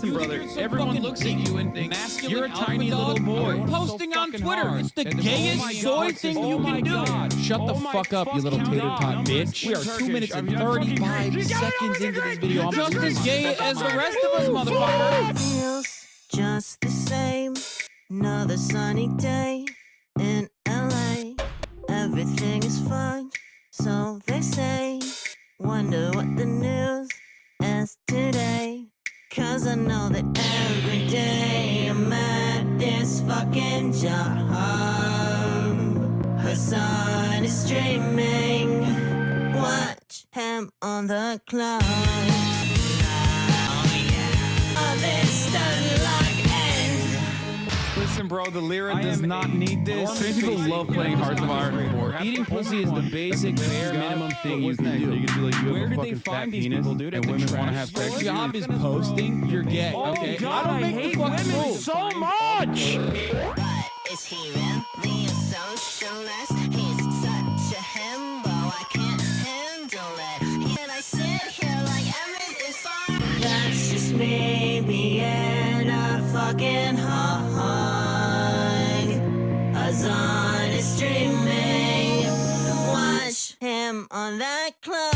listen, brother. Everyone looks at you and thinks you're a tiny little boy posting on Twitter. It's the gayest soy thing you can do. Shut the fuck up, you little tater tot bitch. We are 2 minutes and 35 seconds into this video. I'm just as gay as the rest of us, motherfucker. Feels just the same. Another sunny day in LA. Everything is fine, so they say. Wonder what the news is today. Cause I know that every day I'm at this fucking job. Hasan is streaming. Watch him on the clock. Oh yeah. Oh, this doesn't like end. Listen, bro, the Lyra does not need this. People love playing Hearts of Iron 4. Eating pussy is the basic, bare minimum thing you can do. You can be like, where did they find these people, dude? And women want to have sex. Your job is posting, you're gay, okay? God, I hate women so much! But is he really a socialist? He's such a himbo, I can't handle it. Yet I sit here like everything is fine. That's just me being a fucking hog. Hasan is streaming. Watch him on that clock.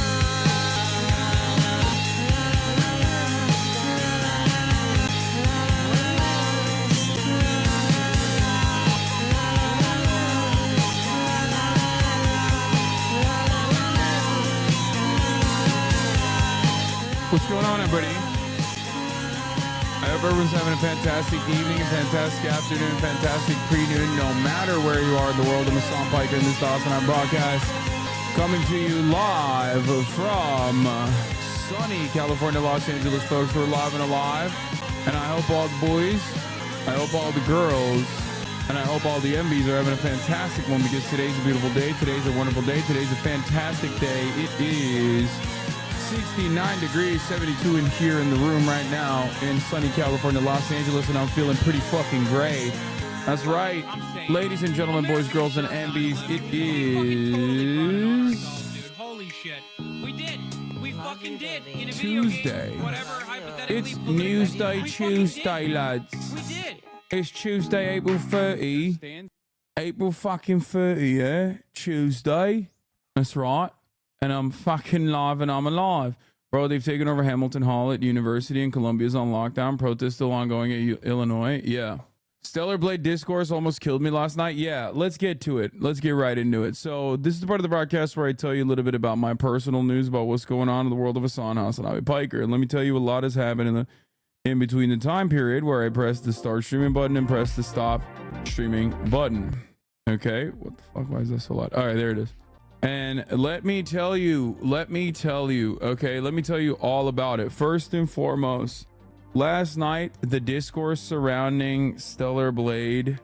What's going on, everybody? I hope everyone's having a fantastic evening, a fantastic afternoon, fantastic pre-noon, no matter where you are in the world. I'm Hassan Piker in this HasanAbi broadcast, coming to you live from sunny California, Los Angeles, folks. We're live and alive, and I hope all the boys, I hope all the girls, and I hope all the MBs are having a fantastic one, because today's a beautiful day, today's a wonderful day, today's a fantastic day. It is 69 degrees, 72 in here in the room right now in sunny California, Los Angeles, and I'm feeling pretty fucking great. That's right, ladies and gentlemen, boys, girls, and MBs, it is Holy shit. We did. We fucking did. In a Tuesday. It's Newsday Tuesday, lads. We did. It's Tuesday, April 30. April fucking 30, yeah? Tuesday. That's right. And I'm fucking live and I'm alive. Bro, they've taken over Hamilton Hall at University and Columbia's on lockdown. Protests still ongoing at Illinois. Yeah. Stellar Blade Discourse almost killed me last night. Yeah, let's get to it. Let's get right into it. So this is the part of the broadcast where I tell you a little bit about my personal news about what's going on in the world of HasanAbi Piker. And let me tell you, a lot has happened in between the time period where I pressed the start streaming button and pressed the stop streaming button. Okay, what the fuck? Why is that so loud? All right, there it is. And let me tell you, okay, let me tell you all about it. First and foremost, last night, the discourse surrounding Stellar Blade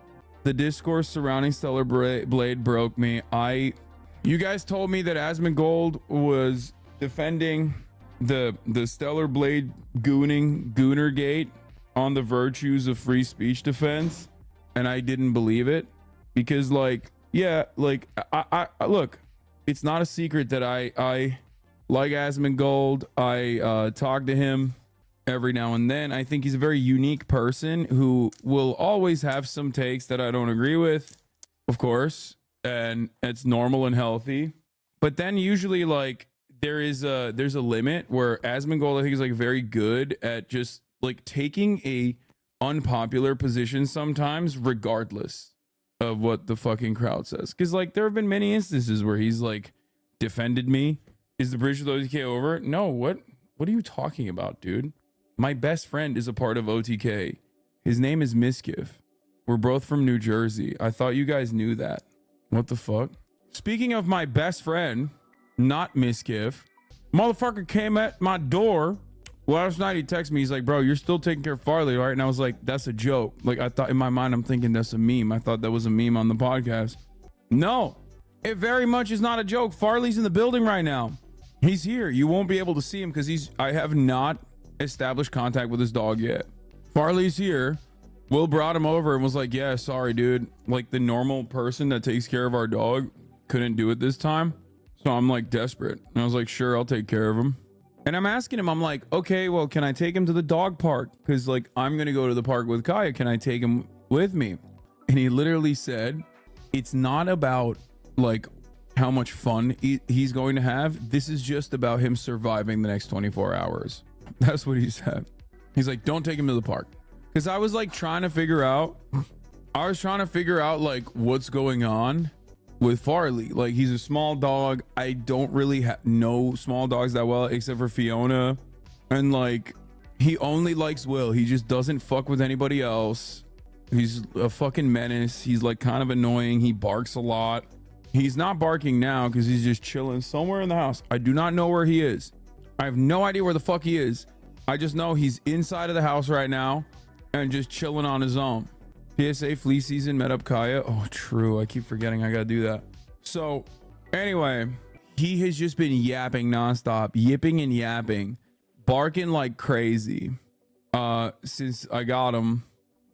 broke me. You guys told me that Asmongold was defending the Stellar Blade Gooner Gate on the virtues of free speech defense, and I didn't believe it, because I look, it's not a secret that I like Asmongold. I talk to him every now and then. I think he's a very unique person who will always have some takes that I don't agree with, of course, and it's normal and healthy. But then usually, like, there's a limit where Asmongold, I think, is like very good at just like taking a unpopular position sometimes, regardless of what the fucking crowd says. Because like there have been many instances where he's like defended me. Is the bridge with OTK over? No, what are you talking about, dude? My best friend is a part of OTK. His name is Miskiff. We're both from New Jersey. I thought you guys knew that. What the fuck? Speaking of my best friend, not Miskiff, motherfucker came at my door last night. He texted me. He's like, bro, you're still taking care of Farley, right? And I was like, that's a joke. Like, I thought in my mind, I'm thinking that's a meme. I thought that was a meme on the podcast. No, it very much is not a joke. Farley's in the building right now. He's here. You won't be able to see him because I have not established contact with his dog yet. Farley's here. Will brought him over and was like, yeah, sorry, dude. Like, the normal person that takes care of our dog couldn't do it this time. So I'm like desperate. And I was like, sure, I'll take care of him. And I'm asking him, I'm like, okay, well, can I take him to the dog park? Because like, I'm going to go to the park with Kaya. Can I take him with me? And he literally said, it's not about like how much fun he's going to have. This is just about him surviving the next 24 hours. That's what he said. He's like, don't take him to the park. Because I was like trying to figure out like what's going on with Farley. Like, he's a small dog. I don't really know small dogs that well, except for Fiona. And like, he only likes Will. He just doesn't fuck with anybody else. He's a fucking menace. He's like kind of annoying. He barks a lot. He's not barking now because he's just chilling somewhere in the house. I do not know where he is. I have no idea where the fuck he is. I just know he's inside of the house right now and just chilling on his own. PSA flea season, met up Kaya. Oh, true. I keep forgetting I gotta do that. So anyway, he has just been yapping nonstop, yipping and yapping, barking like crazy since I got him.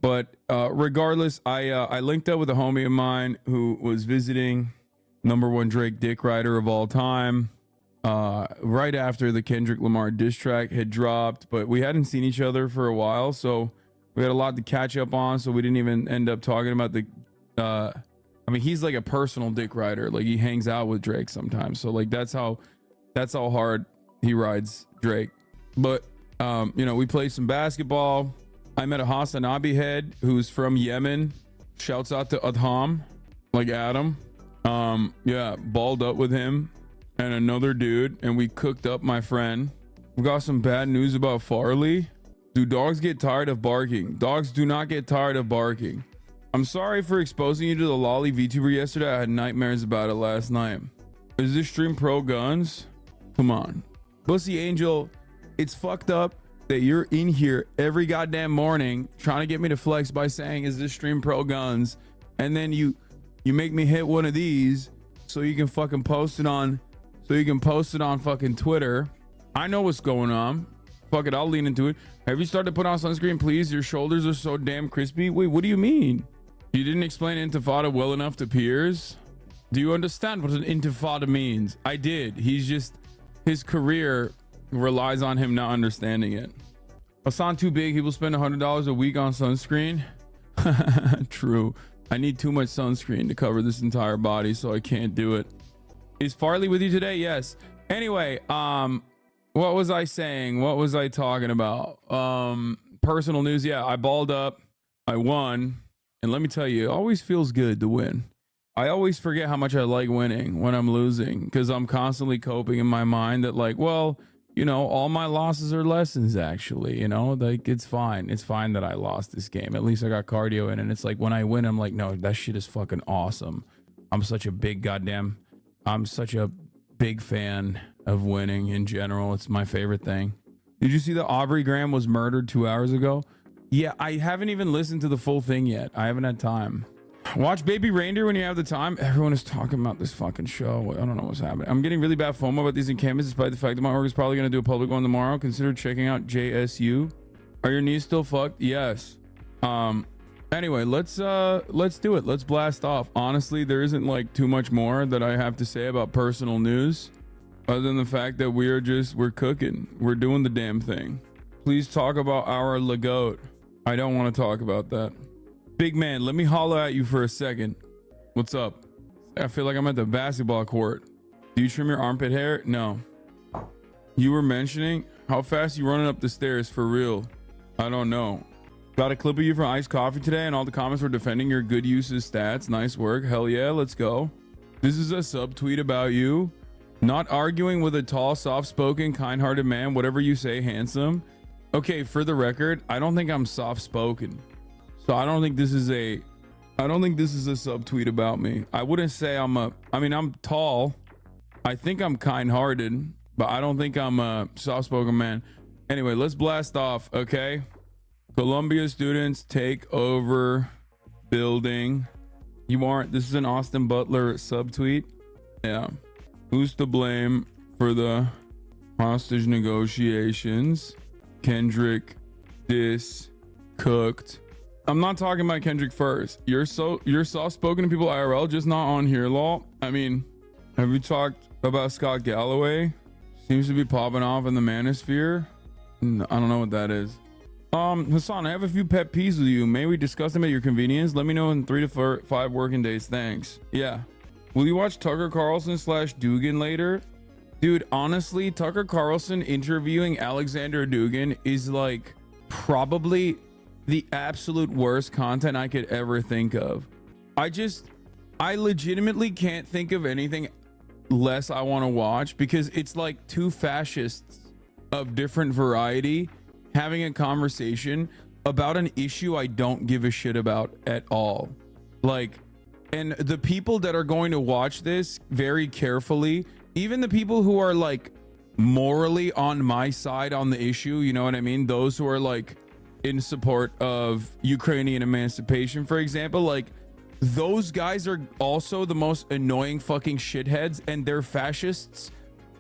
But regardless, I linked up with a homie of mine who was visiting #1 Drake dick rider of all time right after the Kendrick Lamar diss track had dropped, but we hadn't seen each other for a while, so we had a lot to catch up on, so we didn't even end up talking about the I mean, he's like a personal dick rider. Like, he hangs out with Drake sometimes, so like that's how hard he rides Drake. But you know, we played some basketball. I met a HasanAbi head who's from Yemen. Shouts out to Adham, like Adam. Yeah, balled up with him and another dude, and we cooked up my friend. We got some bad news about Farley. Do dogs get tired of barking? Dogs do not get tired of barking. I'm sorry for exposing you to the lolly VTuber yesterday. I had nightmares about it last night. Is this stream pro guns? Come on. Bussy Angel, it's fucked up that you're in here every goddamn morning trying to get me to flex by saying, is this stream pro guns? And then you make me hit one of these so you can fucking post it on fucking Twitter. I know what's going on. Fuck it, I'll lean into it. Have you started to put on sunscreen, please? Your shoulders are so damn crispy. Wait, what do you mean? You didn't explain intifada well enough to peers? Do you understand what an intifada means? I did. His career relies on him not understanding it. Hassan too big. He will spend $100 a week on sunscreen. True. I need too much sunscreen to cover this entire body, so I can't do it. Is Farley with you today? Yes. Anyway, what was I saying? What was I talking about? Personal news. Yeah, I balled up. I won. And let me tell you, it always feels good to win. I always forget how much I like winning when I'm losing, because I'm constantly coping in my mind that like, well, you know, all my losses are lessons, actually, you know, like it's fine. It's fine that I lost this game. At least I got cardio in. And it's like when I win, I'm like, no, that shit is fucking awesome. I'm such a big fan of winning in general. It's my favorite thing. Did you see that Aubrey Graham was murdered 2 hours ago? Yeah, I haven't even listened to the full thing yet. I haven't had time. Watch Baby Reindeer when you have the time. Everyone is talking about this fucking show. I don't know what's happening. I'm getting really bad FOMO about these encampments, despite the fact that my org is probably going to do a public one tomorrow. Consider checking out JSU. Are your knees still fucked? Yes. Anyway, let's do it. Let's blast off. Honestly, there isn't like too much more that I have to say about personal news, other than the fact that we're cooking. We're doing the damn thing. Please talk about our Lagote. I don't want to talk about that. Big man, let me holler at you for a second. What's up? I feel like I'm at the basketball court. Do you trim your armpit hair? No. You were mentioning how fast you running up the stairs for real. I don't know. Got a clip of you from Iced Coffee today and all the comments were defending your good uses stats. Nice work. Hell yeah, let's go. This is a sub tweet about you. Not arguing with a tall, soft-spoken, kind-hearted man. Whatever you say, handsome. Okay, for the record, I don't think I'm soft-spoken. So I don't think this is a sub tweet about me. I wouldn't say I'm tall. I think I'm kind-hearted, but I don't think I'm a soft-spoken man. Anyway, let's blast off, okay? Columbia students take over building. This is an Austin Butler subtweet. Yeah. Who's to blame for the hostage negotiations? Kendrick, DISS, cooked. I'm not talking about Kendrick first. You're soft-spoken to people IRL, just not on here, lol. I mean, have you talked about Scott Galloway? Seems to be popping off in the manosphere. I don't know what that is. Hasan, I have a few pet peeves with you. May we discuss them at your convenience? Let me know in 3 to 5 working days. Thanks. Yeah. Will you watch Tucker Carlson / Dugan later? Dude, honestly, Tucker Carlson interviewing Alexander Dugin is like probably the absolute worst content I could ever think of. I legitimately can't think of anything less I want to watch, because it's like two fascists of different variety having a conversation about an issue I don't give a shit about at all. Like, and the people that are going to watch this very carefully, even the people who are like morally on my side on the issue, you know what I mean? Those who are like in support of Ukrainian emancipation, for example, like those guys are also the most annoying fucking shitheads, and they're fascists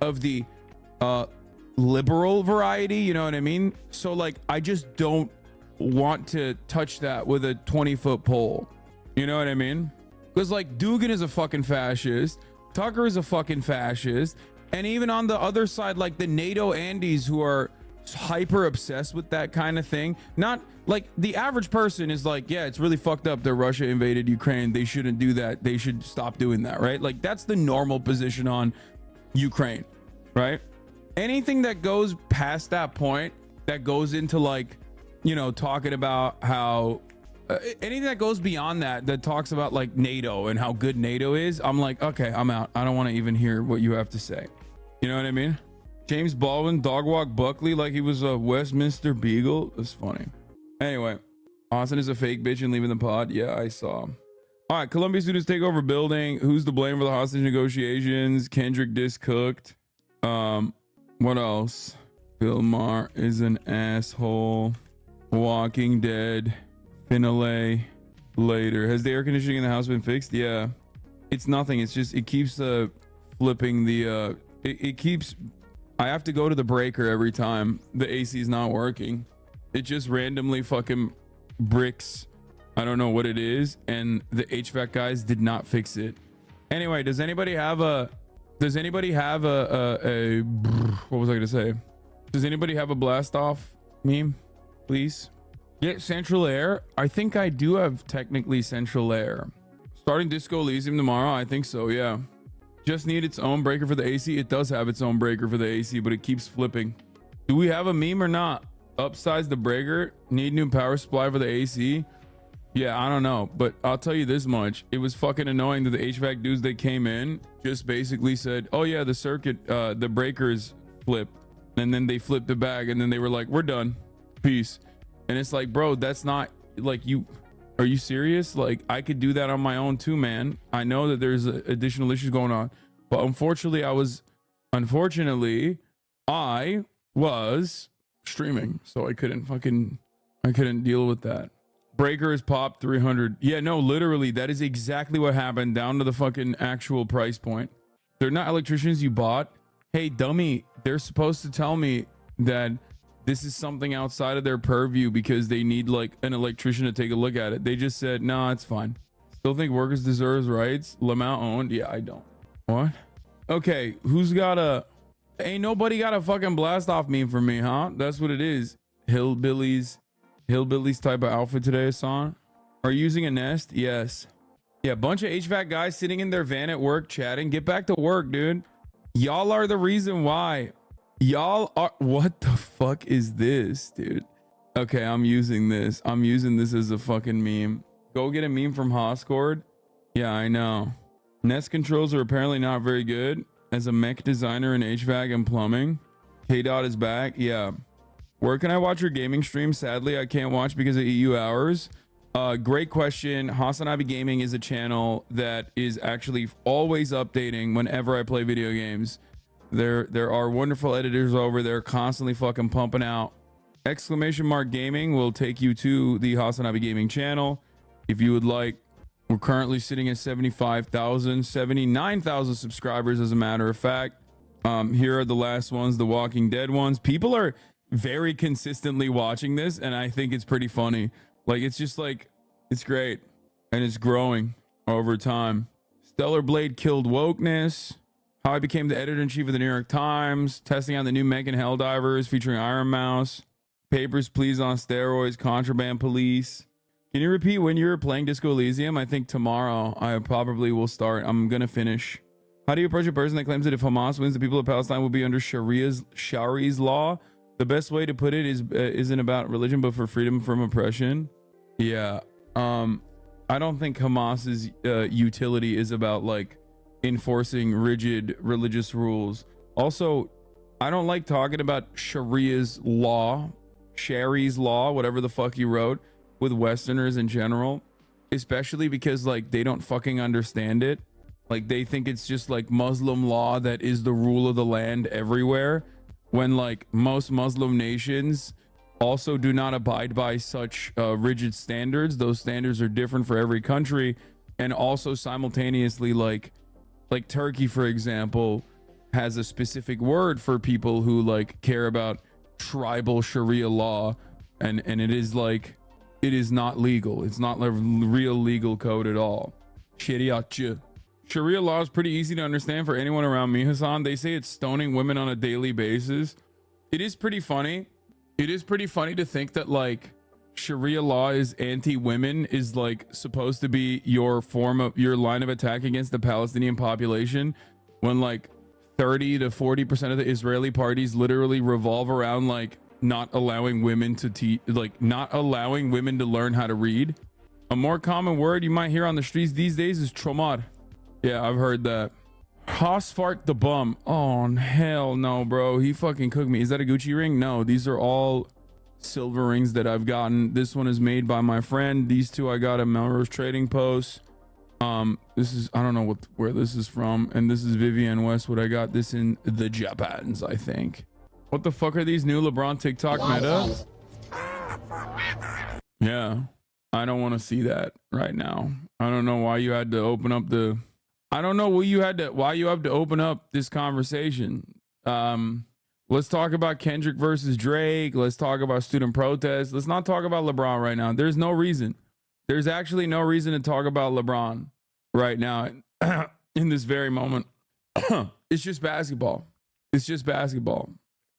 of the liberal variety, you know what I mean? So like I just don't want to touch that with a 20-foot pole, you know what I mean? Because like Dugin is a fucking fascist, Tucker is a fucking fascist, and even on the other side, like the NATO Andes who are hyper obsessed with that kind of thing. Not like the average person is like, yeah, it's really fucked up that Russia invaded Ukraine, they shouldn't do that, they should stop doing that, right? Like that's the normal position on Ukraine, right? Anything that goes past that point, that goes into like, you know, talking about how anything that goes beyond that, that talks about like NATO and how good NATO is, I'm like, okay, I'm out. I don't want to even hear what you have to say. You know what I mean? James Baldwin dog walk Buckley like he was a Westminster Beagle. That's funny. Anyway, Austin is a fake bitch and leaving the pod. Yeah, I saw. All right, Columbia students take over building. Who's to blame for the hostage negotiations? Kendrick DISS cooked. What else? Bill Maher is an asshole. Walking Dead. Finale later. Has the air conditioning in the house been fixed? Yeah. It's nothing. It's just, it keeps flipping the, it keeps, I have to go to the breaker every time the AC is not working. It just randomly fucking bricks. I don't know what it is. And the HVAC guys did not fix it. Anyway, does anybody have a what was I going to say? Does anybody have a blast off meme, please? Yeah, central air. I think I do have technically central air. Starting Disco Elysium tomorrow. I think so. Yeah. Just need its own breaker for the AC. It does have its own breaker for the AC, but it keeps flipping. Do we have a meme or not? Upsize the breaker. Need new power supply for the AC. Yeah, I don't know, but I'll tell you this much. It was fucking annoying that the HVAC dudes that came in just basically said, oh yeah, the circuit, the breakers flipped. And then they flipped it back and then they were like, we're done. Peace. And it's like, bro, that's not like you. Are you serious? Like I could do that on my own too, man. I know that there's additional issues going on, but unfortunately I was streaming, so I couldn't deal with that. Breaker is popped 300. Yeah, no, literally that is exactly what happened, down to the fucking actual price point. They're not electricians you bought. Hey dummy, they're supposed to tell me that this is something outside of their purview because they need like an electrician to take a look at it. They just said, no, it's fine. Still think workers deserves rights. Lamont owned. Yeah, I don't. What? Okay, who's got a, ain't nobody got a fucking blast off meme for me, huh? That's what it is. Hillbillies type of outfit today, Hassan. Are you using a Nest? Yes. Yeah, bunch of HVAC guys sitting in their van at work chatting. Get back to work, dude. Y'all are the reason why. Y'all are, what the fuck is this, dude? Okay, I'm using this as a fucking meme. Go get a meme from Hoscord. Yeah, I know. Nest controls are apparently not very good. As a mech designer in HVAC and plumbing, K-Dot is back. Yeah. Where can I watch your gaming stream? Sadly, I can't watch because of EU hours. Great question. HasanAbi Gaming is a channel that is actually always updating whenever I play video games. There are wonderful editors over there constantly fucking pumping out. !Gaming will take you to the HasanAbi Gaming channel if you would like. We're currently sitting at 79,000 subscribers, as a matter of fact. Here are the last ones, the Walking Dead ones. People are very consistently watching this, and I think it's pretty funny. Like, it's just like, it's great, and it's growing over time. Stellar Blade killed wokeness. How I became the editor-in-chief of the New York Times, testing out the new Megan Helldivers featuring Iron Mouse, Papers, Please on steroids, Contraband Police. Can you repeat when you were playing Disco Elysium? I think tomorrow I probably will start. I'm going to finish. How do you approach a person that claims that if Hamas wins, the people of Palestine will be under Sharia's law? The best way to put it is isn't about religion, but for freedom from oppression. Yeah. I don't think Hamas's utility is about like enforcing rigid religious rules. Also, I don't like talking about Sharia's law, whatever the fuck he wrote, with Westerners in general, especially because like they don't fucking understand it. Like they think it's just like Muslim law that is the rule of the land everywhere, when like most Muslim nations also do not abide by such rigid standards. Those standards are different for every country, and also simultaneously like Turkey, for example, has a specific word for people who like care about tribal Sharia law, and it is like, it is not legal. It's not like real legal code at all. Sharia law is pretty easy to understand for anyone around me, Hasan. They say it's stoning women on a daily basis. It is pretty funny. It is pretty funny to think that like Sharia law is anti-women, is like supposed to be your line of attack against the Palestinian population, when like 30 to 40% of the Israeli parties literally revolve around like not allowing women to not allowing women to learn how to read. A more common word you might hear on the streets these days is tromad. Yeah, I've heard that. Hosfart the bum. Oh hell no, bro. He fucking cooked me. Is that a Gucci ring? No, these are all silver rings that I've gotten. This one is made by my friend. These two I got at Melrose Trading Post. This is, I don't know where this is from, and this is Vivienne Westwood. I got this in the Japans, I think. What the fuck are these new LeBron TikTok meta? Yeah, I don't want to see that right now. I don't know why you had to open up the, I don't know why you have to open up this conversation. Let's talk about Kendrick versus Drake. Let's talk about student protests. Let's not talk about LeBron right now. There's no reason. There's actually no reason to talk about LeBron right now in this very moment. It's just basketball. It's just basketball.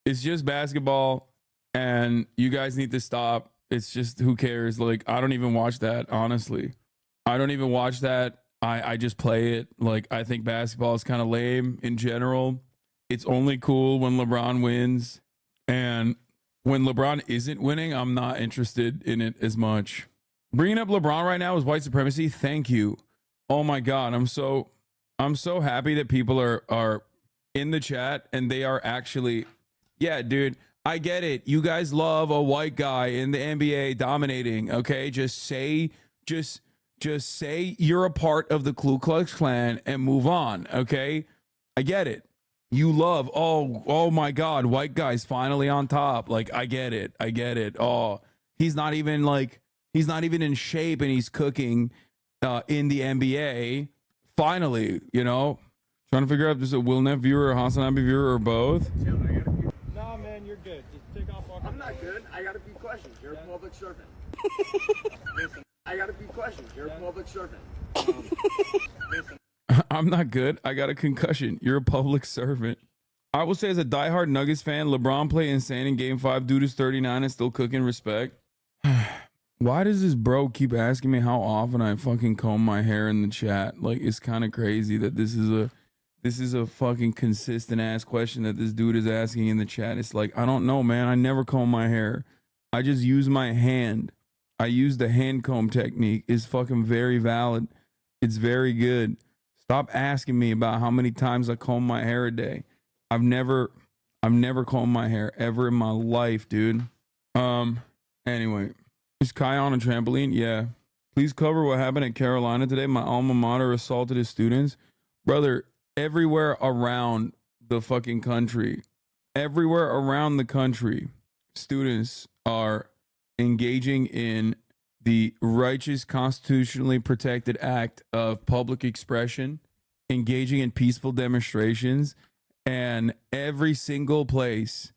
It's just basketball, and you guys need to stop. It's just, who cares? Like, I don't even watch that, honestly. I don't even watch that. I just play it. Like, I think basketball is kind of lame in general. It's only cool when LeBron wins, and when LeBron isn't winning, I'm not interested in it as much. Bringing up LeBron right now is white supremacy. Thank you. Oh my God, I'm so happy that people are in the chat and they are actually, yeah, dude, I get it. You guys love a white guy in the NBA dominating. Okay, just say you're a part of the Ku Klux Klan and move on. Okay, I get it. You love, oh my God, white guy's finally on top. Like, I get it. Oh, he's not even in shape and he's cooking in the NBA. Finally, you know, trying to figure out if this is a WillNet viewer or HasanAbi viewer or both. Nah, man, you're good. Just take off. I'm not good. I got a few questions. You're a public servant. Listen, I got a few questions. You're a public servant. Listen. I'm not good. I got a concussion. You're a public servant. I will say, as a diehard Nuggets fan, LeBron played insane in Game 5. Dude is 39 and still cooking. Respect. Why does this bro keep asking me how often I fucking comb my hair in the chat? Like, it's kind of crazy that this is a fucking consistent ass question that this dude is asking in the chat. It's like, I don't know, man. I never comb my hair. I just use my hand. I use the hand comb technique. It's fucking very valid. It's very good. Stop asking me about how many times I comb my hair a day. I've never combed my hair ever in my life, dude. Anyway, is Kai on a trampoline? Yeah. Please cover what happened at Carolina today. My alma mater assaulted his students. Brother, everywhere around the fucking country, students are engaging in the righteous, constitutionally protected act of public expression, engaging in peaceful demonstrations, and every single place,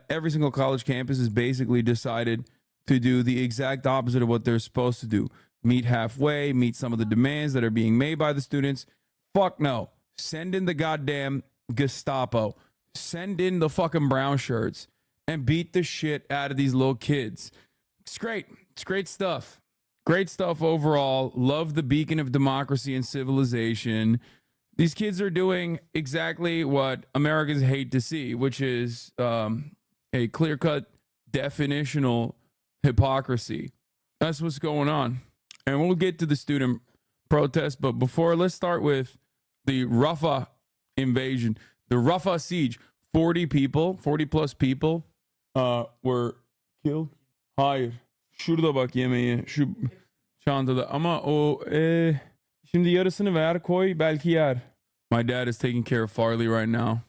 every single college campus has basically decided to do the exact opposite of what they're supposed to do. Meet halfway, meet some of the demands that are being made by the students. Fuck no. Send in the goddamn Gestapo. Send in the fucking brown shirts and beat the shit out of these little kids. It's great. It's great stuff. Great stuff overall. Love the beacon of democracy and civilization. These kids are doing exactly what Americans hate to see, which is a clear-cut definitional hypocrisy. That's what's going on. And we'll get to the student protest, but before, let's start with the Rafah invasion, the Rafah siege. 40 plus people were killed. Hayır. Şurada bak yemeği. Şu çantada. Ama o şimdi yarısını ver koy belki yer. My dad is taking care of Farley right now.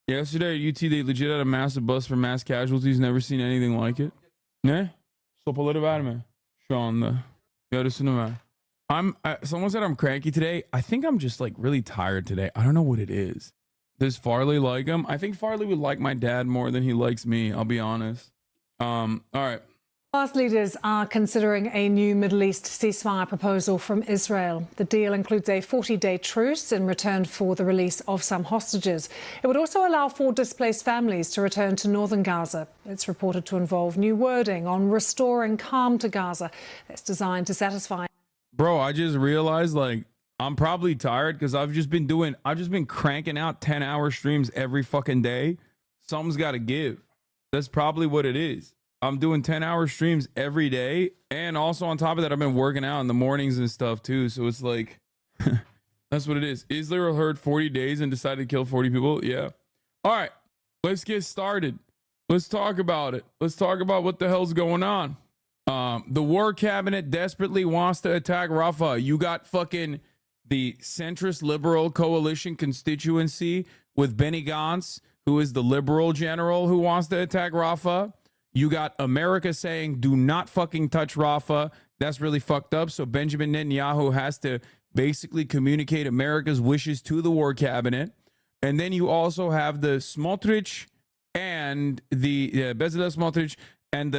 Yesterday at UT they legit had a massive bus for mass casualties. Never seen anything like it. Ne? Sopaları verme. Şu anda. Yarısını ver. Someone said I'm cranky today. I think I'm just like really tired today. I don't know what it is. Does Farley like him? I think Farley would like my dad more than he likes me. I'll be honest. All right. Hamas leaders are considering a new Middle East ceasefire proposal from Israel. The deal includes a 40-day truce in return for the release of some hostages. It would also allow for displaced families to return to northern Gaza. It's reported to involve new wording on restoring calm to Gaza. It's designed to satisfy. Bro, I just realized like I'm probably tired because I've just been cranking out 10-hour streams every fucking day. Something's got to give. That's probably what it is. I'm doing 10-hour streams every day. And also on top of that, I've been working out in the mornings and stuff too. So it's like, that's what it is. Israel heard 40 days and decided to kill 40 people. Yeah. All right, let's get started. Let's talk about it. Let's talk about what the hell's going on. The war cabinet desperately wants to attack Rafah. You got fucking the centrist liberal coalition constituency with Benny Gantz, who is the liberal general who wants to attack Rafah. You got America saying, do not fucking touch Rafah. That's really fucked up. So Benjamin Netanyahu has to basically communicate America's wishes to the war cabinet. And then you also have the Smotrich and the Bezalel Smotrich and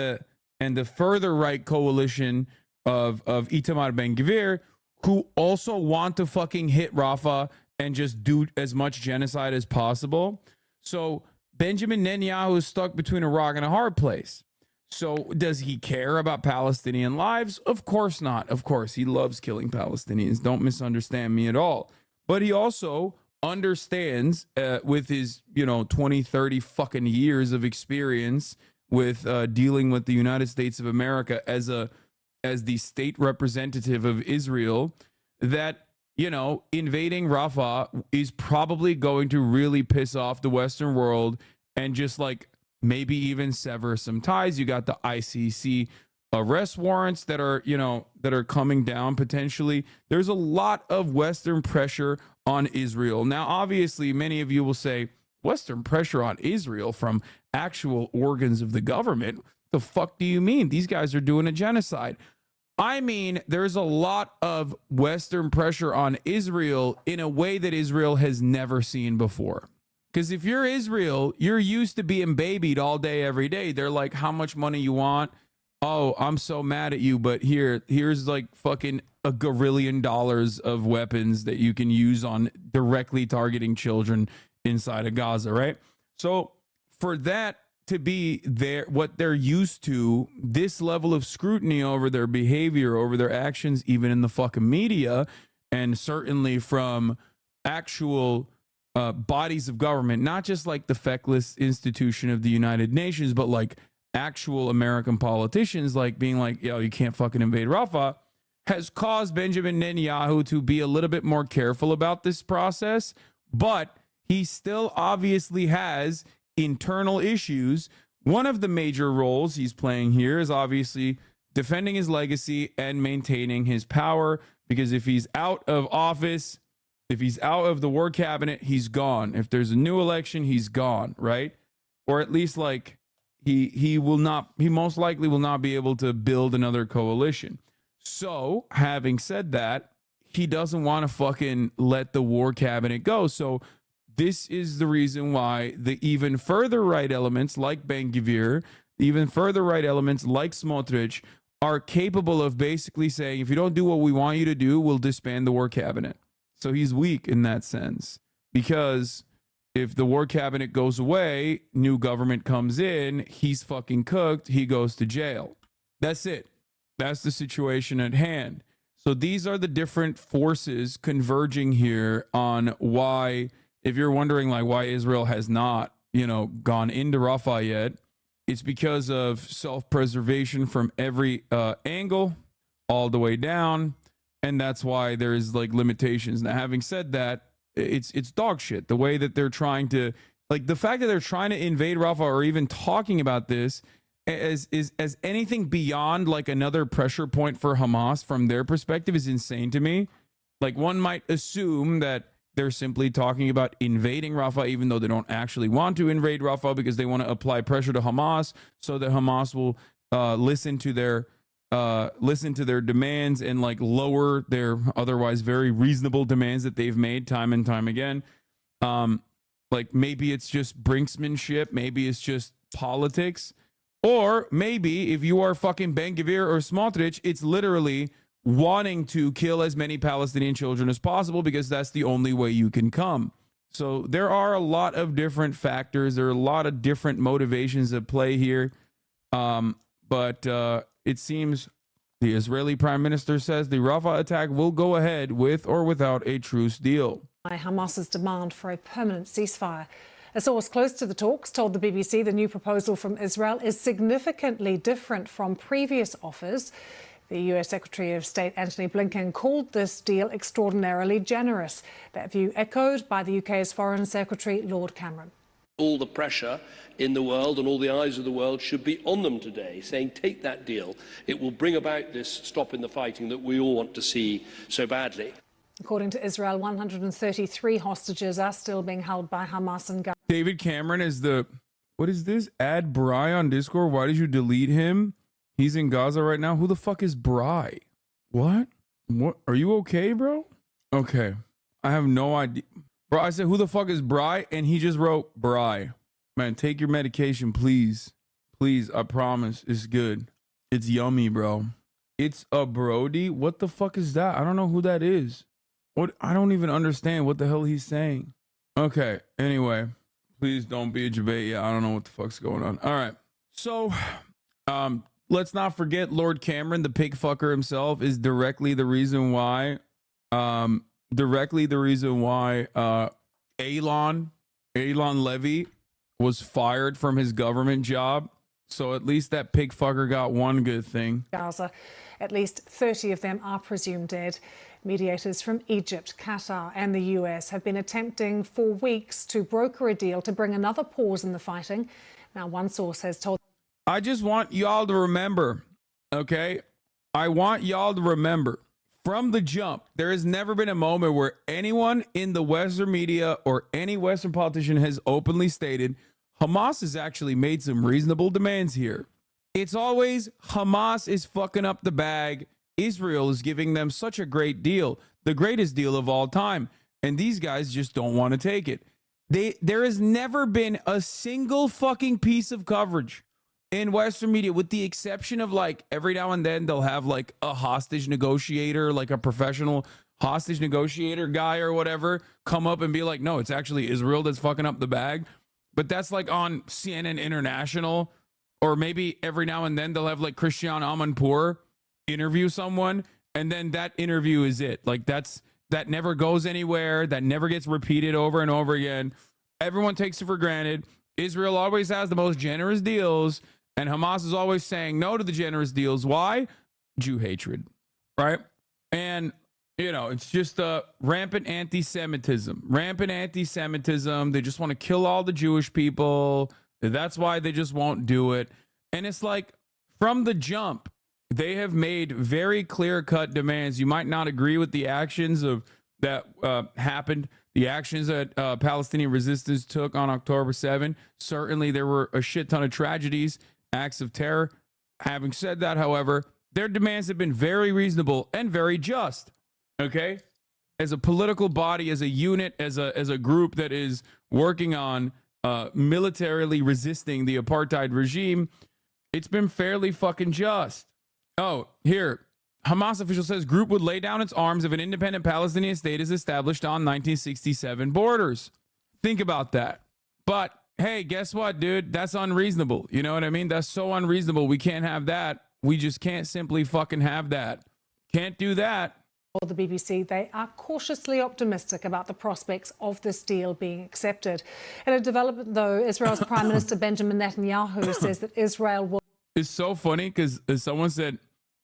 the further right coalition of Itamar Ben-Gvir, who also want to fucking hit Rafah and just do as much genocide as possible. So Benjamin Netanyahu is stuck between a rock and a hard place. So does he care about Palestinian lives? Of course not. Of course, he loves killing Palestinians. Don't misunderstand me at all. But he also understands with his, 20, 30 fucking years of experience with dealing with the United States of America as the state representative of Israel, that invading Rafah is probably going to really piss off the Western world and just like maybe even sever some ties. You got the ICC arrest warrants that are coming down potentially. There's a lot of Western pressure on Israel. Now, obviously, many of you will say, Western pressure on Israel from actual organs of the government? The fuck do you mean? These guys are doing a genocide. I mean, there's a lot of Western pressure on Israel in a way that Israel has never seen before. Because if you're Israel, you're used to being babied all day, every day. They're like, how much money you want? Oh, I'm so mad at you, but here's like fucking $1 gazillion of weapons that you can use on directly targeting children inside of Gaza, right? So for that to be what they're used to, this level of scrutiny over their behavior, over their actions, even in the fucking media, and certainly from actual bodies of government, not just like the feckless institution of the United Nations, but like actual American politicians, like being like, yo, you can't fucking invade Rafah, has caused Benjamin Netanyahu to be a little bit more careful about this process. But he still obviously has internal issues. One of the major roles he's playing here is obviously defending his legacy and maintaining his power, because if he's out of office, if he's out of the war cabinet, he's gone. If there's a new election, he's gone, right? Or at least like he most likely will not be able to build another coalition. So having said that, he doesn't want to fucking let the war cabinet go. So this is the reason why the even further right elements like Ben-Gvir, even further right elements like Smotrich are capable of basically saying, if you don't do what we want you to do, we'll disband the war cabinet. So he's weak in that sense. because if the war cabinet goes away, new government comes in, he's fucking cooked, he goes to jail. That's it. That's the situation at hand. So these are the different forces converging here on why, if you're wondering like why Israel has not, gone into Rafah yet, it's because of self-preservation from every angle all the way down. And that's why there is like limitations. Now, having said that, it's dog shit. The way that they're trying to, like the fact that they're trying to invade Rafah or even talking about this as anything beyond like another pressure point for Hamas from their perspective is insane to me. Like one might assume that they're simply talking about invading Rafah, even though they don't actually want to invade Rafah because they want to apply pressure to Hamas so that Hamas will listen to their demands and like lower their otherwise very reasonable demands that they've made time and time again. Like maybe it's just brinksmanship, maybe it's just politics, or maybe if you are fucking Ben Gvir or Smotrich, it's literally wanting to kill as many Palestinian children as possible because that's the only way you can come. So there are a lot of different factors. There are a lot of different motivations at play here. But it seems the Israeli prime minister says the Rafah attack will go ahead with or without a truce deal. Hamas's demand for a permanent ceasefire. A source close to the talks told the BBC the new proposal from Israel is significantly different from previous offers. The US Secretary of State Antony Blinken called this deal extraordinarily generous. That view echoed by the UK's Foreign Secretary Lord Cameron. All the pressure in the world and all the eyes of the world should be on them today, saying take that deal. It will bring about this stop in the fighting that we all want to see so badly. According to Israel, 133 hostages are still being held by Hamas and Gaza. David Cameron is the, what is this? Add Bry on Discord. Why did you delete him? He's in Gaza right now. Who the fuck is Bry? What? What? Are you okay, bro? Okay. I have no idea. Bro, I said, who the fuck is Bry? And he just wrote Bry. Man, take your medication, please. Please, I promise. It's good. It's yummy, bro. It's a Brody? What the fuck is that? I don't know who that is. What? I don't even understand what the hell he's saying. Okay. Anyway, please don't be a debate. Yeah, I don't know what the fuck's going on. All right. So, let's not forget Lord Cameron, the pig fucker himself, is directly the reason why Elon Levy was fired from his government job. So at least that pig fucker got one good thing. Gaza. At least 30 of them are presumed dead. Mediators from Egypt, Qatar and the US have been attempting for weeks to broker a deal to bring another pause in the fighting. Now, one source has told... I just want y'all to remember, okay? I want y'all to remember from the jump, there has never been a moment where anyone in the Western media or any Western politician has openly stated Hamas has actually made some reasonable demands here. It's always Hamas is fucking up the bag. Israel is giving them such a great deal, the greatest deal of all time. And these guys just don't want to take it. There has never been a single fucking piece of coverage in Western media, with the exception of like every now and then they'll have like a hostage negotiator, like a professional hostage negotiator guy or whatever, come up and be like, no, it's actually Israel that's fucking up the bag. But that's like on CNN International, or maybe every now and then they'll have like Christian Amanpour interview someone, and then that interview is it. Like that never goes anywhere. That never gets repeated over and over again. Everyone takes it for granted. Israel always has the most generous deals, and Hamas is always saying no to the generous deals. Why? Jew hatred, right? And, you know, it's just rampant anti-Semitism. Rampant anti-Semitism. They just want to kill all the Jewish people. That's why they just won't do it. And it's like, from the jump, they have made very clear-cut demands. You might not agree with the actions of that happened, the actions that Palestinian resistance took on October 7. Certainly, there were a shit ton of tragedies, acts of terror. Having said that, however, their demands have been very reasonable and very just. Okay, as a political body, as a unit, as a group that is working on militarily resisting the apartheid regime, it's been fairly fucking just. Oh, here, Hamas official says group would lay down its arms if an independent Palestinian state is established on 1967 borders. Think about that. But hey, guess what, dude? That's unreasonable. You know what I mean? That's so unreasonable. We can't have that. We just can't simply fucking have that. Can't do that. For the BBC, they are cautiously optimistic about the prospects of this deal being accepted. In a development, though, Israel's Prime Minister Benjamin Netanyahu says that Israel will... It's so funny because someone said,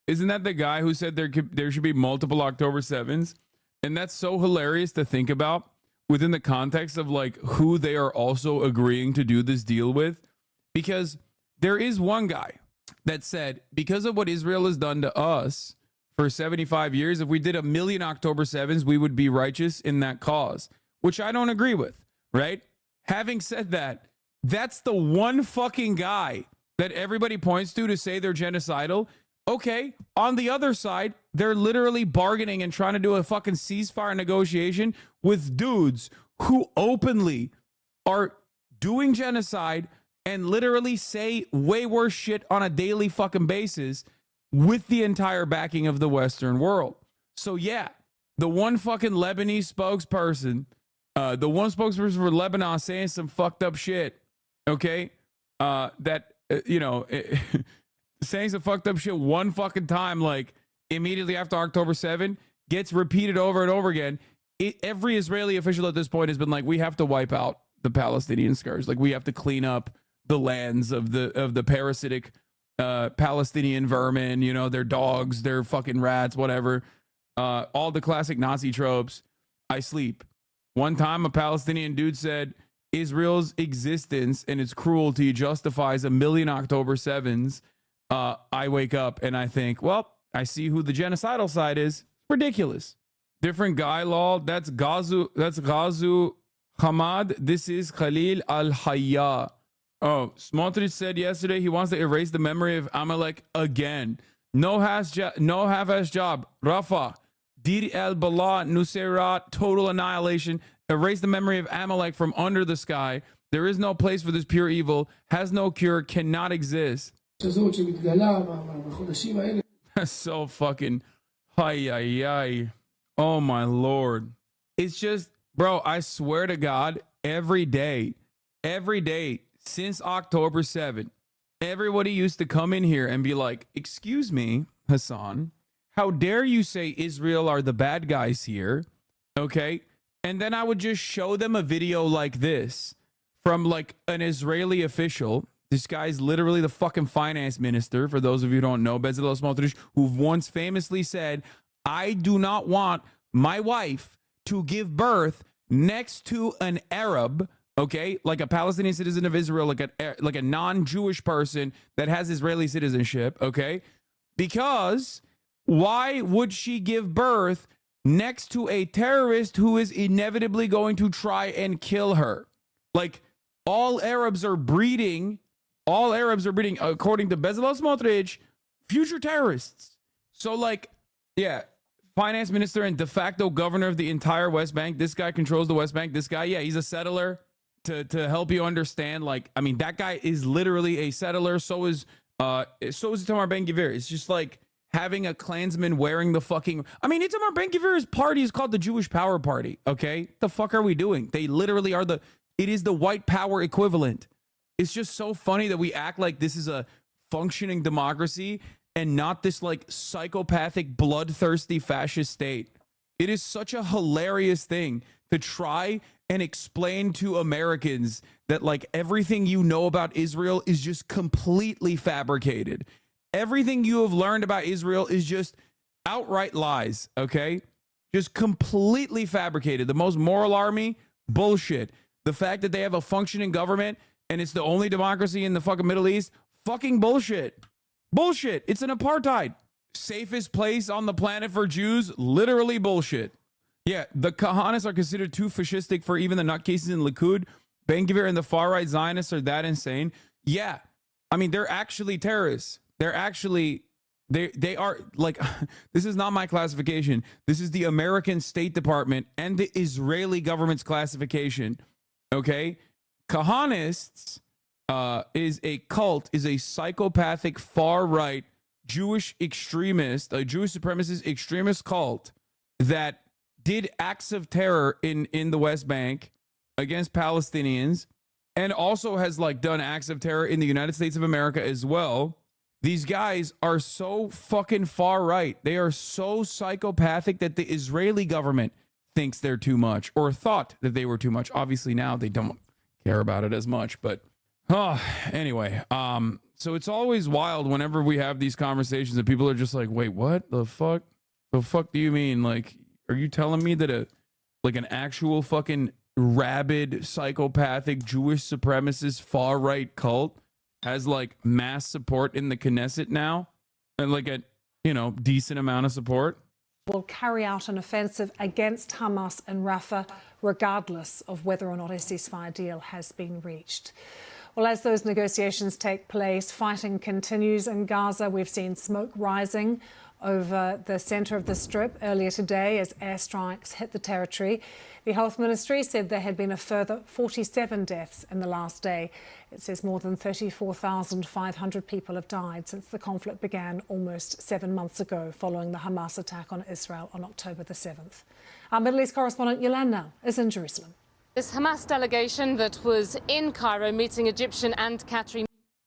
isn't that the guy who said there should be multiple October 7s? And that's so hilarious to think about within the context of like who they are also agreeing to do this deal with. Because there is one guy that said, because of what Israel has done to us for 75 years, if we did 1 million October 7s, we would be righteous in that cause, which I don't agree with, right? Having said that, that's the one fucking guy that everybody points to say they're genocidal. Okay, on the other side, they're literally bargaining and trying to do a fucking ceasefire negotiation with dudes who openly are doing genocide and literally say way worse shit on a daily fucking basis with the entire backing of the Western world. So yeah, the one fucking Lebanese spokesperson, the one spokesperson for Lebanon saying some fucked up shit, okay, saying some fucked up shit one fucking time, like immediately after October 7, gets repeated over and over again. Every Israeli official at this point has been like, we have to wipe out the Palestinian scourge. Like we have to clean up the lands of the parasitic Palestinian vermin, you know, their dogs, their fucking rats, whatever. All the classic Nazi tropes. I sleep. One time a Palestinian dude said, Israel's existence and its cruelty justifies 1 million October 7s. I wake up and I think, well, I see who the genocidal side is. Ridiculous. Different guy, lol. That's Ghazu Hamad. This is Khalil Al-Hayya. Oh, Smotrich said yesterday he wants to erase the memory of Amalek again. No half-ass job. Rafah, Dir el-Bala, Nusayrat, total annihilation. Erase the memory of Amalek from under the sky. There is no place for this pure evil. Has no cure. Cannot exist. That's so fucking ay. Oh my Lord. It's just, bro, I swear to God, every day since October 7, everybody used to come in here and be like, excuse me, Hasan, how dare you say Israel are the bad guys here? Okay. And then I would just show them a video like this from like an Israeli official. This guy's literally the fucking finance minister, for those of you who don't know, Bezalel Smotrich, who once famously said, I do not want my wife to give birth next to an Arab, okay, like a Palestinian citizen of Israel, like a non-Jewish person that has Israeli citizenship, okay? Because why would she give birth next to a terrorist who is inevitably going to try and kill her? Like, all Arabs are breeding, according to Bezalel Smotrich, future terrorists. So, like, yeah, finance minister and de facto governor of the entire West Bank. This guy controls the West Bank. This guy, yeah, he's a settler. To help you understand, like, I mean, that guy is literally a settler. So is Itamar Ben-Gvir. It's just like having a Klansman wearing the fucking, I mean, Itamar Ben-Gvir's party is called the Jewish Power Party. Okay, the fuck are we doing? They literally are it is the white power equivalent. It's just so funny that we act like this is a functioning democracy and not this like psychopathic, bloodthirsty fascist state. It is such a hilarious thing to try and explain to Americans that like everything you know about Israel is just completely fabricated. Everything you have learned about Israel is just outright lies, okay? Just completely fabricated. The most moral army, bullshit. The fact that they have a functioning government and it's the only democracy in the fucking Middle East, fucking bullshit. Bullshit. It's an apartheid. Safest place on the planet for Jews, literally bullshit. Yeah, the Kahanas are considered too fascistic for even the nutcases in Likud. Ben-Gvir and the far-right Zionists are that insane. Yeah, I mean, they're actually terrorists. They're actually, they are, like, this is not my classification. This is the American State Department and the Israeli government's classification, okay? Kahanists is a cult, is a psychopathic far-right Jewish extremist, a Jewish supremacist extremist cult that did acts of terror in the West Bank against Palestinians, and also has like done acts of terror in the United States of America as well. These guys are so fucking far right. They are so psychopathic that the Israeli government thinks they're too much, or thought that they were too much. Obviously now they don't care about it as much, but anyway, so it's always wild whenever we have these conversations and people are just like, wait, what the fuck? The fuck do you mean? Like, are you telling me that an actual fucking rabid, psychopathic, Jewish supremacist far right cult has like mass support in the Knesset now, and like a decent amount of support? Will carry out an offensive against Hamas and Rafah, regardless of whether or not a ceasefire deal has been reached. Well, as those negotiations take place, fighting continues in Gaza. We've seen smoke rising over the centre of the Strip earlier today as airstrikes hit the territory. The Health Ministry said there had been a further 47 deaths in the last day. It says more than 34,500 people have died since the conflict began almost 7 months ago, following the Hamas attack on Israel on October the 7th. Our Middle East correspondent Yolanda is in Jerusalem. This Hamas delegation that was in Cairo meeting Egyptian and Qatari.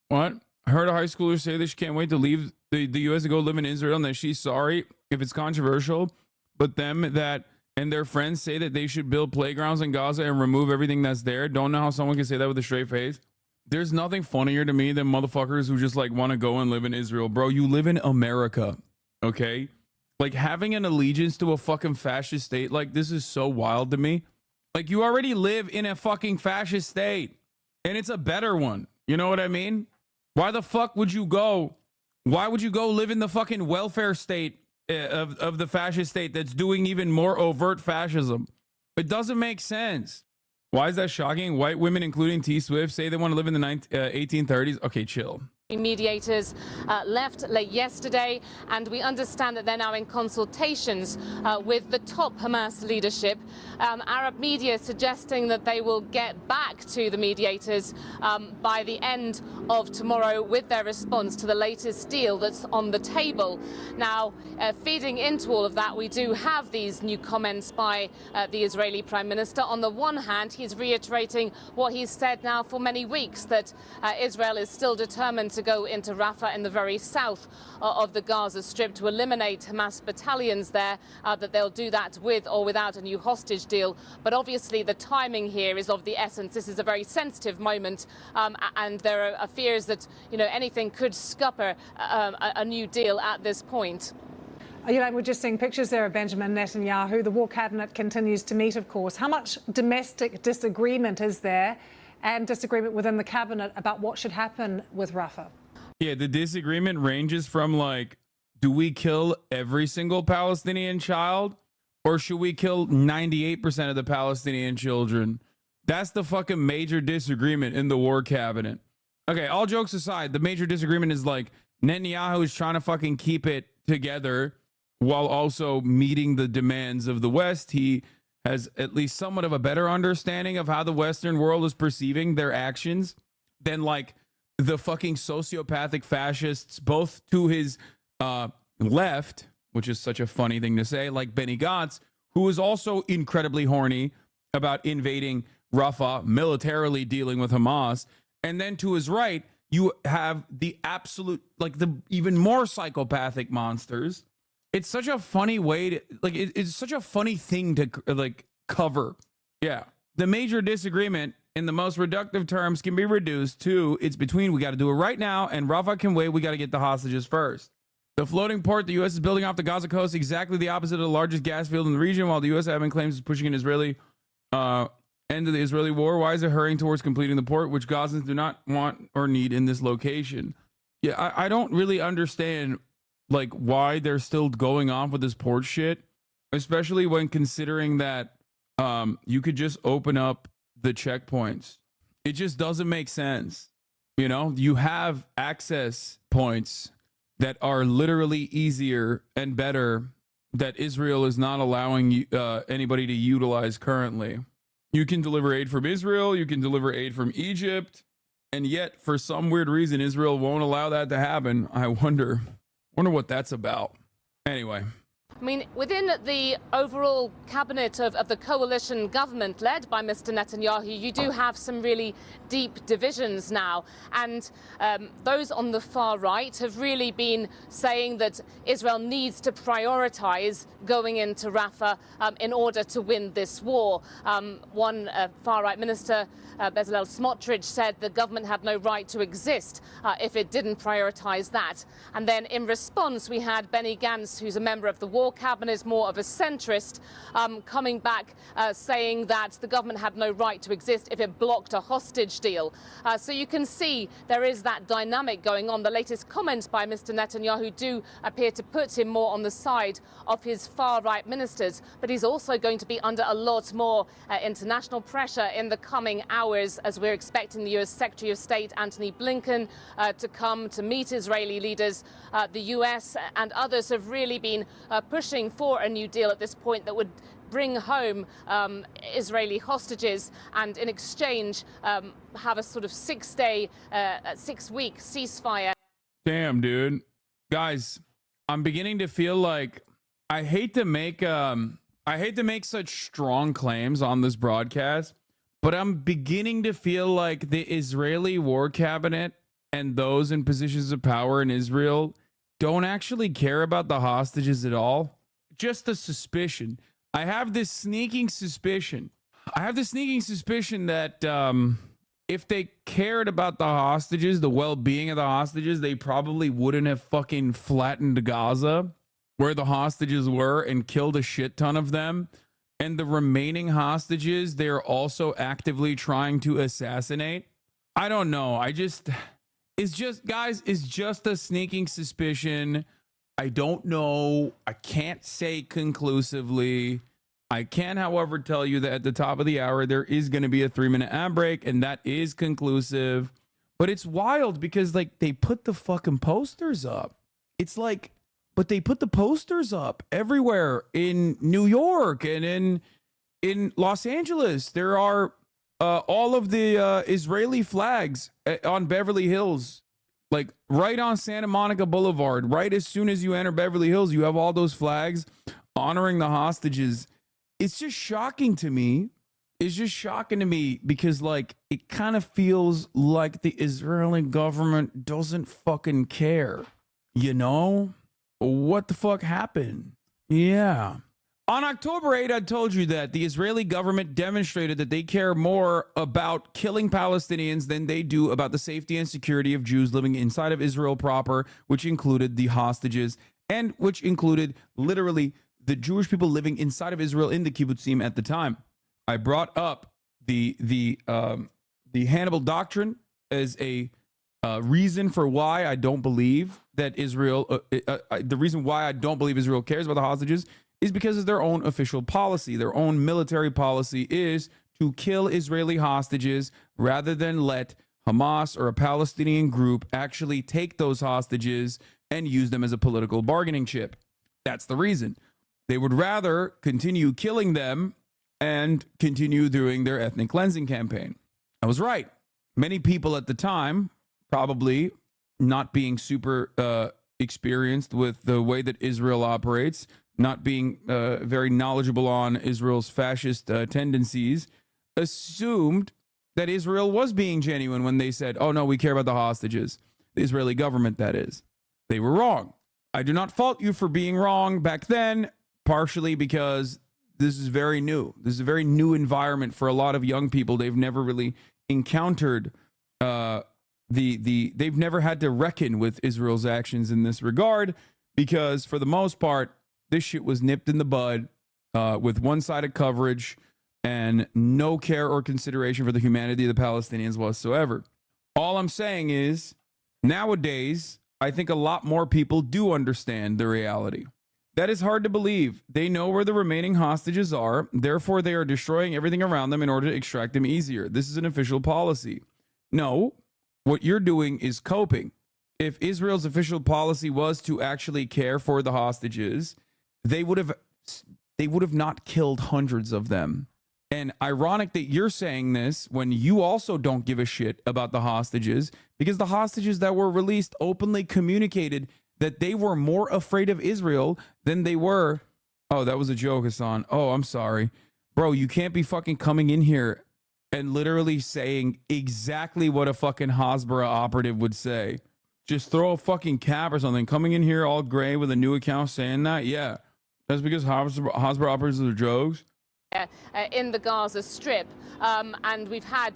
What? I heard a high schooler say that she can't wait to leave the U.S. to go live in Israel, and that she's sorry if it's controversial, but them that and their friends say that they should build playgrounds in Gaza and remove everything that's there. Don't know how someone can say that with a straight face. There's nothing funnier to me than motherfuckers who just like want to go and live in Israel. Bro, you live in America, okay? Like, having an allegiance to a fucking fascist state, like, this is so wild to me. Like, you already live in a fucking fascist state, and it's a better one. You know what I mean? Why the fuck would you go? Why would you go live in the fucking welfare state of the fascist state that's doing even more overt fascism? It doesn't make sense. Why is that shocking? White women, including T Swift, say they want to live in the 1830s. Okay, chill. Mediators left late yesterday, and we understand that they're now in consultations with the top Hamas leadership. Arab media suggesting that they will get back to the mediators by the end of tomorrow with their response to the latest deal that's on the table. Now, feeding into all of that, we do have these new comments by the Israeli Prime Minister. On the one hand, he's reiterating what he's said now for many weeks, that Israel is still determined to go into Rafah in the very south of the Gaza Strip to eliminate Hamas battalions there, that they'll do that with or without a new hostage deal. But obviously the timing here is of the essence. This is a very sensitive moment, and there are fears that anything could scupper a new deal at this point. We're just seeing pictures there of Benjamin Netanyahu. The war cabinet continues to meet, of course. How much domestic disagreement is there, and disagreement within the cabinet about what should happen with Rafah? Yeah, the disagreement ranges from like, do we kill every single Palestinian child, or should we kill 98% of the Palestinian children? That's the fucking major disagreement in the war cabinet. Okay, all jokes aside, the major disagreement is like Netanyahu is trying to fucking keep it together while also meeting the demands of the West. He has at least somewhat of a better understanding of how the Western world is perceiving their actions than like the fucking sociopathic fascists, both to his left, which is such a funny thing to say, like Benny Gantz, who is also incredibly horny about invading Rafah, militarily dealing with Hamas. And then to his right, you have the absolute, like the even more psychopathic monsters. It's such a funny way to, like, it's such a funny thing to, like, cover. Yeah. The major disagreement in the most reductive terms can be reduced to, it's between we got to do it right now and Rafah can wait. We got to get the hostages first. The floating port the U.S. is building off the Gaza coast, exactly the opposite of the largest gas field in the region, while the U.S. admin claims it's pushing an Israeli end of the Israeli war. Why is it hurrying towards completing the port, which Gazans do not want or need in this location? Yeah, I don't really understand like why they're still going off with this port shit, especially when considering that you could just open up the checkpoints. It just doesn't make sense. You know, you have access points that are literally easier and better that Israel is not allowing anybody to utilize currently. You can deliver aid from Israel, you can deliver aid from Egypt, and yet for some weird reason Israel won't allow that to happen. I wonder Wonder what that's about. Anyway. I mean, within the overall cabinet of the coalition government led by Mr. Netanyahu, you do have some really deep divisions now. And those on the far right have really been saying that Israel needs to prioritize going into Rafah in order to win this war. One far right minister, Bezalel Smotrich, said the government had no right to exist if it didn't prioritize that. And then in response, we had Benny Gantz, who's a member of the War Cabinet, is more of a centrist, coming back saying that the government had no right to exist if it blocked a hostage deal. So you can see there is that dynamic going on. The latest comments by Mr. Netanyahu do appear to put him more on the side of his far-right ministers, but he's also going to be under a lot more international pressure in the coming hours, as we're expecting the US Secretary of State Antony Blinken to come to meet Israeli leaders. The US and others have really been pushing for a new deal at this point that would bring home Israeli hostages and in exchange have a sort of 6-week ceasefire. Damn, dude. Guys, I'm beginning to feel like I hate to make such strong claims on this broadcast, but I'm beginning to feel like the Israeli war cabinet and those in positions of power in Israel don't actually care about the hostages at all. Just a suspicion. I have this sneaking suspicion that if they cared about the hostages, the well-being of the hostages, they probably wouldn't have fucking flattened Gaza where the hostages were and killed a shit ton of them. And the remaining hostages, they're also actively trying to assassinate. I don't know. It's just a sneaking suspicion. I don't know. I can't say conclusively. I can, however, tell you that at the top of the hour, there is going to be a 3-minute ad break, and that is conclusive. But it's wild because, like, they put the fucking posters up. It's like, but they put the posters up everywhere in New York and in Los Angeles. There are all of the Israeli flags on Beverly Hills. Like right on Santa Monica Boulevard, right as soon as you enter Beverly Hills, you have all those flags honoring the hostages. It's just shocking to me. It's just shocking to me because, like, it kind of feels like the Israeli government doesn't fucking care. You know? What the fuck happened? Yeah. On October 8, I told you that the Israeli government demonstrated that they care more about killing Palestinians than they do about the safety and security of Jews living inside of Israel proper, which included the hostages and which included literally the Jewish people living inside of Israel in the kibbutzim at the time. I brought up the Hannibal Doctrine as a reason for why I don't believe that Israel, the reason why I don't believe Israel cares about the hostages is because of their own official policy. Their own military policy is to kill Israeli hostages rather than let Hamas or a Palestinian group actually take those hostages and use them as a political bargaining chip. That's the reason. They would rather continue killing them and continue doing their ethnic cleansing campaign. I was right. Many people at the time, probably not being super experienced with the way that Israel operates, not being very knowledgeable on Israel's fascist tendencies, assumed that Israel was being genuine when they said, oh, no, we care about the hostages. The Israeli government, that is. They were wrong. I do not fault you for being wrong back then, partially because this is very new. This is a very new environment for a lot of young people. They've never really encountered they've never had to reckon with Israel's actions in this regard, because for the most part, this shit was nipped in the bud with one-sided coverage and no care or consideration for the humanity of the Palestinians whatsoever. All I'm saying is, nowadays, I think a lot more people do understand the reality. That is hard to believe. They know where the remaining hostages are, therefore they are destroying everything around them in order to extract them easier. This is an official policy. No, what you're doing is coping. If Israel's official policy was to actually care for the hostages, they would have not killed hundreds of them. And ironic that you're saying this when you also don't give a shit about the hostages, because the hostages that were released openly communicated that they were more afraid of Israel than they were. Oh, that was a joke, Hassan. Oh, I'm sorry. Bro, you can't be fucking coming in here and literally saying exactly what a fucking Hasbara operative would say. Just throw a fucking cap or something. Coming in here all gray with a new account saying that? Yeah. That's because Hasbara operatives are jokes. In the Gaza Strip, and we've had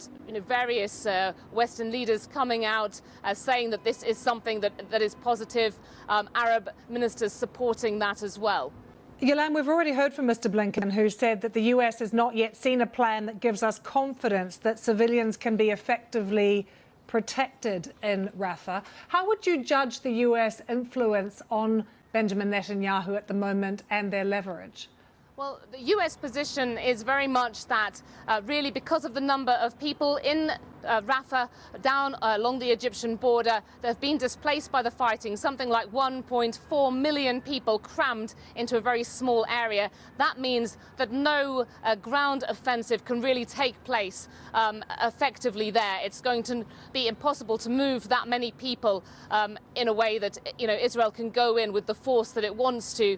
various Western leaders coming out saying that this is something that is positive. Arab ministers supporting that as well. Gilliam, we've already heard from Mr. Blinken, who said that the US has not yet seen a plan that gives us confidence that civilians can be effectively protected in Rafah. How would you judge the US influence on Benjamin Netanyahu at the moment and their leverage? Well, the US position is very much that really because of the number of people in Rafah down along the Egyptian border that have been displaced by the fighting, something like 1.4 million people crammed into a very small area. That means that no ground offensive can really take place effectively there. It's going to be impossible to move that many people in a way that Israel can go in with the force that it wants to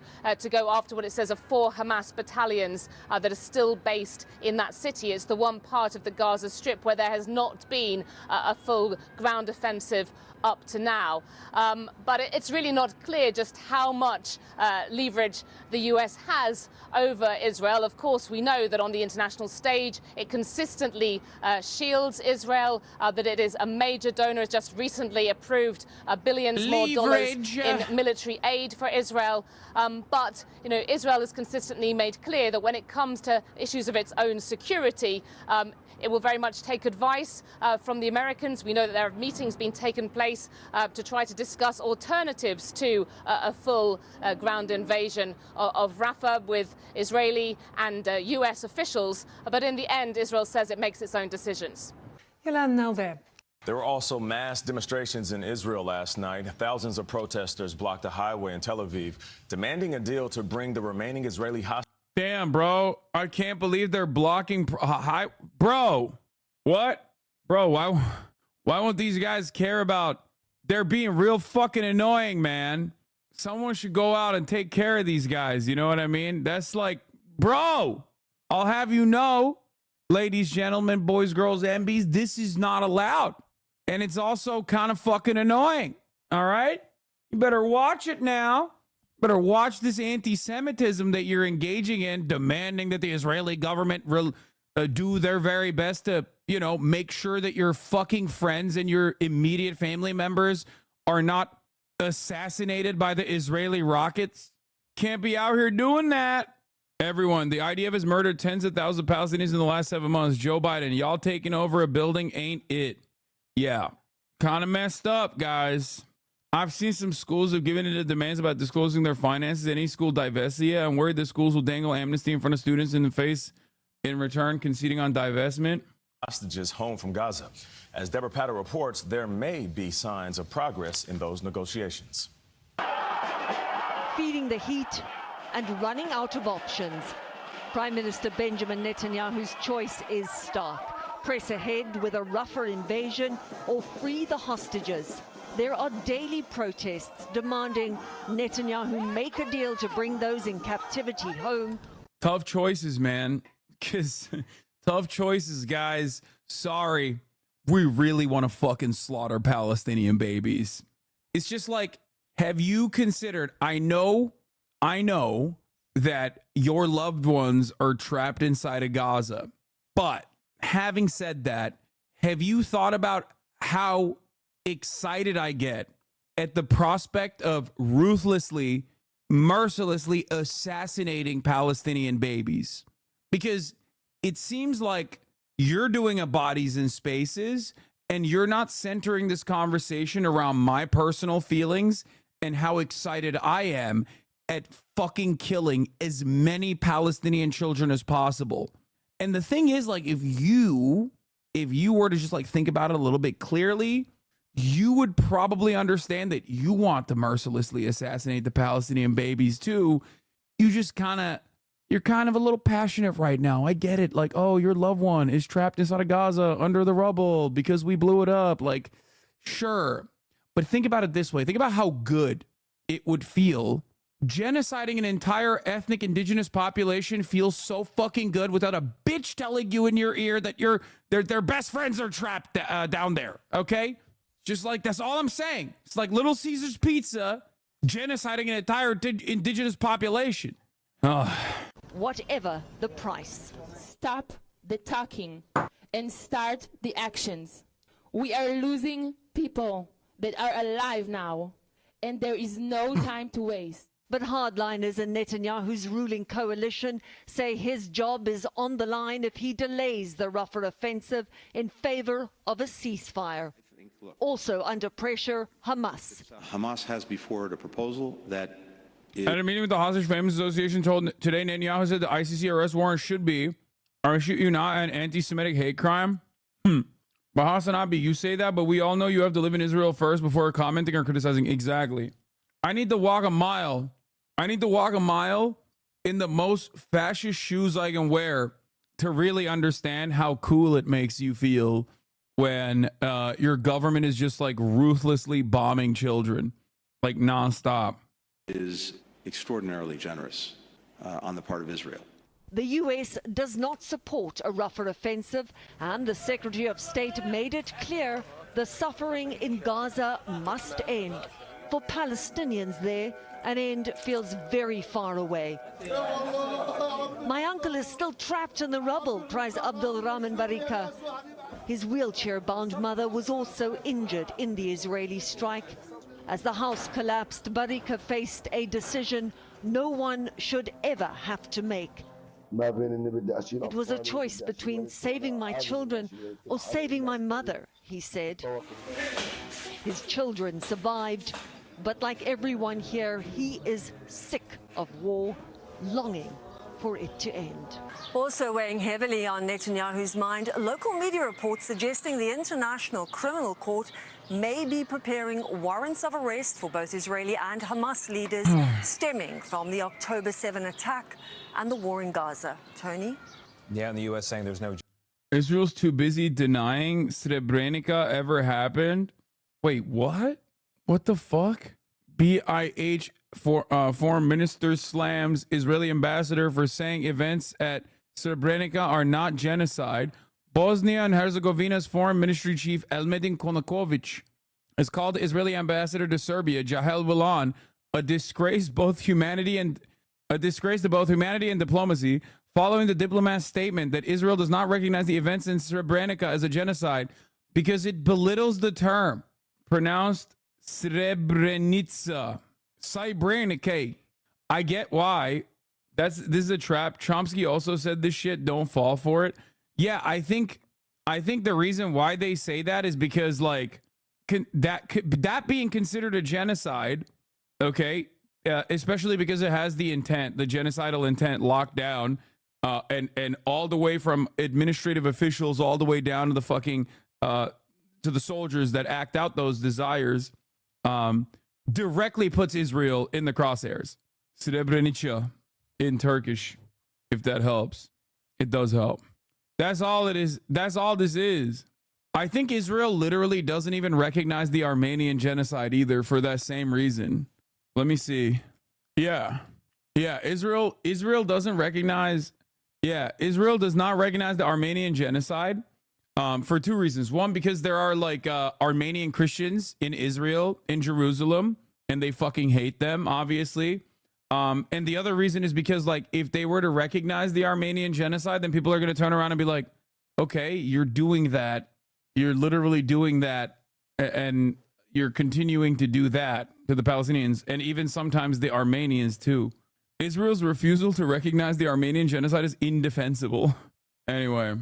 go after what it says are 4 Hamas battalions that are still based in that city. It's the one part of the Gaza Strip where there has not been a full ground offensive up to now. But it's really not clear just how much leverage the US has over Israel. Of course, we know that on the international stage, it consistently shields Israel, that it is a major donor, just recently approved billions more dollars in military aid for Israel. But, Israel has consistently made clear that when it comes to issues of its own security, it will very much take advice from the Americans. We know that there have meetings being taken place to try to discuss alternatives to a full ground invasion of Rafah with Israeli and US officials. But in the end, Israel says it makes its own decisions. Yolande, now there. There were also mass demonstrations in Israel last night. Thousands of protesters blocked a highway in Tel Aviv, demanding a deal to bring the remaining Israeli hostages. Damn, bro. I can't believe they're blocking. Bro, what? Bro, why won't these guys care about? They're being real fucking annoying, man. Someone should go out and take care of these guys. You know what I mean? That's like, bro, I'll have you know, ladies, gentlemen, boys, girls, MBs, this is not allowed. And it's also kind of fucking annoying. All right? You better watch it now. Better watch this anti-Semitism that you're engaging in, demanding that the Israeli government do their very best to, make sure that your fucking friends and your immediate family members are not assassinated by the Israeli rockets. Can't be out here doing that. Everyone, the IDF has murdered tens of thousands of Palestinians in the last 7 months. Joe Biden, y'all taking over a building ain't it. Yeah, kind of messed up, guys. I've seen some schools have given into demands about disclosing their finances. Any school divestia. I'm worried that schools will dangle amnesty in front of students in the face in return, conceding on divestment. Hostages home from Gaza. As Deborah Patter reports, there may be signs of progress in those negotiations. Feeding the heat and running out of options. Prime Minister Benjamin Netanyahu's choice is stark. Press ahead with a Rafah invasion or free the hostages. There are daily protests demanding Netanyahu make a deal to bring those in captivity home. Tough choices, man. Because tough choices, guys. Sorry. We really want to fucking slaughter Palestinian babies. It's just like, have you considered, I know that your loved ones are trapped inside of Gaza. But having said that, have you thought about how excited I get at the prospect of ruthlessly, mercilessly assassinating Palestinian babies? Because it seems like you're doing a Bodies in Spaces and you're not centering this conversation around my personal feelings and how excited I am at fucking killing as many Palestinian children as possible. And the thing is, like, if you were to just like think about it a little bit clearly, you would probably understand that you want to mercilessly assassinate the Palestinian babies too. You're kind of a little passionate right now. I get it. Like, oh, your loved one is trapped inside of Gaza under the rubble because we blew it up. Like, sure. But think about it this way. Think about how good it would feel. Genociding an entire ethnic indigenous population feels so fucking good without a bitch telling you in your ear that their best friends are trapped down there. Okay, just like that's all I'm saying. It's like Little Caesar's Pizza genociding an entire indigenous population. Whatever the price. Stop the talking and start the actions. We are losing people that are alive now, and there is no time to waste. But hardliners in Netanyahu's ruling coalition say his job is on the line if he delays the Rafah offensive in favor of a ceasefire. Also under pressure, Hamas. Hamas has before it a proposal that at a meeting with the Hostage Families Association told today, Netanyahu said the ICC arrest warrant should be, or shoot you not, an anti-Semitic hate crime. But HasanAbi, you say that, but we all know you have to live in Israel first before commenting or criticizing. Exactly. I need to walk a mile. I need to walk a mile in the most fascist shoes I can wear to really understand how cool it makes you feel when your government is just like ruthlessly bombing children, like nonstop. Is extraordinarily generous on the part of Israel. The US does not support a Rafah offensive, and the Secretary of State made it clear the suffering in Gaza must end. For Palestinians there, an end feels very far away. My uncle is still trapped in the rubble, cries Abdul Rahman Barika. His wheelchair-bound mother was also injured in the Israeli strike. As the house collapsed, Barika faced a decision no one should ever have to make. It was a choice between saving my children or saving my mother, he said. His children survived, but like everyone here, he is sick of war, longing for it to end. Also weighing heavily on Netanyahu's mind, local media reports suggesting the International Criminal Court may be preparing warrants of arrest for both Israeli and Hamas leaders stemming from the October 7 attack and the war in Gaza. Tony? Yeah, and the U.S. saying there's no... Israel's too busy denying Srebrenica ever happened. Wait, what? What the fuck? BIH foreign minister slams Israeli ambassador for saying events at Srebrenica are not genocide. Bosnia and Herzegovina's foreign ministry chief Elmedin Konakovic has called the Israeli ambassador to Serbia, Jahel Wilan, a disgrace to both humanity and diplomacy, following the diplomat's statement that Israel does not recognize the events in Srebrenica as a genocide because it belittles the term, pronounced Srebrenica. Srebrenica. I get why. This is a trap. Chomsky also said this shit. Don't fall for it. Yeah, I think the reason why they say that is because like that being considered a genocide, okay, especially because it has the intent, the genocidal intent locked down, and all the way from administrative officials all the way down to the fucking to the soldiers that act out those desires, directly puts Israel in the crosshairs. Srebrenica in Turkish, if that helps. It does help. That's all it is. That's all this is. I think Israel literally doesn't even recognize the Armenian genocide either for that same reason. Let me see. Yeah. Israel doesn't recognize. Yeah, Israel does not recognize the Armenian genocide for two reasons. One, because there are like Armenian Christians in Israel, in Jerusalem, and they fucking hate them, obviously. And the other reason is because, like, if they were to recognize the Armenian genocide, then people are going to turn around and be like, okay, you're doing that. You're literally doing that. And you're continuing to do that to the Palestinians and even sometimes the Armenians, too. Israel's refusal to recognize the Armenian genocide is indefensible. Anyway,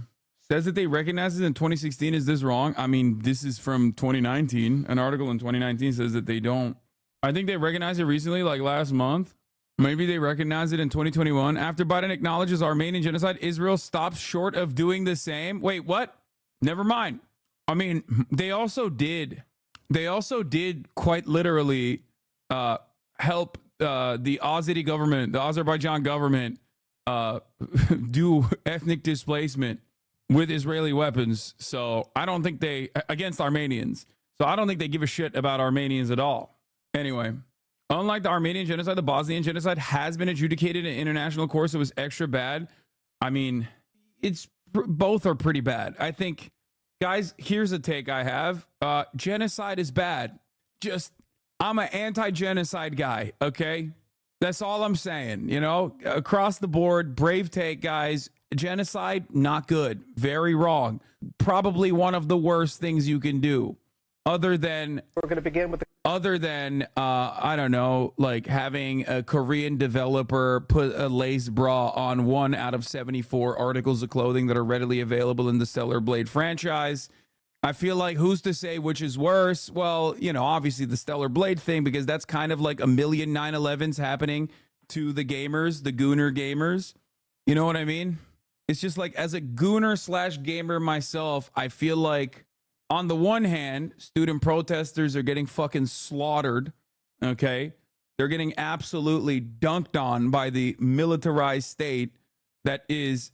says that they recognized it in 2016. Is this wrong? I mean, this is from 2019. An article in 2019 says that they don't. I think they recognized it recently, like last month. Maybe they recognize it in 2021. After Biden acknowledges Armenian genocide, Israel stops short of doing the same. Wait, what? Never mind. I mean, they also did quite literally help the Azeri government, the Azerbaijan government, do ethnic displacement with Israeli weapons. So I don't think against Armenians. So I don't think they give a shit about Armenians at all. Anyway, Unlike the Armenian genocide, the Bosnian genocide has been adjudicated in international courts. It was extra bad. I mean, both are pretty bad. I think, guys, here's a take I have. Genocide is bad. I'm an anti-genocide guy, okay? That's all I'm saying, you know? Across the board, brave take, guys. Genocide, not good. Very wrong. Probably one of the worst things you can do. Other than I don't know, like having a Korean developer put a lace bra on 1 out of 74 articles of clothing that are readily available in the Stellar Blade franchise. I feel like who's to say which is worse? Well, you know, obviously the Stellar Blade thing, because that's kind of like a million 9/11s happening to the gamers, the gooner gamers. You know what I mean? It's just like, as a gooner / gamer myself, I feel like on the one hand, student protesters are getting fucking slaughtered, okay? They're getting absolutely dunked on by the militarized state that is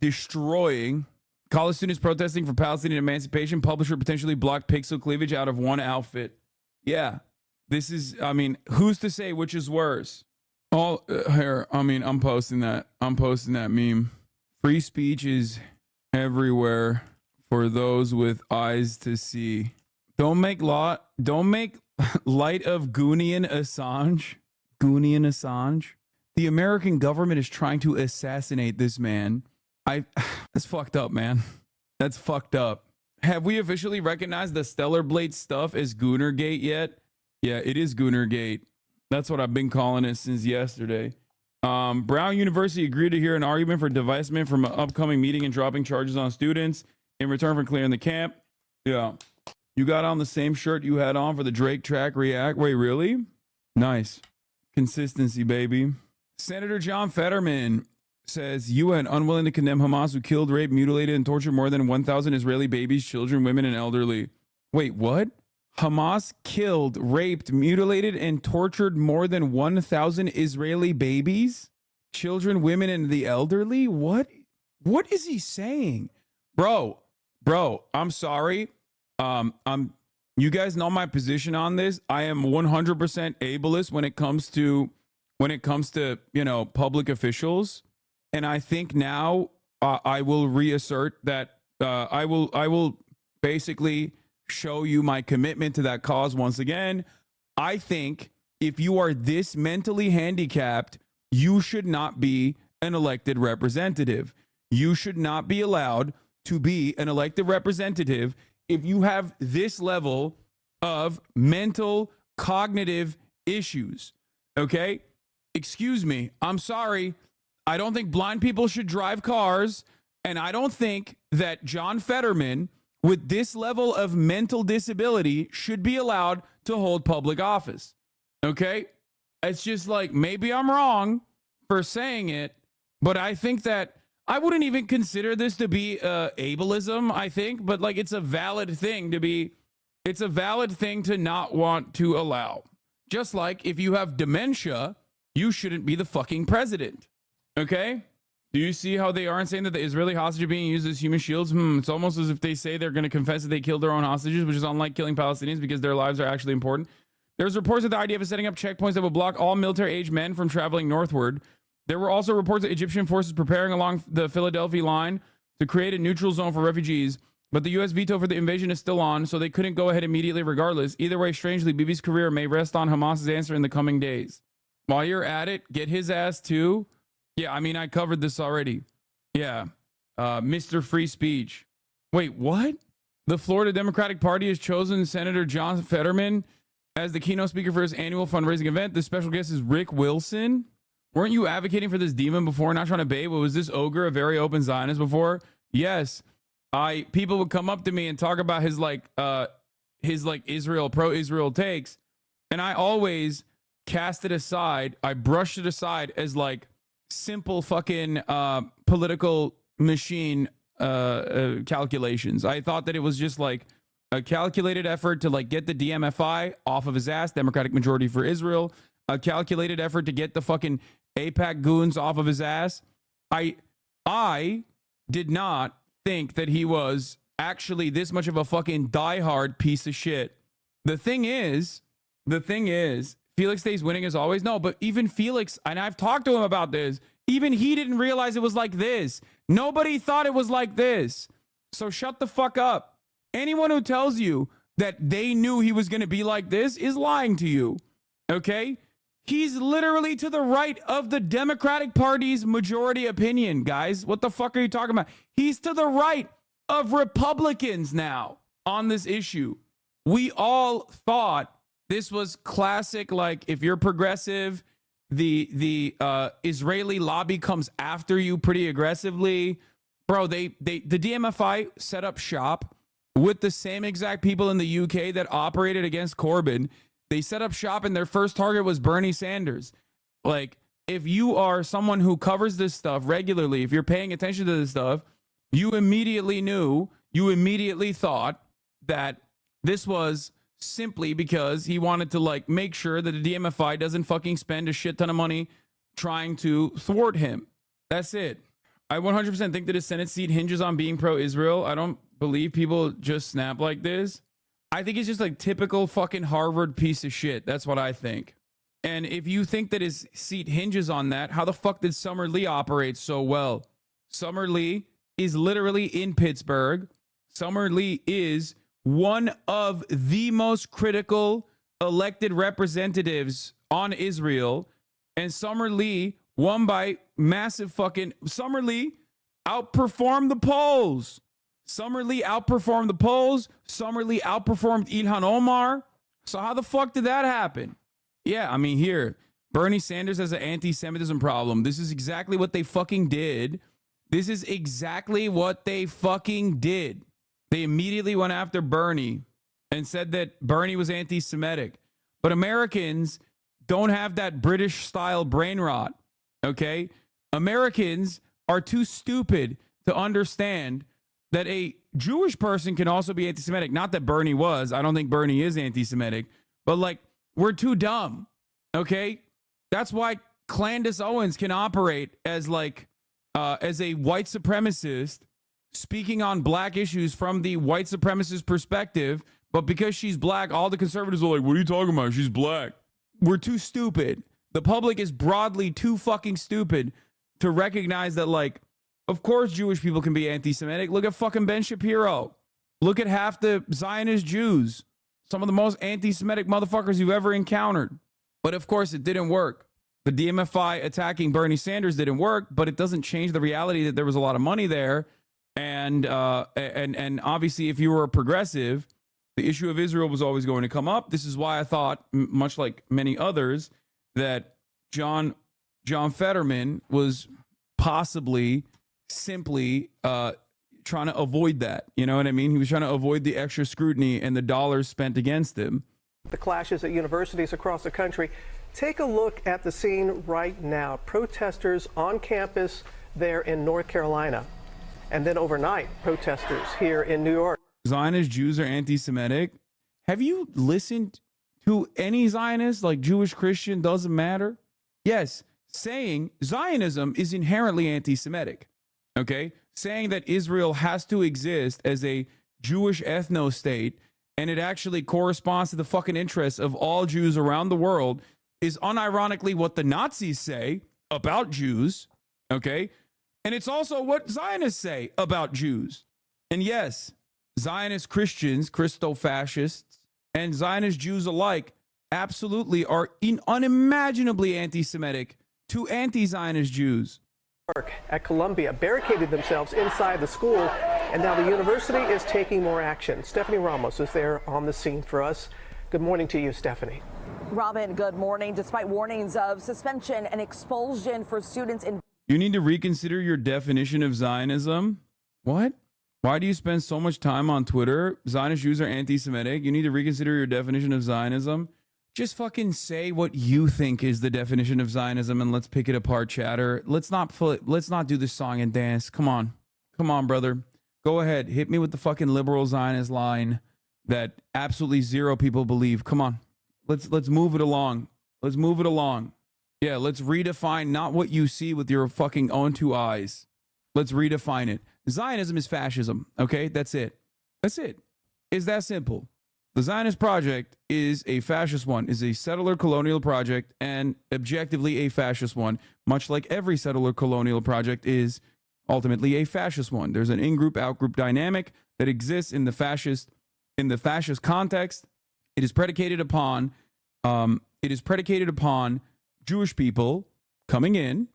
destroying. College students protesting for Palestinian emancipation. Publisher potentially blocked pixel cleavage out of one outfit. Yeah, this is, I mean, who's to say which is worse? Here, I mean, I'm posting that meme. Free speech is everywhere for those with eyes to see. Don't make light of Goonian Assange. The American government is trying to assassinate this man. That's fucked up, man. That's fucked up. Have we officially recognized the Stellar Blade stuff as Goonergate yet? Yeah, it is Goonergate. That's what I've been calling it since yesterday. Brown University agreed to hear an argument for divestment from an upcoming meeting and dropping charges on students in return for clearing the camp. Yeah. You got on the same shirt you had on for the Drake track React. Wait, really? Nice. Consistency, baby. Senator John Fetterman says UN unwilling to condemn Hamas, who killed, raped, mutilated, and tortured more than 1,000 Israeli babies, children, women, and elderly. Wait, what? Hamas killed, raped, mutilated, and tortured more than 1,000 Israeli babies, children, women, and the elderly? What is he saying? Bro, I'm sorry. You guys know my position on this. I am 100% ableist when it comes to, you know, public officials. And I think now I will reassert that I will basically show you my commitment to that cause once again. I think if you are this mentally handicapped, you should not be an elected representative. You should not be allowed to be an elected representative if you have this level of mental cognitive issues. Okay? Excuse me. I'm sorry. I don't think blind people should drive cars, and I don't think that John Fetterman, with this level of mental disability, should be allowed to hold public office. Okay? It's just like, maybe I'm wrong for saying it, but I think that I wouldn't even consider this to be ableism, I think, but like it's a valid thing to not want to allow. Just like if you have dementia, you shouldn't be the fucking president. Okay? Do you see how they aren't saying that the Israeli hostages are being used as human shields? It's almost as if they say they're going to confess that they killed their own hostages, which is unlike killing Palestinians because their lives are actually important. There's reports that the IDF is setting up checkpoints that will block all military-aged men from traveling northward. There were also reports that Egyptian forces preparing along the Philadelphia line to create a neutral zone for refugees, but the U.S. veto for the invasion is still on, so they couldn't go ahead immediately regardless. Either way, strangely, Bibi's career may rest on Hamas's answer in the coming days. While you're at it, get his ass too. Yeah, I mean, I covered this already. Yeah. Mr. Free Speech. Wait, what? The Florida Democratic Party has chosen Senator John Fetterman as the keynote speaker for his annual fundraising event. The special guest is Rick Wilson. Weren't you advocating for this demon before, not trying to bait? But was this ogre a very open Zionist before? Yes. People would come up to me and talk about his Israel, pro-Israel takes. And I always cast it aside. I brushed it aside as like simple fucking political machine calculations. I thought that it was just like a calculated effort to like get the DMFI off of his ass, Democratic Majority for Israel, a calculated effort to get the fucking AIPAC goons off of his ass. I did not think that he was actually this much of a fucking diehard piece of shit. The thing is, Felix stays winning as always. No, but even Felix, and I've talked to him about this, even he didn't realize it was like this. Nobody thought it was like this. So shut the fuck up. Anyone who tells you that they knew he was going to be like this is lying to you. Okay? He's literally to the right of the Democratic Party's majority opinion, guys. What the fuck are you talking about? He's to the right of Republicans now on this issue. We all thought this was classic, like, if you're progressive, the Israeli lobby comes after you pretty aggressively. Bro, the DMFI set up shop with the same exact people in the UK that operated against Corbyn. They set up shop and their first target was Bernie Sanders. Like, if you are someone who covers this stuff regularly, if you're paying attention to this stuff, you immediately knew, you immediately thought that this was simply because he wanted to, like, make sure that the DMFI doesn't fucking spend a shit ton of money trying to thwart him. That's it. I 100% think that his Senate seat hinges on being pro-Israel. I don't believe people just snap like this. I think he's just like typical fucking Harvard piece of shit. That's what I think. And if you think that his seat hinges on that, how the fuck did Summer Lee operate so well? Summer Lee is literally in Pittsburgh. Summer Lee is one of the most critical elected representatives on Israel. And Summer Lee won by massive fucking... Summer Lee outperformed the polls. Summer Lee outperformed the polls. Summer Lee outperformed Ilhan Omar. So how the fuck did that happen? Yeah, I mean, here, Bernie Sanders has an anti-Semitism problem. This is exactly what they fucking did. This is exactly what they fucking did. They immediately went after Bernie and said that Bernie was anti-Semitic. But Americans don't have that British-style brain rot, okay? Americans are too stupid to understand that a Jewish person can also be anti-Semitic. Not that Bernie was. I don't think Bernie is anti-Semitic. But, like, we're too dumb, okay? That's why Candace Owens can operate as, like, as a white supremacist speaking on black issues from the white supremacist perspective. But because she's black, all the conservatives are like, what are you talking about? She's black. We're too stupid. The public is broadly too fucking stupid to recognize that, like, of course Jewish people can be anti-Semitic. Look at fucking Ben Shapiro. Look at half the Zionist Jews. Some of the most anti-Semitic motherfuckers you've ever encountered. But of course it didn't work. The DMFI attacking Bernie Sanders didn't work, but it doesn't change the reality that there was a lot of money there. And obviously if you were a progressive, the issue of Israel was always going to come up. This is why I thought, much like many others, that John Fetterman was possibly simply trying to avoid that. You know what I mean? He was trying to avoid the extra scrutiny and the dollars spent against him. The clashes at universities across the country. Take a look at the scene right now. Protesters on campus there in North Carolina. And then overnight, protesters here in New York. Zionist Jews are anti-Semitic. Have you listened to any Zionist, like Jewish, Christian, doesn't matter? Yes, saying Zionism is inherently anti-Semitic. Okay? Saying that Israel has to exist as a Jewish ethno-state and it actually corresponds to the fucking interests of all Jews around the world is unironically what the Nazis say about Jews. Okay? And it's also what Zionists say about Jews. And yes, Zionist Christians, Christo-fascists, and Zionist Jews alike absolutely are unimaginably anti-Semitic to anti-Zionist Jews. At Columbia barricaded themselves inside the school, and now the university is taking more action. Stephanie Ramos is there on the scene for us. Good morning to you, Stephanie. Robin, good morning. Despite warnings of suspension and expulsion for students in... You need to reconsider your definition of Zionism. What? Why do you spend so much time on Twitter? Zionist Jews are anti-Semitic. You need to reconsider your definition of Zionism. Just fucking say what you think is the definition of Zionism and let's pick it apart, chatter. Let's not do this song and dance. Come on. Come on, brother. Go ahead. Hit me with the fucking liberal Zionist line that absolutely zero people believe. Come on. Let's move it along. Let's move it along. Yeah, let's redefine not what you see with your fucking own two eyes. Let's redefine it. Zionism is fascism. Okay, that's it. That's it. It's that simple. The Zionist project is a fascist one, is a settler colonial project, and objectively a fascist one, much like every settler colonial project is ultimately a fascist one. There's an in-group, out-group dynamic that exists in the fascist context. It is predicated upon Jewish people coming in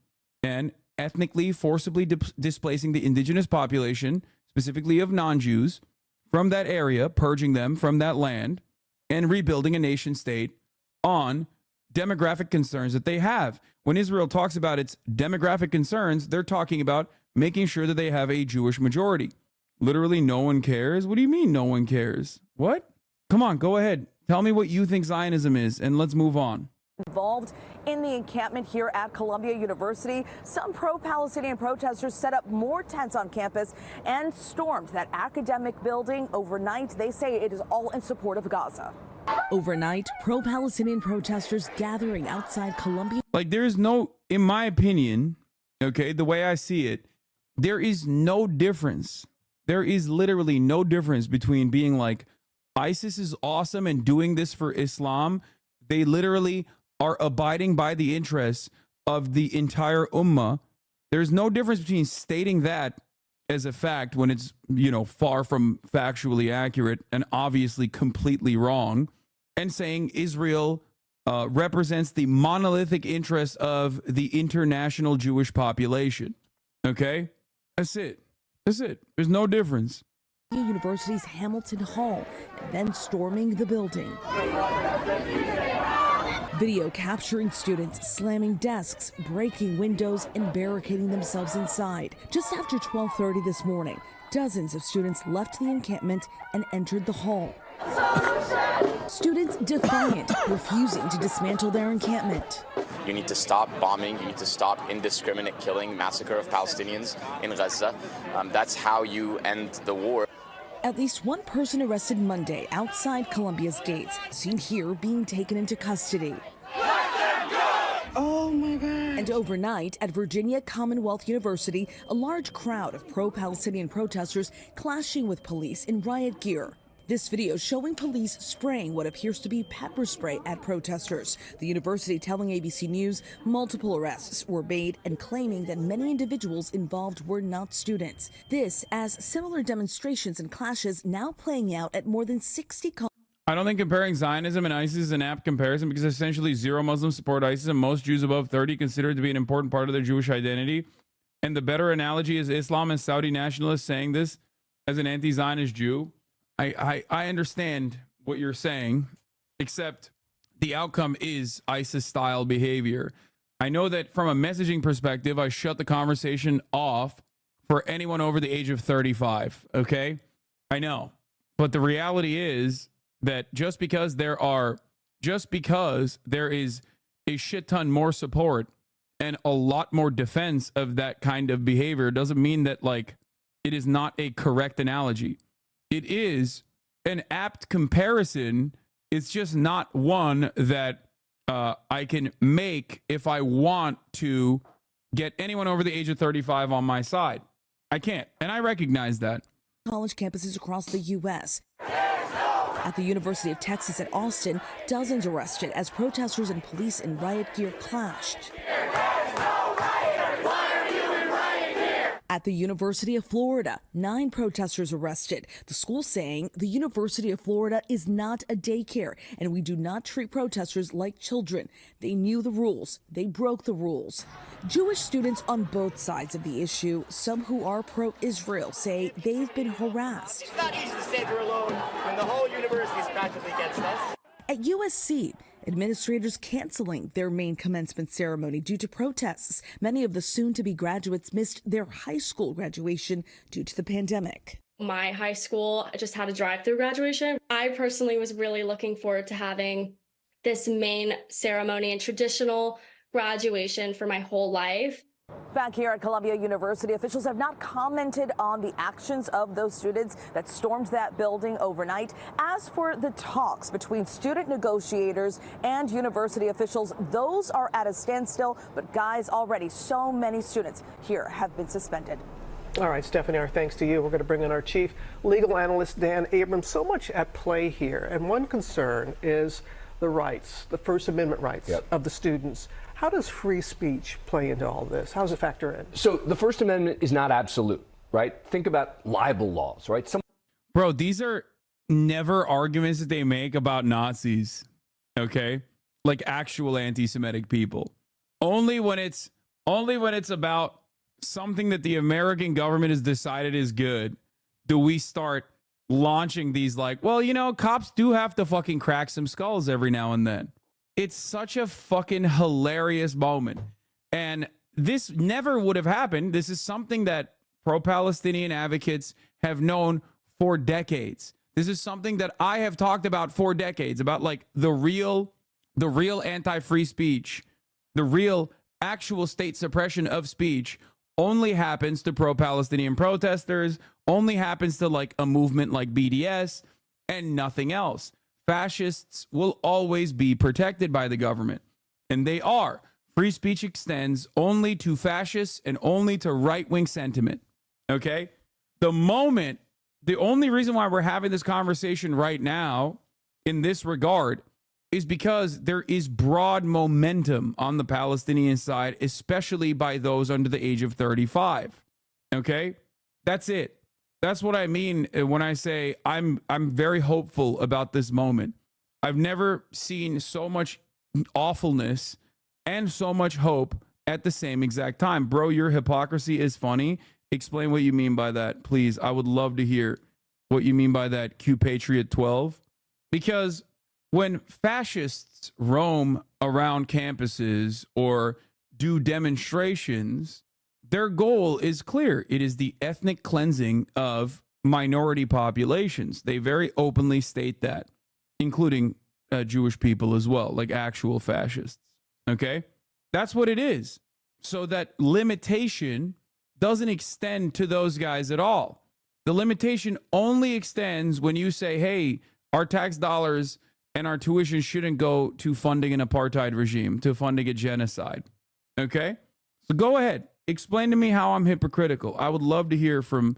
and ethnically forcibly displacing the indigenous population, specifically of non-Jews, from that area, purging them from that land, and rebuilding a nation state on demographic concerns that they have. When Israel talks about its demographic concerns, they're talking about making sure that they have a Jewish majority. Literally, no one cares? What do you mean no one cares? What? Come on, go ahead. Tell me what you think Zionism is, and let's move on. Involved in the encampment here at Columbia University, some pro-Palestinian protesters set up more tents on campus and stormed that academic building overnight. They say it is all in support of Gaza. Overnight, pro-Palestinian protesters gathering outside Columbia. Like, there's no, in my opinion, okay, the way I see it, there is no difference. There is literally no difference between being like, ISIS is awesome and doing this for Islam. They literally are abiding by the interests of the entire ummah. There's no difference between stating that as a fact when it's, far from factually accurate and obviously completely wrong, and saying Israel represents the monolithic interest of the international Jewish population. Okay? That's it. That's it. There's no difference. University's Hamilton Hall, and then storming the building. Video capturing students slamming desks, breaking windows, and barricading themselves inside. Just after 12:30 this morning, dozens of students left the encampment and entered the hall. Students defiant, refusing to dismantle their encampment. You need to stop bombing. You need to stop indiscriminate killing, massacre of Palestinians in Gaza. That's how you end the war. At least one person arrested Monday outside Columbia's gates, seen here being taken into custody. Oh my God. And overnight at Virginia Commonwealth University, a large crowd of pro-Palestinian protesters clashing with police in riot gear. This video showing police spraying what appears to be pepper spray at protesters. The university telling ABC News multiple arrests were made and claiming that many individuals involved were not students. This as similar demonstrations and clashes now playing out at more than 60 I don't think comparing Zionism and ISIS is an apt comparison because essentially zero Muslims support ISIS and most Jews above 30 consider it to be an important part of their Jewish identity. And the better analogy is Islam and Saudi nationalists saying this as an anti-Zionist Jew. I understand what you're saying, except the outcome is ISIS-style behavior. I know that from a messaging perspective, I shut the conversation off for anyone over the age of 35, okay? I know. But the reality is that just because there is a shit ton more support and a lot more defense of that kind of behavior doesn't mean that, like, it is not a correct analogy. It is an apt comparison. It's just not one that I can make if I want to get anyone over the age of 35 on my side. I can't, and I recognize that. College campuses across the U.S. At the University of Texas at Austin, dozens arrested as protesters and police in riot gear clashed. At the University of Florida, 9 protesters arrested. The school saying the University of Florida is not a daycare and we do not treat protesters like children. They knew the rules. They broke the rules. Jewish students on both sides of the issue, some who are pro-Israel, say they've been harassed. It's not easy to say they're alone when the whole university is practically against us. At USC, administrators canceling their main commencement ceremony due to protests. Many of the soon-to-be graduates missed their high school graduation due to the pandemic. My high school just had a drive-through graduation. I personally was really looking forward to having this main ceremony and traditional graduation for my whole life. Back here at Columbia University, officials have not commented on the actions of those students that stormed that building overnight. As for the talks between student negotiators and university officials, those are at a standstill. But guys, already so many students here have been suspended. All right, Stephanie, our thanks to you. We're going to bring in our chief legal analyst, Dan Abrams. So much at play here. And one concern is the rights, the First Amendment rights of the students. How does free speech play into all this? How does it factor in? So the First Amendment is not absolute, right? Think about libel laws, right? Bro, these are never arguments that they make about Nazis, okay? Like actual anti-Semitic people. Only when it's about something that the American government has decided is good do we start launching these like, well, you know, cops do have to fucking crack some skulls every now and then. It's such a fucking hilarious moment. And this never would have happened. This is something that pro-Palestinian advocates have known for decades. This is something that I have talked about for decades, about like the real anti-free speech, the real actual state suppression of speech only happens to pro-Palestinian protesters, only happens to like a movement like BDS and nothing else. Fascists will always be protected by the government, and they are. Free speech extends only to fascists and only to right-wing sentiment, okay? The only reason why we're having this conversation right now in this regard is because there is broad momentum on the Palestinian side, especially by those under the age of 35. Okay? That's it. That's what I mean when I say I'm very hopeful about this moment. I've never seen so much awfulness and so much hope at the same exact time. Bro, your hypocrisy is funny. Explain what you mean by that, please. I would love to hear what you mean by that, Q Patriot 12. Because when fascists roam around campuses or do demonstrations, their goal is clear. It is the ethnic cleansing of minority populations. They very openly state that, including Jewish people as well, like actual fascists. Okay? That's what it is. So that limitation doesn't extend to those guys at all. The limitation only extends when you say, hey, our tax dollars and our tuition shouldn't go to funding an apartheid regime, to funding a genocide. Okay? So go ahead. Explain to me how I'm hypocritical. I would love to hear from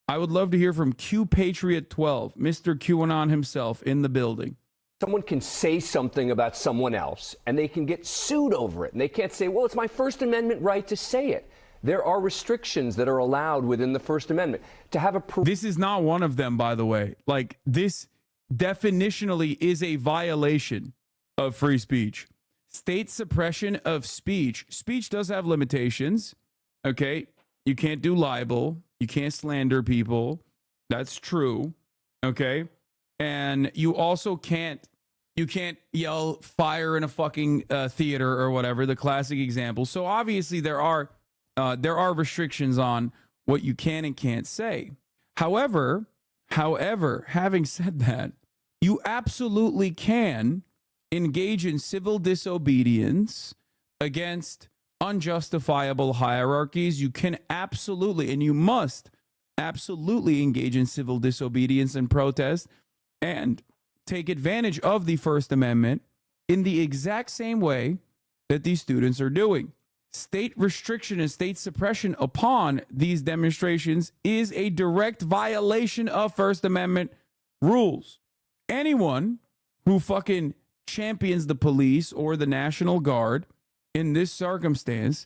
Q Patriot 12, Mr. QAnon himself in the building. Someone can say something about someone else and they can get sued over it. And they can't say, well, it's my First Amendment right to say it. There are restrictions that are allowed within the First Amendment. To have a This is not one of them, by the way. Like, this definitionally is a violation of free speech. State suppression of speech. Speech does have limitations. Okay? You can't do libel. You can't slander people. That's true. Okay? And you also can't yell fire in a fucking theater or whatever, the classic example. So obviously there are restrictions on what you can and can't say. However, having said that, you absolutely can engage in civil disobedience against unjustifiable hierarchies. You can absolutely, and you must absolutely engage in civil disobedience and protest and take advantage of the First Amendment in the exact same way that these students are doing. State restriction and state suppression upon these demonstrations is a direct violation of First Amendment rules. Anyone who fucking champions the police or the National Guard in this circumstance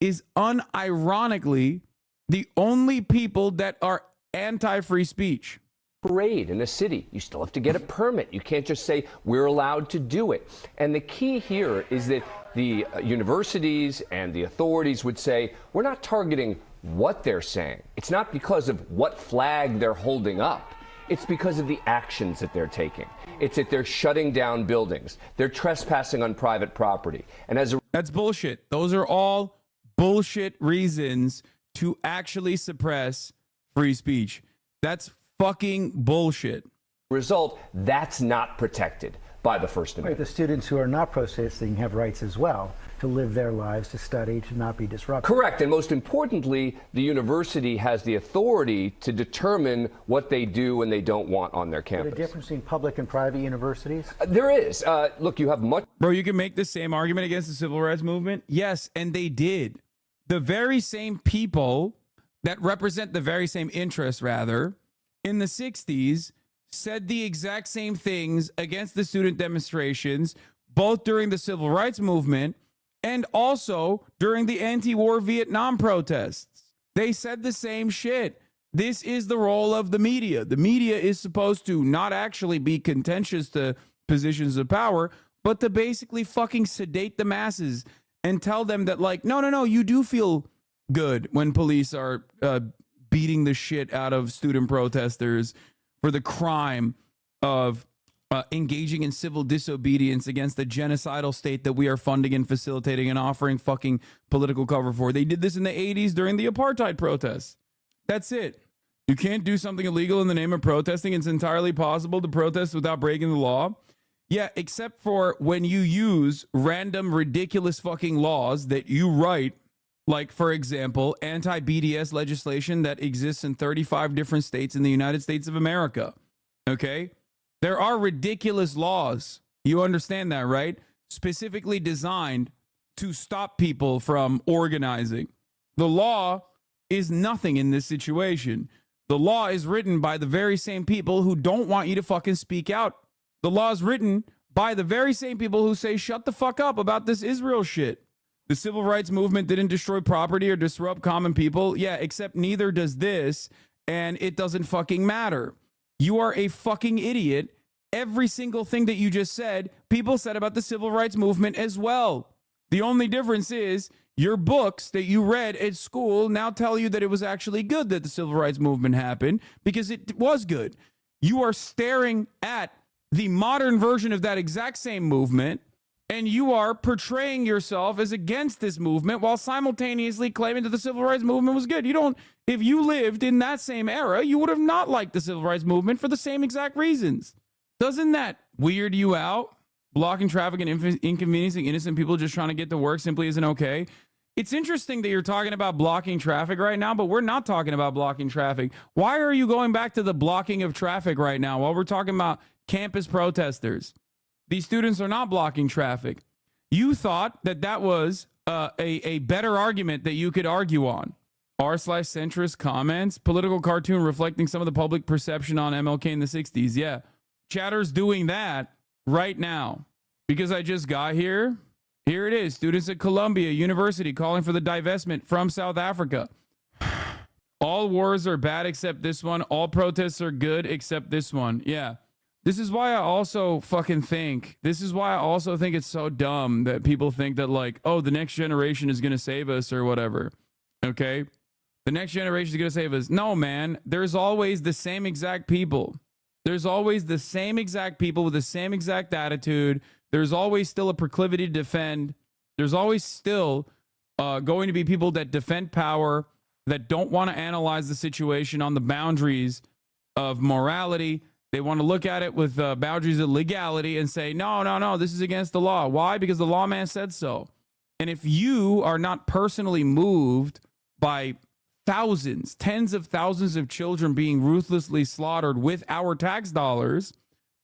is unironically the only people that are anti-free speech. Parade in a city, you still have to get a permit. You can't just say we're allowed to do it. And the key here is that the universities and the authorities would say, we're not targeting what they're saying. It's not because of what flag they're holding up. It's because of the actions that they're taking. It's that they're shutting down buildings. They're trespassing on private property. And that's bullshit. Those are all bullshit reasons to actually suppress free speech. That's fucking bullshit. Result, that's not protected by the First Amendment. Right, the students who are not protesting have rights as well to live their lives, to study, to not be disrupted. Correct, and most importantly, the university has the authority to determine what they do and they don't want on their campus. Is there a difference between public and private universities? There is. Look, you have much... Bro, you can make the same argument against the civil rights movement? Yes, and they did. The very same people that represent the very same interests, rather, in the 60s said the exact same things against the student demonstrations, both during the civil rights movement and also during the anti-war Vietnam protests. They said the same shit. This is the role of the media. The media is supposed to not actually be contentious to positions of power, but to basically fucking sedate the masses and tell them that, like, no, you do feel good when police are beating the shit out of student protesters for the crime of engaging in civil disobedience against the genocidal state that we are funding and facilitating and offering fucking political cover for. They did this in the 80s during the apartheid protests. That's it. You can't do something illegal in the name of protesting. It's entirely possible to protest without breaking the law. Yeah, except for when you use random, ridiculous fucking laws that you write, like, for example, anti-BDS legislation that exists in 35 different states in the United States of America. Okay? There are ridiculous laws. You understand that, right? Specifically designed to stop people from organizing. The law is nothing in this situation. The law is written by the very same people who don't want you to fucking speak out. The law is written by the very same people who say, shut the fuck up about this Israel shit. The civil rights movement didn't destroy property or disrupt common people. Yeah, except neither does this, and it doesn't fucking matter. You are a fucking idiot. Every single thing that you just said, people said about the civil rights movement as well. The only difference is your books that you read at school now tell you that it was actually good that the civil rights movement happened, because it was good. You are staring at the modern version of that exact same movement, and you are portraying yourself as against this movement while simultaneously claiming that the civil rights movement was good. You don't, if you lived in that same era, you would have not liked the civil rights movement for the same exact reasons. Doesn't that weird you out? Blocking traffic and inconveniencing innocent people just trying to get to work simply isn't okay. It's interesting that you're talking about blocking traffic right now, but we're not talking about blocking traffic. Why are you going back to the blocking of traffic right now while we're talking about campus protesters? These students are not blocking traffic. You thought that that was a better argument that you could argue on. r/centrist comments, political cartoon reflecting some of the public perception on MLK in the 60s. Yeah, Chatter's doing that right now because I just got here. Here it is. Students at Columbia University calling for the divestment from South Africa. All wars are bad except this one. All protests are good except this one. Yeah. This is why I also think it's so dumb that people think that, like, oh, the next generation is going to save us or whatever. Okay? The next generation is going to save us. No, man. There's always the same exact people. There's always the same exact people with the same exact attitude. There's always still a proclivity to defend. There's always still going to be people that defend power, that don't want to analyze the situation on the boundaries of morality. They want to look at it with boundaries of legality and say, no, this is against the law. Why? Because the lawman said so. And if you are not personally moved by thousands, tens of thousands of children being ruthlessly slaughtered with our tax dollars,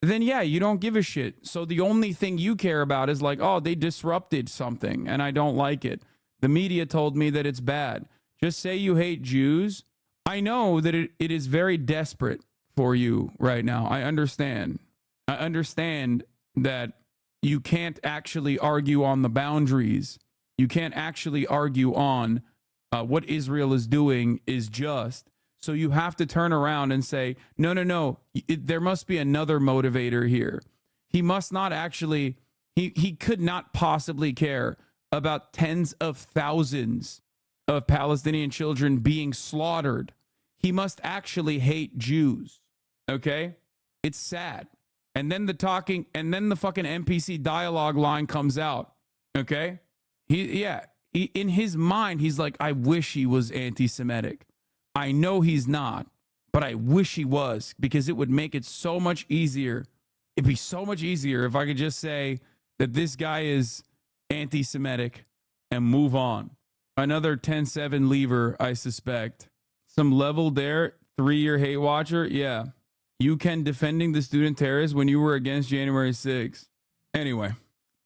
then yeah, you don't give a shit. So the only thing you care about is like, oh, they disrupted something and I don't like it. The media told me that it's bad. Just say you hate Jews. I know that it is very desperate for you right now. I understand. I understand that you can't actually argue on the boundaries. You can't actually argue on what Israel is doing is just. So you have to turn around and say, no, there must be another motivator here. He must not actually, he could not possibly care about tens of thousands of Palestinian children being slaughtered. He must actually hate Jews. Okay? It's sad. And then the fucking NPC dialogue line comes out. Okay? In his mind, he's like, I wish he was anti-Semitic. I know he's not, but I wish he was, because it would make it so much easier. It'd be so much easier if I could just say that this guy is anti-Semitic and move on. Another 10-7 lever, I suspect. Some level there, 3-year hate watcher. Yeah. You can defending the student terrorists when you were against January 6th. Anyway,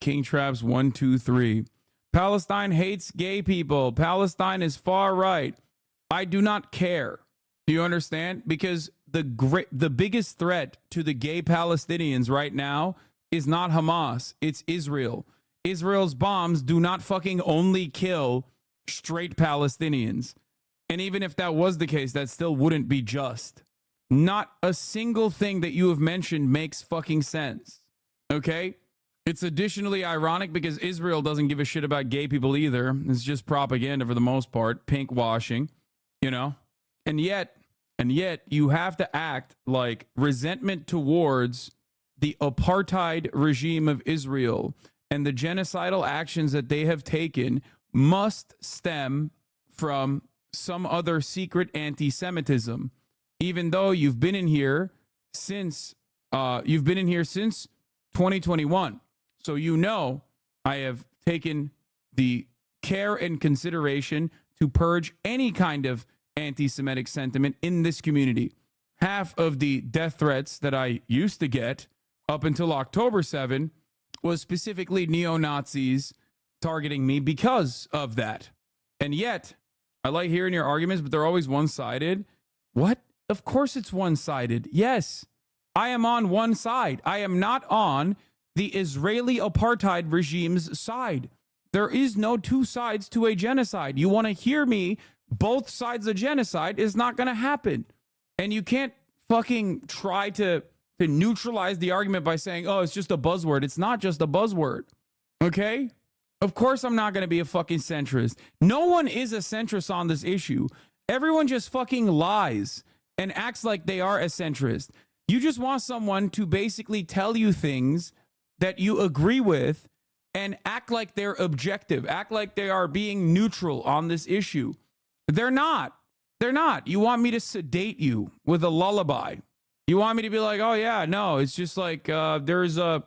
King Traps 123. Palestine hates gay people. Palestine is far right. I do not care. Do you understand? Because the biggest threat to the gay Palestinians right now is not Hamas, it's Israel. Israel's bombs do not fucking only kill straight Palestinians. And even if that was the case, that still wouldn't be just. Not a single thing that you have mentioned makes fucking sense. Okay? It's additionally ironic because Israel doesn't give a shit about gay people either. It's just propaganda for the most part, pinkwashing, you know? And yet you have to act like resentment towards the apartheid regime of Israel and the genocidal actions that they have taken must stem from some other secret anti-Semitism, even though you've been in here since 2021. So you know I have taken the care and consideration to purge any kind of anti-Semitic sentiment in this community. Half of the death threats that I used to get up until October 7 was specifically neo-Nazis targeting me because of that. And yet, I like hearing your arguments, but they're always one-sided. What? Of course it's one-sided. Yes, I am on one side. I am not on the Israeli apartheid regime's side. There is no two sides to a genocide. You want to hear me? Both sides of genocide is not going to happen. And you can't fucking try to neutralize the argument by saying, oh, it's just a buzzword. It's not just a buzzword. Okay? Of course I'm not going to be a fucking centrist. No one is a centrist on this issue. Everyone just fucking lies and acts like they are a centrist. You just want someone to basically tell you things that you agree with and act like they're objective, act like they are being neutral on this issue. They're not. They're not. You want me to sedate you with a lullaby. You want me to be like, oh yeah, no, it's just like there's a,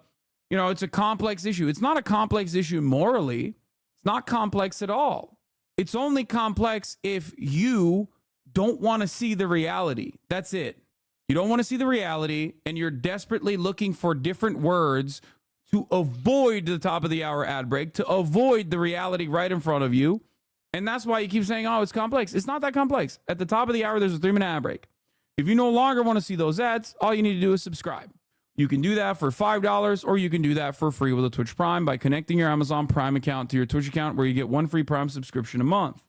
you know, it's a complex issue. It's not a complex issue morally. It's not complex at all. It's only complex if you don't want to see the reality. That's it. You don't want to see the reality, and you're desperately looking for different words to avoid the top of the hour ad break, to avoid the reality right in front of you. And that's why you keep saying, oh, it's complex. It's not that complex. At the top of the hour, there's a 3-minute ad break. If you no longer want to see those ads, all you need to do is subscribe. You can do that for $5, or you can do that for free with a Twitch Prime by connecting your Amazon Prime account to your Twitch account, where you get 1 free Prime subscription a month.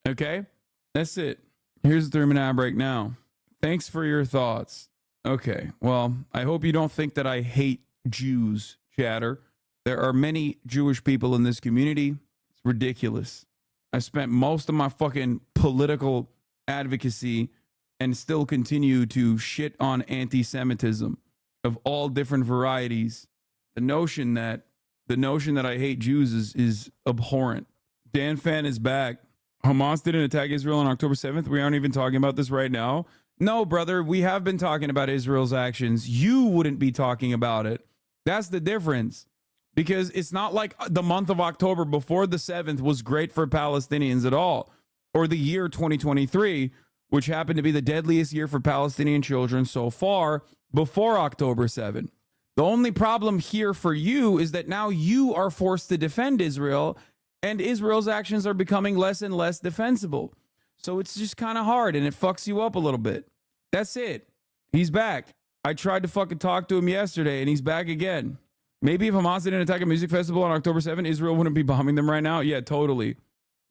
Okay? That's it. Here's the 3-minute ad break now. Thanks for your thoughts. Okay, well, I hope you don't think that I hate Jews, chatter. There are many Jewish people in this community. It's ridiculous. I spent most of my fucking political advocacy and still continue to shit on anti-Semitism of all different varieties. The notion that I hate Jews is abhorrent. Dan Fan is back. Hamas didn't attack Israel on October 7th. We aren't even talking about this right now. No, brother, we have been talking about Israel's actions. You wouldn't be talking about it. That's the difference. Because it's not like the month of October before the 7th was great for Palestinians at all. Or the year 2023, which happened to be the deadliest year for Palestinian children so far before October 7. The only problem here for you is that now you are forced to defend Israel, and Israel's actions are becoming less and less defensible. So it's just kind of hard, and it fucks you up a little bit. That's it. He's back. I tried to fucking talk to him yesterday, and he's back again. Maybe if Hamas didn't attack a music festival on October 7th, Israel wouldn't be bombing them right now. Yeah, totally.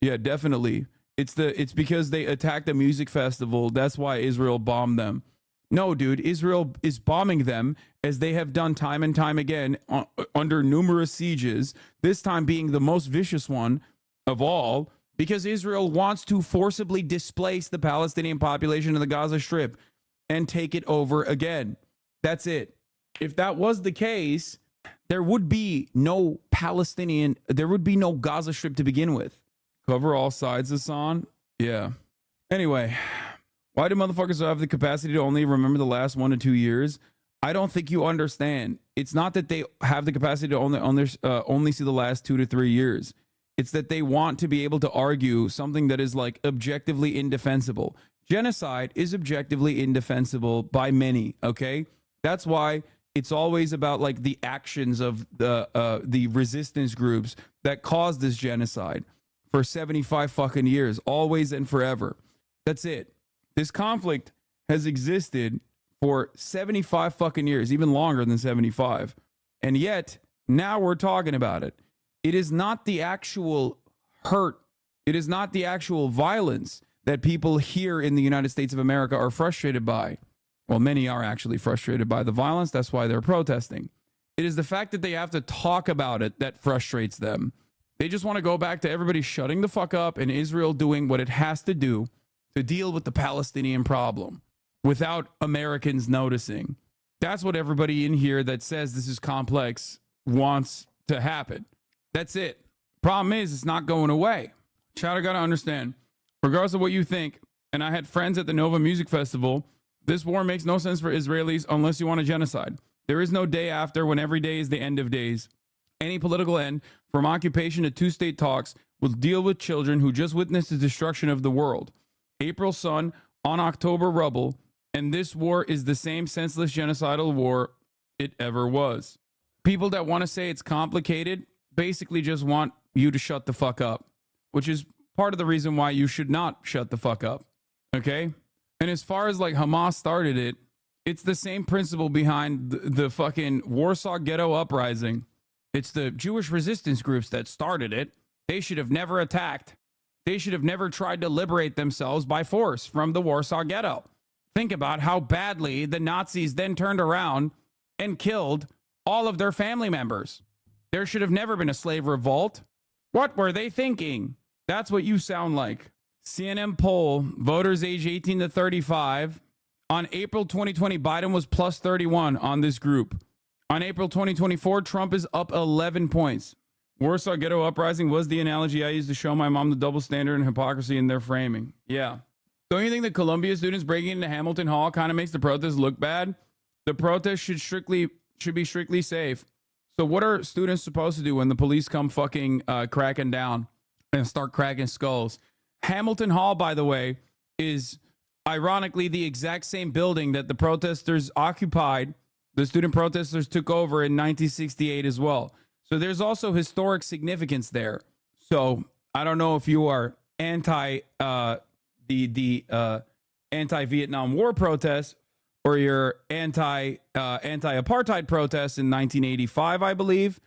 Yeah, definitely. It's because they attacked a music festival. That's why Israel bombed them. No, dude, Israel is bombing them as they have done time and time again under numerous sieges, this time being the most vicious one of all, because Israel wants to forcibly displace the Palestinian population in the Gaza Strip and take it over again. That's it. If that was the case, there would be no Gaza Strip to begin with. Cover all sides, Hassan. Yeah. Anyway, why do motherfuckers have the capacity to only remember the last 1 to 2 years? I don't think you understand. It's not that they have the capacity to only see the last 2 to 3 years. It's that they want to be able to argue something that is like objectively indefensible. Genocide is objectively indefensible by many, okay? That's why it's always about like the actions of the resistance groups that caused this genocide for 75 fucking years, always and forever. That's it. This conflict has existed for 75 fucking years, even longer than 75. And yet, now we're talking about it. It is not the actual hurt. It is not the actual violence that people here in the United States of America are frustrated by. Well, many are actually frustrated by the violence. That's why they're protesting. It is the fact that they have to talk about it that frustrates them. They just want to go back to everybody shutting the fuck up and Israel doing what it has to do to deal with the Palestinian problem without Americans noticing. That's what everybody in here that says this is complex wants to happen. That's it. Problem is, it's not going away. Chowder got to understand, regardless of what you think, and I had friends at the Nova Music Festival, this war makes no sense for Israelis unless you want a genocide. There is no day after when every day is the end of days. Any political end, from occupation to two-state talks, will deal with children who just witnessed the destruction of the world. April sun on October rubble, and this war is the same senseless genocidal war it ever was. People that want to say it's complicated basically just want you to shut the fuck up, which is part of the reason why you should not shut the fuck up. Okay? And as far as like Hamas started it, it's the same principle behind the fucking Warsaw Ghetto Uprising. It's the Jewish resistance groups that started it. They should have never attacked. They should have never tried to liberate themselves by force from the Warsaw Ghetto. Think about how badly the Nazis then turned around and killed all of their family members. There should have never been a slave revolt. What were they thinking? That's what you sound like. CNN poll, voters age 18 to 35. On April 2020, Biden was plus 31 on this group. On April 2024, Trump is up 11 points. Warsaw Ghetto Uprising was the analogy I used to show my mom the double standard and hypocrisy in their framing. Yeah. Don't you think the Columbia students breaking into Hamilton Hall kind of makes the protest look bad? The protest should be strictly safe. So what are students supposed to do when the police come fucking cracking down and start cracking skulls? Hamilton Hall, by the way, is ironically the exact same building that the protesters occupied. The student protesters took over in 1968 as well. So there's also historic significance there. So I don't know if you are anti-Vietnam War protests or your anti-apartheid protests in 1985, I believe.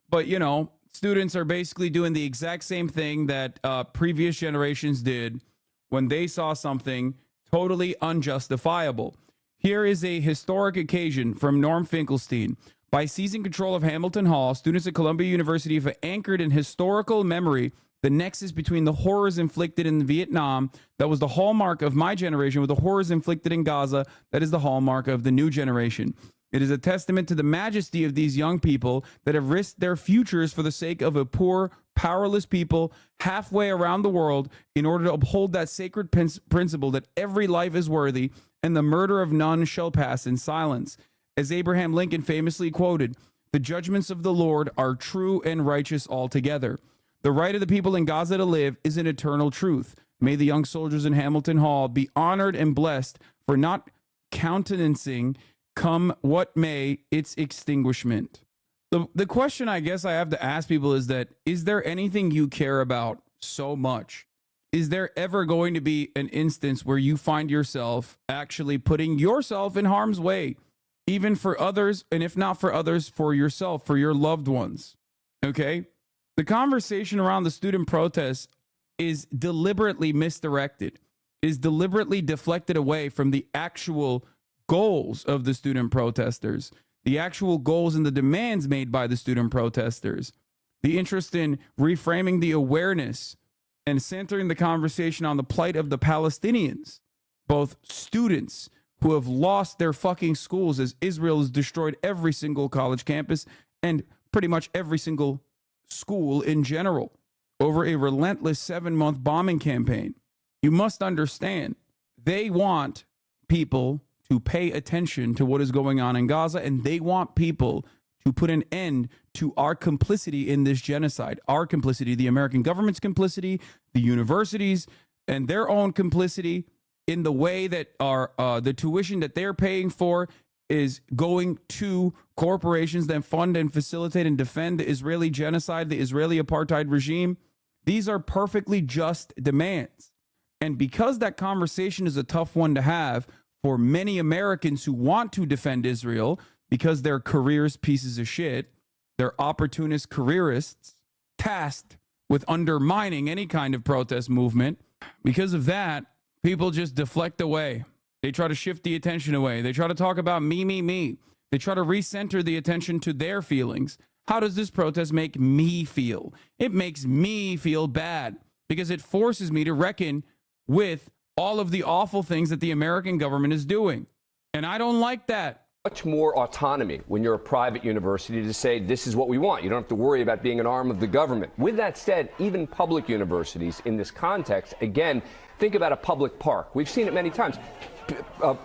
But, you know, students are basically doing the exact same thing that previous generations did when they saw something totally unjustifiable. Here is a historic occasion from Norm Finkelstein. By seizing control of Hamilton Hall, students at Columbia University have anchored in historical memory the nexus between the horrors inflicted in Vietnam that was the hallmark of my generation with the horrors inflicted in Gaza that is the hallmark of the new generation. It is a testament to the majesty of these young people that have risked their futures for the sake of a poor, powerless people halfway around the world in order to uphold that sacred principle that every life is worthy and the murder of none shall pass in silence. As Abraham Lincoln famously quoted, "The judgments of the Lord are true and righteous altogether." The right of the people in Gaza to live is an eternal truth. May the young soldiers in Hamilton Hall be honored and blessed for not countenancing, come what may, its extinguishment. The question I guess I have to ask people is that, is there anything you care about so much? Is there ever going to be an instance where you find yourself actually putting yourself in harm's way, even for others, and if not for others, for yourself, for your loved ones? Okay? The conversation around the student protests is deliberately misdirected, is deliberately deflected away from the actual goals of the student protesters, the actual goals and the demands made by the student protesters, the interest in reframing the awareness and centering the conversation on the plight of the Palestinians, both students who have lost their fucking schools as Israel has destroyed every single college campus and pretty much every single school in general over a relentless 7-month bombing campaign. You must understand, they want people to pay attention to what is going on in Gaza, and they want people to put an end to our complicity in this genocide, our complicity, the American government's complicity, the universities and their own complicity in the way that our the tuition that they're paying for is going to corporations that fund and facilitate and defend the Israeli genocide, the Israeli apartheid regime. These are perfectly just demands. And because that conversation is a tough one to have for many Americans who want to defend Israel because they're careers pieces of shit, they're opportunist careerists tasked with undermining any kind of protest movement. Because of that, people just deflect away. They try to shift the attention away. They try to talk about me, me, me. They try to recenter the attention to their feelings. How does this protest make me feel? It makes me feel bad because it forces me to reckon with all of the awful things that the American government is doing. And I don't like that. Much more autonomy when you're a private university to say this is what we want. You don't have to worry about being an arm of the government. With that said, even public universities in this context, again, think about a public park. We've seen it many times.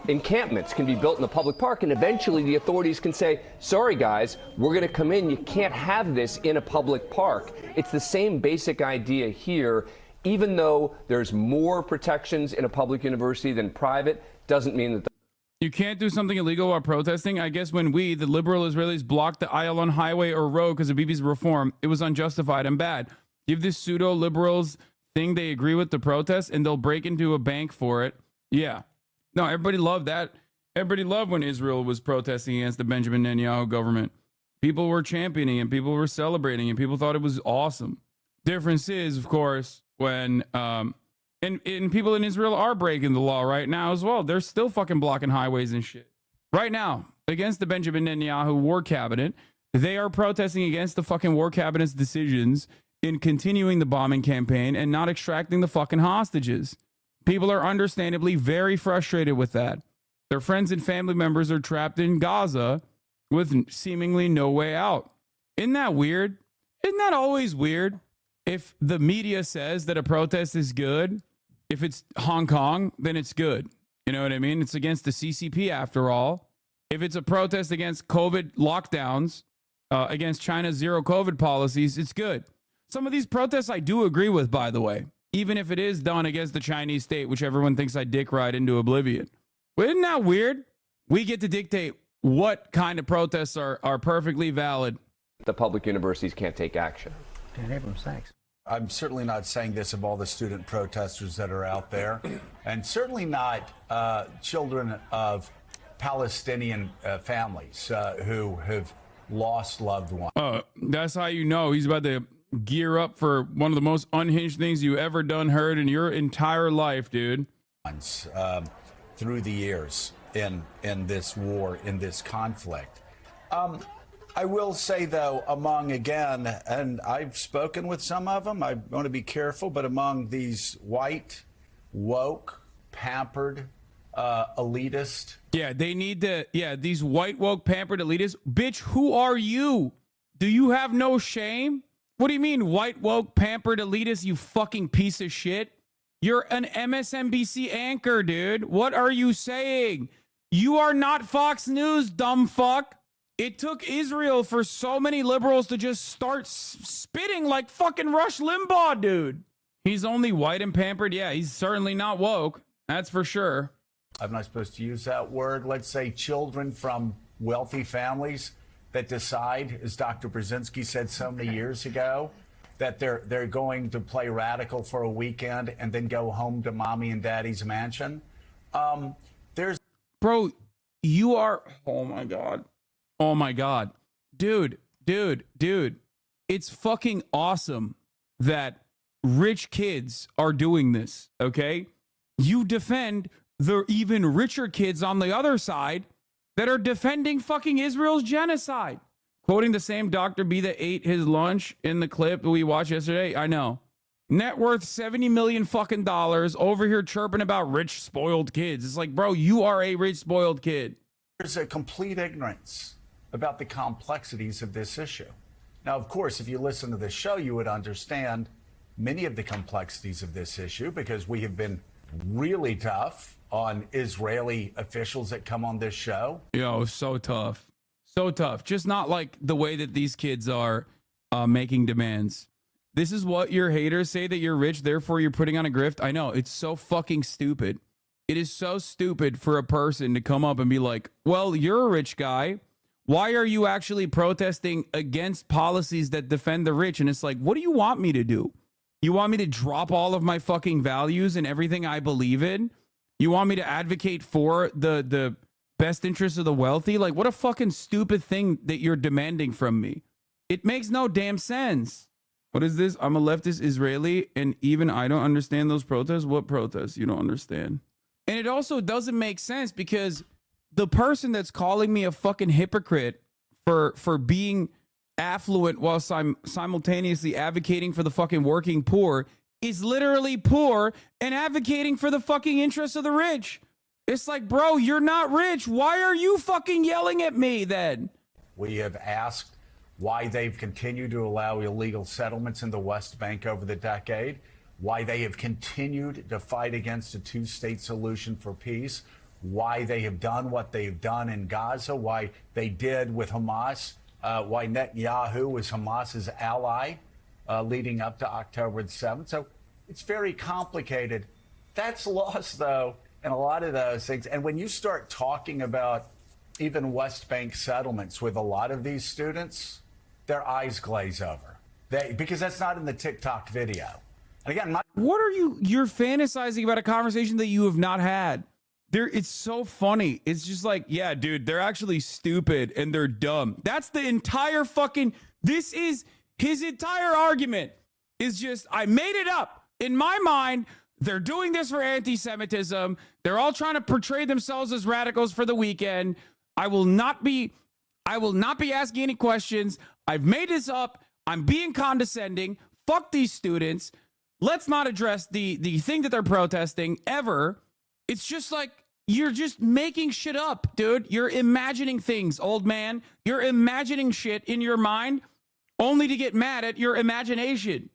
Encampments can be built in a public park, and eventually the authorities can say, sorry guys, we're going to come in. You can't have this in a public park. It's the same basic idea here. Even though there's more protections in a public university than private, doesn't mean that you can't do something illegal while protesting. I guess when we, the liberal Israelis, blocked the aisle on highway or road because of Bibi's reform, it was unjustified and bad. Give this pseudo-liberals thing they agree with the protest and they'll break into a bank for it. Yeah. No, everybody loved that. Everybody loved when Israel was protesting against the Benjamin Netanyahu government. People were championing and people were celebrating and people thought it was awesome. Difference is, of course, when and people in Israel are breaking the law right now as well. They're still fucking blocking highways and shit. Right now, against the Benjamin Netanyahu war cabinet, they are protesting against the fucking war cabinet's decisions in continuing the bombing campaign and not extracting the fucking hostages. People are understandably very frustrated with that. Their friends and family members are trapped in Gaza with seemingly no way out. Isn't that weird? Isn't that always weird? If the media says that a protest is good, if it's Hong Kong, then it's good. You know what I mean? It's against the CCP after all. If it's a protest against COVID lockdowns, against China's zero COVID policies, it's good. Some of these protests I do agree with, by the way, even if it is done against the Chinese state, which everyone thinks I dick ride into oblivion. Well, isn't that weird? We get to dictate what kind of protests are perfectly valid. The public universities can't take action. Dan Abrams, thanks. I'm certainly not saying this of all the student protesters that are out there, and certainly not children of Palestinian families who have lost loved ones. That's how you know he's about to gear up for one of the most unhinged things you ever done heard in your entire life, dude. Through the years in this war, in this conflict. I will say, though, among, again, and I've spoken with some of them, I want to be careful, but among these white, woke, pampered, elitist. Yeah, they need to, these white, woke, pampered elitists. Bitch, who are you? Do you have no shame? What do you mean, white, woke, pampered elitist, you fucking piece of shit? You're an MSNBC anchor, dude. What are you saying? You are not Fox News, dumb fuck. It took Israel for so many liberals to just start spitting like fucking Rush Limbaugh, dude. He's only white and pampered. Yeah, he's certainly not woke. That's for sure. I'm not supposed to use that word. Let's say children from wealthy families that decide, as Dr. Brzezinski said so many years ago, that they're going to play radical for a weekend and then go home to mommy and daddy's mansion. Bro, you are, oh my God. Oh my God. Dude. It's fucking awesome that rich kids are doing this, okay? You defend the even richer kids on the other side that are defending fucking Israel's genocide. Quoting the same Dr. B that ate his lunch in the clip we watched yesterday. I know. Net worth $70 million fucking dollars, over here chirping about rich, spoiled kids. It's like, bro, you are a rich, spoiled kid. There's a complete ignorance about the complexities of this issue. Now, of course, if you listen to this show, you would understand many of the complexities of this issue because we have been really tough on Israeli officials that come on this show. Yo, so tough. So tough. Just not like the way that these kids are making demands. This is what your haters say, that you're rich, therefore you're putting on a grift. I know, it's so fucking stupid. It is so stupid for a person to come up and be like, well, you're a rich guy. Why are you actually protesting against policies that defend the rich? And it's like, what do you want me to do? You want me to drop all of my fucking values and everything I believe in? You want me to advocate for the best interests of the wealthy? Like, what a fucking stupid thing that you're demanding from me. It makes no damn sense. What is this? I'm a leftist Israeli, and even I don't understand those protests. What protests? You don't understand. And it also doesn't make sense because the person that's calling me a fucking hypocrite for being affluent while simultaneously advocating for the fucking working poor is literally poor and advocating for the fucking interests of the rich. It's like, bro, you're not rich. Why are you fucking yelling at me then? We have asked why they've continued to allow illegal settlements in the West Bank over the decade, why they have continued to fight against a two-state solution for peace, why they have done what they've done in Gaza, why they did with Hamas, why Netanyahu was Hamas's ally leading up to October the 7th. So it's very complicated. That's lost, though, in a lot of those things. And when you start talking about even West Bank settlements with a lot of these students, their eyes glaze over. Because that's not in the TikTok video. And again, what are you're fantasizing about a conversation that you have not had? It's so funny. It's just like, yeah, dude, they're actually stupid and they're dumb. That's the entire fucking, this is his entire argument is just, I made it up. In my mind, they're doing this for anti-Semitism. They're all trying to portray themselves as radicals for the weekend. I will not be asking any questions. I've made this up. I'm being condescending. Fuck these students. Let's not address the thing that they're protesting ever. It's just like, you're just making shit up, dude. You're imagining things, old man. You're imagining shit in your mind only to get mad at your imagination.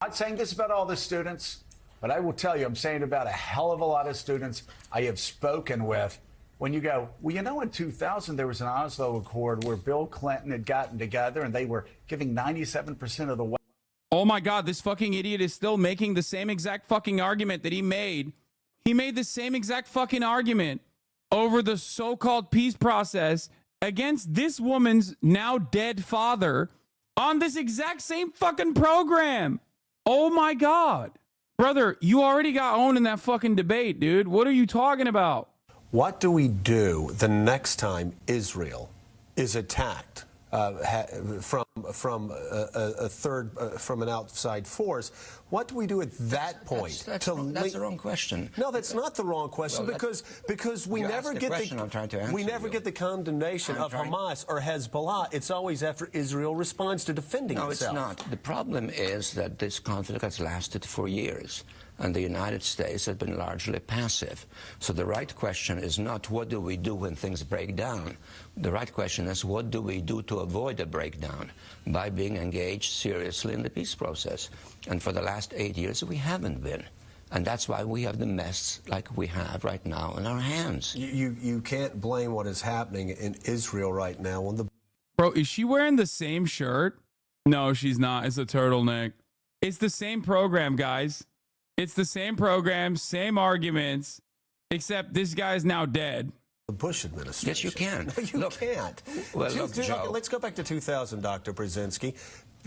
I'm not saying this about all the students, but I will tell you, I'm saying about a hell of a lot of students I have spoken with. When you go, well, you know, in 2000, there was an Oslo Accord where Bill Clinton had gotten together and they were giving 97% of the wealth. Oh my God, this fucking idiot is still making the same exact fucking argument that he made. He made the same exact fucking argument over the so-called peace process against this woman's now dead father on this exact same fucking program. Oh my God. Brother, you already got owned in that fucking debate, dude. What are you talking about? What do we do the next time Israel is attacked from an outside force? What do we do at that point? That's the wrong question. No, that's not the wrong question, well, because we never get the condemnation of Hamas or Hezbollah. It's always after Israel responds to defending itself. No, it's not. The problem is that this conflict has lasted for years, and the United States has been largely passive. So the right question is not what do we do when things break down. The right question is what do we do to avoid a breakdown by being engaged seriously in the peace process. And for the last 8 years, we haven't been. And that's why we have the mess like we have right now in our hands. You can't blame what is happening in Israel right now. Bro, is she wearing the same shirt? No, she's not. It's a turtleneck. It's the same program, guys. It's the same program, same arguments, except this guy's now dead. The Bush administration. Yes, you can. No, you can't. Well, look, Joe. Let's go back to 2000, Dr. Brzezinski.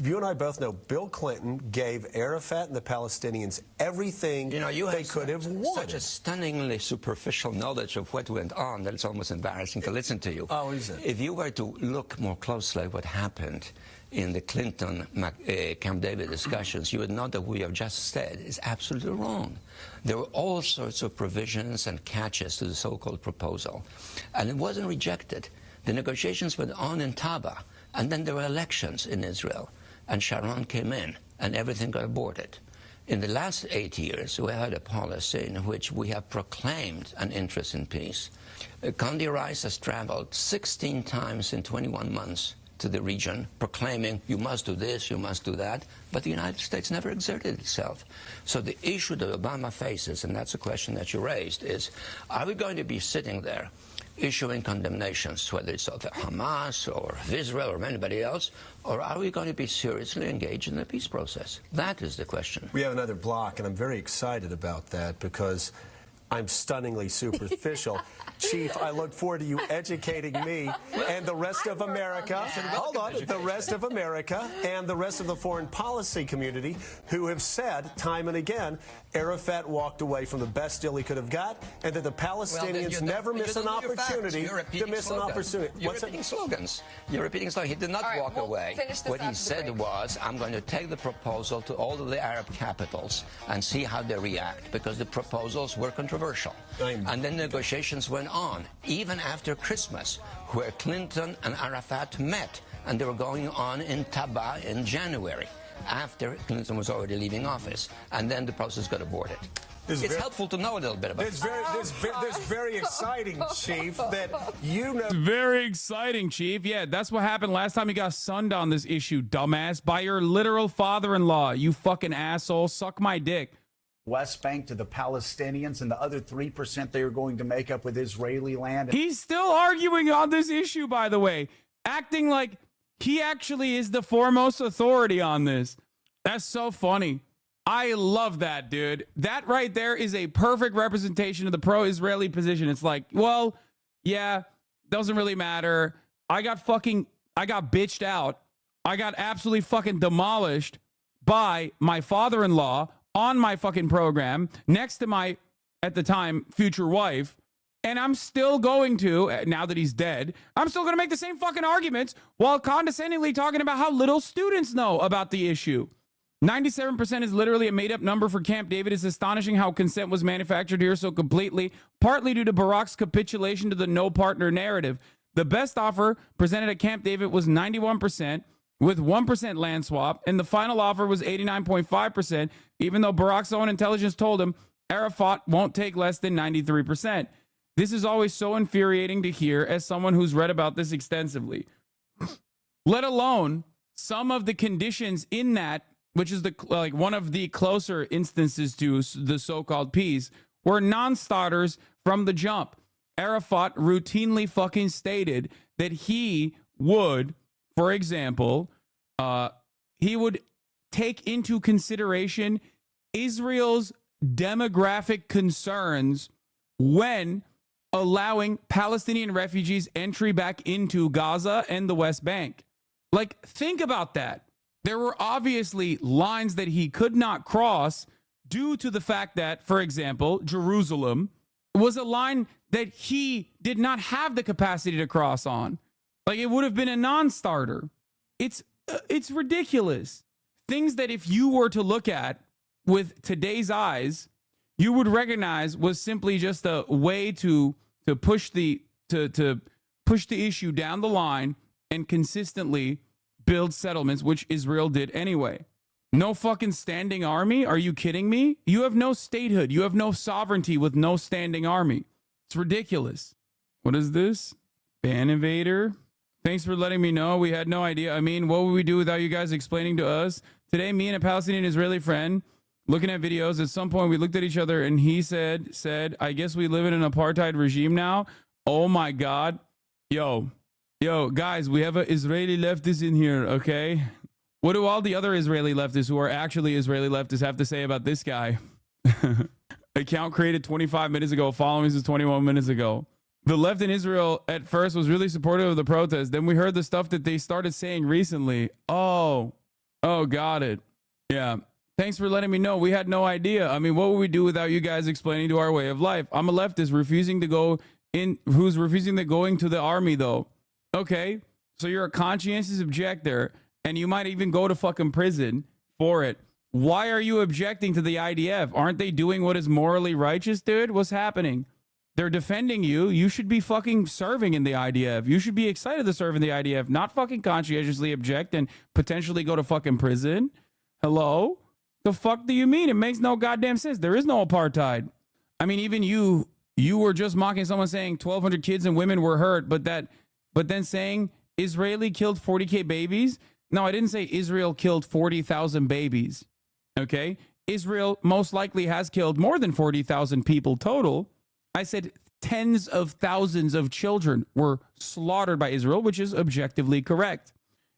You and I both know Bill Clinton gave Arafat and the Palestinians everything they could have wanted. Such a stunningly superficial knowledge of what went on that it's almost embarrassing to listen to you. Oh, is it? If you were to look more closely at what happened in the Clinton Camp David discussions, you would know that what we have just said is absolutely wrong. There were all sorts of provisions and catches to the so-called proposal, and it wasn't rejected. The negotiations went on in Taba, and then there were elections in Israel, and Sharon came in, and everything got aborted. In the last 8 years, we had a policy in which we have proclaimed an interest in peace. Condi Rice has traveled 16 times in 21 months to the region, proclaiming you must do this, you must do that, but the United States never exerted itself. So the issue that Obama faces, and that's a question that you raised, is are we going to be sitting there issuing condemnations, whether it's of Hamas or of Israel or anybody else, or are we going to be seriously engaged in the peace process? That is the question. We have another block, and I'm very excited about that because I'm stunningly superficial. Chief, I look forward to you educating me and the rest of America. Hold on, the rest of America and the rest of the foreign policy community who have said time and again Arafat walked away from the best deal he could have got, and that the Palestinians never miss an opportunity to miss an opportunity. You're repeating slogans. You're repeating slogans. He did not walk away. What he said was, I'm going to take the proposal to all of the Arab capitals and see how they react, because the proposals were controversial. And then negotiations went on, even after Christmas, where Clinton and Arafat met, and they were going on in Taba in January, after Clinton was already leaving office, and then the process got aborted. It's helpful to know a little bit about it. This very exciting, Chief, that you know. Very exciting, Chief. Yeah, that's what happened last time you got sunned on this issue, dumbass, by your literal father-in-law. You fucking asshole. Suck my dick. West Bank to the Palestinians and the other 3% they are going to make up with Israeli land. He's still arguing on this issue, by the way, acting like he actually is the foremost authority on this. That's so funny. I love that, dude. That right there is a perfect representation of the pro-Israeli position. It's like, well, yeah, doesn't really matter. I got bitched out. I got absolutely fucking demolished by my father-in-law on my fucking program next to my, at the time, future wife. And I'm still going to, now that he's dead, I'm still going to make the same fucking arguments while condescendingly talking about how little students know about the issue. 97% is literally a made-up number for Camp David. It's astonishing how consent was manufactured here so completely, partly due to Barack's capitulation to the no-partner narrative. The best offer presented at Camp David was 91%, with 1% land swap, and the final offer was 89.5%, even though Barack's own intelligence told him Arafat won't take less than 93%. This is always so infuriating to hear as someone who's read about this extensively. Let alone some of the conditions in that, which is one of the closer instances to the so-called peace, were non-starters from the jump. Arafat routinely fucking stated that he would, for example, he would take into consideration Israel's demographic concerns when allowing Palestinian refugees entry back into Gaza and the West Bank. Like, think about that. There were obviously lines that he could not cross due to the fact that, for example, Jerusalem was a line that he did not have the capacity to cross on. Like, it would have been a non-starter. It's ridiculous. Things that if you were to look at with today's eyes, you would recognize was simply just a way to push the issue down the line and consistently build settlements, which Israel did anyway. No fucking standing army? Are you kidding me? You have no statehood. You have no sovereignty with no standing army. It's ridiculous. What is this? Ban invader. Thanks for letting me know. We had no idea. I mean, what would we do without you guys explaining to us? Today, me and a Palestinian Israeli friend looking at videos. At some point, we looked at each other and he said, I guess we live in an apartheid regime now. Oh my God. Yo, guys, we have an Israeli leftist in here, okay? What do all the other Israeli leftists who are actually Israeli leftists have to say about this guy? Account created 25 minutes ago, following is 21 minutes ago. The left in Israel at first was really supportive of the protest. Then we heard the stuff that they started saying recently. Oh, got it. Yeah. Thanks for letting me know. We had no idea. I mean, what would we do without you guys explaining to our way of life? I'm a leftist who's refusing to going to the army though. Okay, so you're a conscientious objector, and you might even go to fucking prison for it. Why are you objecting to the IDF? Aren't they doing what is morally righteous, dude? What's happening? They're defending you. You should be fucking serving in the IDF. You should be excited to serve in the IDF, not fucking conscientiously object and potentially go to fucking prison. Hello? The fuck do you mean? It makes no goddamn sense. There is no apartheid. I mean, even you were just mocking someone saying 1,200 kids and women were hurt, but then saying Israeli killed 40K babies? No, I didn't say Israel killed 40,000 babies. Okay? Israel most likely has killed more than 40,000 people total. I said tens of thousands of children were slaughtered by Israel, which is objectively correct.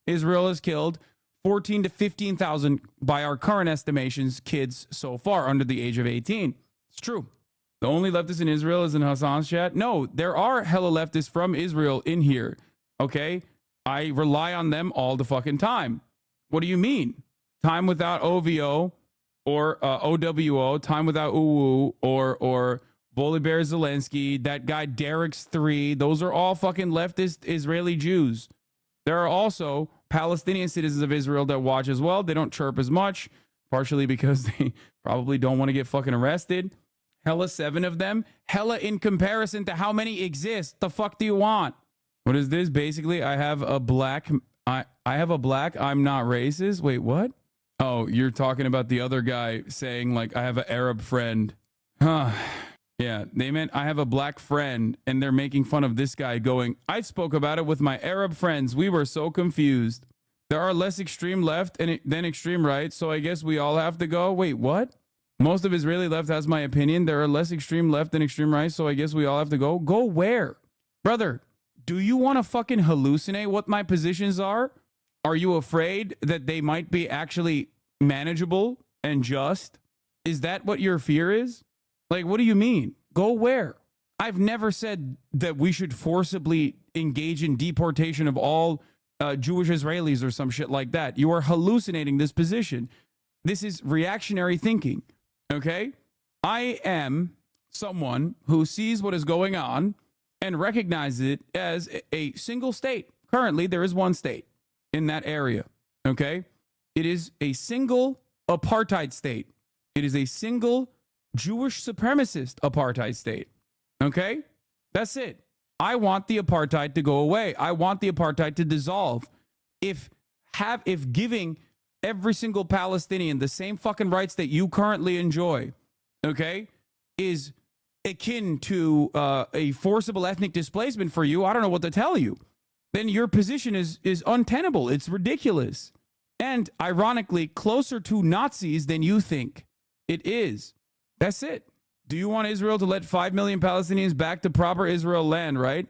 Israel has killed 14 to 15,000 by our current estimations kids so far under the age of 18. It's true. The only leftist in Israel is in Hassan's chat. No, there are hella leftists from Israel in here. Okay? I rely on them all the fucking time. What do you mean? Time without OVO or OWO, time without UWU or Volodymyr Zelensky, that guy Derek's 3. Those are all fucking leftist Israeli Jews. There are also Palestinian citizens of Israel that watch as well. They don't chirp as much, partially because they probably don't want to get fucking arrested. Hella 7 of them. Hella in comparison to how many exist. The fuck do you want? What is this? Basically, I have a black. I'm not racist. Wait, what? Oh, you're talking about the other guy saying like I have an Arab friend. Huh. Yeah, they meant I have a black friend, and they're making fun of this guy going, I spoke about it with my Arab friends. We were so confused. There are less extreme left than extreme right, so I guess we all have to go. Wait, what? Most of Israeli left has my opinion. There are less extreme left than extreme right, so I guess we all have to go. Go where? Brother, do you want to fucking hallucinate what my positions are? Are you afraid that they might be actually manageable and just? Is that what your fear is? Like, what do you mean? Go where? I've never said that we should forcibly engage in deportation of all Jewish Israelis or some shit like that. You are hallucinating this position. This is reactionary thinking, okay? I am someone who sees what is going on and recognizes it as a single state. Currently, there is one state in that area, okay? It is a single apartheid state. It is a single Jewish supremacist apartheid state. Okay? That's it. I want the apartheid to go away. I want the apartheid to dissolve. If giving every single Palestinian the same fucking rights that you currently enjoy, okay, is akin to a forcible ethnic displacement for you, I don't know what to tell you. Then your position is untenable. It's ridiculous. And ironically, closer to Nazis than you think it is. That's it. Do you want Israel to let 5 million Palestinians back to proper Israel land, right?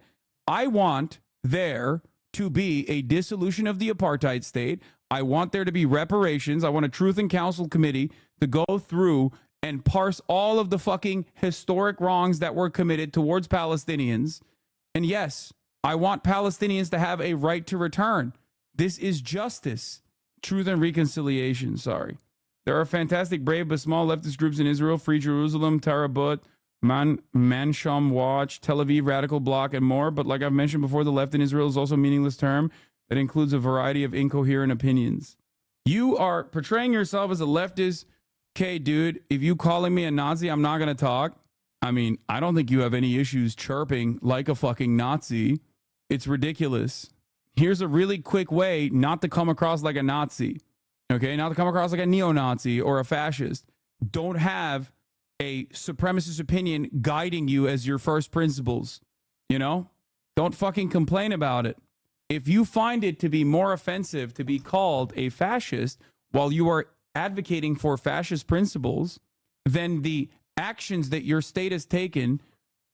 I want there to be a dissolution of the apartheid state. I want there to be reparations. I want a Truth and Counsel committee to go through and parse all of the fucking historic wrongs that were committed towards Palestinians. And yes, I want Palestinians to have a right to return. This is justice. Truth and reconciliation, sorry. There are fantastic, brave, but small leftist groups in Israel: Free Jerusalem, Tarabut, Mansham Watch, Tel Aviv Radical Bloc, and more. But like I've mentioned before, the left in Israel is also a meaningless term that includes a variety of incoherent opinions. You are portraying yourself as a leftist. Okay, dude, if you calling me a Nazi, I'm not going to talk. I mean, I don't think you have any issues chirping like a fucking Nazi. It's ridiculous. Here's a really quick way not to come across like a Nazi. Okay, not to come across like a neo-Nazi or a fascist. Don't have a supremacist opinion guiding you as your first principles. You know? Don't fucking complain about it. If you find it to be more offensive to be called a fascist while you are advocating for fascist principles, then the actions that your state has taken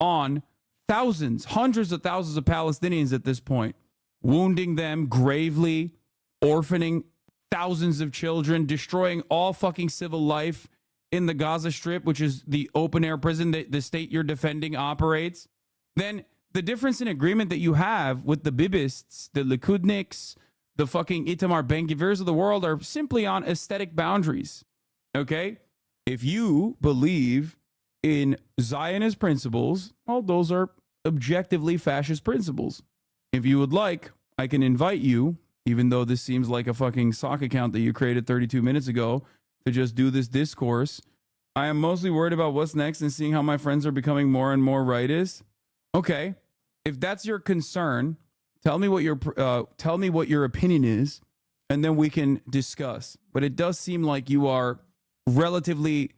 on thousands, hundreds of thousands of Palestinians at this point, wounding them gravely, orphaning thousands of children, destroying all fucking civil life in the Gaza Strip, which is the open air prison that the state you're defending operates, then the difference in agreement that you have with the Bibists, the Likudniks, the fucking Itamar Ben-Gvirs of the world are simply on aesthetic boundaries. Okay? If you believe in Zionist principles, well, those are objectively fascist principles. If you would like, I can invite you, even though this seems like a fucking sock account that you created 32 minutes ago, to just do this discourse. I am mostly worried about what's next and seeing how my friends are becoming more and more rightist. Okay, if that's your concern, tell me what your opinion is, and then we can discuss. But it does seem like you are relatively,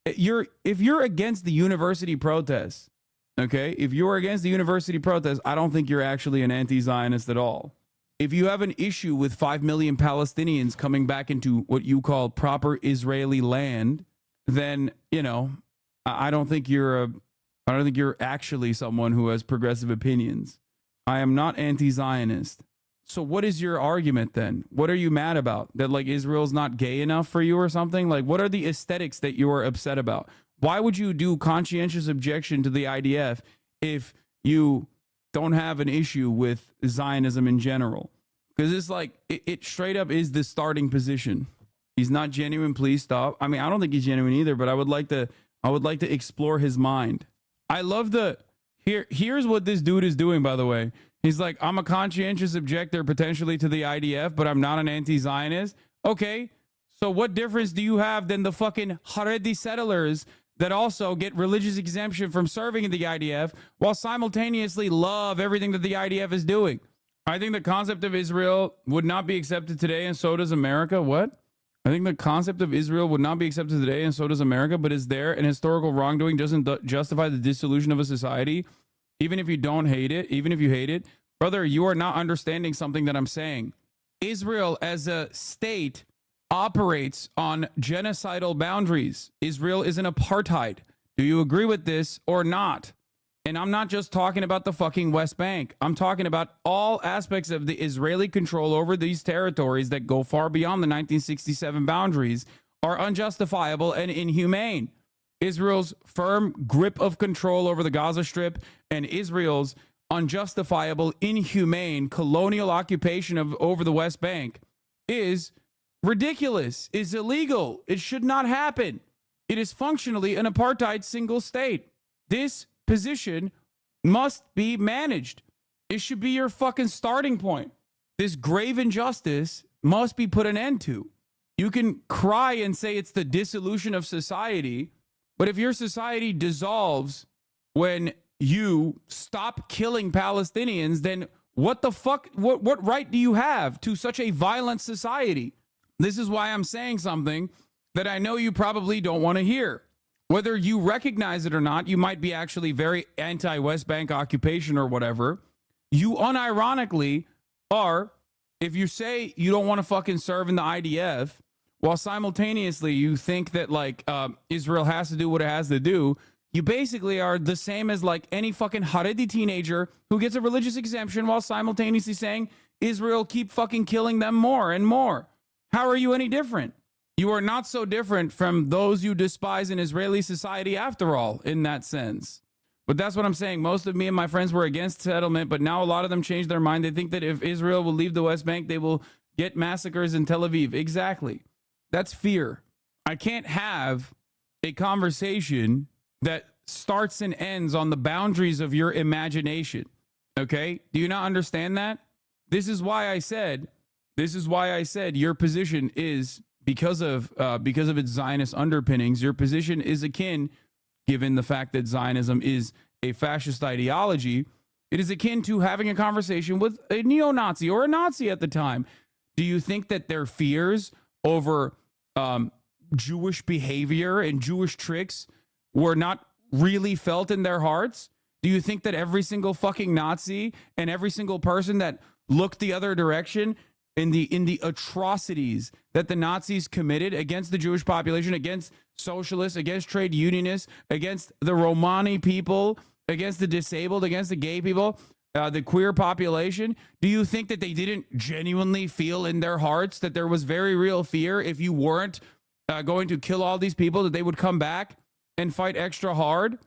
if you're against the university protests, okay, if you're against the university protests, I don't think you're actually an anti-Zionist at all. If you have an issue with 5 million Palestinians coming back into what you call proper Israeli land, then, you know, I don't think you're actually someone who has progressive opinions. I am not anti-Zionist. So what is your argument then? What are you mad about? That like Israel's not gay enough for you or something? Like what are the aesthetics that you are upset about? Why would you do conscientious objection to the IDF if you don't have an issue with Zionism in general? Because it's like, it straight up is the starting position. He's not genuine. Please stop. I mean, I don't think he's genuine either, but I would like to explore his mind. I love here's what this dude is doing, by the way. He's like, I'm a conscientious objector potentially to the IDF, but I'm not an anti-Zionist. Okay, so what difference do you have than the fucking Haredi settlers that also get religious exemption from serving in the IDF while simultaneously love everything that the IDF is doing? I think the concept of Israel would not be accepted today, and so does America. What? I think the concept of Israel would not be accepted today, and so does America, but is there an historical wrongdoing doesn't justify the dissolution of a society? Even if you don't hate it, even if you hate it, brother, you are not understanding something that I'm saying. Israel as a state operates on genocidal boundaries. Israel is an apartheid. Do you agree with this or not? And I'm not just talking about the fucking West Bank. I'm talking about all aspects of the Israeli control over these territories that go far beyond the 1967 boundaries are unjustifiable and inhumane. Israel's firm grip of control over the Gaza Strip and Israel's unjustifiable, inhumane colonial occupation over the West Bank is ridiculous, is illegal. It should not happen. It is functionally an apartheid single state. This position must be managed. It should be your fucking starting point. This grave injustice must be put an end to. You can cry and say it's the dissolution of society, but if your society dissolves when you stop killing Palestinians, then what the fuck, what right do you have to such a violent society? This is why I'm saying something that I know you probably don't want to hear. Whether you recognize it or not, you might be actually very anti-West Bank occupation or whatever. You unironically are, if you say you don't want to fucking serve in the IDF, while simultaneously you think that like Israel has to do what it has to do, you basically are the same as like any fucking Haredi teenager who gets a religious exemption while simultaneously saying Israel keep fucking killing them more and more. How are you any different? You are not so different from those you despise in Israeli society after all, in that sense. But that's what I'm saying. Most of me and my friends were against settlement, but now a lot of them changed their mind. They think that if Israel will leave the West Bank, they will get massacres in Tel Aviv. Exactly. That's fear. I can't have a conversation that starts and ends on the boundaries of your imagination. Okay? Do you not understand that? This is why I said your position is, because of its Zionist underpinnings, your position is akin, given the fact that Zionism is a fascist ideology, it is akin to having a conversation with a neo-Nazi or a Nazi at the time. Do you think that their fears over Jewish behavior and Jewish tricks were not really felt in their hearts? Do you think that every single fucking Nazi and every single person that looked the other direction in the atrocities that the Nazis committed against the Jewish population, against socialists, against trade unionists, against the Romani people, against the disabled, against the gay people, the queer population, do you think that they didn't genuinely feel in their hearts that there was very real fear if you weren't going to kill all these people, that they would come back and fight extra hard?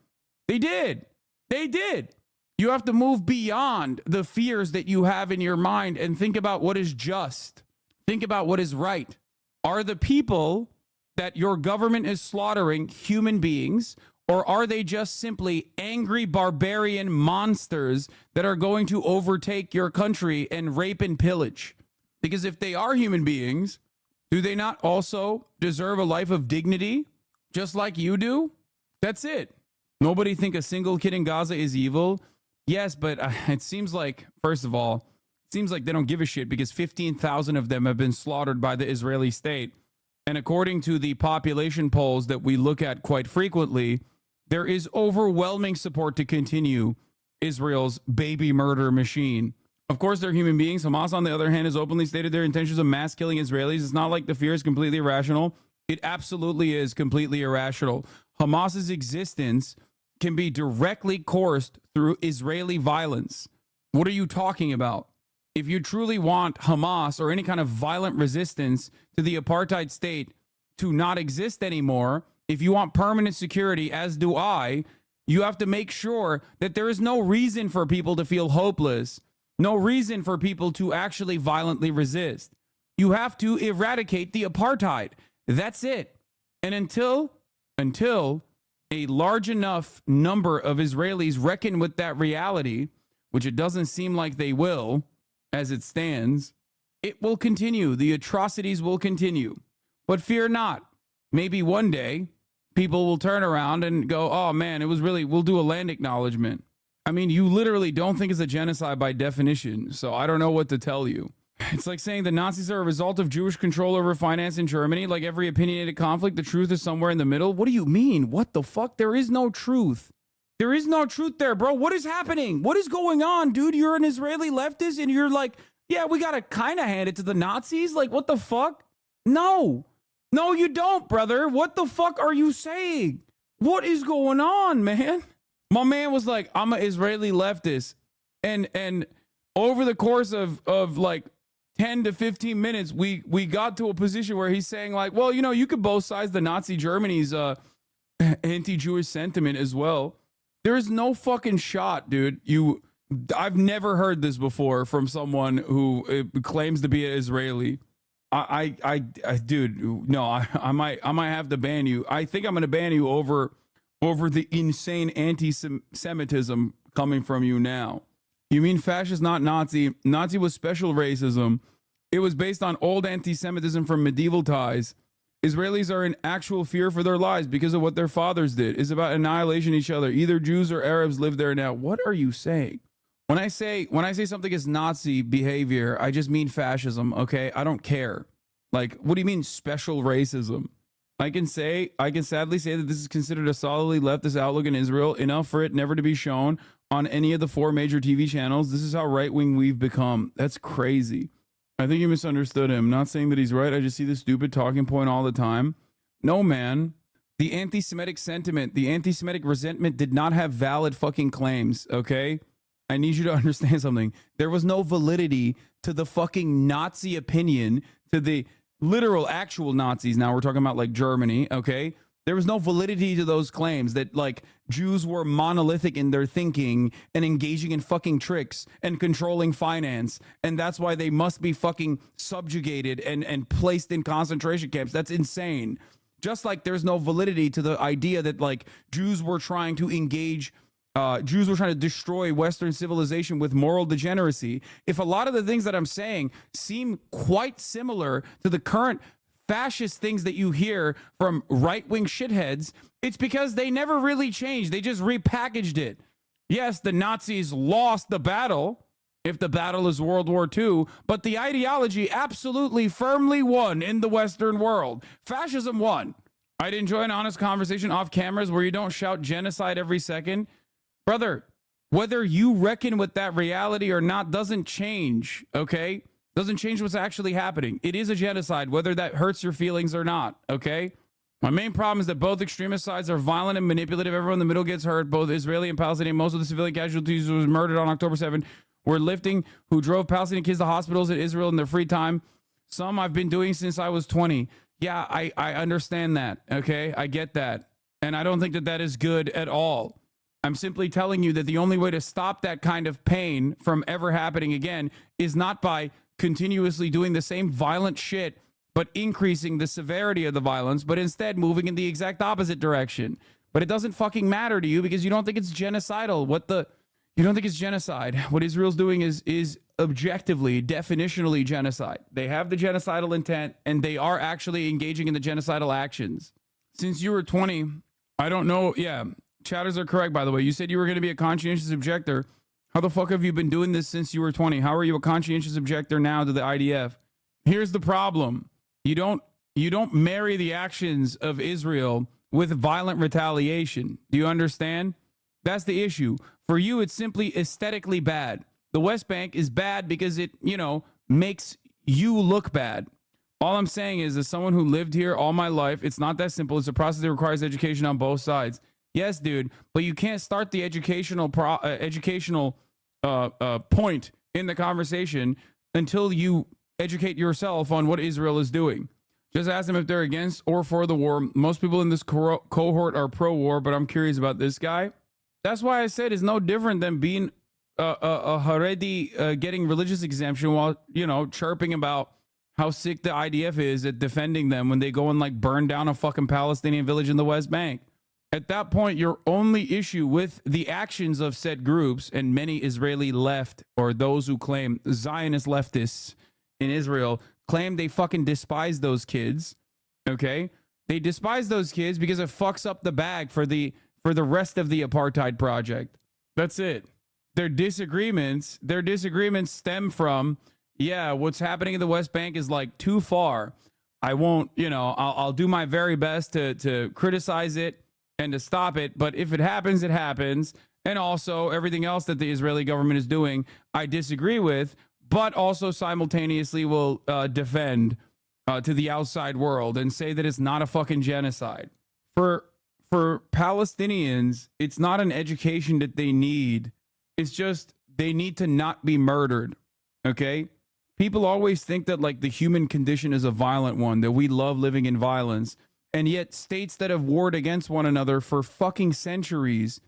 They did. They did. You have to move beyond the fears that you have in your mind and think about what is just. Think about what is right. Are the people that your government is slaughtering human beings, or are they just simply angry barbarian monsters that are going to overtake your country and rape and pillage? Because if they are human beings, do they not also deserve a life of dignity just like you do? That's it. Nobody think a single kid in Gaza is evil. Yes, but it seems like, first of all, it seems like they don't give a shit because 15,000 of them have been slaughtered by the Israeli state. And according to the population polls that we look at quite frequently, there is overwhelming support to continue Israel's baby murder machine. Of course, they're human beings. Hamas, on the other hand, has openly stated their intentions of mass killing Israelis. It's not like the fear is completely irrational. It absolutely is completely irrational. Hamas's existence can be directly coursed through Israeli violence. What are you talking about? If you truly want Hamas or any kind of violent resistance to the apartheid state to not exist anymore, if you want permanent security, as do I, you have to make sure that there is no reason for people to feel hopeless, no reason for people to actually violently resist. You have to eradicate the apartheid. That's it. And until a large enough number of Israelis reckon with that reality, which it doesn't seem like they will as it stands, it will continue. The atrocities will continue. But fear not. Maybe one day people will turn around and go, oh man, it was really, we'll do a land acknowledgement. I mean, you literally don't think it's a genocide by definition, so I don't know what to tell you. It's like saying the Nazis are a result of Jewish control over finance in Germany. Like every opinionated conflict, the truth is somewhere in the middle. What do you mean? What the fuck? There is no truth. There is no truth there, bro. What is happening? What is going on, dude? You're an Israeli leftist and you're like, yeah, we got to kind of hand it to the Nazis. Like, what the fuck? No, you don't, brother. What the fuck are you saying? What is going on, man? My man was like, I'm an Israeli leftist. And over the course of like 10 to 15 minutes, we got to a position where he's saying like, well, you know, you could both sides the Nazi Germany's anti-Jewish sentiment as well. There is no fucking shot, dude. I've never heard this before from someone who claims to be an Israeli. Dude, no, I might have to ban you. I think I'm going to ban you over the insane anti-Semitism coming from you now. You mean fascist, not Nazi? Nazi was special racism. It was based on old anti-Semitism from medieval ties. Israelis are in actual fear for their lives because of what their fathers did. It's about annihilation each other. Either Jews or Arabs live there now. What are you saying? When I say something is Nazi behavior, I just mean fascism, okay? I don't care. Like, what do you mean special racism? I can sadly say that this is considered a solidly leftist outlook in Israel, enough for it never to be shown on any of the 4 major TV channels. This is how right-wing we've become. That's crazy. I think you misunderstood him. Not saying that he's right. I just see this stupid talking point all the time. No, man. The anti-Semitic sentiment, the anti-Semitic resentment did not have valid fucking claims, okay? I need you to understand something. There was no validity to the fucking Nazi opinion, to the literal actual Nazis. Now we're talking about like Germany, okay? There was no validity to those claims that like Jews were monolithic in their thinking and engaging in fucking tricks and controlling finance. And that's why they must be fucking subjugated and placed in concentration camps. That's insane. Just like there's no validity to the idea that like Jews were trying to destroy Western civilization with moral degeneracy. If a lot of the things that I'm saying seem quite similar to the current fascist things that you hear from right-wing shitheads, it's because they never really changed. They just repackaged it. Yes, the Nazis lost the battle, if the battle is World War II, but the ideology absolutely firmly won in the Western world. Fascism won. I'd enjoy an honest conversation off cameras where you don't shout genocide every second. Brother, whether you reckon with that reality or not doesn't change, okay? Doesn't change what's actually happening. It is a genocide, whether that hurts your feelings or not, okay? My main problem is that both extremist sides are violent and manipulative. Everyone in the middle gets hurt, both Israeli and Palestinian. Most of the civilian casualties who was murdered on October 7 were lifting, who drove Palestinian kids to hospitals in Israel in their free time. Some I've been doing since I was 20. Yeah, I understand that, okay? I get that. And I don't think that that is good at all. I'm simply telling you that the only way to stop that kind of pain from ever happening again is not by continuously doing the same violent shit, but increasing the severity of the violence, but instead moving in the exact opposite direction. But it doesn't fucking matter to you because you don't think it's genocidal. You don't think it's genocide. What Israel's doing is objectively, definitionally genocide. They have the genocidal intent and they are actually engaging in the genocidal actions. Since you were 20, I don't know. Yeah, chatters are correct, by the way. You said you were going to be a conscientious objector. How the fuck have you been doing this since you were 20? How are you a conscientious objector now to the IDF? Here's the problem. You don't marry the actions of Israel with violent retaliation. Do you understand? That's the issue. For you, it's simply aesthetically bad. The West Bank is bad because it, makes you look bad. All I'm saying is, as someone who lived here all my life, it's not that simple. It's a process that requires education on both sides. Yes, dude, but you can't start the educational point in the conversation until you educate yourself on what Israel is doing. Just ask them if they're against or for the war. Most people in this cohort are pro-war, but I'm curious about this guy. That's why I said it's no different than being a Haredi getting religious exemption while, you know, chirping about how sick the IDF is at defending them when they go and like burn down a fucking Palestinian village in the West Bank. At that point, your only issue with the actions of said groups and many Israeli left, or those who claim Zionist leftists in Israel, claim they fucking despise those kids. Okay? They despise those kids because it fucks up the bag for the rest of the apartheid project. That's it. Their disagreements stem from, yeah, what's happening in the West Bank is like too far. I won't, you know, I'll do my very best to criticize it and to stop it. But if it happens, it happens. And also everything else that the Israeli government is doing, I disagree with, but also simultaneously will defend to the outside world and say that it's not a fucking genocide. For Palestinians, it's not an education that they need. It's just they need to not be murdered. Okay? People always think that like the human condition is a violent one, that we love living in violence. And yet states that have warred against one another for fucking centuries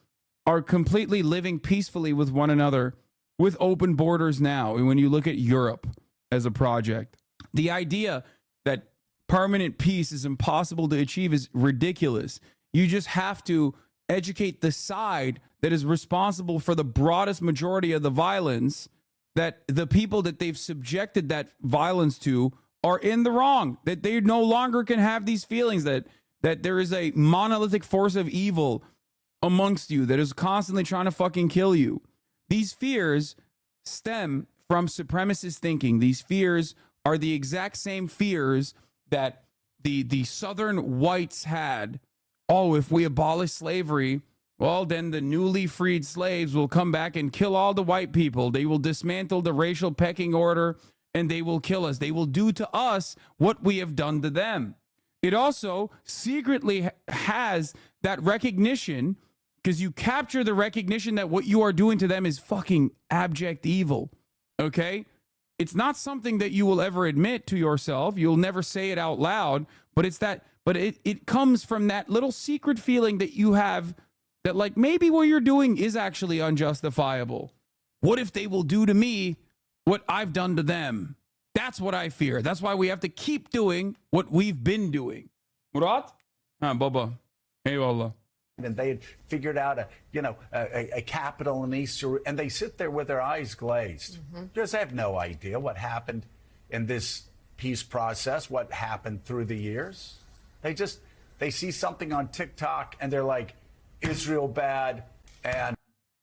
are completely living peacefully with one another with open borders now. And when you look at Europe as a project, the idea that permanent peace is impossible to achieve is ridiculous. You just have to educate the side that is responsible for the broadest majority of the violence, that the people that they've subjected that violence to are in the wrong, that they no longer can have these feelings that there is a monolithic force of evil amongst you that is constantly trying to fucking kill you. These fears stem from supremacist thinking. These fears are the exact same fears that the Southern whites had. Oh, if we abolish slavery, well, then the newly freed slaves will come back and kill all the white people. They will dismantle the racial pecking order and they will kill us. They will do to us what we have done to them. It also secretly has that recognition, because you capture the recognition that what you are doing to them is fucking abject evil. Okay? It's not something that you will ever admit to yourself. You'll never say it out loud, but it comes from that little secret feeling that you have that like maybe what you're doing is actually unjustifiable. What if they will do to me what I've done to them? That's what I fear. That's why we have to keep doing what we've been doing. Murat? Baba. Hey, Allah. And they had figured out a capital in East Jerusalem, and they sit there with their eyes glazed. Just have no idea what happened in this peace process, what happened through the years. They see something on TikTok and they're like, Israel bad, and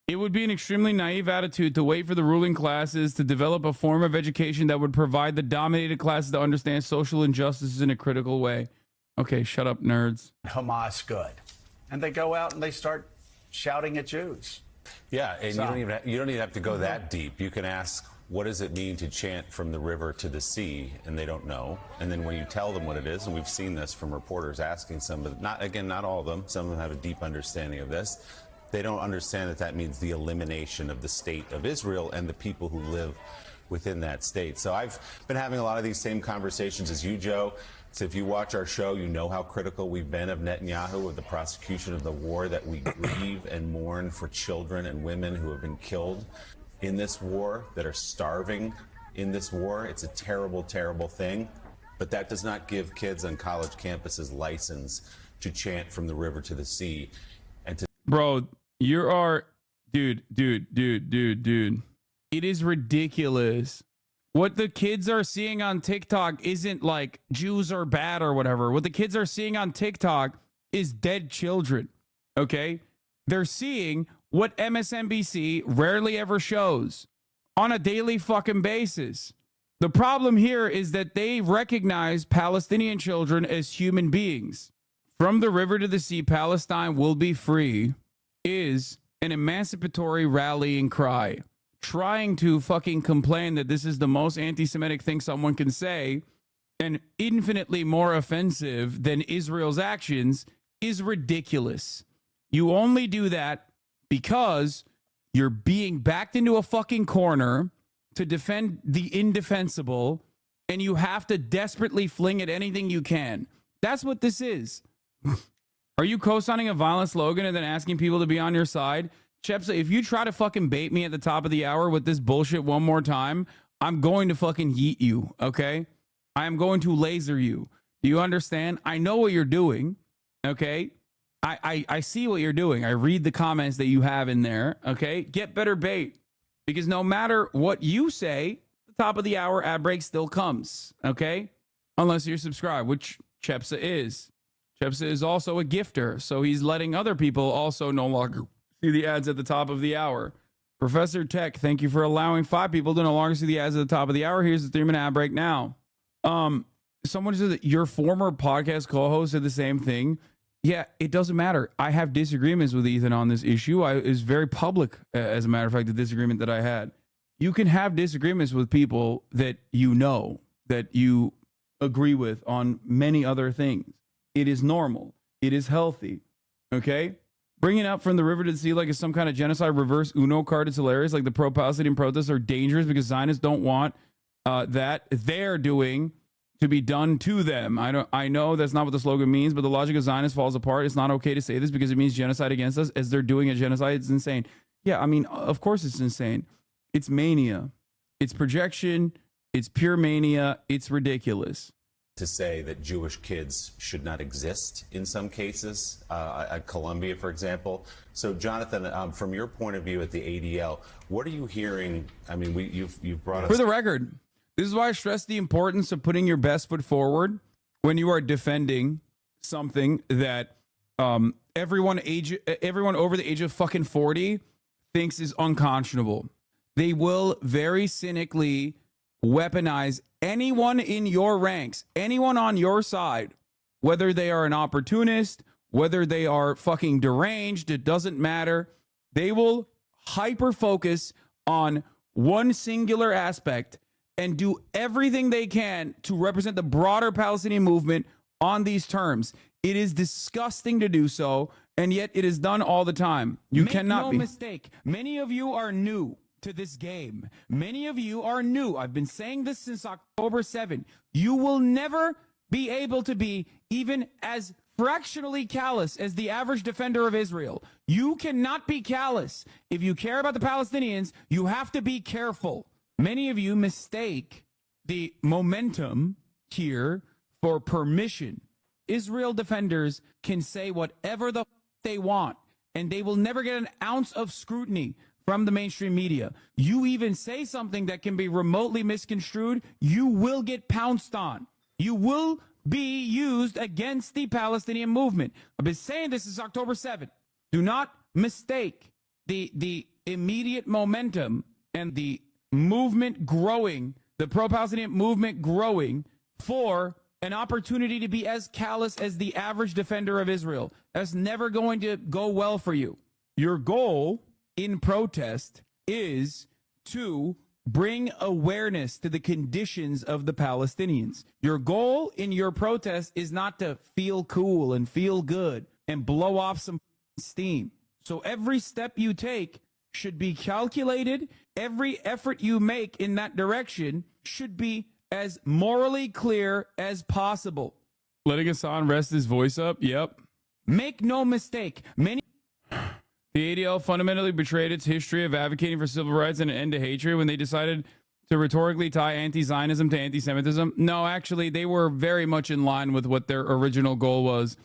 it would be an extremely naive attitude to wait for the ruling classes to develop a form of education that would provide the dominated classes to understand social injustices in a critical way. Okay, shut up, nerds. Hamas good. And they go out and they start shouting at Jews. Yeah, and you don't even have to go that deep. You can ask, what does it mean to chant from the river to the sea? And they don't know. And then when you tell them what it is, and we've seen this from reporters asking some, but not all of them. Some of them have a deep understanding of this. They don't understand that that means the elimination of the state of Israel and the people who live within that state. So I've been having a lot of these same conversations as you, Joe. So if you watch our show, you know how critical we've been of Netanyahu, of the prosecution of the war, that we grieve and mourn for children and women who have been killed in this war, that are starving in this war. It's a terrible, terrible thing. But that does not give kids on college campuses license to chant from the river to the sea. And to Bro, dude. It is ridiculous. What the kids are seeing on TikTok isn't like Jews are bad or whatever. What the kids are seeing on TikTok is dead children. Okay? They're seeing what MSNBC rarely ever shows on a daily fucking basis. The problem here is that they recognize Palestinian children as human beings. From the river to the sea, Palestine will be free is an emancipatory rallying cry. Trying to fucking complain that this is the most anti-Semitic thing someone can say and infinitely more offensive than Israel's actions is ridiculous. You only do that because you're being backed into a fucking corner to defend the indefensible, and you have to desperately fling at anything you can. That's what this is. Are you co-signing a violent slogan and then asking people to be on your side? Chepsa, if you try to fucking bait me at the top of the hour with this bullshit one more time, I'm going to fucking yeet you, okay? I am going to laser you. Do you understand? I know what you're doing, okay? I see what you're doing. I read the comments that you have in there, okay? Get better bait. Because no matter what you say, the top of the hour ad break still comes, okay? Unless you're subscribed, which Chepsa is. Chepsa is also a gifter, so he's letting other people also no longer see the ads at the top of the hour. Professor Tech, thank you for allowing 5 people to no longer see the ads at the top of the hour. Here's the 3-minute ad break now. Someone said that your former podcast co-host said the same thing. Yeah, it doesn't matter. I have disagreements with Ethan on this issue. It was very public, as a matter of fact, the disagreement that I had. You can have disagreements with people that you know, that you agree with on many other things. It is normal. It is healthy. Okay? Bringing up from the river to the sea like it's some kind of genocide reverse Uno card is hilarious. Like the pro-Palestinian protests are dangerous because Zionists don't want that they're doing to be done to them. I know that's not what the slogan means, but the logic of Zionists falls apart. It's not okay to say this because it means genocide against us as they're doing a genocide. It's insane. Yeah, I mean, of course it's insane. It's mania. It's projection. It's pure mania. It's ridiculous. To say that Jewish kids should not exist in some cases, at Columbia, for example. So, Jonathan, from your point of view at the ADL, what are you hearing? I mean, you've brought us... For the record, this is why I stress the importance of putting your best foot forward when you are defending something that everyone over the age of fucking 40 thinks is unconscionable. They will very cynically weaponize anyone in your ranks, anyone on your side, whether they are an opportunist, whether they are fucking deranged, it doesn't matter. They will hyper focus on one singular aspect and do everything they can to represent the broader Palestinian movement on these terms. It is disgusting to do so, and yet it is done all the time. You cannot be. Make no mistake. Many of you are new to this game. Many of you are new. I've been saying this since October 7. You will never be able to be even as fractionally callous as the average defender of Israel. You cannot be callous. If you care about the Palestinians, you have to be careful. Many of you mistake the momentum here for permission. Israel defenders can say whatever the they want, and they will never get an ounce of scrutiny from the mainstream media. You even say something that can be remotely misconstrued, you will get pounced on. You will be used against the Palestinian movement. I've been saying this since October 7th. Do not mistake the immediate momentum and the movement growing, the pro-Palestinian movement growing, for an opportunity to be as callous as the average defender of Israel. That's never going to go well for you. Your goal in protest is to bring awareness to the conditions of the Palestinians. Your goal in your protest is not to feel cool and feel good and blow off some steam. So every step you take should be calculated. Every effort you make in that direction should be as morally clear as possible. Letting Hassan rest his voice up? Yep. Make no mistake. The ADL fundamentally betrayed its history of advocating for civil rights and an end to hatred when they decided to rhetorically tie anti-Zionism to anti-Semitism. No, actually, they were very much in line with what their original goal was.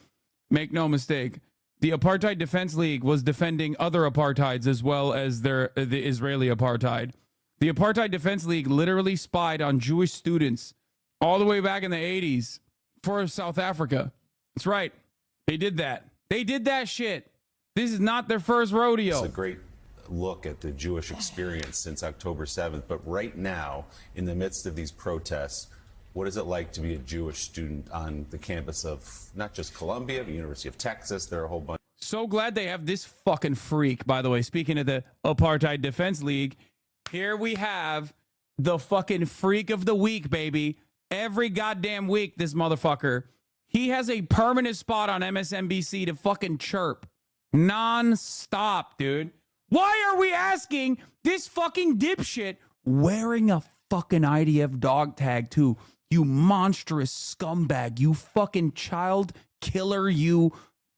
Make no mistake. The Apartheid Defense League was defending other apartheids as well as the Israeli apartheid. The Apartheid Defense League literally spied on Jewish students all the way back in the 80s for South Africa. That's right. They did that. They did that shit. This is not their first rodeo. It's a great look at the Jewish experience since October 7th. But right now, in the midst of these protests, what is it like to be a Jewish student on the campus of not just Columbia, but University of Texas? There are a whole bunch. So glad they have this fucking freak, by the way. Speaking of the Apartheid Defense League, here we have the fucking freak of the week, baby. Every goddamn week, this motherfucker. He has a permanent spot on MSNBC to fucking chirp. Non-stop, dude. Why are we asking this fucking dipshit wearing a fucking IDF dog tag too. You monstrous scumbag. You fucking child killer. You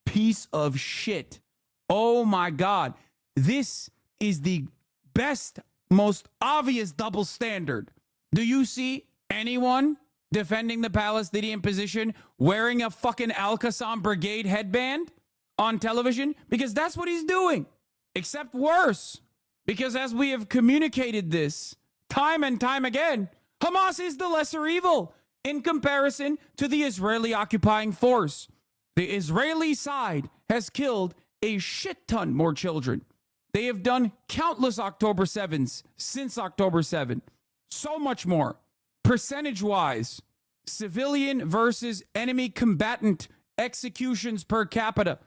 piece of shit. Oh my God. This is the best, most obvious double standard. Do you see anyone defending the Palestinian position wearing a fucking Al-Qassam Brigade headband on television? Because that's what he's doing. Except worse. Because as we have communicated this time and time again, Hamas is the lesser evil in comparison to the Israeli occupying force. The Israeli side has killed a shit ton more children. They have done countless October 7s since October 7. So much more. Percentage-wise, civilian versus enemy combatant executions per capita.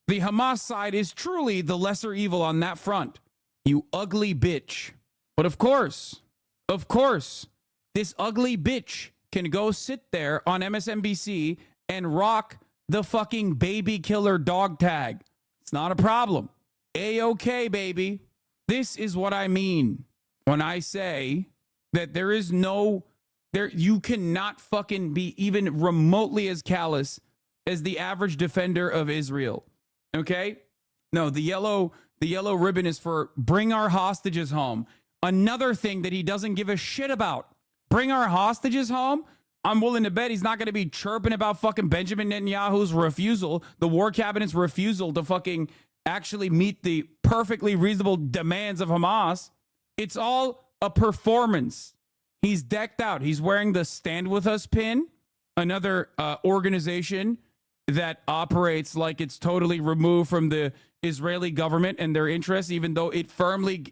The Hamas side is truly the lesser evil on that front. You ugly bitch. But of course, this ugly bitch can go sit there on MSNBC and rock the fucking baby killer dog tag. It's not a problem. A-okay, baby. This is what I mean when I say that there is no, you cannot fucking be even remotely as callous as the average defender of Israel. Okay? No, the yellow ribbon is for bring our hostages home. Another thing that he doesn't give a shit about. Bring our hostages home? I'm willing to bet he's not going to be chirping about fucking Benjamin Netanyahu's refusal, the war cabinet's refusal to fucking actually meet the perfectly reasonable demands of Hamas. It's all a performance. He's decked out. He's wearing the Stand With Us pin, another organization that operates like it's totally removed from the Israeli government and their interests, even though it firmly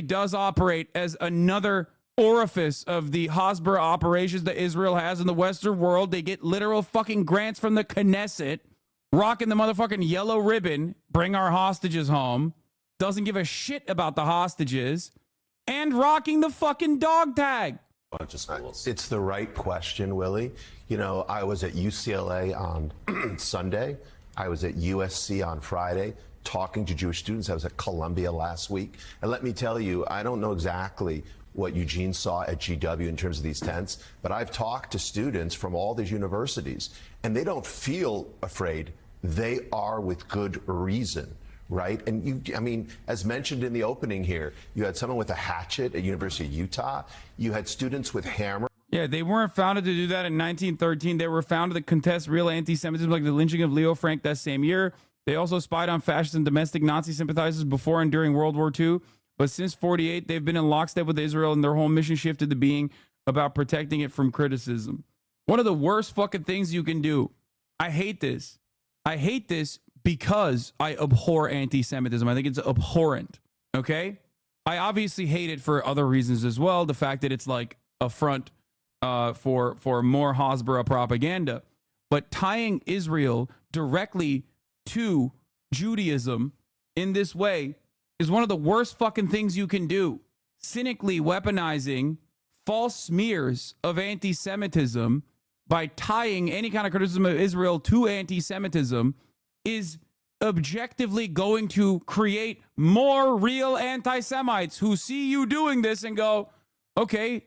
does operate as another orifice of the Hasbara operations that Israel has in the Western world. They get literal fucking grants from the Knesset, rocking the motherfucking yellow ribbon, bring our hostages home, doesn't give a shit about the hostages, and rocking the fucking dog tag. Bunch of schools. It's the right question, Willie. You know, I was at UCLA on Sunday. I was at USC on Friday talking to Jewish students. I was at Columbia last week. And let me tell you, I don't know exactly what Eugene saw at GW in terms of these tents, but I've talked to students from all these universities, and they don't feel afraid. They are with good reason. Right? And I mean, as mentioned in the opening here, you had someone with a hatchet at University of Utah. You had students with hammers. Yeah, they weren't founded to do that in 1913. They were founded to contest real anti-Semitism, like the lynching of Leo Frank that same year. They also spied on fascist and domestic Nazi sympathizers before and during World War II. But since 48, they've been in lockstep with Israel, and their whole mission shifted to being about protecting it from criticism. One of the worst fucking things you can do. I hate this. I hate this because I abhor anti-Semitism. I think it's abhorrent. Okay? I obviously hate it for other reasons as well. The fact that it's like a front for more Hasbara propaganda. But tying Israel directly to Judaism in this way is one of the worst fucking things you can do. Cynically weaponizing false smears of anti-Semitism by tying any kind of criticism of Israel to anti-Semitism is objectively going to create more real anti-Semites who see you doing this and go, okay,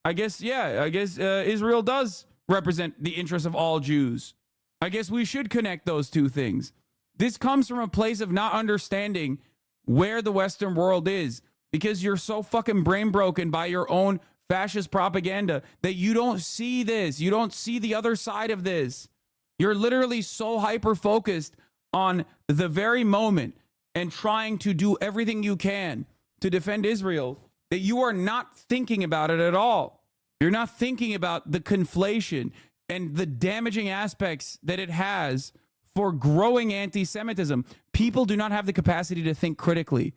I guess Israel does represent the interests of all Jews. I guess we should connect those two things. This comes from a place of not understanding where the Western world is, because you're so fucking brain broken by your own fascist propaganda that you don't see this. You don't see the other side of this. You're literally so hyper-focused on the very moment and trying to do everything you can to defend Israel that you are not thinking about it at all. You're not thinking about the conflation and the damaging aspects that it has for growing anti-Semitism. People do not have the capacity to think critically.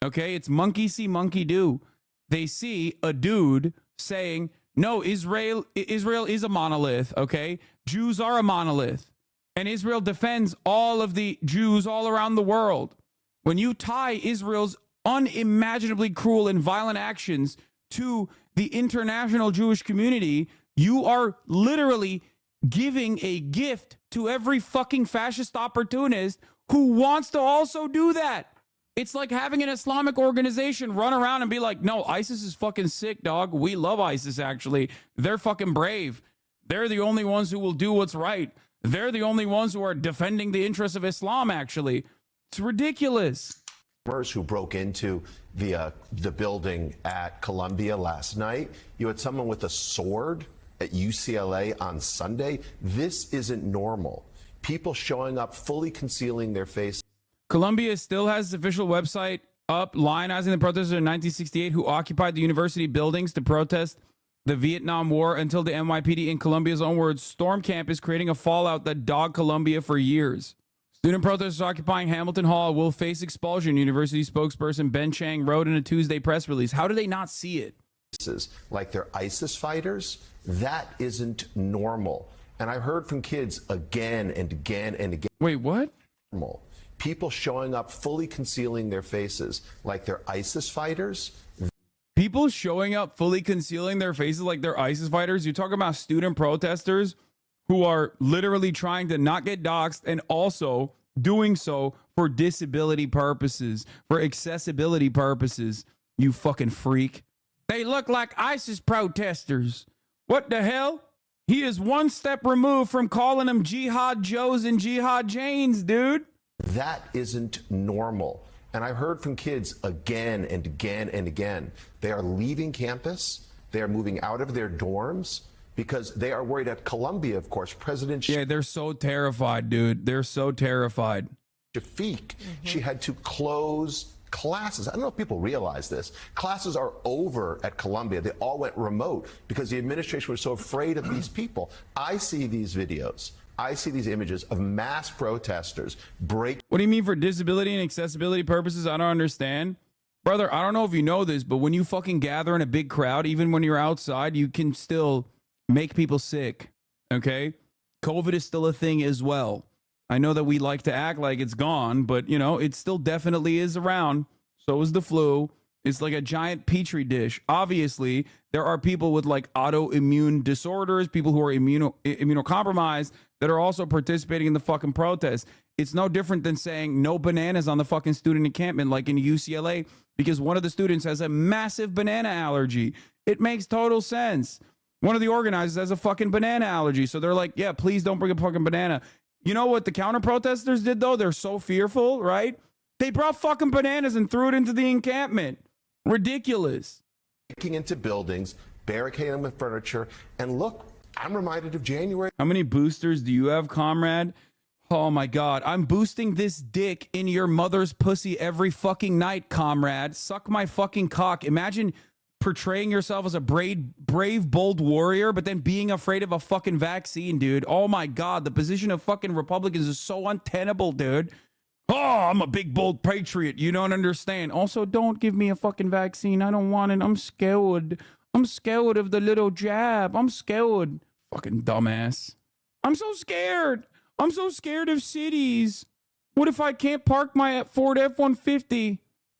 Okay? It's monkey see, monkey do. They see a dude saying, no, Israel is a monolith, okay? Jews are a monolith. And Israel defends all of the Jews all around the world. When you tie Israel's unimaginably cruel and violent actions to the international Jewish community, you are literally giving a gift to every fucking fascist opportunist who wants to also do that. It's like having an Islamic organization run around and be like, no, ISIS is fucking sick, dog. We love ISIS, actually. They're fucking brave. They're the only ones who will do what's right. They're the only ones who are defending the interests of Islam, actually. It's ridiculous. Who broke into the building at Columbia last night. You had someone with a sword at UCLA on Sunday. This isn't normal. People showing up fully concealing their face. Columbia still has its official website up, lionizing the protesters in 1968 who occupied the university buildings to protest the Vietnam War until the NYPD, in Columbia's own words, stormed campus, creating a fallout that dogged Columbia for years. Student protesters occupying Hamilton Hall will face expulsion, university spokesperson Ben Chang wrote in a Tuesday press release. How do they not see it? Like they're ISIS fighters. That isn't normal. And I heard from kids again and again and again. Wait, what? Normal. People showing up fully concealing their faces like they're ISIS fighters. People showing up fully concealing their faces like they're ISIS fighters? You're talking about student protesters who are literally trying to not get doxxed and also doing so for disability purposes, for accessibility purposes. You fucking freak. They look like ISIS protesters. What the hell? He is one step removed from calling them Jihad Joes and Jihad Janes, dude. That isn't normal. And I heard from kids again and again and again. They are leaving campus. They are moving out of their dorms because they are worried. At Columbia, of course, President Yeah, they're so terrified, dude. They're so terrified. Shafiq, she had to close classes. I don't know if people realize this. Classes are over at Columbia. They all went remote because the administration was so afraid of these people. I see these videos. I see these images of mass protesters break. What do you mean for disability and accessibility purposes? I don't understand. Brother, I don't know if you know this, but when you fucking gather in a big crowd, even when you're outside, you can still make people sick. Okay? COVID is still a thing as well. I know that we like to act like it's gone, but you know, it still definitely is around. So is the flu. It's like a giant petri dish. Obviously, there are people with like autoimmune disorders, people who are immunocompromised that are also participating in the fucking protest. It's no different than saying no bananas on the fucking student encampment like in UCLA because one of the students has a massive banana allergy. It makes total sense. One of the organizers has a fucking banana allergy. So they're like, yeah, please don't bring a fucking banana. You know what the counter protesters did though? They're so fearful, right? They brought fucking bananas and threw it into the encampment. Ridiculous. Breaking into buildings, barricading them with furniture. And look, I'm reminded of January. How many boosters do you have, comrade? Oh my God. I'm boosting this dick in your mother's pussy every fucking night, comrade. Suck my fucking cock. Imagine portraying yourself as a brave, bold warrior, but then being afraid of a fucking vaccine, dude. Oh my God. The position of fucking Republicans is so untenable, dude. Oh, I'm a big, bold patriot. You don't understand. Also, don't give me a fucking vaccine. I don't want it. I'm scared. I'm scared of the little jab. I'm scared. Fucking dumbass. I'm so scared. I'm so scared of cities. What if I can't park my Ford F-150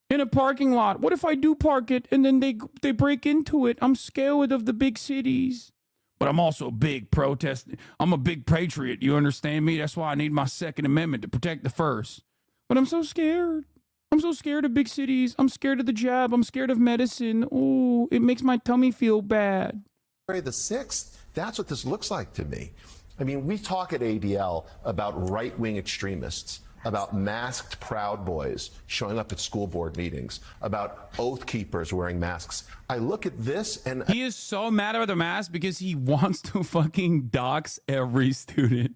in a parking lot? What if I do park it and then they break into it? I'm scared of the big cities. But I'm also a big protest. I'm a big patriot. You understand me? That's why I need my Second Amendment to protect the First. But I'm so scared. I'm so scared of big cities. I'm scared of the jab. I'm scared of medicine. Oh, it makes my tummy feel bad. January the 6th, that's what this looks like to me. I mean, we talk at ADL about right-wing extremists, about masked Proud Boys showing up at school board meetings, about Oath Keepers wearing masks. I look at this and... He is so mad about the mask because he wants to fucking dox every student.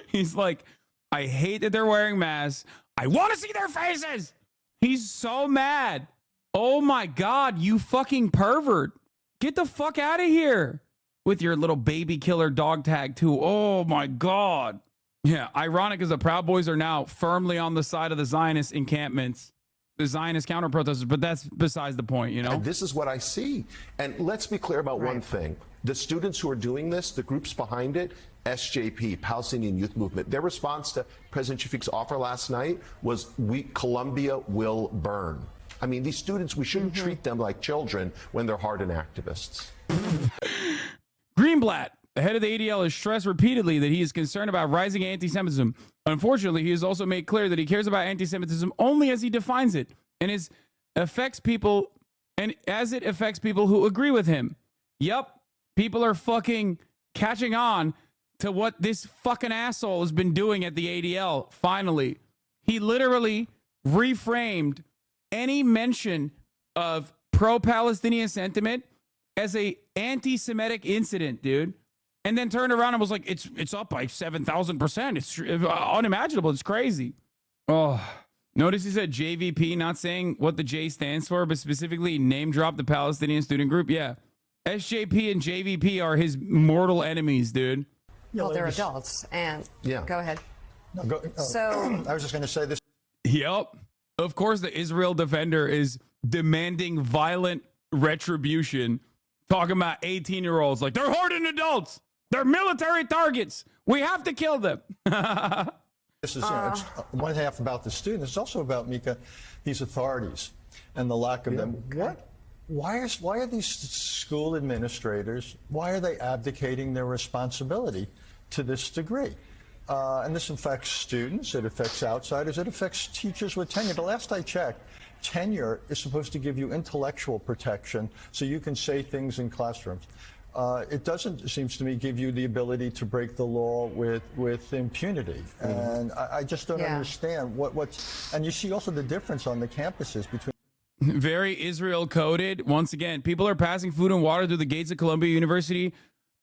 He's like, I hate that they're wearing masks. I want to see their faces. He's so mad. Oh my God, you fucking pervert. Get the fuck out of here with your little baby killer dog tag too. Oh my God. Yeah, ironic as the Proud Boys are now firmly on the side of the Zionist encampments, the Zionist counter protesters, but that's besides the point, you know? And this is what I see. And let's be clear about one thing. The students who are doing this, the groups behind it, SJP, Palestinian Youth Movement, their response to President Shafiq's offer last night was, Columbia will burn. I mean, these students, we shouldn't treat them like children when they're hardened activists. Greenblatt, the head of the ADL, has stressed repeatedly that he is concerned about rising anti-Semitism. Unfortunately, he has also made clear that he cares about anti-Semitism only as he defines it, and it affects people, and as it affects people who agree with him. Yup, people are fucking catching on to what this fucking asshole has been doing at the ADL. Finally, he literally reframed any mention of pro-Palestinian sentiment as a anti-Semitic incident, dude. And then turned around and was like, it's up by 7,000%. It's unimaginable. It's crazy. Oh, notice he said JVP, not saying what the J stands for, but specifically name drop the Palestinian student group. Yeah. SJP and JVP are his mortal enemies, dude. Well, they're adults. And go ahead. No, go, so I was just going to say this. Yep. Of course, the Israel defender is demanding violent retribution, talking about 18-year-olds like they're hardened adults. They're military targets. We have to kill them. This is it's one half about the students. It's also about, Mika, these authorities and the lack of them. Why are these school administrators, why are they abdicating their responsibility to this degree? And this affects students, it affects outsiders, it affects teachers with tenure. The last I checked, tenure is supposed to give you intellectual protection so you can say things in classrooms. It doesn't, it seems to me, give you the ability to break the law with impunity. And I just don't understand what's, and you see also the difference on the campuses between. Very Israel coded. Once again, people are passing food and water through the gates of Columbia University.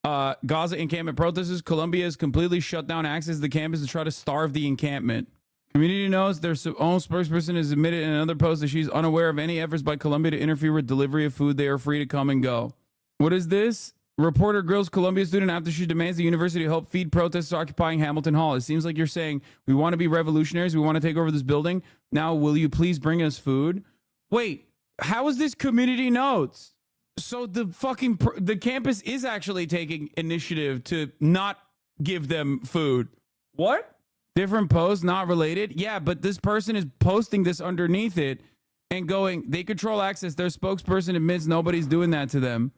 Gaza encampment protesters. Columbia has completely shut down access to the campus to try to starve the encampment. Community knows their own spokesperson has admitted in another post that she's unaware of any efforts by Columbia to interfere with delivery of food. They are free to come and go. What is this? Reporter grills Columbia student after she demands the university help feed protesters occupying Hamilton Hall. It seems like you're saying, we want to be revolutionaries. We want to take over this building. Now, will you please bring us food? Wait, how is this community notes? So the campus is actually taking initiative to not give them food. What? Different post, not related? Yeah, but this person is posting this underneath it and going, they control access. Their spokesperson admits nobody's doing that to them.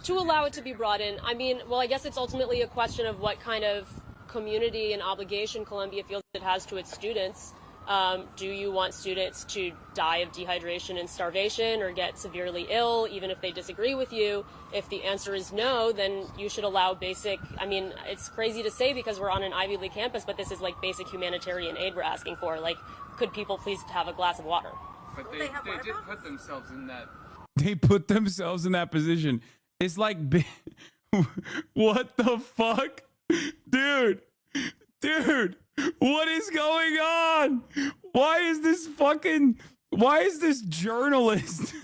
To allow it to be brought in, I mean, well, I guess it's ultimately a question of what kind of community and obligation Columbia feels it has to its students. Do you want students to die of dehydration and starvation or get severely ill, even if they disagree with you? If the answer is no, then you should allow basic, I mean, it's crazy to say because we're on an Ivy League campus, but this is like basic humanitarian aid we're asking for. Like, could people please have a glass of water? But they did put themselves in that. They put themselves in that position. It's like, what the fuck? Dude, what is going on? Why is this journalist?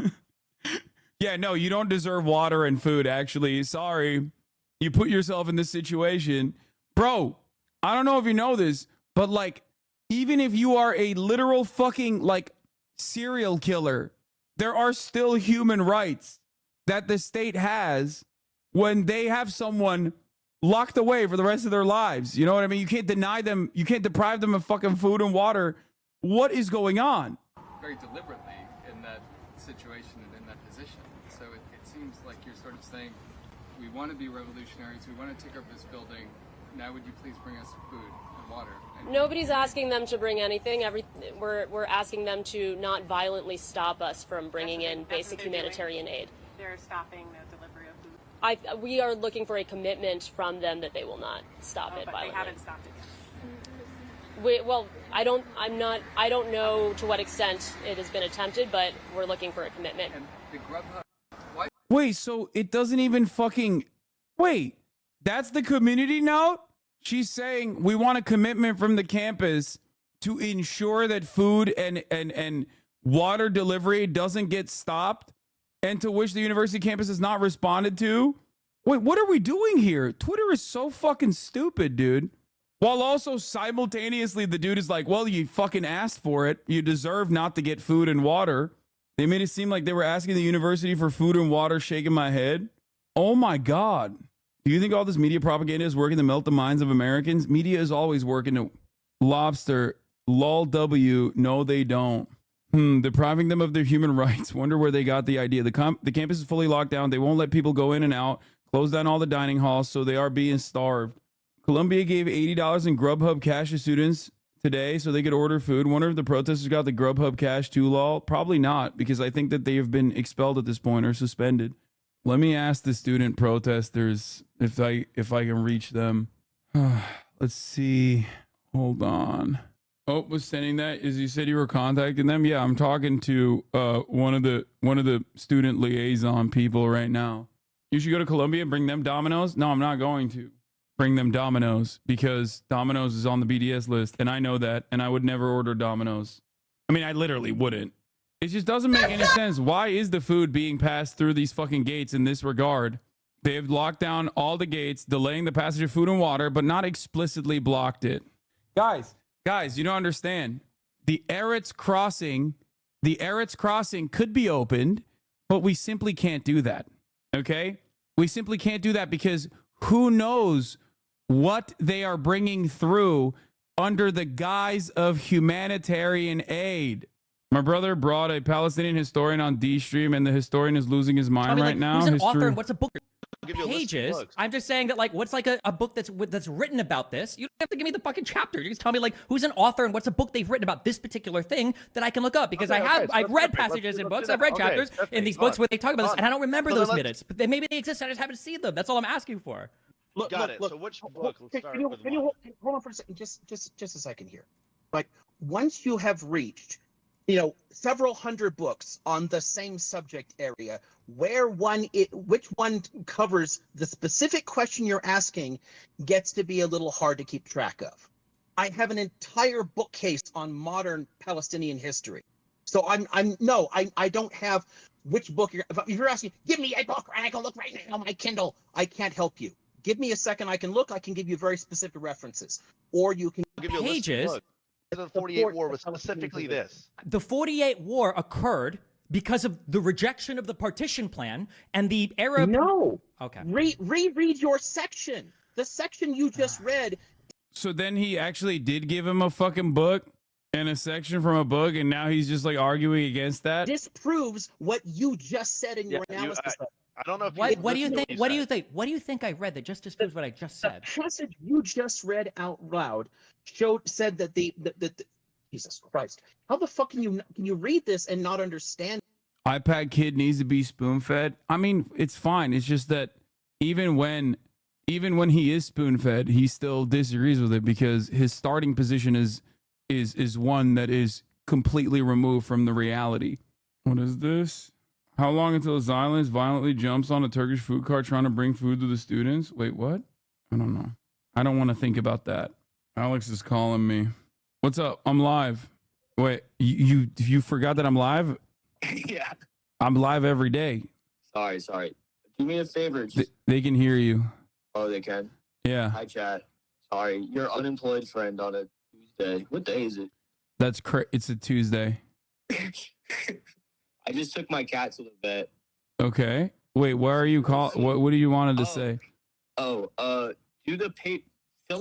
Yeah, no, you don't deserve water and food, actually. Sorry. You put yourself in this situation. Bro, I don't know if you know this, but like, even if you are a literal fucking like serial killer, there are still human rights that the state has when they have someone locked away for the rest of their lives. You know what I mean? You can't deny them. You can't deprive them of fucking food and water. What is going on? Very deliberately in that situation and in that position. So it seems like you're sort of saying, we want to be revolutionaries. We want to take over this building. Now would you please bring us food and water? Nobody's asking them to bring anything. We're asking them to not violently stop us from bringing in basic humanitarian aid. They're stopping the delivery of food. We are looking for a commitment from them that they will not stop it but violently. They haven't stopped it yet. I don't know to what extent it has been attempted, but we're looking for a commitment. And the Grubhub, Wait, so it doesn't even fucking... Wait, that's the community note? She's saying we want a commitment from the campus to ensure that food and water delivery doesn't get stopped, and to which the university campus has not responded to. Wait, what are we doing here? Twitter is so fucking stupid, dude. While also simultaneously the dude is like, well, you fucking asked for it. You deserve not to get food and water. They made it seem like they were asking the university for food and water, shaking my head. Oh my God. Do you think all this media propaganda is working to melt the minds of Americans? Media is always working to lobster, lol W, no they don't. Depriving them of their human rights. Wonder where they got the idea. The campus is fully locked down. They won't let people go in and out. Close down all the dining halls, so they are being starved. Columbia gave $80 in Grubhub cash to students today so they could order food. Wonder if the protesters got the Grubhub cash too, lol. Probably not, because I think that they have been expelled at this point or suspended. Let me ask the student protesters if I can reach them. Let's see. Hold on. Oh, was sending that? Is you said you were contacting them? Yeah, I'm talking to one of the student liaison people right now. You should go to Columbia and bring them Domino's. No, I'm not going to bring them Domino's because Domino's is on the BDS list, and I know that, and I would never order Domino's. I mean, I literally wouldn't. It just doesn't make any sense. Why is the food being passed through these fucking gates in this regard? They have locked down all the gates, delaying the passage of food and water, but not explicitly blocked it. Guys, you don't understand. The Eretz Crossing could be opened, but we simply can't do that. Okay? We simply can't do that because who knows what they are bringing through under the guise of humanitarian aid. My brother brought a Palestinian historian on D stream, and the historian is losing his mind right now. Who's an author and what's a book? Pages. I'm just saying that, like, what's like a book that's written about this? You don't have to give me the fucking chapter. You just tell me, like, who's an author and what's a book they've written about this particular thing that I can look up, because I've read passages in books, I've read chapters in these books where they talk about this, and I don't remember those minutes. But maybe they exist. I just haven't seen them. That's all I'm asking for. Got it. So which book? Can you hold on for a second? Just a second here. Like, once you have reached, several hundred books on the same subject area, which one covers the specific question you're asking gets to be a little hard to keep track of. I have an entire bookcase on modern Palestinian history. So I don't have which book if you're asking, give me a book and I can look right now on my Kindle. I can't help you. Give me a second, I can look, I can give you very specific references. Or you can give you a pages. List of the 48 war was specifically this. The 48 war occurred because of the rejection of the partition plan and the Arab. No. Okay. Reread your section. The section you just read. So then he actually did give him a fucking book and a section from a book, and now he's just like arguing against that. Disproves what you just said in your analysis. I don't know if what do you think? What do you think? What do you think I read that just disproves what I just said? The passage you just read out loud said that the Jesus Christ. How the fuck can you read this and not understand? iPad kid needs to be spoon-fed. I mean, it's fine. It's just that even when he is spoon-fed, he still disagrees with it because his starting position is one that is completely removed from the reality. What is this? How long until a Zionist violently jumps on a Turkish food cart trying to bring food to the students? Wait, what? I don't know. I don't want to think about that. Alex is calling me. What's up? I'm live. Wait, you forgot that I'm live? Yeah. I'm live every day. Sorry. Do me a favor. They can hear you. Oh, they can? Yeah. Hi, chat. Sorry, your unemployed friend on a Tuesday. What day is it? It's a Tuesday. I just took my cat to the vet. Okay. Wait, where are you what do you wanted to say? Fill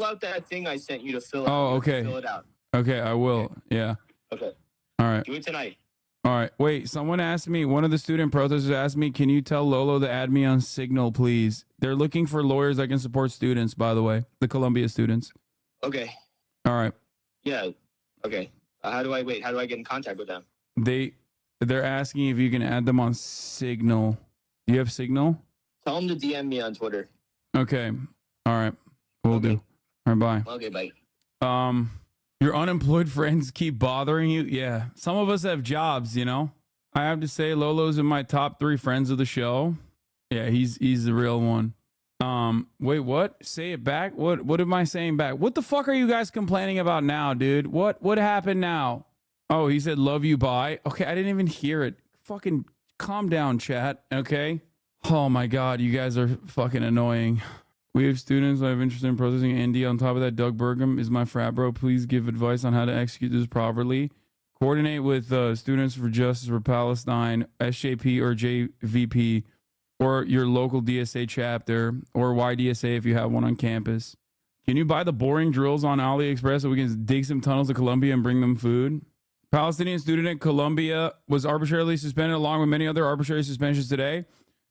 out that thing I sent you to fill out. Oh, okay. Fill it out. Okay, I will. Yeah. Okay. All right. Do it tonight. All right. Wait, someone asked me, one of the student protesters asked me, can you tell Lolo to add me on Signal, please? They're looking for lawyers that can support students, by the way, the Columbia students. Okay. All right. Yeah. Okay. How do I get in contact with them? They're asking if you can add them on Signal. Do you have Signal? Tell them to DM me on Twitter. Okay. All right. Will do. All right, bye. Okay, bye. Your unemployed friends keep bothering you? Yeah. Some of us have jobs, I have to say Lolo's in my top 3 friends of the show. Yeah, he's the real one. Wait, what? Say it back? What am I saying back? What the fuck are you guys complaining about now, dude? What happened now? Oh, he said love you, bye. Okay, I didn't even hear it. Fucking calm down, chat, okay? Oh my god, you guys are fucking annoying. We have students that have interest in protesting India. On top of that, Doug Burgum is my frat bro. Please give advice on how to execute this properly. Coordinate with Students for Justice for Palestine, SJP or JVP, or your local DSA chapter, or YDSA if you have one on campus. Can you buy the boring drills on AliExpress so we can dig some tunnels to Columbia and bring them food? Palestinian student at Columbia was arbitrarily suspended along with many other arbitrary suspensions today.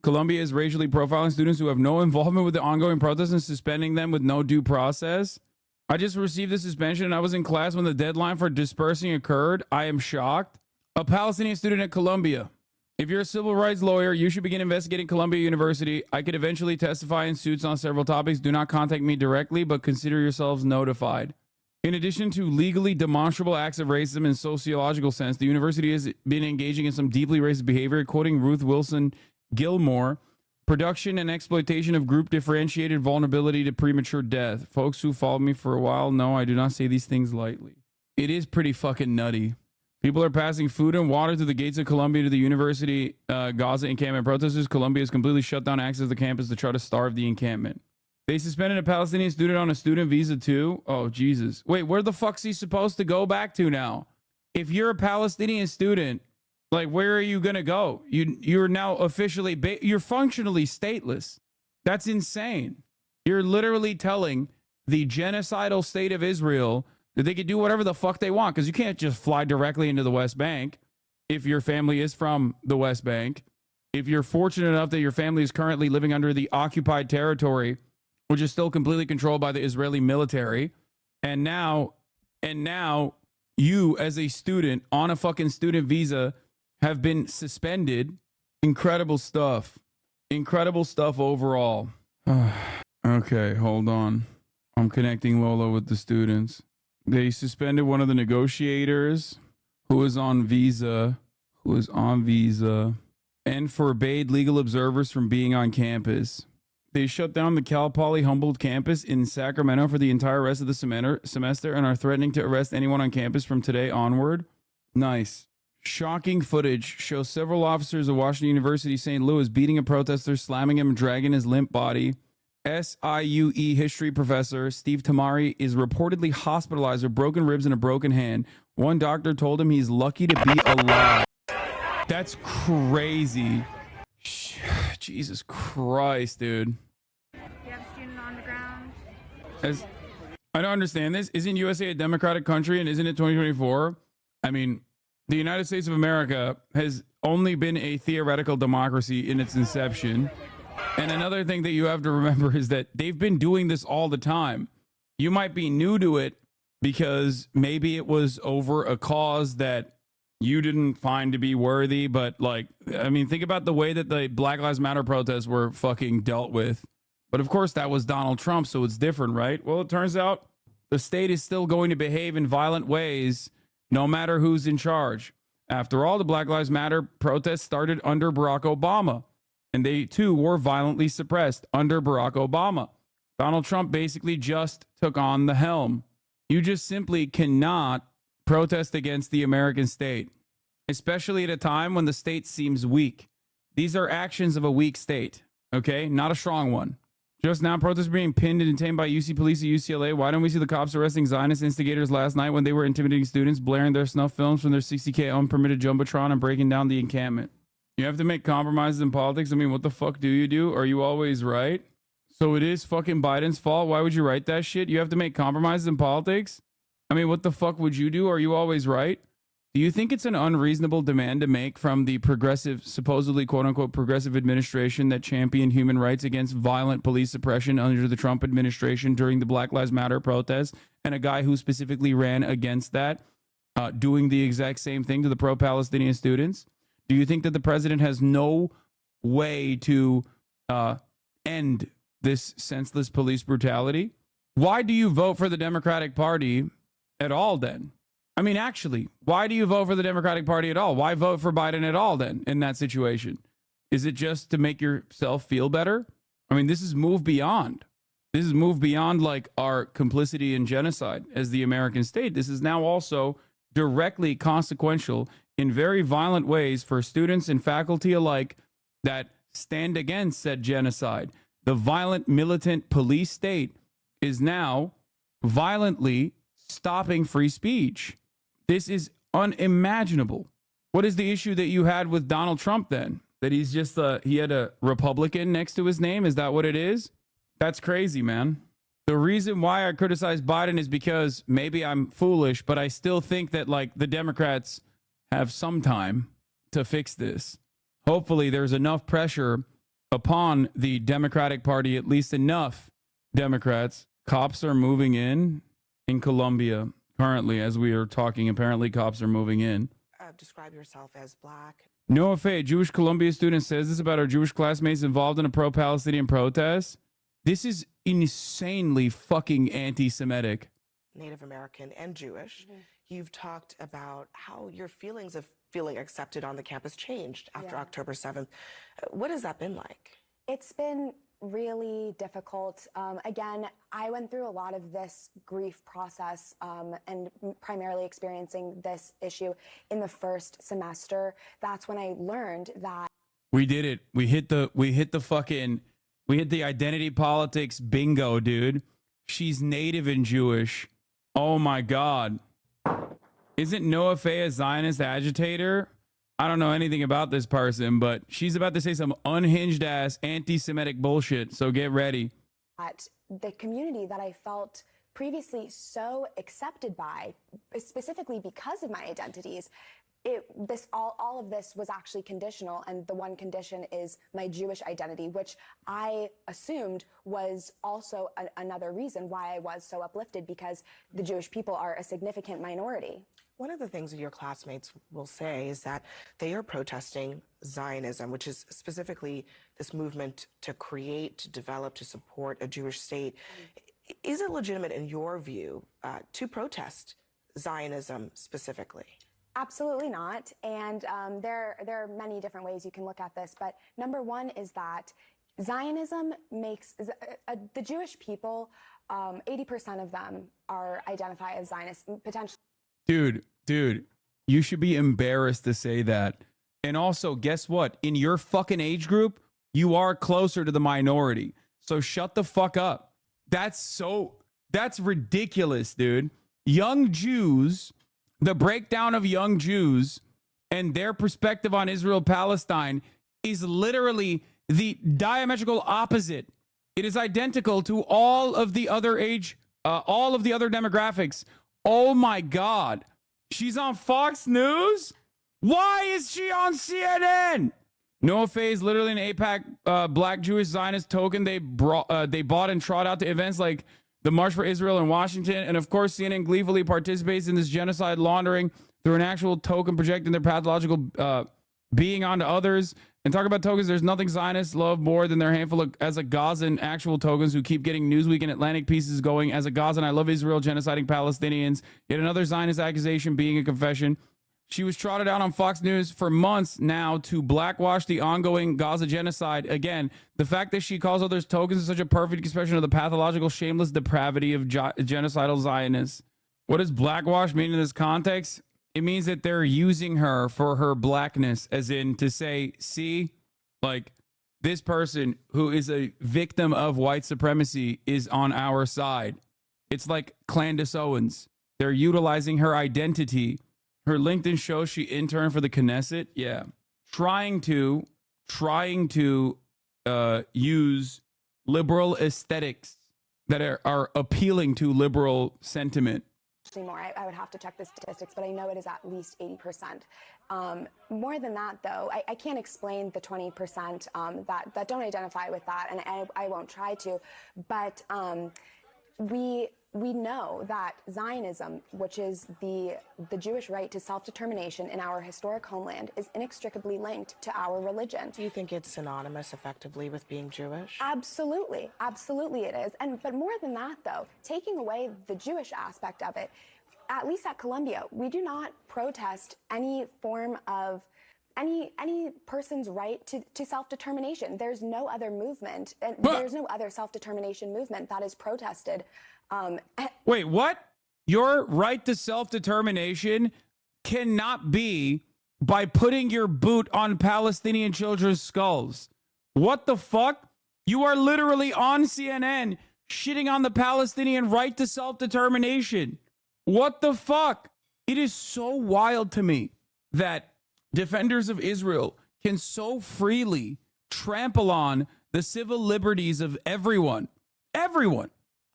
Columbia is racially profiling students who have no involvement with the ongoing protests and suspending them with no due process. I just received the suspension and I was in class when the deadline for dispersing occurred. I am shocked. A Palestinian student at Columbia. If you're a civil rights lawyer, you should begin investigating Columbia University. I could eventually testify in suits on several topics. Do not contact me directly, but consider yourselves notified. In addition to legally demonstrable acts of racism in sociological sense, the university has been engaging in some deeply racist behavior, quoting Ruth Wilson Gilmore, production and exploitation of group differentiated vulnerability to premature death. Folks who followed me for a while know I do not say these things lightly. It is pretty fucking nutty. People are passing food and water through the gates of Columbia to the university Gaza encampment protesters. Columbia has completely shut down access to the campus to try to starve the encampment. They suspended a Palestinian student on a student visa too. Oh, Jesus. Wait, where the fuck's he supposed to go back to now? If you're a Palestinian student, like, where are you going to go? You're now officially, you're functionally stateless. That's insane. You're literally telling the genocidal state of Israel that they could do whatever the fuck they want, because you can't just fly directly into the West Bank if your family is from the West Bank. If you're fortunate enough that your family is currently living under the occupied territory, which is still completely controlled by the Israeli military, and now you as a student on a fucking student visa have been suspended. Incredible stuff. Incredible stuff overall. Okay, hold on. I'm connecting Lola with the students. They suspended one of the negotiators who was on visa, and forbade legal observers from being on campus. They shut down the Cal Poly Humboldt campus in Sacramento for the entire rest of the semester and are threatening to arrest anyone on campus from today onward. Nice. Shocking footage shows several officers of Washington University St. Louis beating a protester, slamming him, and dragging his limp body. SIUE history professor Steve Tamari is reportedly hospitalized with broken ribs and a broken hand. One doctor told him he's lucky to be alive. That's crazy. Jesus Christ, dude. You have a student on the ground. I don't understand this. Isn't USA a democratic country and isn't it 2024? I mean, the United States of America has only been a theoretical democracy in its inception. And another thing that you have to remember is that they've been doing this all the time. You might be new to it because maybe it was over a cause that you didn't find to be worthy. But, like, I mean, think about the way that the Black Lives Matter protests were fucking dealt with. But, of course, that was Donald Trump, so it's different, right? Well, it turns out the state is still going to behave in violent ways no matter who's in charge. After all, the Black Lives Matter protests started under Barack Obama. And they, too, were violently suppressed under Barack Obama. Donald Trump basically just took on the helm. You just simply cannot protest against the American state, especially at a time when the state seems weak. These are actions of a weak state, okay? Not a strong one. Just now, protests are being pinned and detained by UC police at UCLA. Why don't we see the cops arresting Zionist instigators last night when they were intimidating students, blaring their snuff films from their 60K unpermitted Jumbotron and breaking down the encampment? You have to make compromises in politics. I mean, what the fuck do you do? Are you always right? So it is fucking Biden's fault. Why would you write that shit? You have to make compromises in politics? I mean, what the fuck would you do? Are you always right? Do you think it's an unreasonable demand to make from the progressive, supposedly quote unquote progressive administration that championed human rights against violent police suppression under the Trump administration during the Black Lives Matter protests, and a guy who specifically ran against that, doing the exact same thing to the pro-Palestinian students? Do you think that the president has no way to end this senseless police brutality? Why do you vote for the Democratic Party at all then? I mean, actually, why do you vote for the Democratic Party at all? Why vote for Biden at all then in that situation? Is it just to make yourself feel better? I mean, this is move beyond. This is move beyond like our complicity in genocide as the American state. This is now also directly consequential in very violent ways for students and faculty alike that stand against said genocide. The violent militant police state is now violently stopping free speech. This is unimaginable. What is the issue that you had with Donald Trump then? That he's just he had a Republican next to his name? Is that what it is? That's crazy, man. The reason why I criticize Biden is because maybe I'm foolish, but I still think that like the Democrats have some time to fix this. Hopefully there's enough pressure upon the Democratic Party, at least enough Democrats. Cops are moving in. in Colombia currently as we are talking. Apparently, cops are moving in. Describe yourself as black. Noah Faye, Jewish Columbia student, says this about our Jewish classmates involved in a pro-Palestinian protest. This is insanely fucking anti-Semitic. Native American and Jewish. You've talked about how your feelings of feeling accepted on the campus changed after October 7th. What has that been like? It's been really difficult. Again, I went through a lot of this grief process and primarily experiencing this issue in the first semester. That's when I learned that We did it. We hit the identity politics bingo, dude. She's native and Jewish. Oh my God. Isn't Noah Faye a Zionist agitator? I don't know anything about this person, but she's about to say some unhinged ass anti-Semitic bullshit. So get ready. at the community that I felt previously so accepted by, specifically because of my identities, all of this was actually conditional, and the one condition is my Jewish identity, which I assumed was also another reason why I was so uplifted, because the Jewish people are a significant minority. One of the things that your classmates will say is that they are protesting Zionism, which is specifically this movement to create, to develop, to support a Jewish state. Is it legitimate, in your view, to protest Zionism specifically? Absolutely not. And there are many different ways you can look at this. But number one is that Zionism makes the Jewish people, 80% of them identify as Zionists, potentially. Dude, you should be embarrassed to say that. And also, guess what? In your fucking age group, you are closer to the minority. So shut the fuck up. That's ridiculous, dude. Young Jews, the breakdown of young Jews and their perspective on Israel-Palestine is literally the diametrical opposite. It is identical to all of the other demographics. Oh my God. She's on Fox News? Why is she on CNN? Noah Faye is literally an AIPAC black Jewish Zionist token they bought and trot out to events like the March for Israel in Washington. And of course, CNN gleefully participates in this genocide laundering through an actual token projecting their pathological being onto others. And talk about tokens, there's nothing Zionists love more than their handful of as a Gazan actual tokens who keep getting Newsweek and Atlantic pieces going. As a Gazan, I love Israel genociding Palestinians. Yet another Zionist accusation being a confession. She was trotted out on Fox News for months now to blackwash the ongoing Gaza genocide. Again, the fact that she calls others tokens is such a perfect expression of the pathological, shameless depravity of genocidal Zionists. What does blackwash mean in this context? It means that they're using her for her blackness, as in to say, see, like this person who is a victim of white supremacy is on our side. It's like Candace Owens. They're utilizing her identity. Her LinkedIn shows she interned for the Knesset. Yeah. Trying to use liberal aesthetics that are appealing to liberal sentiment. More. I would have to check the statistics, but I know it is at least 80%. More than that, though, I can't explain the 20% that don't identify with that, and I won't try to. But we know that Zionism, which is the Jewish right to self-determination in our historic homeland, is inextricably linked to our religion. Do you think it's synonymous effectively with being Jewish? Absolutely. Absolutely it is. But more than that, though, taking away the Jewish aspect of it, at least at Columbia, we do not protest any form of any person's right to self-determination. There's no other movement, and there's no other self-determination movement that is protested. Wait, what? Your right to self-determination cannot be by putting your boot on Palestinian children's skulls. What the fuck? You are literally on CNN shitting on the Palestinian right to self-determination. What the fuck? It is so wild to me that defenders of Israel can so freely trample on the civil liberties of everyone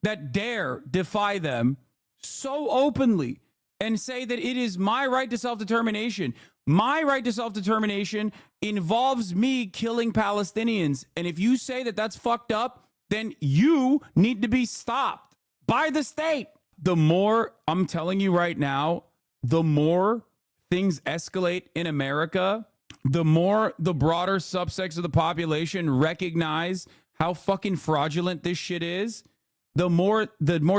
that dare defy them so openly and say that it is my right to self-determination. My right to self-determination involves me killing Palestinians. And if you say that that's fucked up, then you need to be stopped by the state. The more, I'm telling you right now, the more things escalate in America, the more the broader subsects of the population recognize how fucking fraudulent this shit is, the more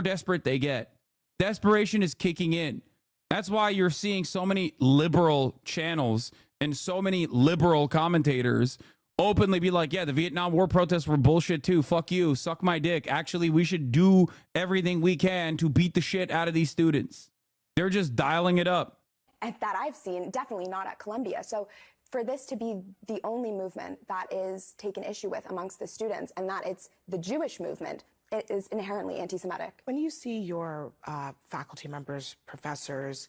desperate they get. Desperation is kicking in. That's why you're seeing so many liberal channels and so many liberal commentators openly be like, yeah, the Vietnam War protests were bullshit too. Fuck you. Suck my dick. Actually, we should do everything we can to beat the shit out of these students. They're just dialing it up. That I've seen, definitely not at Columbia. So for this to be the only movement that is taken issue with amongst the students, and that it's the Jewish movement, it is inherently anti-Semitic. When you see your faculty members, professors,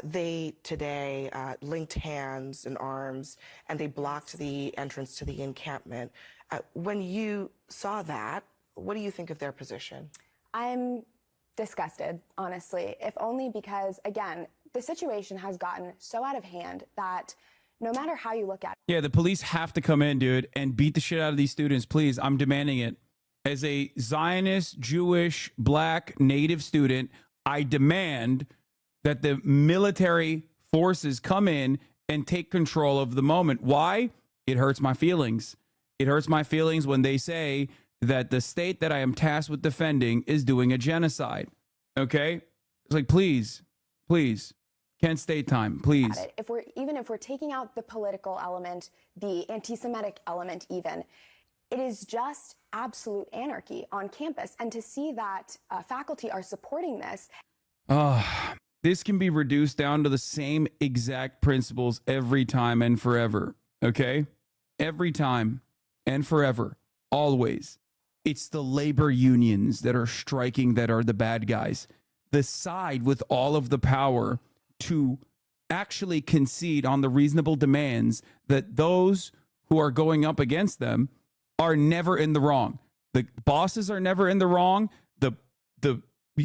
they today linked hands and arms, and they blocked the entrance to the encampment. When you saw that, what do you think of their position? I'm disgusted, honestly, if only because, again, the situation has gotten so out of hand that no matter how you look at it. Yeah, the police have to come in, dude, and beat the shit out of these students. Please, I'm demanding it. As a Zionist, Jewish, black, native student, I demand that the military forces come in and take control of the moment. Why? It hurts my feelings. It hurts my feelings when they say that the state that I am tasked with defending is doing a genocide. Okay? It's like, please, Kent State time, please. If we're taking out the political element, the anti-Semitic element even, it is just absolute anarchy on campus. And to see that faculty are supporting this. This can be reduced down to the same exact principles every time and forever. Okay? Every time and forever. Always. It's the labor unions that are striking that are the bad guys. The side with all of the power to actually concede on the reasonable demands that those who are going up against them are never in the wrong. The bosses are never in the wrong. The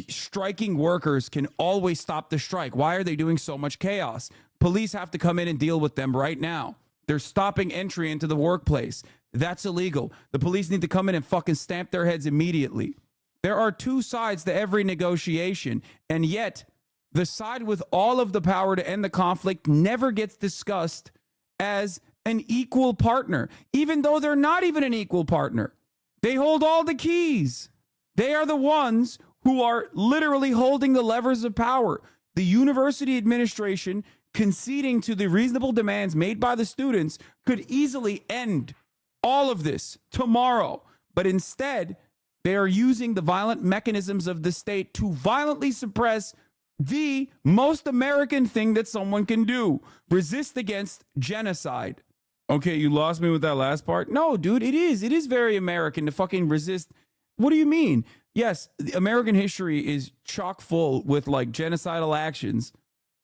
striking workers can always stop the strike. Why are they doing so much chaos? Police have to come in and deal with them right now. They're stopping entry into the workplace. That's illegal. The police need to come in and fucking stamp their heads immediately. There are two sides to every negotiation, and yet the side with all of the power to end the conflict never gets discussed as an equal partner, even though they're not even an equal partner. They hold all the keys. They are the ones who are literally holding the levers of power. The university administration conceding to the reasonable demands made by the students could easily end all of this tomorrow. But instead, they are using the violent mechanisms of the state to violently suppress the most American thing that someone can do: resist against genocide. Okay, you lost me with that last part. No, dude, it is very American to fucking resist. What do you mean? Yes, American history is chock full with like genocidal actions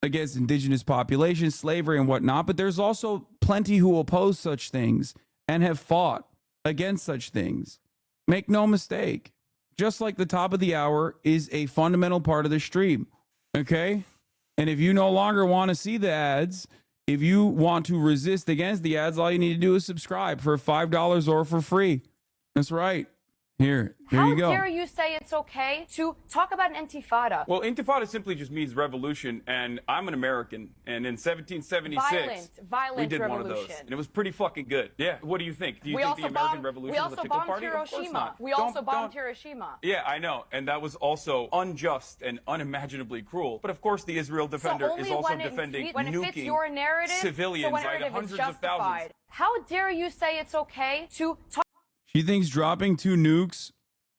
against indigenous populations, slavery and whatnot, but there's also plenty who oppose such things and have fought against such things. Make no mistake. Just like the top of the hour is a fundamental part of the stream. Okay? And if you no longer want to see the ads, if you want to resist against the ads, all you need to do is subscribe for $5 or for free. That's right. Here you go. How dare you say it's okay to talk about an intifada? Well, intifada simply just means revolution, and I'm an American, and in 1776, violent we did revolution. one of those, and it was pretty fucking good. Yeah, what do you think? Do you think the American Revolution was a pickle party? Of course not. We also bombed Hiroshima. Yeah, I know, and that was also unjust and unimaginably cruel. But of course, the Israel Defender is also defending when it fits your narrative, civilians by the hundreds of thousands. How dare you say it's okay to talk? She thinks dropping 2 nukes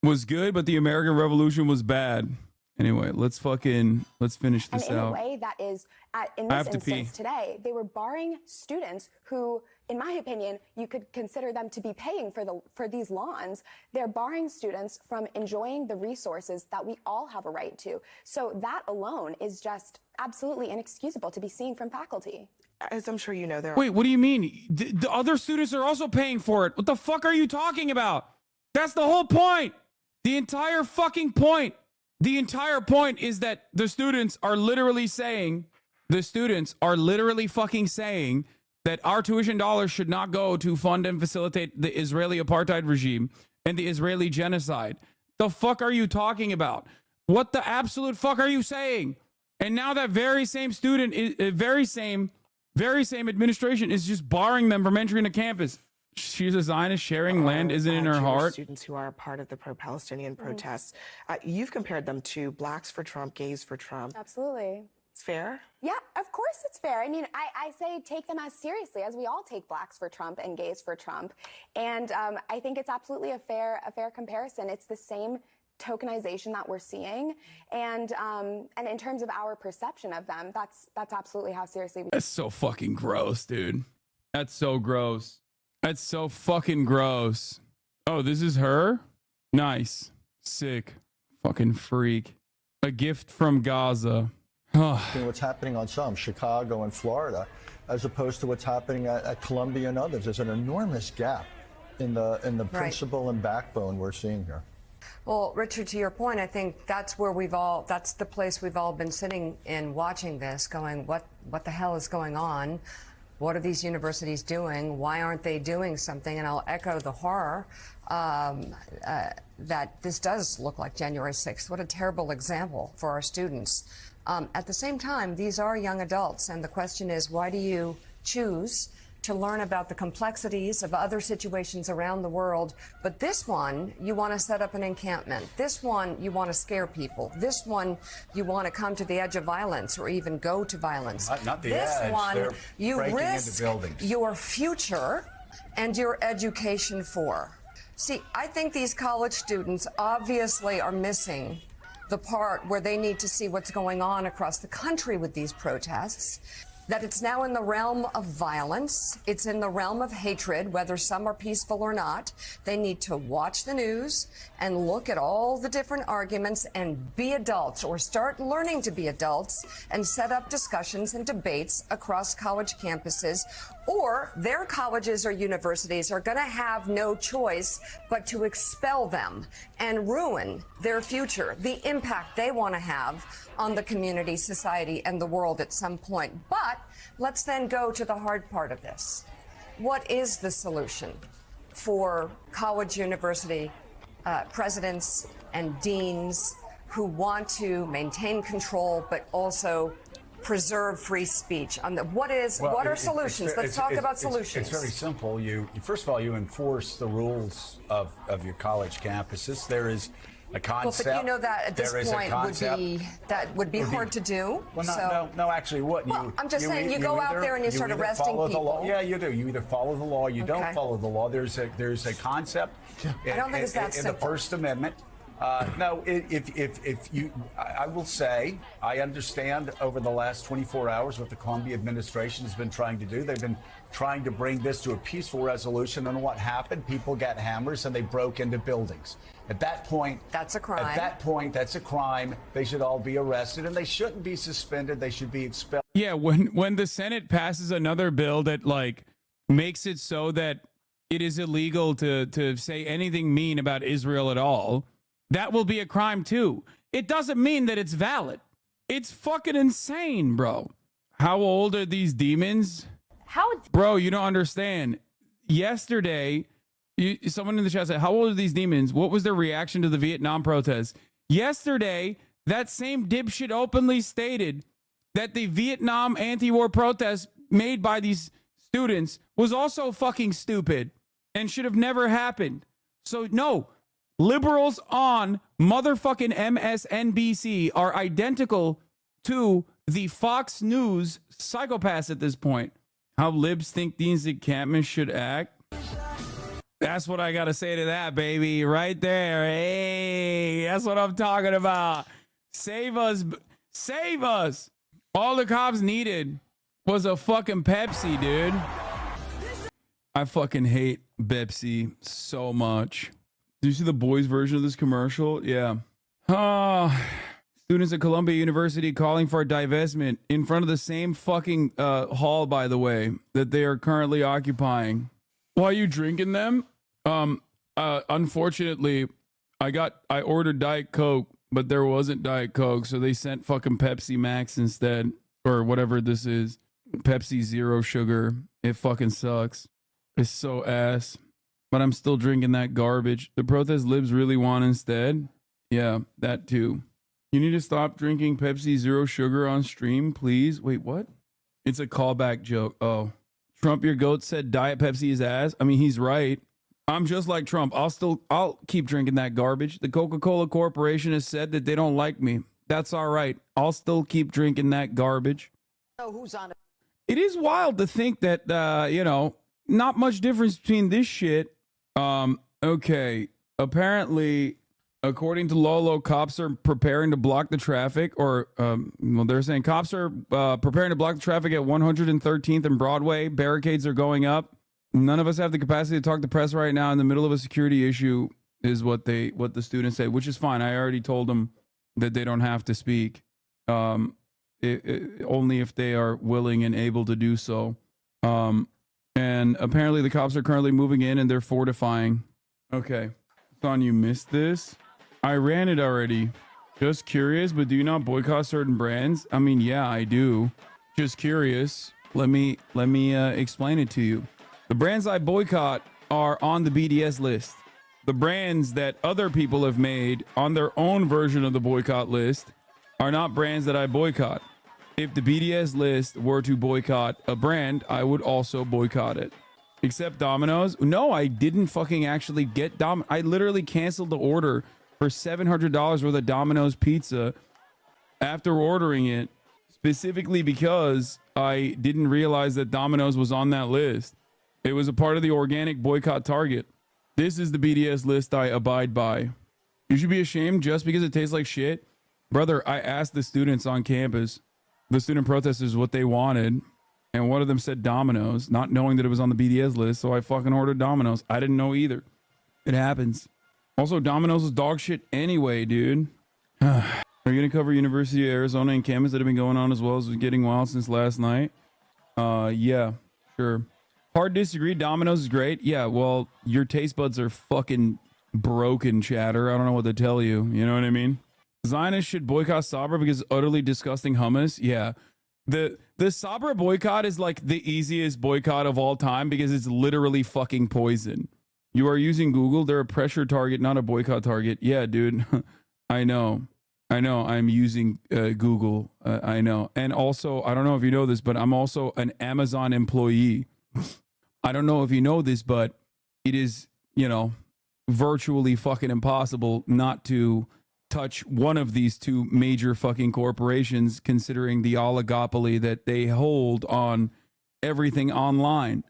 was good, but the American Revolution was bad. Anyway, let's finish this and out. in a way that is, in this instance today, they were barring students who, in my opinion, you could consider them to be paying for these lawns. They're barring students from enjoying the resources that we all have a right to. So that alone is just absolutely inexcusable to be seeing from faculty. As I'm sure you know, Wait, what do you mean? The other students are also paying for it. What the fuck are you talking about? That's the whole point. The entire fucking point. The entire point is that the students are literally fucking saying that our tuition dollars should not go to fund and facilitate the Israeli apartheid regime and the Israeli genocide. The fuck are you talking about? What the absolute fuck are you saying? And now that very same student, very same administration is just barring them from entering a campus. She's a Zionist. Sharing land isn't in her Jewish heart. Students who are part of the pro-Palestinian protests. You've compared them to blacks for Trump, gays for Trump. Absolutely. It's fair? Yeah, of course it's fair. I mean, I say take them as seriously as we all take blacks for Trump and gays for Trump. And I think it's absolutely a fair comparison. It's the same tokenization that we're seeing. And in terms of our perception of them, that's absolutely how seriously we... That's so fucking gross, dude. That's so gross. That's so fucking gross. Oh, this is her? Nice. Sick. Fucking freak. A gift from Gaza. What's happening on some, Chicago and Florida, as opposed to what's happening at Columbia and others. There's an enormous gap in the principle and backbone we're seeing here. Well, Richard, to your point, I think that's where that's the place we've all been sitting in watching this, going, what the hell is going on? What are these universities doing? Why aren't they doing something? And I'll echo the horror that this does look like January 6th. What a terrible example for our students. At the same time, these are young adults, and the question is, why do you choose to learn about the complexities of other situations around the world? But this one, you want to set up an encampment. This one, you want to scare people. This one, you want to come to the edge of violence or even go to violence. Not the this edge. one, They're you breaking risk into buildings. your future and your education for. See, I think these college students obviously are missing the part where they need to see what's going on across the country with these protests, that it's now in the realm of violence. It's in the realm of hatred, whether some are peaceful or not. They need to watch the news and look at all the different arguments and be adults, or start learning to be adults and set up discussions and debates across college campuses, or their colleges or universities are going to have no choice but to expel them and ruin their future, the impact they want to have on the community, society, and the world at some point. But let's then go to the hard part of this. What is the solution for college, university presidents and deans who want to maintain control but also preserve free speech? What are solutions? Let's talk about solutions. It's very simple. First of all, you enforce the rules of your college campuses. There is a concept. Well, but you know that at this point would be hard to do. Well, no, actually, what? Well, I'm just saying, you go out there and you start arresting people. Yeah, you do. You either follow the law, you don't follow the law. There's a concept. I don't think it's that simple. In the First Amendment. No, if you, I will say, I understand over the last 24 hours what the Columbia administration has been trying to do. They've been trying to bring this to a peaceful resolution. And what happened? People got hammers and they broke into buildings. At that point, that's a crime. At that point, that's a crime. They should all be arrested and they shouldn't be suspended. They should be expelled. Yeah, when the Senate passes another bill that makes it so that it is illegal to say anything mean about Israel at all, that will be a crime too. It doesn't mean that it's valid. It's fucking insane, bro. How old are these demons? Bro, you don't understand. Yesterday, someone in the chat said, how old are these demons? What was their reaction to the Vietnam protests? Yesterday, that same dipshit openly stated that the Vietnam anti-war protests made by these students was also fucking stupid and should have never happened. So no, liberals on motherfucking MSNBC are identical to the Fox News psychopaths at this point. How libs think these encampments should act? That's what I got to say to that, baby. Right there. Hey, that's what I'm talking about. Save us. Save us. All the cops needed was a fucking Pepsi, dude. I fucking hate Pepsi so much. Did you see the boys' version of this commercial? Yeah. Students at Columbia University calling for a divestment in front of the same fucking hall, by the way, that they are currently occupying. Why are you drinking them? Unfortunately, I ordered Diet Coke, but there wasn't Diet Coke, so they sent fucking Pepsi Max instead, or whatever this is. Pepsi Zero Sugar. It fucking sucks. It's so ass. But I'm still drinking that garbage. The protest libs really want instead? Yeah, that too. You need to stop drinking Pepsi Zero Sugar on stream, please. Wait, what? It's a callback joke. Oh. Trump, your goat, said Diet Pepsi is ass. I mean, he's right. I'm just like Trump. I'll keep drinking that garbage. The Coca-Cola Corporation has said that they don't like me. That's all right. I'll still keep drinking that garbage. Know who's on it? It is wild to think that, not much difference between this shit. Okay. Apparently, according to Lolo, cops are preparing to block the traffic, they're saying cops are preparing to block the traffic at 113th and Broadway. Barricades are going up. None of us have the capacity to talk to the press right now in the middle of a security issue, is what the students say, which is fine. I already told them that they don't have to speak, only if they are willing and able to do so. And apparently the cops are currently moving in and they're fortifying. Okay. Thought you missed this. I ran it already. Just curious, but do you not boycott certain brands? I mean, yeah, I do. Just curious. Let me explain it to you. The brands I boycott are on the BDS list. The brands that other people have made on their own version of the boycott list are not brands that I boycott. If the BDS list were to boycott a brand, I would also boycott it. Except Domino's. No, I didn't fucking actually get I literally canceled the order for $700 worth of Domino's pizza after ordering it, specifically because I didn't realize that Domino's was on that list. It was a part of the organic boycott target. This is the BDS list I abide by. You should be ashamed just because it tastes like shit. Brother, I asked the students on campus, the student protesters, what they wanted, and one of them said Domino's, not knowing that it was on the BDS list, so I fucking ordered Domino's. I didn't know either. It happens. Also, Domino's is dog shit anyway, dude. Are you going to cover University of Arizona and campus that have been going on as well as getting wild since last night? Yeah, sure. Hard to disagree. Domino's is great. Yeah, well, your taste buds are fucking broken, chatter. I don't know what to tell you. You know what I mean? Zionists should boycott Sabra because it's utterly disgusting hummus. Yeah. The Sabra boycott is like the easiest boycott of all time because it's literally fucking poison. You are using Google. They're a pressure target, not a boycott target. Yeah, dude. I know. I'm using Google. I know. And also, I don't know if you know this, but I'm also an Amazon employee. I don't know if you know this, but it is, virtually fucking impossible not to touch one of these two major fucking corporations, considering the oligopoly that they hold on everything online.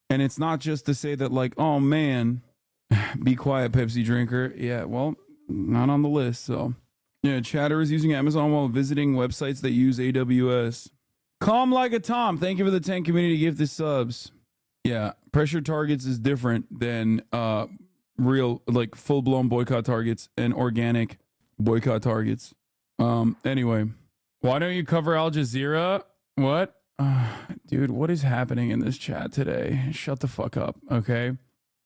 And it's not just to say that, like, oh man, be quiet, Pepsi drinker. Yeah, well, not on the list. So yeah, chatter is using Amazon while visiting websites that use AWS. Calm like a Tom. Thank you for the 10 community gift the subs. Yeah, pressure targets is different than real, like, full-blown boycott targets and organic boycott targets. Anyway, why don't you cover Al Jazeera? What? Dude, what is happening in this chat today? Shut the fuck up, okay?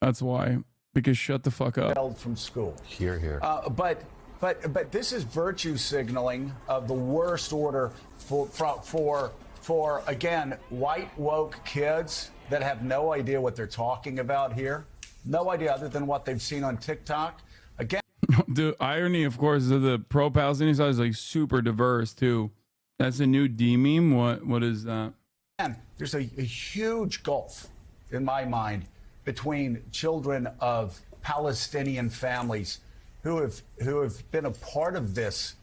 That's why. Because shut the fuck up. Held from school. Here. But this is virtue signaling of the worst order for again, white woke kids that have no idea what they're talking about here. No idea other than what they've seen on TikTok. Again, the irony, of course, is that the pro-Palestinian side is like super diverse too. That's a new D meme. What is that? and there's a huge gulf in my mind between children of Palestinian families who have been a part of this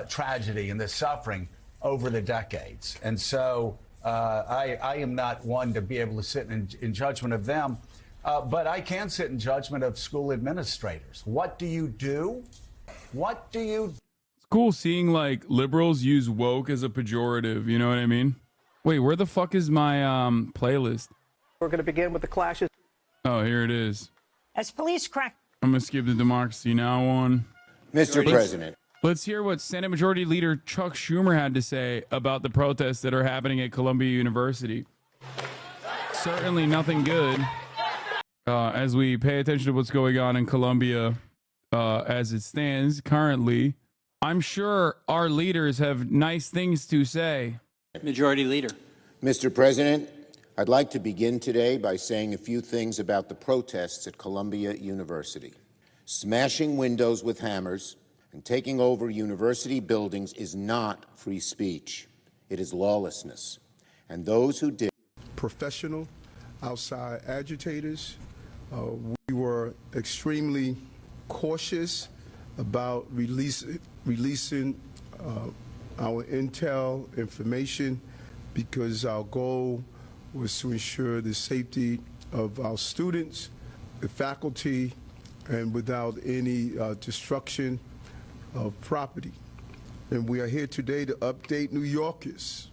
tragedy and this suffering over the decades. And so I am not one to be able to sit in judgment of them, but I can sit in judgment of school administrators. What do you do? What do you? It's cool seeing like liberals use woke as a pejorative. You know what I mean? Wait, where the fuck is my playlist? We're going to begin with the clashes. Oh, here it is. As police crack. I'm gonna skip the Democracy Now one. Mr. President. Let's hear what Senate Majority Leader Chuck Schumer had to say about the protests that are happening at Columbia University. Certainly nothing good as we pay attention to what's going on in Columbia as it stands currently. I'm sure our leaders have nice things to say. Majority Leader. Mr. President, I'd like to begin today by saying a few things about the protests at Columbia University. Smashing windows with hammers, And taking over university buildings is not free speech. It is lawlessness. And those who did. Professional outside agitators. We were extremely cautious about releasing our intel information because our goal was to ensure the safety of our students, the faculty, and without any destruction of property. And we are here today to update New Yorkers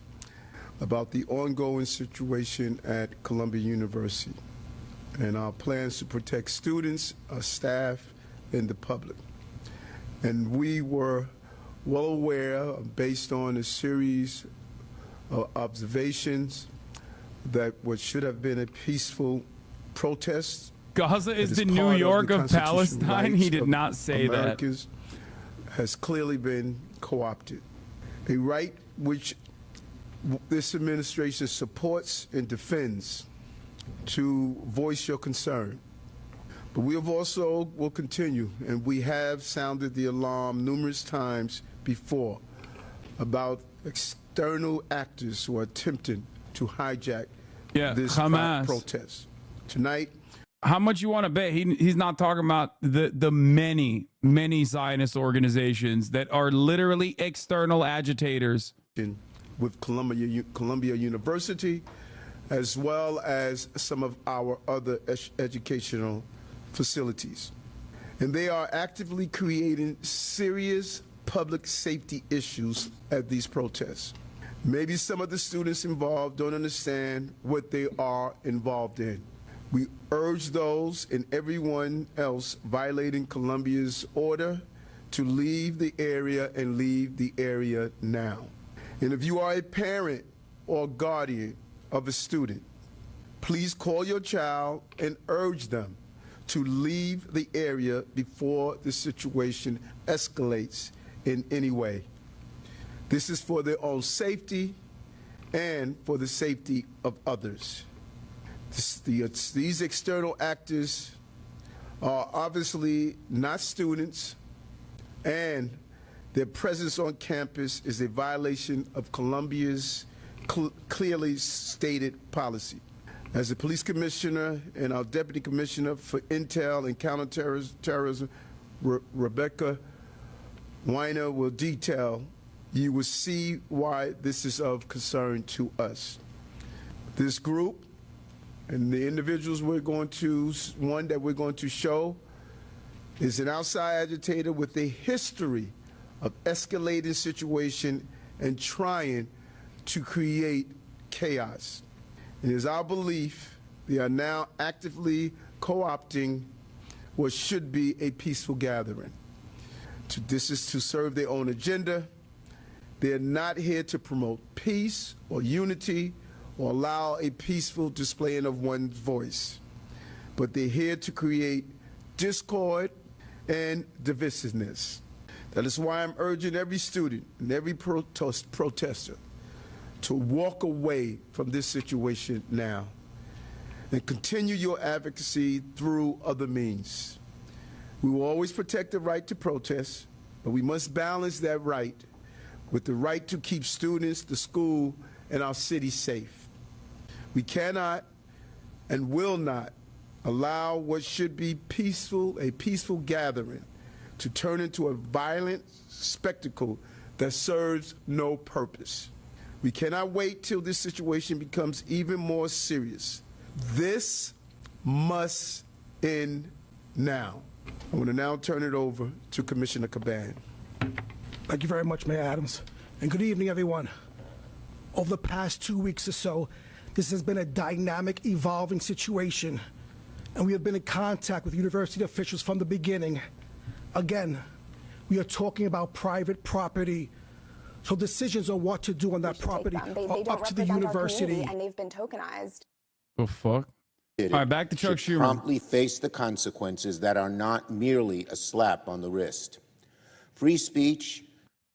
about the ongoing situation at Columbia University and our plans to protect students, our staff, and the public. And we were well aware, based on a series of observations, that what should have been a peaceful protest. Gaza is the New York of Palestine. He did not say that. Has clearly been co-opted. A right which this administration supports and defends, to voice your concern. But we have also will continue, and we have sounded the alarm numerous times before about external actors who are attempting to hijack this Hamas protest. Tonight, how much you want to bet he's not talking about the many Zionist organizations that are literally external agitators with Columbia University, as well as some of our other educational facilities. And they are actively creating serious public safety issues at these protests. Maybe some of the students involved don't understand what they are involved in. We urge those and everyone else violating Columbia's order to leave the area and leave the area now. And if you are a parent or guardian of a student, please call your child and urge them to leave the area before the situation escalates in any way. This is for their own safety and for the safety of others. These external actors are obviously not students, and their presence on campus is a violation of Columbia's clearly stated policy. As the police commissioner and our deputy commissioner for intel and counterterrorism, Rebecca Weiner, will detail, you will see why this is of concern to us. This group and the individuals one that we're going to show is an outside agitator with a history of escalating situation and trying to create chaos. It is our belief they are now actively co-opting what should be a peaceful gathering. This is to serve their own agenda. They're not here to promote peace or unity or allow a peaceful displaying of one's voice. But they're here to create discord and divisiveness. That is why I'm urging every student and every protester to walk away from this situation now and continue your advocacy through other means. We will always protect the right to protest, but we must balance that right with the right to keep students, the school, and our city safe. We cannot and will not allow what should be a peaceful gathering to turn into a violent spectacle that serves no purpose. We cannot wait till this situation becomes even more serious. This must end now. I want to now turn it over to Commissioner Caban. Thank you very much, Mayor Adams. And good evening, everyone. Over the past 2 weeks or so, this has been a dynamic, evolving situation, and we have been in contact with university officials from the beginning. Again, we are talking about private property, so decisions on what to do on that property are up to the university. And they've been tokenized. The fuck? All right, back to Chuck Schumer. Promptly face the consequences that are not merely a slap on the wrist. Free speech.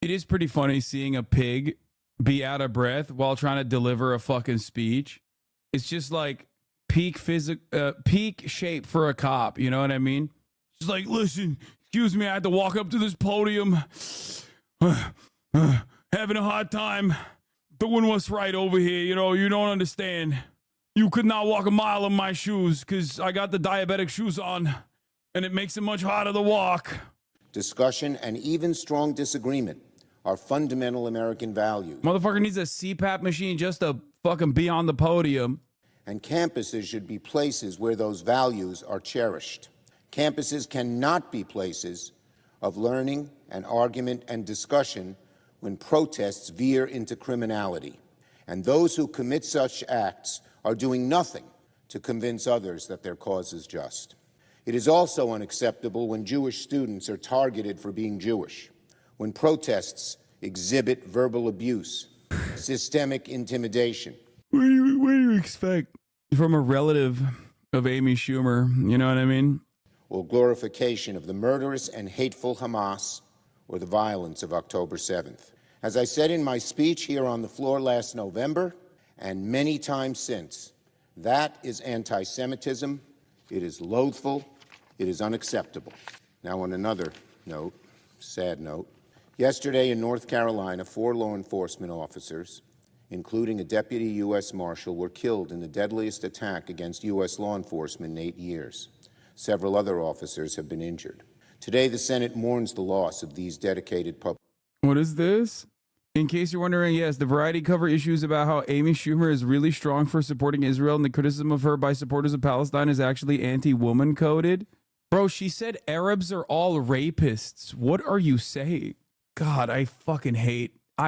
It is pretty funny seeing a pig be out of breath while trying to deliver a fucking speech. It's just like peak shape for a cop. You know what I mean? Just like, listen, Excuse me, I had to walk up to this podium. Having a hard time doing what's right over here. You know, you don't understand. You could not walk a mile in my shoes because I got the diabetic shoes on, and it makes it much harder to walk. Discussion and even strong disagreement are fundamental American values. Motherfucker needs a CPAP machine just to fucking be on the podium. And campuses should be places where those values are cherished. Campuses cannot be places of learning and argument and discussion when protests veer into criminality. And those who commit such acts are doing nothing to convince others that their cause is just. It is also unacceptable when Jewish students are targeted for being Jewish, when protests exhibit verbal abuse, systemic intimidation. What do you expect from a relative of Amy Schumer? You know what I mean? Or glorification of the murderous and hateful Hamas or the violence of October 7th. As I said in my speech here on the floor last November, and many times since, that is anti-Semitism. It is loathful. It is unacceptable. Now, on another note, sad note, yesterday in North Carolina, 4 law enforcement officers, including a deputy U.S. Marshal, were killed in the deadliest attack against U.S. law enforcement in 8 years. Several other officers have been injured. Today, the Senate mourns the loss of these dedicated public. What is this? In case you're wondering, yes, the Variety cover issues about how Amy Schumer is really strong for supporting Israel and the criticism of her by supporters of Palestine is actually anti-woman coded. Bro, she said Arabs are all rapists. What are you saying? God, I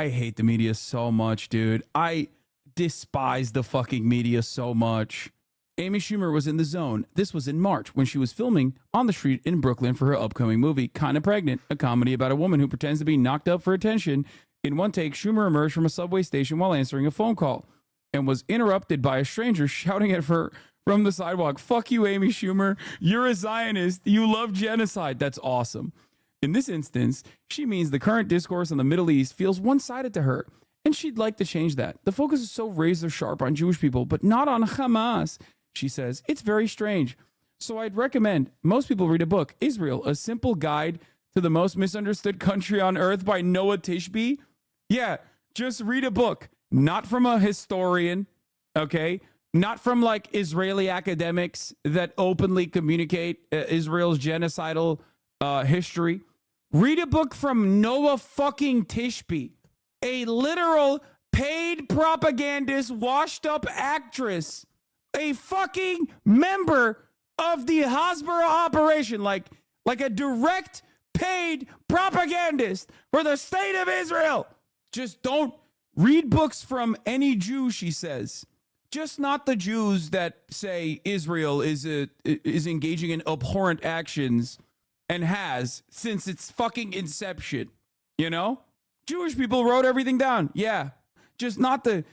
hate the media so much, dude. I despise the fucking media so much. Amy Schumer was in the zone. This was in March when she was filming on the street in Brooklyn for her upcoming movie, Kinda Pregnant, a comedy about a woman who pretends to be knocked up for attention. In one take, Schumer emerged from a subway station while answering a phone call and was interrupted by a stranger shouting at her from the sidewalk, "Fuck you, Amy Schumer. You're a Zionist. You love genocide." That's awesome. In this instance, she means the current discourse on the Middle East feels one-sided to her, and she'd like to change that. The focus is so razor sharp on Jewish people, but not on Hamas. She says, it's very strange. So I'd recommend most people read a book, Israel, A Simple Guide to the Most Misunderstood Country on Earth by Noah Tishby. Yeah, just read a book, not from a historian, okay? Not from like Israeli academics that openly communicate Israel's genocidal history. Read a book from Noah fucking Tishby, a literal paid propagandist, washed up actress, a fucking member of the Hasbara operation, like a direct paid propagandist for the state of Israel. Just don't read books from any Jew, she says. Just not the Jews that say Israel is engaging in abhorrent actions and has since its fucking inception. You know? Jewish people wrote everything down. Yeah. Just not the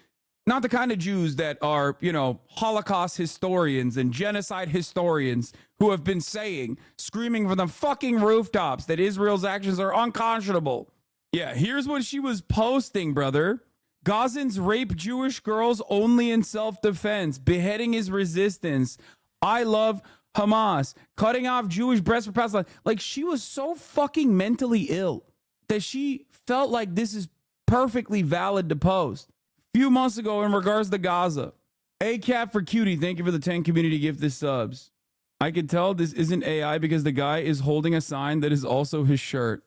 kind of Jews that are, you know, Holocaust historians and genocide historians who have been saying, screaming from the fucking rooftops that Israel's actions are unconscionable. Yeah, here's what she was posting, brother. Gazans rape Jewish girls only in self-defense. Beheading is resistance. I love Hamas. Cutting off Jewish breasts for Palestine. Like, she was so fucking mentally ill that she felt like this is perfectly valid to post. Few months ago in regards to Gaza. ACAP for cutie, thank you for the 10 community gifted subs. I can tell this isn't AI because the guy is holding a sign that is also his shirt.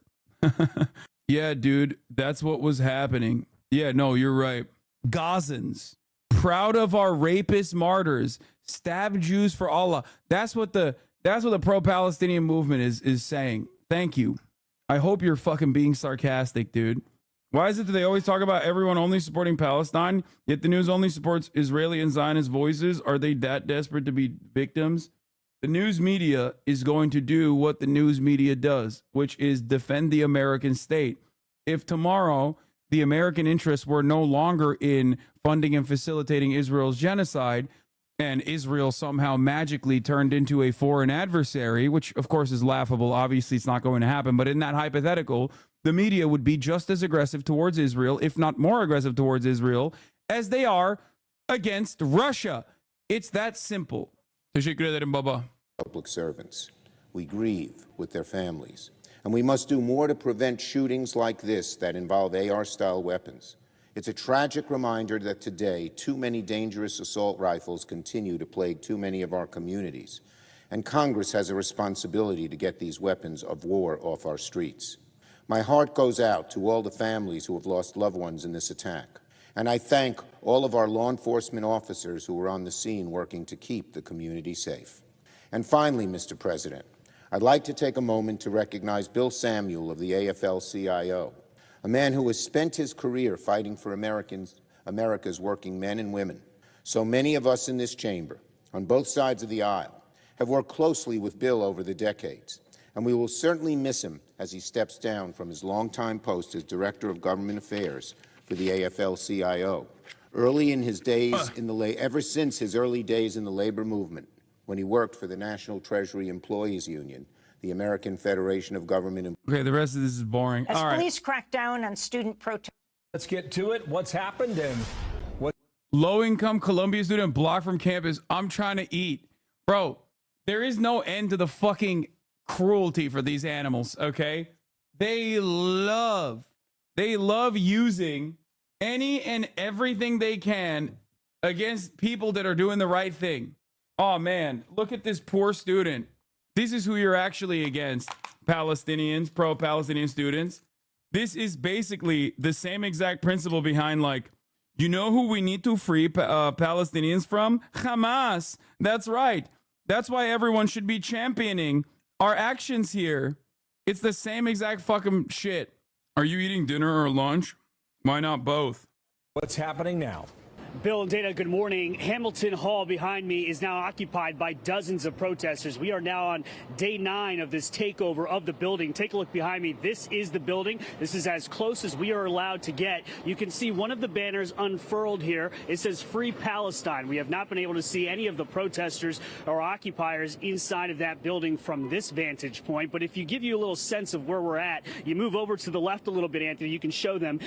Yeah, dude, that's what was happening. Yeah, no, you're right. Gazans, proud of our rapist martyrs, stab Jews for Allah. That's what the pro-Palestinian movement is saying. Thank you. I hope you're fucking being sarcastic, dude. Why is it that they always talk about everyone only supporting Palestine, yet the news only supports Israeli and Zionist voices? Are they that desperate to be victims? The news media is going to do what the news media does, which is defend the American state. If tomorrow the American interests were no longer in funding and facilitating Israel's genocide, and Israel somehow magically turned into a foreign adversary, which of course is laughable, obviously it's not going to happen, but in that hypothetical, the media would be just as aggressive towards Israel, if not more aggressive towards Israel, as they are against Russia. It's that simple. Public servants, we grieve with their families And we must do more to prevent shootings like this that involve AR-style weapons. It's a tragic reminder that today too many dangerous assault rifles continue to plague too many of our communities. And Congress has a responsibility to get these weapons of war off our streets. My heart goes out to all the families who have lost loved ones in this attack. And I thank all of our law enforcement officers who were on the scene working to keep the community safe. And finally, Mr. President, I'd like to take a moment to recognize Bill Samuel of the AFL-CIO, a man who has spent his career fighting for America's working men and women. So many of us in this chamber, on both sides of the aisle, have worked closely with Bill over the decades, and we will certainly miss him as he steps down from his longtime post as Director of Government Affairs for the AFL-CIO. Ever since his early days in the labor movement, when he worked for the National Treasury Employees Union, the American Federation of Government. Okay, the rest of this is boring. As All right. police crack down on student protests. Let's get to it. What's happened and what? Low-income Columbia student blocked from campus. I'm trying to eat. Bro, there is no end to the fucking cruelty for these animals, okay? They love using any and everything they can against people that are doing the right thing. Oh, man, look at this poor student. This is who you're actually against, Palestinians, pro-Palestinian students. This is basically the same exact principle behind, like, you know who we need to free Palestinians from? Hamas. That's right. That's why everyone should be championing our actions here. It's the same exact fucking shit. Are you eating dinner or lunch? Why not both? What's happening now? Bill and Dana, good morning. Hamilton Hall behind me is now occupied by dozens of protesters. We are now on day 9 of this takeover of the building. Take a look behind me. This is the building. This is as close as we are allowed to get. You can see one of the banners unfurled here. It says Free Palestine. We have not been able to see any of the protesters or occupiers inside of that building from this vantage point. But if you give you a little sense of where we're at, you move over to the left a little bit, Anthony, you can show them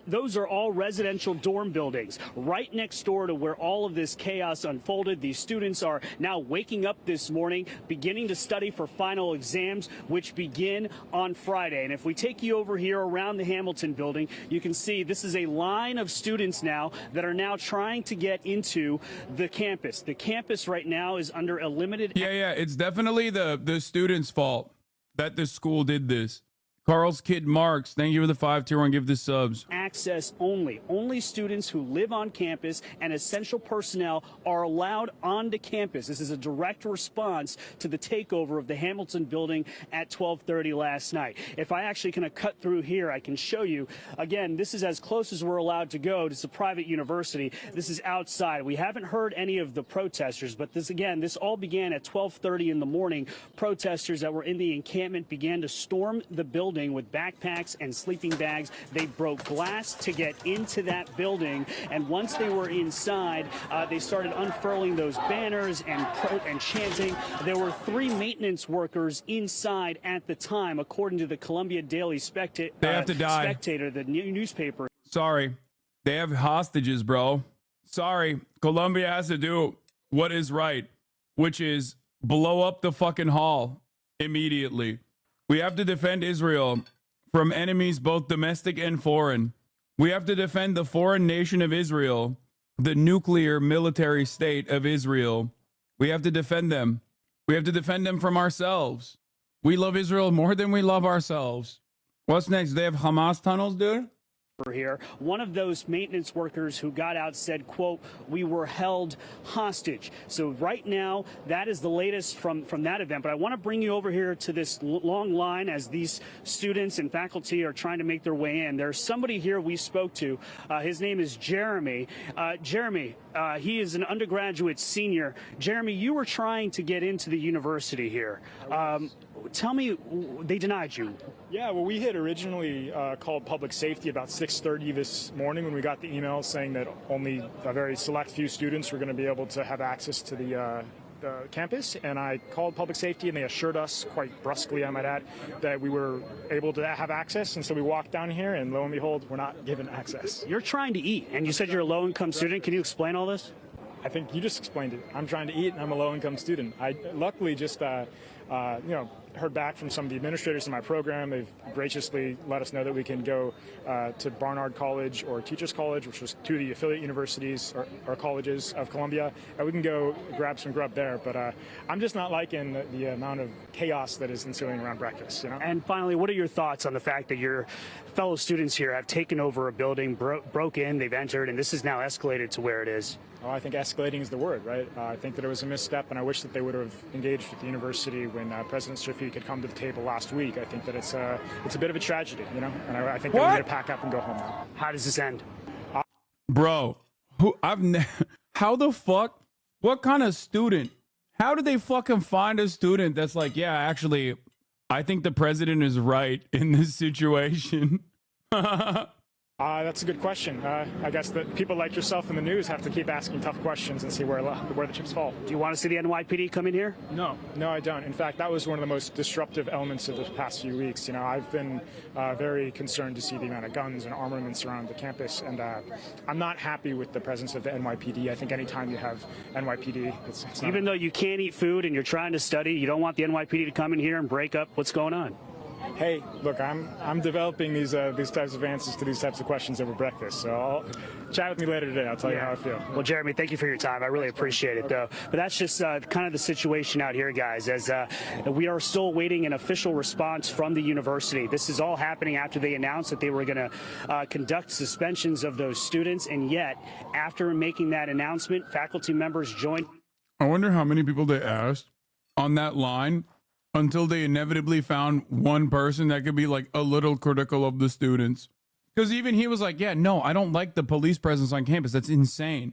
those are all residential dorm buildings. Right next door to where all of this chaos unfolded. These students are now waking up this morning, beginning to study for final exams, which begin on Friday. And if we take you over here around the Hamilton building, you can see this is a line of students now that are now trying to get into the campus. The campus right now is under a limited... Yeah, it's definitely the students' fault that the school did this. Carl's Kid Marks, thank you for the 5 tier 1, give the subs. Access only. Only students who live on campus and essential personnel are allowed onto campus. This is a direct response to the takeover of the Hamilton building at 12:30 last night. If I actually kind of cut through here, I can show you. Again, this is as close as we're allowed to go. It's a private university. This is outside. We haven't heard any of the protesters, but this all began at 12:30 in the morning. Protesters that were in the encampment began to storm the building with backpacks and sleeping bags. They broke glass to get into that building, and once they were inside, they started unfurling those banners and chanting. There were 3 maintenance workers inside at the time, according to the Columbia Daily Spectator. They have to die. Spectator, the newspaper. Sorry, they have hostages, bro. Sorry, Columbia has to do what is right, which is blow up the fucking hall immediately. We have to defend Israel from enemies both domestic and foreign. We have to defend the foreign nation of Israel, the nuclear military state of Israel. We have to defend them. We have to defend them from ourselves. We love Israel more than we love ourselves. What's next? They have Hamas tunnels, dude? Here. One of those maintenance workers who got out said, quote, "We were held hostage." So right now, that is the latest from that event. But I want to bring you over here to this long line as these students and faculty are trying to make their way in. There's somebody here we spoke to. His name is Jeremy. Jeremy, he is an undergraduate senior. Jeremy, you were trying to get into the university here. Tell me, they denied you. Yeah, well, we had originally called public safety about 6:30 this morning when we got the email saying that only a very select few students were going to be able to have access to the campus. And I called public safety, and they assured us, quite brusquely, I might add, that we were able to have access. And so we walked down here, and lo and behold, we're not given access. You're trying to eat, and you said you're a low-income student. Can you explain all this? I think you just explained it. I'm trying to eat, and I'm a low-income student. I luckily just, heard back from some of the administrators in my program. They've graciously let us know that we can go to Barnard College or Teachers College, which was two of the affiliate universities or colleges of Columbia, and we can go grab some grub there. But I'm just not liking the amount of chaos that is ensuing around breakfast. You know? And finally, what are your thoughts on the fact that your fellow students here have taken over a building, broke in, they've entered, and this is now escalated to where it is? Well, I think escalating is the word, right? I think that it was a misstep, and I wish that they would have engaged with the university when President Shafiq had come to the table last week. I think that it's a bit of a tragedy, you know, and I think that we need to pack up and go home now. How does this end? Bro, how the fuck, what kind of student, how did they fucking find a student that's like, yeah, actually, I think the president is right in this situation? That's a good question. I guess that people like yourself in the news have to keep asking tough questions and see where the chips fall. Do you want to see the NYPD come in here? No, I don't. In fact, that was one of the most disruptive elements of the past few weeks. You know, I've been very concerned to see the amount of guns and armaments around the campus, and I'm not happy with the presence of the NYPD. I think anytime you have NYPD, it's even though you can't eat food and you're trying to study, you don't want the NYPD to come in here and break up what's going on. Hey, look, I'm developing these types of answers to these types of questions over breakfast. So I'll chat with me later today. I'll tell you how I feel. Well, Jeremy, thank you for your time. I really appreciate it, though. But that's just kind of the situation out here, guys, as we are still awaiting an official response from the university. This is all happening after they announced that they were going to conduct suspensions of those students. And yet, after making that announcement, faculty members joined. I wonder how many people they asked on that line until they inevitably found one person that could be like a little critical of the students. Because even he was like, yeah, no, I don't like the police presence on campus. That's insane.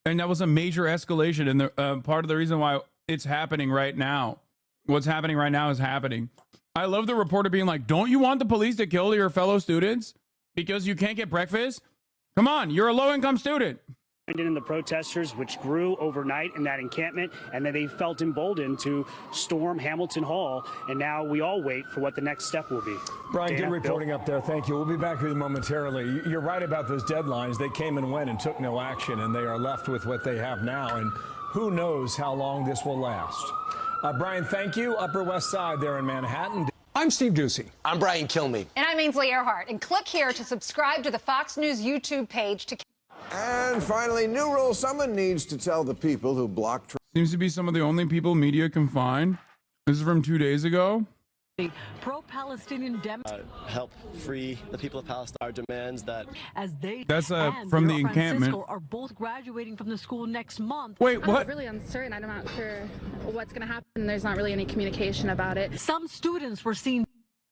And that was a major escalation. And the part of the reason why it's happening right now, what's happening right now is happening. I love the reporter being like, don't you want the police to kill your fellow students because you can't get breakfast? Come on, you're a low-income student. In the protesters, which grew overnight in that encampment, and then they felt emboldened to storm Hamilton Hall, and now we all wait for what the next step will be. Brian, Dana, good reporting Bill? up there. Thank you. We'll be back with you momentarily. You're right about those deadlines. They came and went and took no action, and they are left with what they have now, and who knows how long this will last. Brian, thank you. Upper West Side there in Manhattan. I'm Steve Ducey. I'm Brian Kilmeade. And I'm Ainsley Earhart. And click here to subscribe to the Fox News YouTube page to... And finally, new rule: someone needs to tell the people who blocked. Seems to be some of the only people media can find. This is from 2 days ago. Pro-Palestinian help free the people of Palestine. Our demands that as they that's from the encampment are both graduating from the school next month. Wait, what? I'm really uncertain. I'm not sure what's going to happen. There's not really any communication about it. Some students were seen.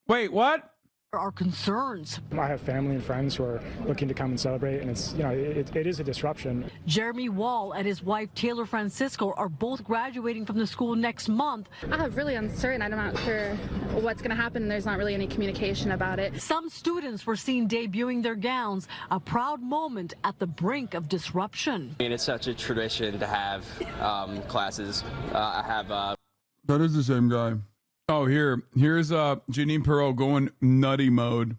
Wait, what? Are concerns. I have family and friends who are looking to come and celebrate, and it's, you know, it is a disruption. Jeremy Wall and his wife Taylor Francisco are both graduating from the school next month. I'm really uncertain. I'm not sure what's going to happen. There's not really any communication about it. Some students were seen debuting their gowns, a proud moment at the brink of disruption. I mean, it's such a tradition to have classes. I have. That is the same guy. Oh, here's Janine Perot going nutty mode.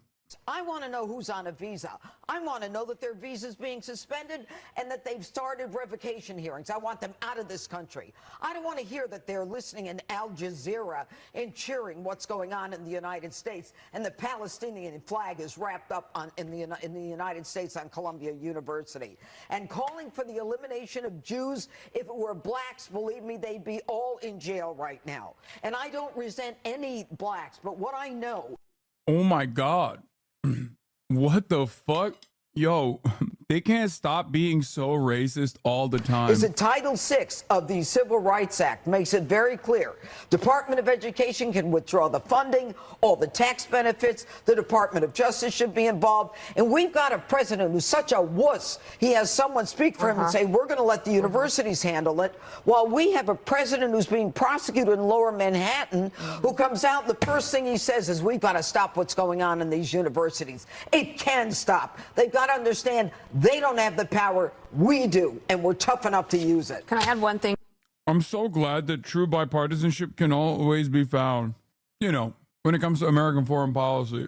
I want to know who's on a visa. I want to know that their visa's being suspended and that they've started revocation hearings. I want them out of this country. I don't want to hear that they're listening in Al Jazeera and cheering what's going on in the United States, and the Palestinian flag is wrapped up in the United States on Columbia University. And calling for the elimination of Jews. If it were blacks, believe me, they'd be all in jail right now. And I don't resent any blacks, but what I know. Oh my God. What the fuck? Yo, they can't stop being so racist all the time. Is it Title VI of the Civil Rights Act makes it very clear. Department of Education can withdraw the funding, all the tax benefits. The Department of Justice should be involved. And we've got a president who's such a wuss. He has someone speak for him and say, we're going to let the universities handle it. While we have a president who's being prosecuted in Lower Manhattan, who comes out, the first thing he says is, we've got to stop what's going on in these universities. It can stop. They've got to understand they don't have the power, we do, and we're tough enough to use it. Can I add one thing? I'm so glad that true bipartisanship can always be found, you know, when it comes to American foreign policy.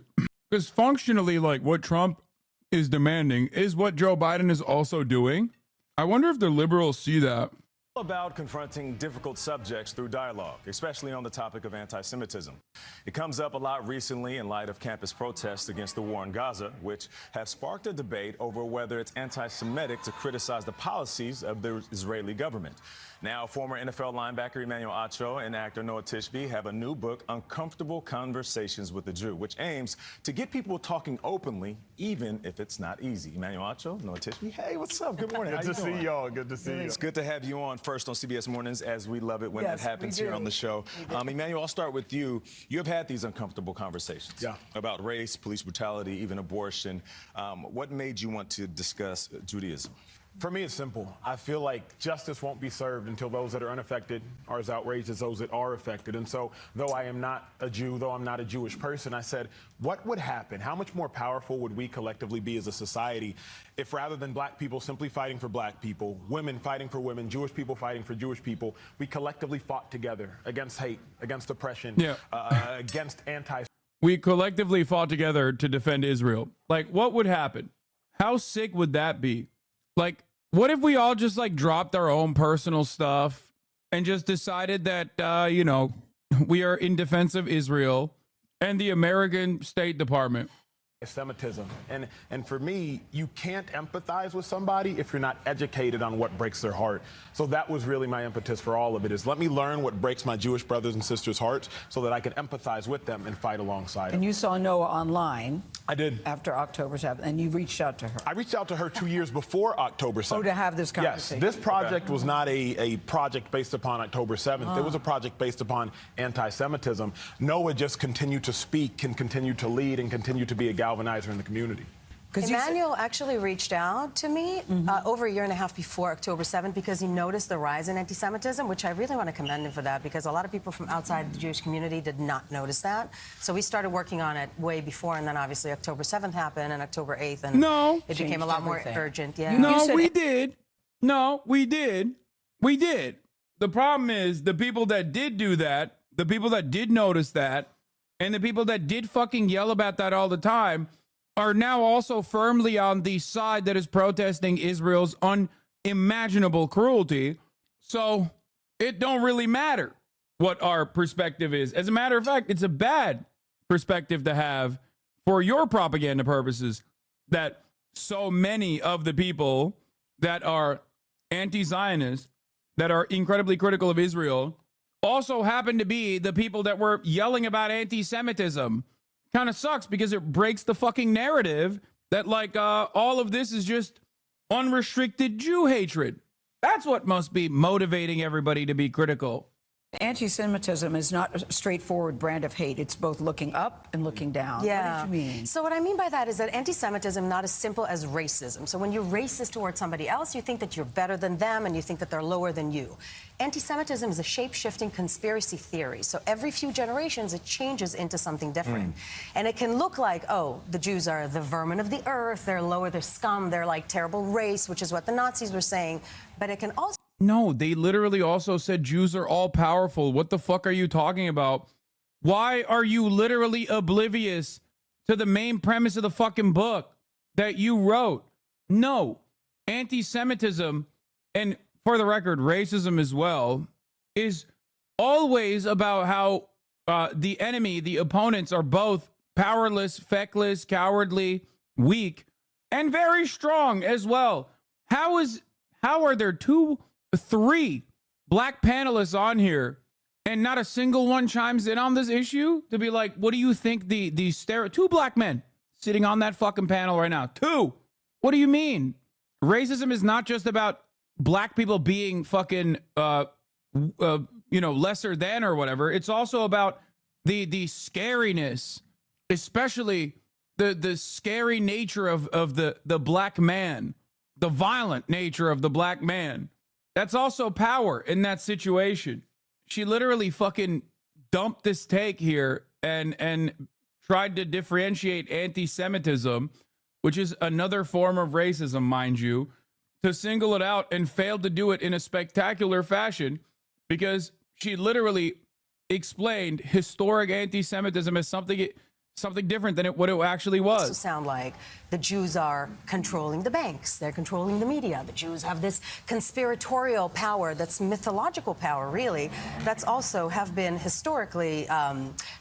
Because functionally, like, what Trump is demanding is what Joe Biden is also doing. I wonder if the liberals see that. About confronting difficult subjects through dialogue, especially on the topic of anti-Semitism. It comes up a lot recently in light of campus protests against the war in Gaza, which have sparked a debate over whether it's anti-Semitic to criticize the policies of the Israeli government. Now, former NFL linebacker Emmanuel Acho and actor Noah Tishby have a new book, Uncomfortable Conversations with the Jew, which aims to get people talking openly, even if it's not easy. Emmanuel Acho, Noah Tishby, hey, what's up? Good morning. Good to see y'all. Good to see you. It's good to have you on first on CBS Mornings, as we love it when that happens here on the show. Emmanuel, I'll start with you. You have had these uncomfortable conversations about race, police brutality, even abortion. What made you want to discuss Judaism? For me, it's simple. I feel like justice won't be served until those that are unaffected are as outraged as those that are affected. And so, though I am not a Jew, though I'm not a Jewish person, I said, what would happen? How much more powerful would we collectively be as a society if, rather than black people simply fighting for black people, women fighting for women, Jewish people fighting for Jewish people, we collectively fought together against hate, against oppression, against We collectively fought together to defend Israel. Like, what would happen? How sick would that be? Like, what if we all just like dropped our own personal stuff and just decided that, you know, we are in defense of Israel and the American State Department? Semitism. And for me, you can't empathize with somebody if you're not educated on what breaks their heart. So that was really my impetus for all of it, is let me learn what breaks my Jewish brothers and sisters' hearts so that I can empathize with them and fight alongside them. And you saw Noah online. I did. After October 7th, and you reached out to her. I reached out to her 2 years before October 7th. Oh, to have this conversation. Yes, this project was not a project based upon October 7th. It was a project based upon anti-Semitism. Noah just continued to speak and continued to lead and continued to be a galvanizer in the community. Emmanuel actually reached out to me over a year and a half before October 7th because he noticed the rise in anti-Semitism, which I really want to commend him for that, because a lot of people from outside the Jewish community did not notice that. So we started working on it way before, and then obviously October 7th happened and October 8th, and it became a lot more urgent. Yeah. No, we did. No, we did. We did. The problem is the people that did do that, the people that did notice that, and the people that did fucking yell about that all the time are now also firmly on the side that is protesting Israel's unimaginable cruelty. So it don't really matter what our perspective is. As a matter of fact, it's a bad perspective to have for your propaganda purposes, that so many of the people that are anti-Zionist, that are incredibly critical of Israel, also happen to be the people that were yelling about anti-Semitism. Kind of sucks because it breaks the fucking narrative that like all of this is just unrestricted Jew hatred. That's what must be motivating everybody to be critical. Anti-Semitism is not a straightforward brand of hate. It's both looking up and looking down. Yeah. What did you mean? So what I mean by that is that anti-Semitism not as simple as racism. So when you're racist towards somebody else, you think that you're better than them and you think that they're lower than you. Anti-Semitism is a shape-shifting conspiracy theory. So every few generations, it changes into something different. And it can look like, oh, the Jews are the vermin of the earth, they're lower, they're scum, they're like terrible race, which is what the Nazis were saying. But it can also... No, they literally also said Jews are all powerful. What the fuck are you talking about? Why are you literally oblivious to the main premise of the fucking book that you wrote? No, anti-Semitism, and for the record, racism as well, is always about how the enemy, the opponents, are both powerless, feckless, cowardly, weak, and very strong as well. How are there 3 black panelists on here and not a single one chimes in on this issue to be like, what do you think the 2 black men sitting on that fucking panel right now? 2. What do you mean? Racism is not just about black people being fucking, lesser than or whatever. It's also about the scariness, especially the scary nature of the black man, the violent nature of the black man. That's also power in that situation. She literally fucking dumped this take here and tried to differentiate anti-Semitism, which is another form of racism, mind you, to single it out, and failed to do it in a spectacular fashion because she literally explained historic anti-Semitism as something different than what it actually was. Sound like the Jews are controlling the banks, they're controlling the media, the Jews have this conspiratorial power that's mythological power, really, that's also have been historically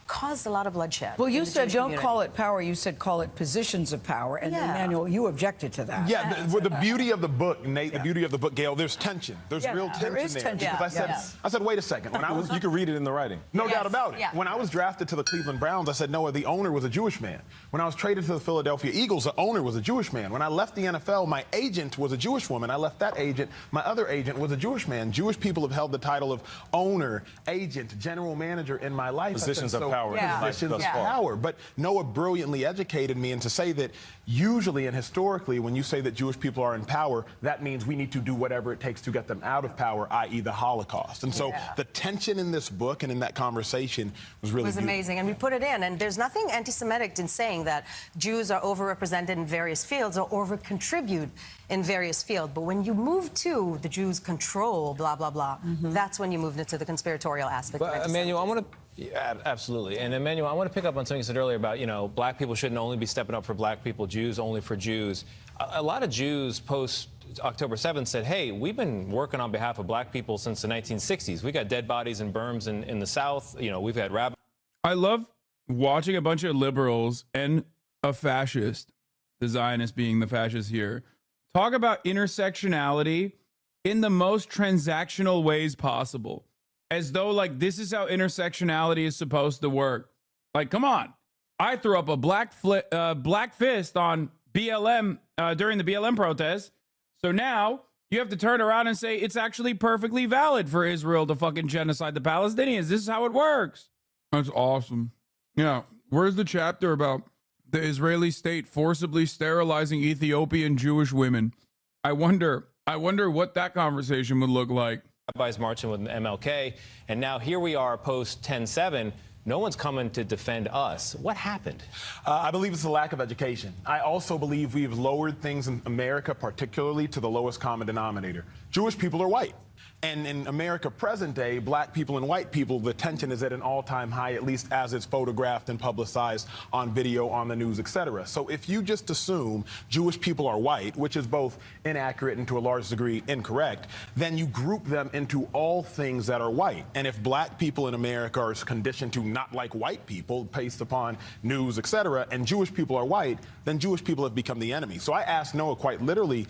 caused a lot of bloodshed. Well, you said don't call it power, you said call it positions of power, and Emmanuel, you objected to that. Yeah, the beauty of the book, Nate, the beauty of the book, Gail, there's tension. There's real tension there is there. tension. Because I said, wait a second. When I was, you can read it in the writing. No doubt about it. When I was drafted to the Cleveland Browns, I said, no, the owner was a Jewish man. When I was traded to the Philadelphia Eagles, the owner was a Jewish man. When I left the NFL, my agent was a Jewish woman. I left that agent. My other agent was a Jewish man. Jewish people have held the title of owner, agent, general manager in my life. Positions of power. Positions of power. But Noah brilliantly educated me into say that usually and historically, when you say that Jewish people are in power, that means we need to do whatever it takes to get them out of power, i.e. the Holocaust. And so the tension in this book and in that conversation was really amazing. And we put it in. And there's nothing anti-Semitic in saying that Jews are overrepresented in various fields or over-contribute in various fields. But when you move to the Jews control, blah, blah, blah, that's when you move into the conspiratorial aspect. But, Emmanuel, I want to... Yeah, absolutely. And Emmanuel, I want to pick up on something you said earlier about, black people shouldn't only be stepping up for black people, Jews only for Jews. A lot of Jews post October 7th said, hey, we've been working on behalf of black people since the 1960s. We got dead bodies in berms in the South. We've had rabbis. I love watching a bunch of liberals and a fascist, the Zionist being the fascist here, talk about intersectionality in the most transactional ways possible. As though, like, this is how intersectionality is supposed to work. Like, come on. I threw up a black fist on BLM during the BLM protest. So now you have to turn around and say it's actually perfectly valid for Israel to fucking genocide the Palestinians. This is how it works. That's awesome. Yeah. Where's the chapter about the Israeli state forcibly sterilizing Ethiopian Jewish women? I wonder what that conversation would look like. Rabbis marching with MLK, and now here we are post 10/7. No one's coming to defend us. What happened? I believe it's a lack of education. I also believe we've lowered things in America, particularly to the lowest common denominator. Jewish people are white. And in America present day, black people and white people, the tension is at an all-time high, at least as it's photographed and publicized on video, on the news, etc. So if you just assume Jewish people are white, which is both inaccurate and to a large degree incorrect, then you group them into all things that are white. And if black people in America are conditioned to not like white people based upon news, etc., and Jewish people are white, then Jewish people have become the enemy. So I asked Noah quite literally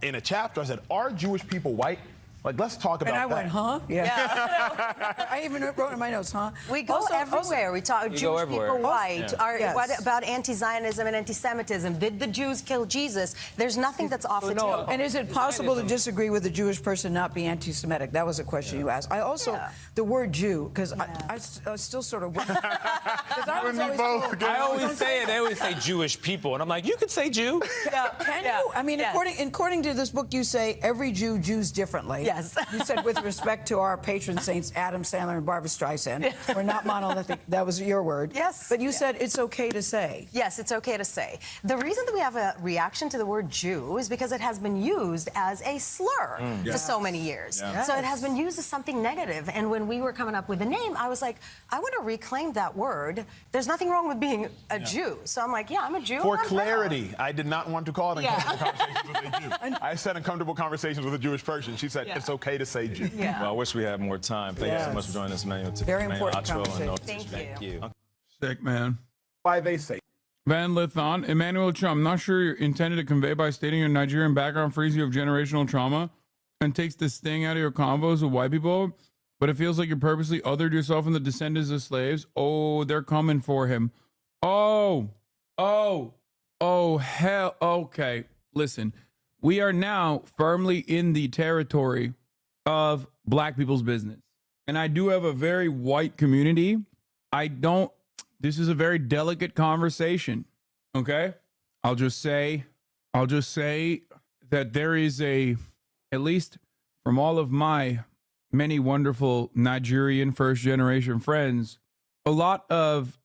in a chapter, I said, are Jewish people white? Like, let's talk about that. And I went, huh? Yeah. I even wrote in my notes, huh? We go everywhere. We talk Jewish people, white. What about anti-Zionism and anti-Semitism? Did the Jews kill Jesus? There's nothing that's off the table. And is it possible to disagree with a Jewish person not be anti-Semitic? That was a question you asked. I also, the word Jew, because I still sort of... I always say it. They always say Jewish people. And I'm like, you could say Jew. Can you? I mean, according to this book, you say every Jew Jews differently. Yes. You said with respect to our patron saints, Adam Sandler and Barbra Streisand, we're not monolithic. That was your word. Yes. But you said it's okay to say. Yes, it's okay to say. The reason that we have a reaction to the word Jew is because it has been used as a slur for so many years. So it has been used as something negative. And when we were coming up with a name, I was like, I want to reclaim that word. There's nothing wrong with being a Jew. So I'm like, yeah, I'm a Jew. For clarity, I did not want to call it uncomfortable conversations with a Jew. I said uncomfortable conversations with a Jewish person. She said, it's okay to say Jew. Well, I wish we had more time. Thank you so much for joining us, Emmanuel. Very important conversation. Thank you. Sick, man. Why they say. Van Lithon, Emmanuel Trump, not sure you're intended to convey by stating your Nigerian background frees you of generational trauma and takes the sting out of your convos with white people, but it feels like you purposely othered yourself and the descendants of slaves. Oh, they're coming for him. Oh, hell. Okay, listen. We are now firmly in the territory of black people's business. And I do have a very white community. This is a very delicate conversation. Okay? I'll just say that there is at least from all of my many wonderful Nigerian first generation friends, a lot of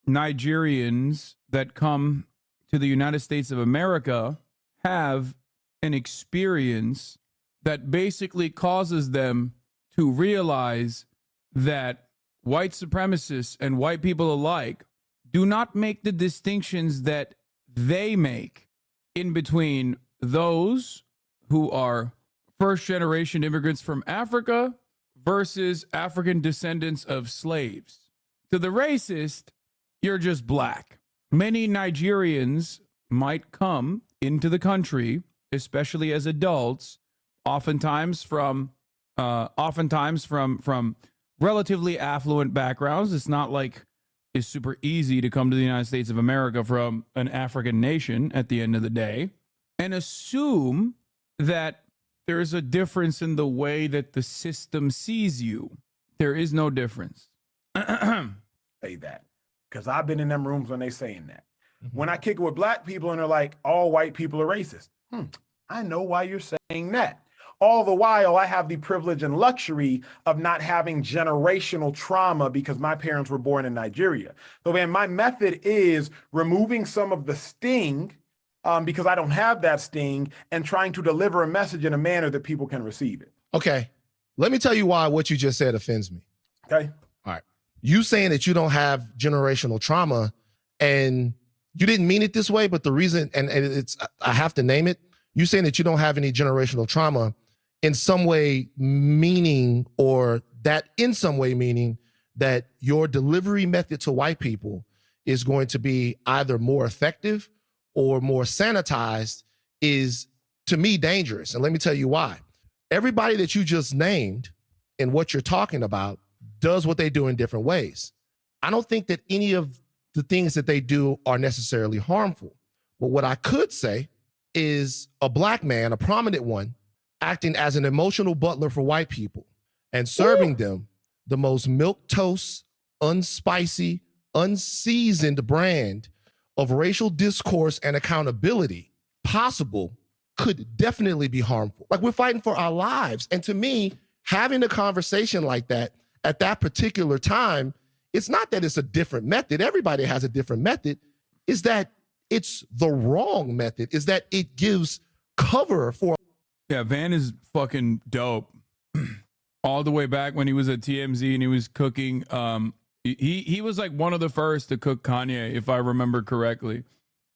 Nigerians that come to the United States of America have an experience that basically causes them to realize that white supremacists and white people alike do not make the distinctions that they make in between those who are first-generation immigrants from Africa versus African descendants of slaves. To the racist, you're just black. Many Nigerians might come into the country, especially as adults, oftentimes from relatively affluent backgrounds. It's not like it's super easy to come to the United States of America from an African nation at the end of the day, and assume that there is a difference in the way that the system sees you. There is no difference. Say that, because I've been in them rooms when they saying that. When I kick it with black people and they're like, all white people are racist. I know why you're saying that. All the while, I have the privilege and luxury of not having generational trauma because my parents were born in Nigeria. So man, my method is removing some of the sting because I don't have that sting, and trying to deliver a message in a manner that people can receive it. Okay, let me tell you why what you just said offends me. Okay. All right. You saying that you don't have generational trauma, and you didn't mean it this way, but the reason, and it's, I have to name it, you saying that you don't have any generational trauma in some way meaning, or that in some way meaning that your delivery method to white people is going to be either more effective or more sanitized is, to me, dangerous. And let me tell you why. Everybody that you just named and what you're talking about does what they do in different ways. I don't think that any of the things that they do are necessarily harmful. But what I could say is a black man, a prominent one, acting as an emotional butler for white people and serving them the most milquetoast, unspicy, unseasoned brand of racial discourse and accountability possible could definitely be harmful. Like, we're fighting for our lives. And to me, having a conversation like that at that particular time, it's not that it's a different method. Everybody has a different method. Is that it's the wrong method. Is that it gives cover for. Yeah, Van is fucking dope. All the way back when he was at TMZ and he was cooking, he was like one of the first to cook Kanye, if I remember correctly.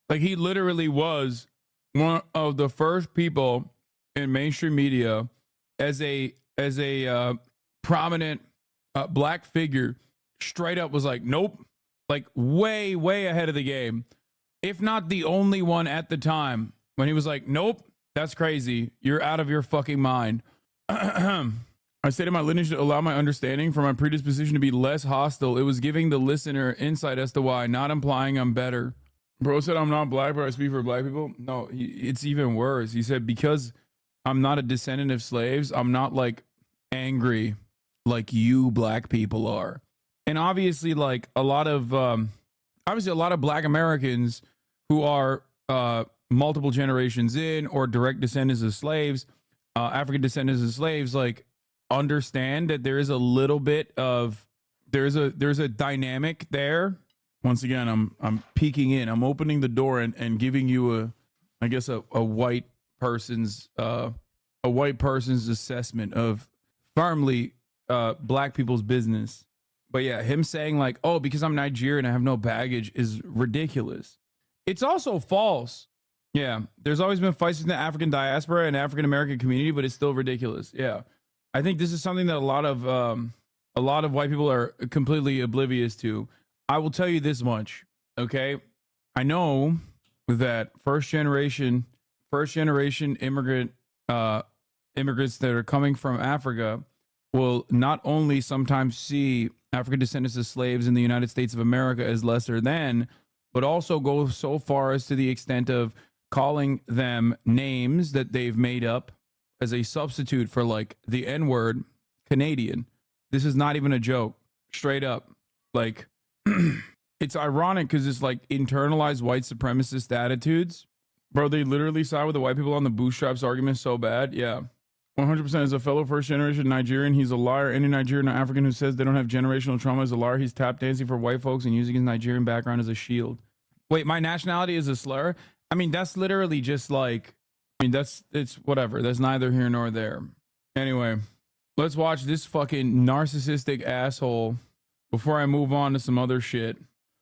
Like, he literally was one of the first people in mainstream media as a prominent black figure, straight up was like, nope, like way ahead of the game, if not the only one at the time, when he was like, nope, that's crazy, you're out of your fucking mind. I stated my lineage to allow my understanding for my predisposition to be less hostile. It was giving the listener insight as to why, not implying I'm better. Bro said I'm not black, but I speak for black people. No, it's even worse. He said, because I'm not a descendant of slaves, I'm not like angry like you black people are. And obviously, like a lot of black Americans who are multiple generations in or direct descendants of slaves, African descendants of slaves, like, understand that there is a little bit of there's a dynamic there. Once again, I'm peeking in. I'm opening the door and giving you a white person's assessment of firmly black people's business. But yeah, him saying like, oh, because I'm Nigerian, I have no baggage is ridiculous. It's also false. Yeah, there's always been fights in the African diaspora and African American community, but it's still ridiculous. Yeah. I think this is something that a lot of white people are completely oblivious to. I will tell you this much, okay? I know that first generation immigrants that are coming from Africa will not only sometimes see African descendants of slaves in the United States of America as lesser than, but also go so far as to the extent of calling them names that they've made up as a substitute for like the N-word, Canadian. This is not even a joke. Straight up. Like, it's ironic because it's like internalized white supremacist attitudes. Bro, they literally side with the white people on the bootstraps argument so bad. Yeah. 100% as a fellow first generation Nigerian, he's a liar. Any Nigerian or African who says they don't have generational trauma is a liar. He's tap dancing for white folks and using his Nigerian background as a shield. Wait, my nationality is a slur? I mean, that's literally just like, it's whatever. That's neither here nor there. Anyway, let's watch this fucking narcissistic asshole before I move on to some other shit.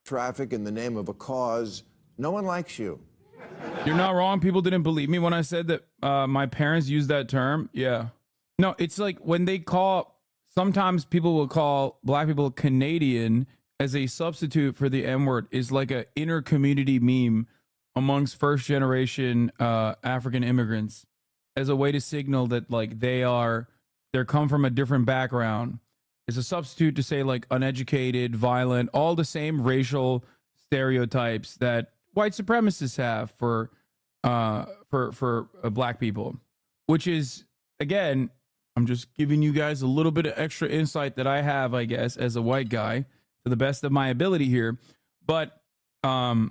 Traffic in the name of a cause. No one likes you. You're not wrong. People didn't believe me when I said that my parents used that term. Yeah. No, it's like when they call, sometimes people will call black people Canadian as a substitute for the N-word, is like a inner community meme amongst first generation African immigrants as a way to signal that like they're come from a different background. It's a substitute to say like uneducated, violent, all the same racial stereotypes that white supremacists have for black people, which is, again, I'm just giving you guys a little bit of extra insight that I have, I guess, as a white guy to the best of my ability here. But I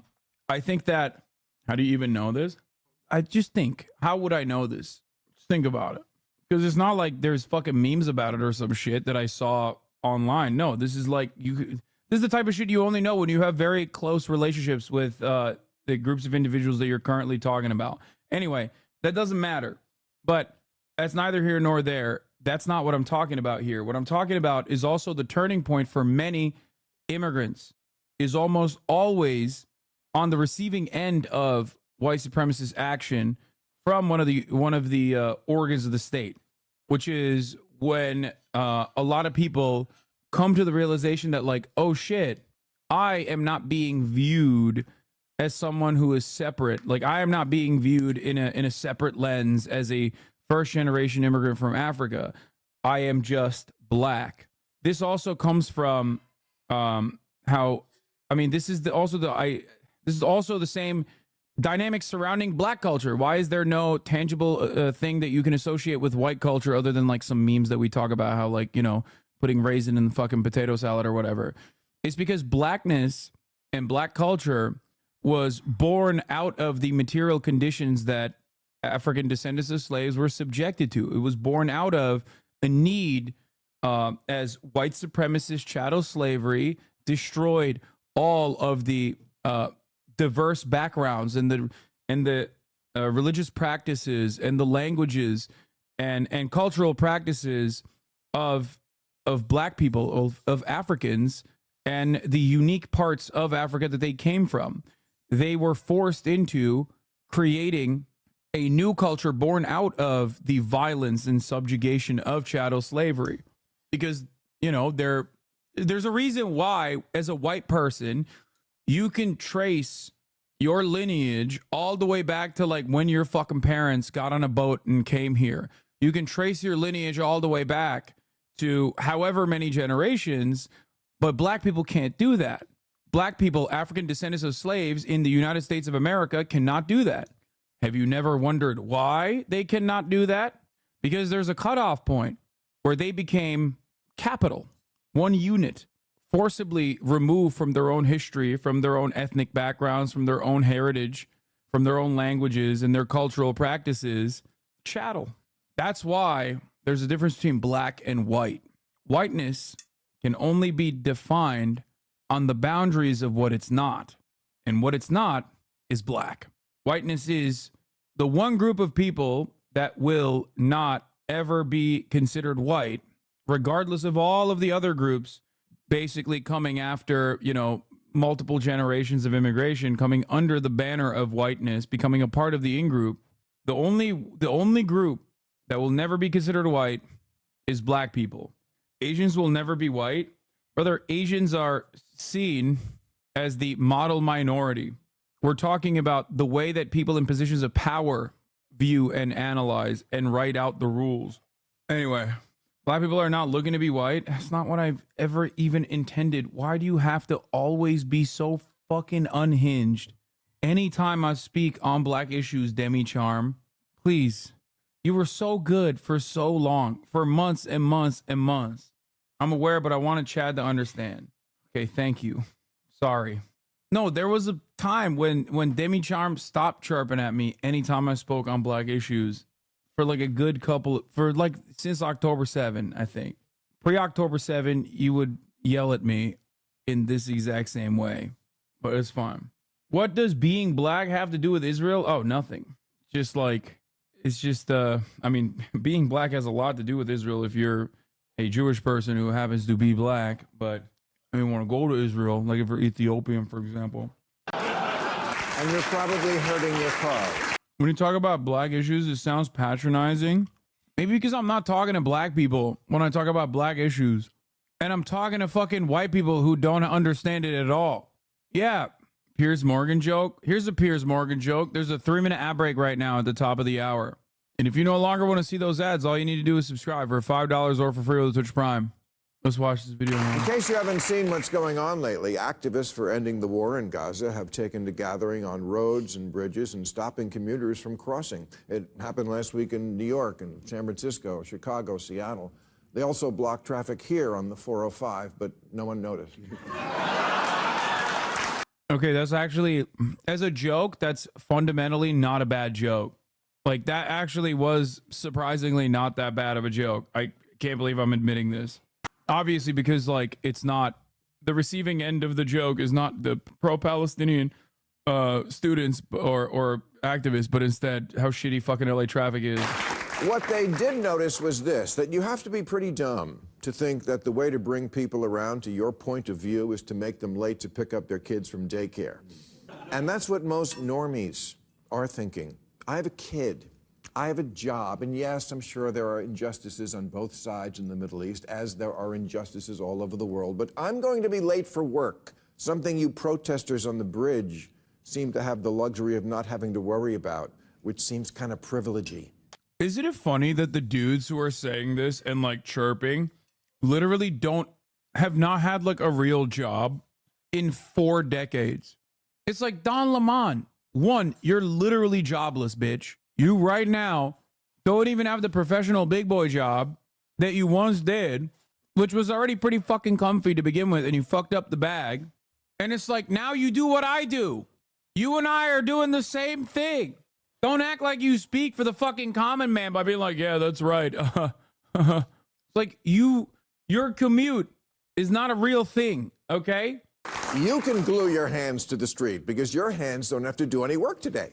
think that, how do you even know this? I just think, how would I know this? Just think about it. Because it's not like there's fucking memes about it or some shit that I saw online. No, this is like, this is the type of shit you only know when you have very close relationships with the groups of individuals that you're currently talking about. Anyway, that doesn't matter. But that's neither here nor there. That's not what I'm talking about here. What I'm talking about is also the turning point for many immigrants is almost always on the receiving end of white supremacist action from one of the organs of the state, which is when a lot of people come to the realization that like, oh shit, I am not being viewed as someone who is separate. Like I am not being viewed in a separate lens as a first generation immigrant from Africa. I am just black. This also comes from how, I mean, this is also the same dynamics surrounding black culture. Why is there no tangible thing that you can associate with white culture other than like some memes that we talk about how like, you know, putting raisin in the fucking potato salad or whatever? It's because blackness and black culture was born out of the material conditions that African descendants of slaves were subjected to. It was born out of a need as white supremacist chattel slavery destroyed all of the diverse backgrounds and the religious practices and the languages and cultural practices of black people, of Africans, and the unique parts of Africa that they came from. They were forced into creating a new culture born out of the violence and subjugation of chattel slavery. Because, you know, there's a reason why, as a white person, you can trace your lineage all the way back to like when your fucking parents got on a boat and came here. You can trace your lineage all the way back to however many generations, but black people can't do that. Black people, African descendants of slaves in the United States of America, cannot do that. Have you never wondered why they cannot do that? Because there's a cutoff point where they became capital, one unit, forcibly removed from their own history, from their own ethnic backgrounds, from their own heritage, from their own languages and their cultural practices, chattel. That's why there's a difference between black and white. Whiteness can only be defined on the boundaries of what it's not. And what it's not is black. Whiteness is the one group of people that will not ever be considered white, regardless of all of the other groups basically coming after, you know, multiple generations of immigration, coming under the banner of whiteness, becoming a part of the in-group. The only group that will never be considered white is black people. Asians will never be white. Brother, Asians are seen as the model minority. We're talking about the way that people in positions of power view and analyze and write out the rules. Anyway, black people are not looking to be white. That's not what I've ever even intended. Why do you have to always be so fucking unhinged? Anytime I speak on black issues, Demi Charm, please. You were so good for so long, for months and months and months. I'm aware, but I wanted Chad to understand. Okay, thank you. Sorry. No, there was a time when Demi Charm stopped chirping at me anytime I spoke on black issues for like a good couple, for like since October 7, I think. Pre-October 7, you would yell at me in this exact same way, but it's fine. What does being black have to do with Israel? Oh, nothing. Just like, it's just, I mean, being black has a lot to do with Israel if you're a Jewish person who happens to be black, but I mean, want to go to Israel, like if you're Ethiopian, for example. And you're probably hurting your cause. When you talk about black issues, it sounds patronizing. Maybe because I'm not talking to black people when I talk about black issues. And I'm talking to fucking white people who don't understand it at all. Yeah, Piers Morgan joke. Here's a Piers Morgan joke. There's a 3-minute ad break right now at the top of the hour. And if you no longer want to see those ads, all you need to do is subscribe for $5 or for free with Twitch Prime. Let's watch this video now. In case you haven't seen what's going on lately, activists for ending the war in Gaza have taken to gathering on roads and bridges and stopping commuters from crossing. It happened last week in New York and San Francisco, Chicago, Seattle. They also blocked traffic here on the 405, but no one noticed. Okay, that's actually, as a joke, that's fundamentally not a bad joke. Like, that actually was surprisingly not that bad of a joke. I can't believe I'm admitting this. Obviously, because, like, it's not, the receiving end of the joke is not the pro-Palestinian students or activists, but instead how shitty fucking LA traffic is. What they did notice was this, that you have to be pretty dumb to think that the way to bring people around to your point of view is to make them late to pick up their kids from daycare. And that's what most normies are thinking. I have a kid. I have a job. And yes, I'm sure there are injustices on both sides in the Middle East, as there are injustices all over the world. But I'm going to be late for work, something you protesters on the bridge seem to have the luxury of not having to worry about, which seems kind of privilegey. Isn't it funny that the dudes who are saying this and like chirping literally have not had like a real job in 4 decades? It's like, Don Lemon, one, you're literally jobless, bitch. You right now don't even have the professional big boy job that you once did, which was already pretty fucking comfy to begin with, and you fucked up the bag. And it's like, now you do what I do. You and I are doing the same thing. Don't act like you speak for the fucking common man by being like, yeah, that's right. It's like, your commute is not a real thing, okay? You can glue your hands to the street because your hands don't have to do any work today.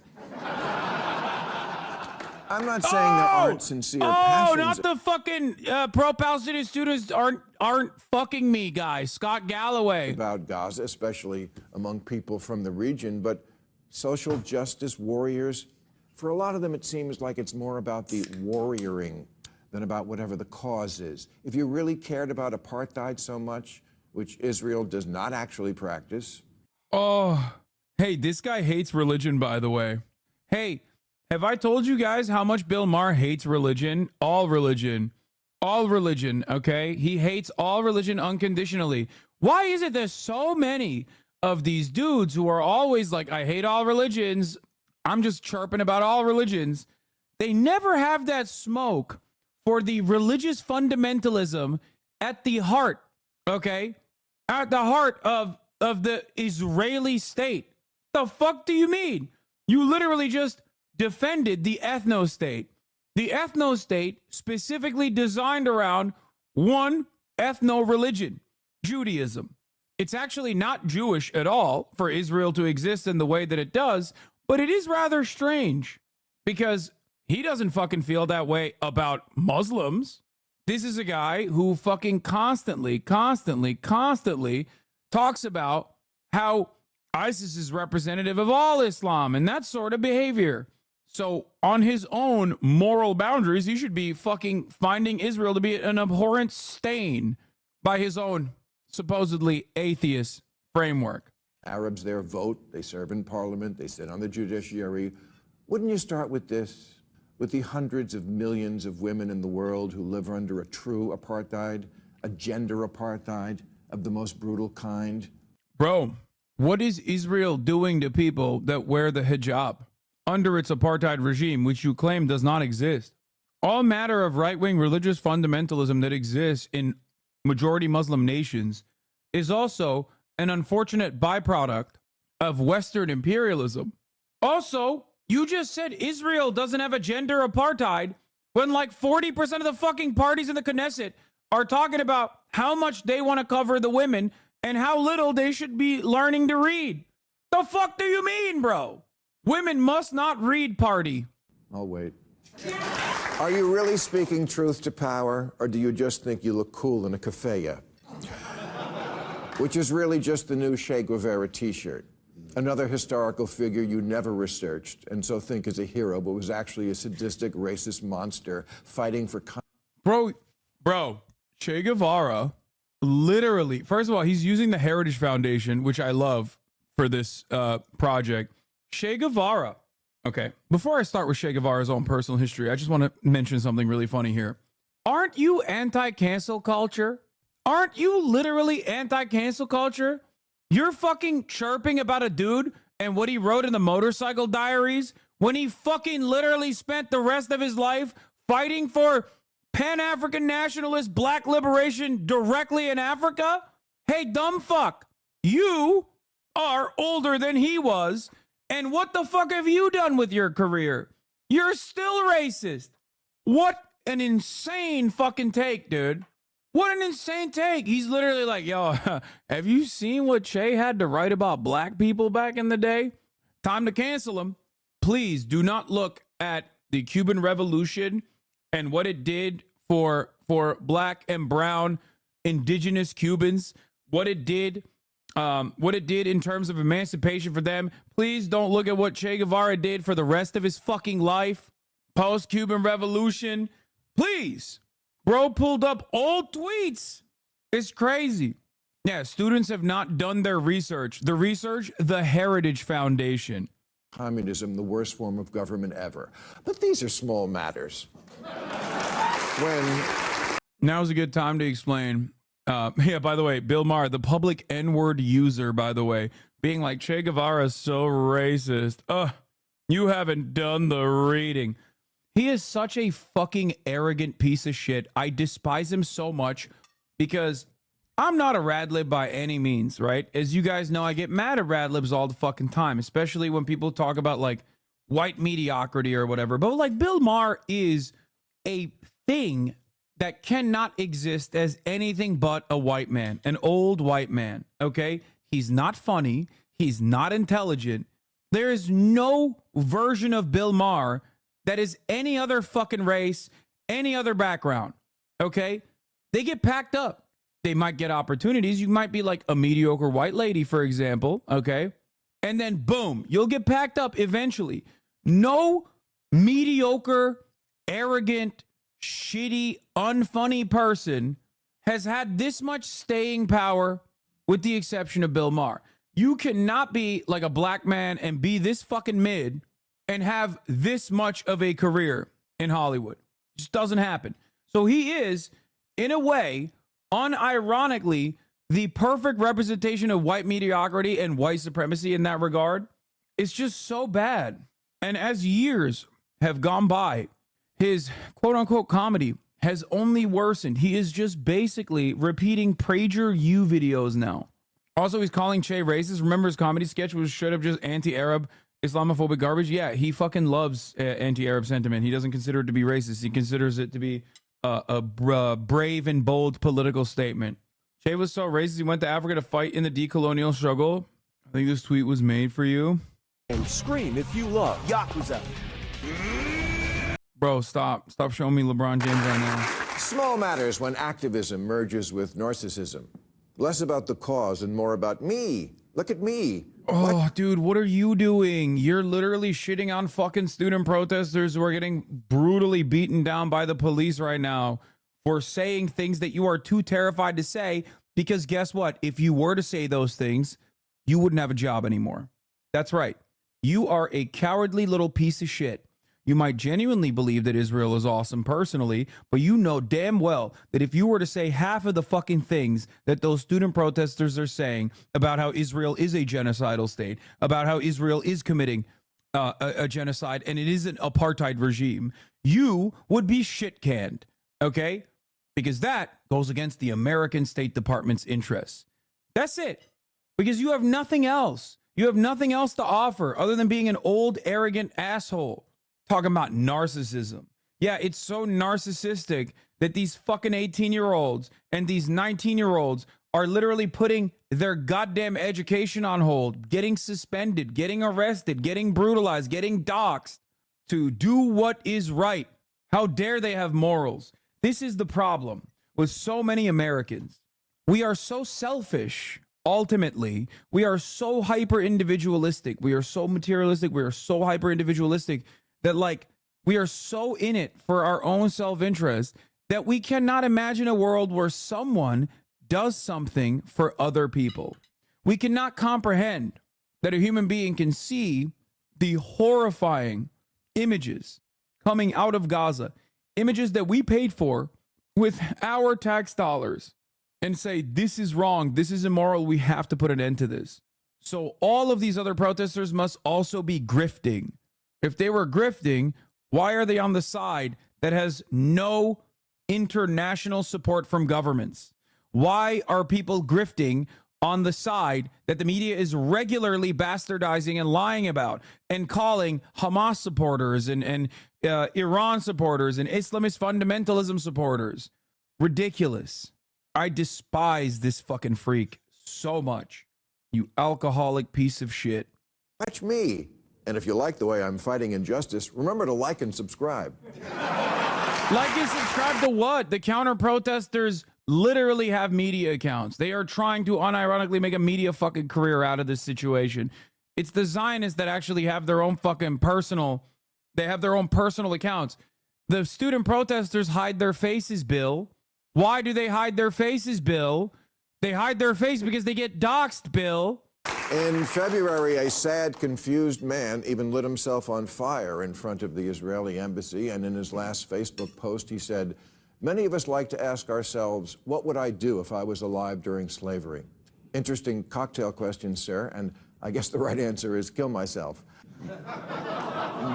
I'm not saying there aren't sincere passions. Oh, not the fucking pro-Palestinian students aren't fucking me, guys. Scott Galloway. About Gaza, especially among people from the region, but social justice warriors, for a lot of them, it seems like it's more about the warrioring than about whatever the cause is. If you really cared about apartheid so much, which Israel does not actually practice. Oh, hey, this guy hates religion, by the way. Hey, have I told you guys how much Bill Maher hates religion? All religion. All religion, okay? He hates all religion unconditionally. Why is it there's so many of these dudes who are always like, I hate all religions. I'm just chirping about all religions. They never have that smoke for the religious fundamentalism at the heart, okay? At the heart of the Israeli state. The fuck do you mean? You literally just defended the Ethno-State. The Ethno-State specifically designed around one ethno-religion, Judaism. It's actually not Jewish at all for Israel to exist in the way that it does, but it is rather strange because he doesn't fucking feel that way about Muslims. This is a guy who fucking constantly talks about how ISIS is representative of all Islam and that sort of behavior. So on his own moral boundaries, he should be fucking finding Israel to be an abhorrent stain by his own supposedly atheist framework. Arabs there vote, they serve in parliament, they sit on the judiciary. Wouldn't you start with this? With the hundreds of millions of women in the world who live under a true apartheid, a gender apartheid of the most brutal kind? Bro, what is Israel doing to people that wear the hijab under its apartheid regime, which you claim does not exist? All matter of right-wing religious fundamentalism that exists in majority Muslim nations is also an unfortunate byproduct of Western imperialism. Also, you just said Israel doesn't have a gender apartheid when like 40% of the fucking parties in the Knesset are talking about how much they want to cover the women and how little they should be learning to read. The fuck do you mean, bro? Women must not read, party. I'll wait. Are you really speaking truth to power, or do you just think you look cool in a keffiyeh? Which is really just the new Che Guevara t-shirt. Another historical figure you never researched and so think is a hero, but was actually a sadistic, racist monster fighting for... Bro, Che Guevara, literally, first of all, he's using the Heritage Foundation, which I love for this project. Che Guevara. Okay, before I start with Che Guevara's own personal history, I just want to mention something really funny here. Aren't you anti-cancel culture? Aren't you literally anti-cancel culture? You're fucking chirping about a dude and what he wrote in the Motorcycle Diaries when he fucking literally spent the rest of his life fighting for Pan-African nationalist black liberation directly in Africa? Hey, dumb fuck, you are older than he was, and what the fuck have you done with your career? You're still racist. What an insane fucking take, dude. What an insane take. He's literally like, yo, have you seen what Che had to write about black people back in the day? Time to cancel him. Please do not look at the Cuban Revolution and what it did for black and brown indigenous Cubans, what it did in terms of emancipation for them. Please don't look at what Che Guevara did for the rest of his fucking life, post-Cuban Revolution. Please. Bro pulled up old tweets. It's crazy. Yeah, students have not done their research. The Heritage Foundation. Communism, the worst form of government ever. But these are small matters. Now's a good time to explain. Yeah, by the way, Bill Maher, the public N-word user, by the way, being like, Che Guevara is so racist. You haven't done the reading. He is such a fucking arrogant piece of shit. I despise him so much because I'm not a radlib by any means, right? As you guys know, I get mad at radlibs all the fucking time, especially when people talk about like white mediocrity or whatever. But like Bill Maher is a thing that cannot exist as anything but a white man, an old white man, okay? He's not funny. He's not intelligent. There is no version of Bill Maher that is any other fucking race, any other background, okay? They get packed up. They might get opportunities. You might be like a mediocre white lady, for example, okay? And then boom, you'll get packed up eventually. No mediocre, arrogant, shitty, unfunny person has had this much staying power with the exception of Bill Maher. You cannot be like a black man and be this fucking mid and have this much of a career in Hollywood. It just doesn't happen. So he is, in a way, unironically, the perfect representation of white mediocrity and white supremacy in that regard. It's just so bad. And as years have gone by, his quote-unquote comedy has only worsened. He is just basically repeating PragerU videos now. Also, he's calling Che racist. Remember his comedy sketch was straight up just anti-Arab, Islamophobic garbage? Yeah, he fucking loves anti-Arab sentiment. He doesn't consider it to be racist. He considers it to be a brave and bold political statement. Che was so racist, he went to Africa to fight in the decolonial struggle. I think this tweet was made for you. And scream if you love Yakuza. Bro, stop showing me LeBron James right now. Small matters when activism merges with narcissism. Less about the cause and more about me. Look at me. Oh, dude, what are you doing? You're literally shitting on fucking student protesters who are getting brutally beaten down by the police right now for saying things that you are too terrified to say, because guess what? If you were to say those things, you wouldn't have a job anymore. That's right. You are a cowardly little piece of shit. You might genuinely believe that Israel is awesome personally, but you know damn well that if you were to say half of the fucking things that those student protesters are saying about how Israel is a genocidal state, about how Israel is committing a genocide and it is an apartheid regime, you would be shit canned, okay? Because that goes against the American State Department's interests. That's it. Because you have nothing else. You have nothing else to offer other than being an old, arrogant asshole. Talking about narcissism. Yeah, it's so narcissistic that these fucking 18-year-olds and these 19-year-olds are literally putting their goddamn education on hold, getting suspended, getting arrested, getting brutalized, getting doxxed to do what is right. How dare they have morals? This is the problem with so many Americans. We are so selfish ultimately, we are so hyper individualistic. We are so materialistic. We are so hyper individualistic that, like, we are so in it for our own self-interest that we cannot imagine a world where someone does something for other people. We cannot comprehend that a human being can see the horrifying images coming out of Gaza, images that we paid for with our tax dollars, and say, this is wrong, this is immoral, we have to put an end to this. So all of these other protesters must also be grifting. If they were grifting, why are they on the side that has no international support from governments? Why are people grifting on the side that the media is regularly bastardizing and lying about and calling Hamas supporters and Iran supporters and Islamist fundamentalism supporters? Ridiculous. I despise this fucking freak so much. You alcoholic piece of shit. Watch me. And if you like the way I'm fighting injustice, remember to like and subscribe. Like and subscribe to what? The counter-protesters literally have media accounts. They are trying to unironically make a media fucking career out of this situation. It's the Zionists that actually have their own fucking personal, they have their own personal accounts. The student protesters hide their faces, Bill. Why do they hide their faces, Bill? They hide their face because they get doxxed, Bill. In February, a sad, confused man even lit himself on fire in front of the Israeli embassy, and in his last Facebook post, he said, "Many of us like to ask ourselves, what would I do if I was alive during slavery?" Interesting cocktail question, sir, and I guess the right answer is kill myself.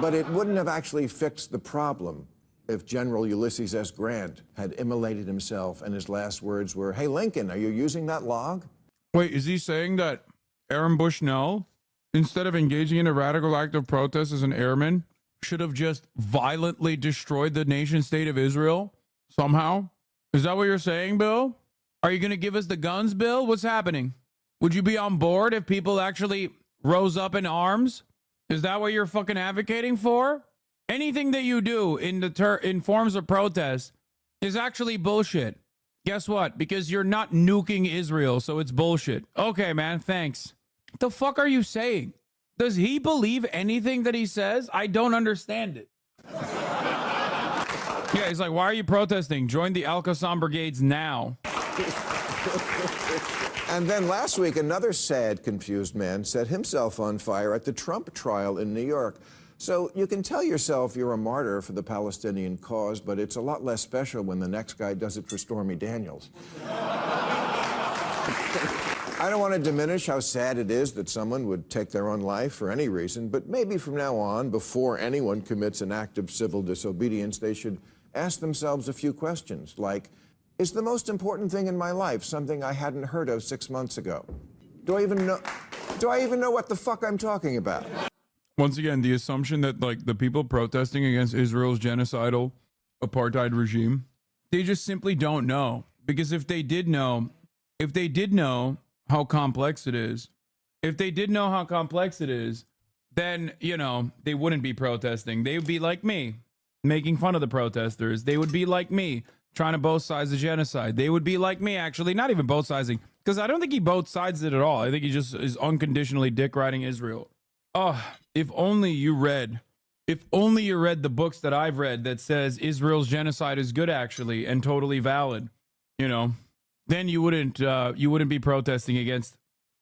But it wouldn't have actually fixed the problem if General Ulysses S. Grant had immolated himself and his last words were, "Hey, Lincoln, are you using that log?" Wait, is he saying that Aaron Bushnell, instead of engaging in a radical act of protest as an airman, should have just violently destroyed the nation state of Israel somehow? Is that what you're saying, Bill? Are you going to give us the guns, Bill? What's happening? Would you be on board if people actually rose up in arms? Is that what you're fucking advocating for? Anything that you do in forms of protest is actually bullshit. Guess what? Because you're not nuking Israel, so it's bullshit. Okay, man, thanks. What the fuck are you saying? Does he believe anything that he says? I don't understand it. Yeah, he's like, why are you protesting? Join the Al-Qassam brigades now. And then last week, another sad, confused man set himself on fire at the Trump trial in New York. So you can tell yourself you're a martyr for the Palestinian cause, but it's a lot less special when the next guy does it for Stormy Daniels. I don't want to diminish how sad it is that someone would take their own life for any reason, but maybe from now on, before anyone commits an act of civil disobedience, they should ask themselves a few questions, like, is the most important thing in my life something I hadn't heard of 6 months ago? Do I even know what the fuck I'm talking about? Once again, the assumption that, like, the people protesting against Israel's genocidal apartheid regime, they just simply don't know. Because if they did know how complex it is, then, you know, they wouldn't be protesting. They would be like me, making fun of the protesters. They would be like me, trying to both sides of genocide. They would be like me, actually, not even both siding, because I don't think he both sides it at all. I think he just is unconditionally dick riding Israel. Oh, if only you read the books that I've read that says Israel's genocide is good, actually, and totally valid, you know, then you wouldn't be protesting against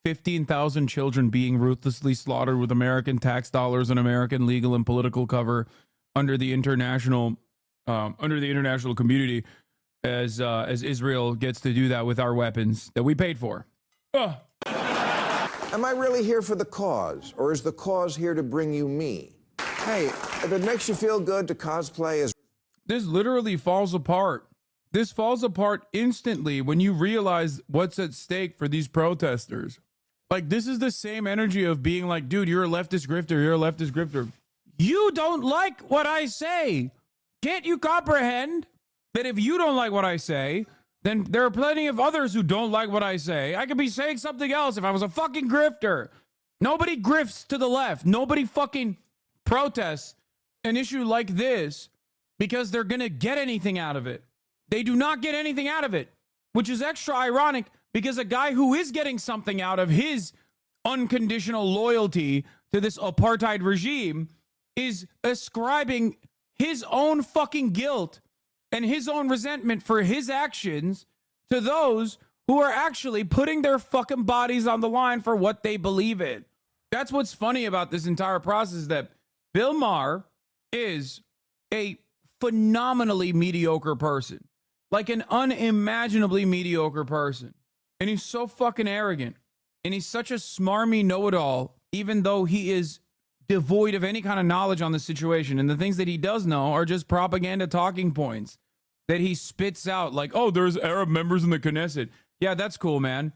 15,000 children being ruthlessly slaughtered with American tax dollars and American legal and political cover under the international community, as Israel gets to do that with our weapons that we paid for. Am I really here for the cause, or is the cause here to bring you me? Hey, if it makes you feel good to cosplay as... This literally falls apart. This falls apart instantly when you realize what's at stake for these protesters. Like, this is the same energy of being like, dude, you're a leftist grifter, you're a leftist grifter. You don't like what I say. Can't you comprehend that if you don't like what I say, then there are plenty of others who don't like what I say. I could be saying something else if I was a fucking grifter. Nobody grifts to the left. Nobody fucking protests an issue like this because they're going to get anything out of it. They do not get anything out of it, which is extra ironic because a guy who is getting something out of his unconditional loyalty to this apartheid regime is ascribing his own fucking guilt and his own resentment for his actions to those who are actually putting their fucking bodies on the line for what they believe in. That's what's funny about this entire process, that Bill Maher is a phenomenally mediocre person, like an unimaginably mediocre person. And he's so fucking arrogant. And he's such a smarmy know-it-all, even though he is devoid of any kind of knowledge on the situation. And the things that he does know are just propaganda talking points that he spits out, like, oh, there's Arab members in the Knesset. Yeah, that's cool, man.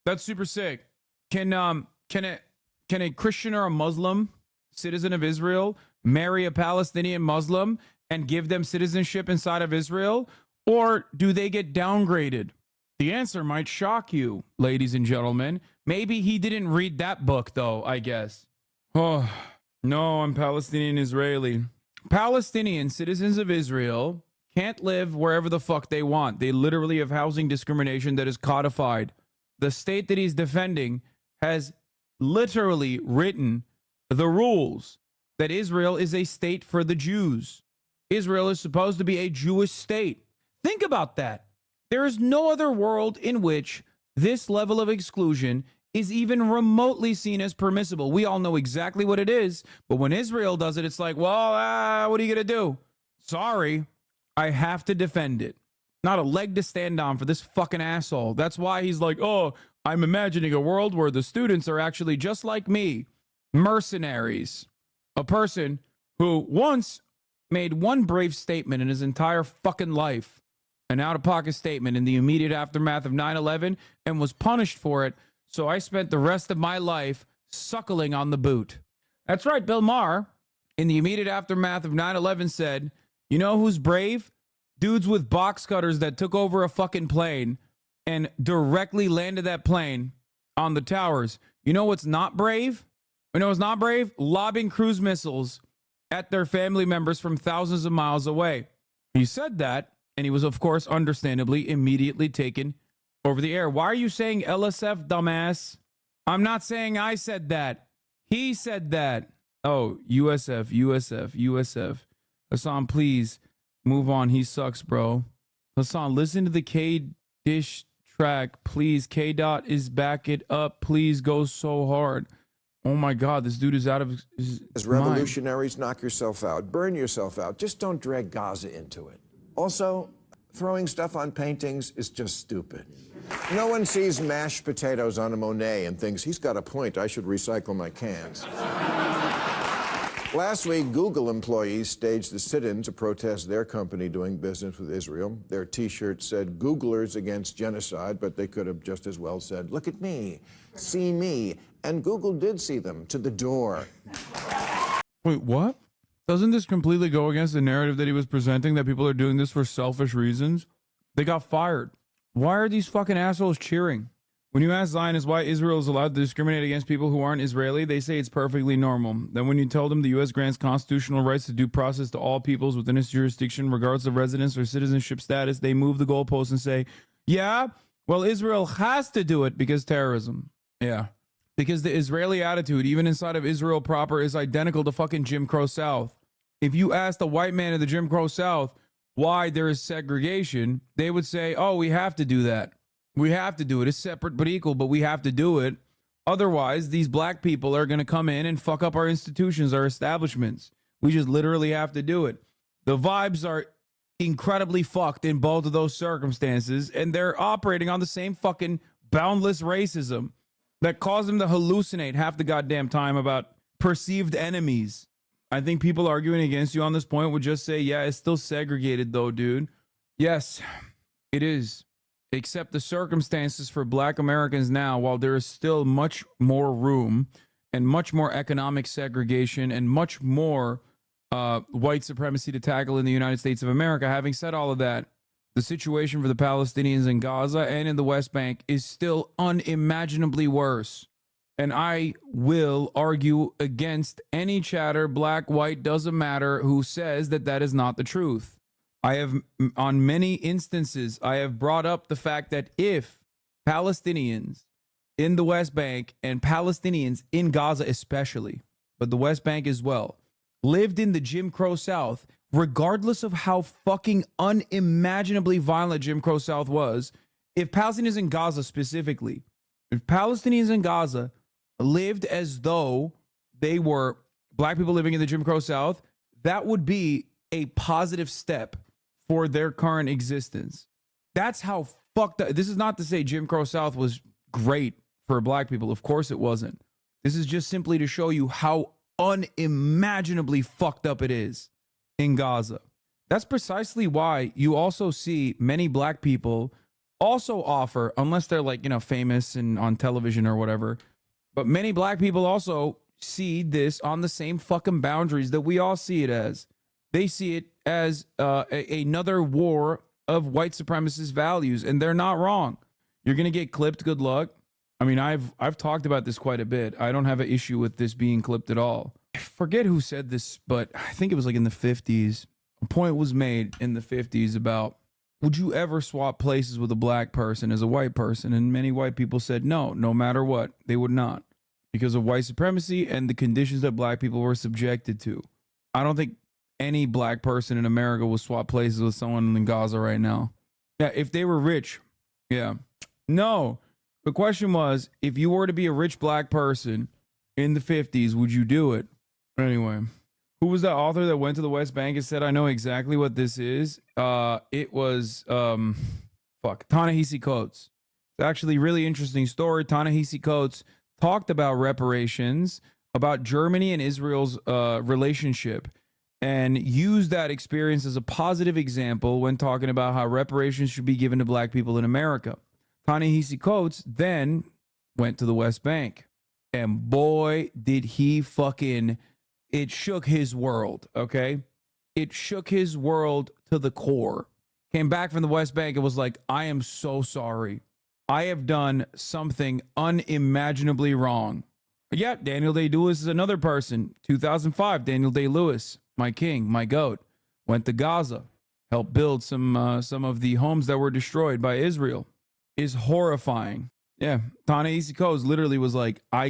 That's super sick. Can a Christian or a Muslim citizen of Israel marry a Palestinian Muslim and give them citizenship inside of Israel? Or do they get downgraded? The answer might shock you, ladies and gentlemen. Maybe he didn't read that book, though, I guess. Oh, no, I'm Palestinian Israeli. Palestinian citizens of Israel can't live wherever the fuck they want. They literally have housing discrimination that is codified. The state that he's defending has literally written the rules that Israel is a state for the Jews. Israel is supposed to be a Jewish state. Think about that. There is no other world in which this level of exclusion is even remotely seen as permissible. We all know exactly what it is, but when Israel does it, it's like, well, what are you going to do? Sorry, I have to defend it. Not a leg to stand on for this fucking asshole. That's why he's like, oh, I'm imagining a world where the students are actually just like me, mercenaries. A person who once made one brave statement in his entire fucking life, an out-of-pocket statement in the immediate aftermath of 9/11, and was punished for it. So I spent the rest of my life suckling on the boot. That's right, Bill Maher, in the immediate aftermath of 9/11 said, you know who's brave? Dudes with box cutters that took over a fucking plane and directly landed that plane on the towers. You know what's not brave? You know what's not brave? Lobbing cruise missiles at their family members from thousands of miles away. He said that, and he was, of course, understandably, immediately taken over the air. Why are you saying LSF, dumbass? I'm not saying I said that. He said that. Oh, USF. Hasan, please move on. He sucks, bro. Hasan, listen to the K-Dish track. Please, K-Dot is back it up. Please go so hard. Oh my God, this dude is out of his As revolutionaries, knock yourself out. Burn yourself out. Just don't drag Gaza into it. Also, throwing stuff on paintings is just stupid. No one sees mashed potatoes on a Monet and thinks, he's got a point, I should recycle my cans. Last week, Google employees staged a sit-in to protest their company doing business with Israel. Their T-shirts said, Googlers against genocide, but they could have just as well said, look at me, see me. And Google did see them to the door. Wait, what? Doesn't this completely go against the narrative that he was presenting, that people are doing this for selfish reasons? They got fired. Why are these fucking assholes cheering? When you ask Zionists why Israel is allowed to discriminate against people who aren't Israeli, they say it's perfectly normal. Then when you tell them the U.S. grants constitutional rights to due process to all peoples within its jurisdiction, regardless of residence or citizenship status, they move the goalposts and say, yeah, well, Israel has to do it because terrorism. Yeah. Because the Israeli attitude, even inside of Israel proper, is identical to fucking Jim Crow South. If you asked a white man in the Jim Crow South why there is segregation, they would say, oh, we have to do that. We have to do it. It's separate but equal, but we have to do it. Otherwise, these black people are going to come in and fuck up our institutions, our establishments. We just literally have to do it. The vibes are incredibly fucked in both of those circumstances, and they're operating on the same fucking boundless racism that caused them to hallucinate half the goddamn time about perceived enemies. I think people arguing against you on this point would just say, yeah, it's still segregated though, dude. Yes, it is. Except the circumstances for black Americans now, while there is still much more room and much more economic segregation and much more white supremacy to tackle in the United States of America. Having said all of that, the situation for the Palestinians in Gaza and in the West Bank is still unimaginably worse. And I will argue against any chatter, black, white, doesn't matter, who says that that is not the truth. I have, on many instances, I have brought up the fact that if Palestinians in the West Bank and Palestinians in Gaza especially, but the West Bank as well, lived in the Jim Crow South, regardless of how fucking unimaginably violent Jim Crow South was, if Palestinians in Gaza specifically, if Palestinians in Gaza lived as though they were black people living in the Jim Crow South, that would be a positive step for their current existence. That's how fucked up. This is not to say Jim Crow South was great for black people. Of course it wasn't. This is just simply to show you how unimaginably fucked up it is in Gaza. That's precisely why you also see many black people also offer, unless they're like, you know, famous and on television or whatever, but many black people also see this on the same fucking boundaries that we all see it as. They see it as another war of white supremacist values, and they're not wrong. You're gonna get clipped, good luck. I mean, I've talked about this quite a bit. I don't have an issue with this being clipped at all. I forget who said this, but I think it was like in the 50s. A point was made in the 50s about, would you ever swap places with a black person as a white person? And many white people said no, no matter what, they would not, because of white supremacy and the conditions that black people were subjected to. I don't think any black person in America will swap places with someone in Gaza right now. Yeah, if they were rich, yeah. No, the question was, if you were to be a rich black person in the 50s, would you do it? Anyway, who was that author that went to the West Bank and said, I know exactly what this is? It was, Ta-Nehisi Coates. It's actually a really interesting story. Ta-Nehisi Coates talked about reparations, about Germany and Israel's relationship, and used that experience as a positive example when talking about how reparations should be given to black people in America. Ta-Nehisi Coates then went to the West Bank, and boy, did he fucking, it shook his world, okay? It shook his world to the core. Came back from the West Bank and was like, I am so sorry. I have done something unimaginably wrong. But yeah, Daniel Day-Lewis is another person. 2005, Daniel Day-Lewis, my king, my goat, went to Gaza, helped build some of the homes that were destroyed by Israel. Is horrifying. Yeah, Ta-Nehisi Coates literally was like, I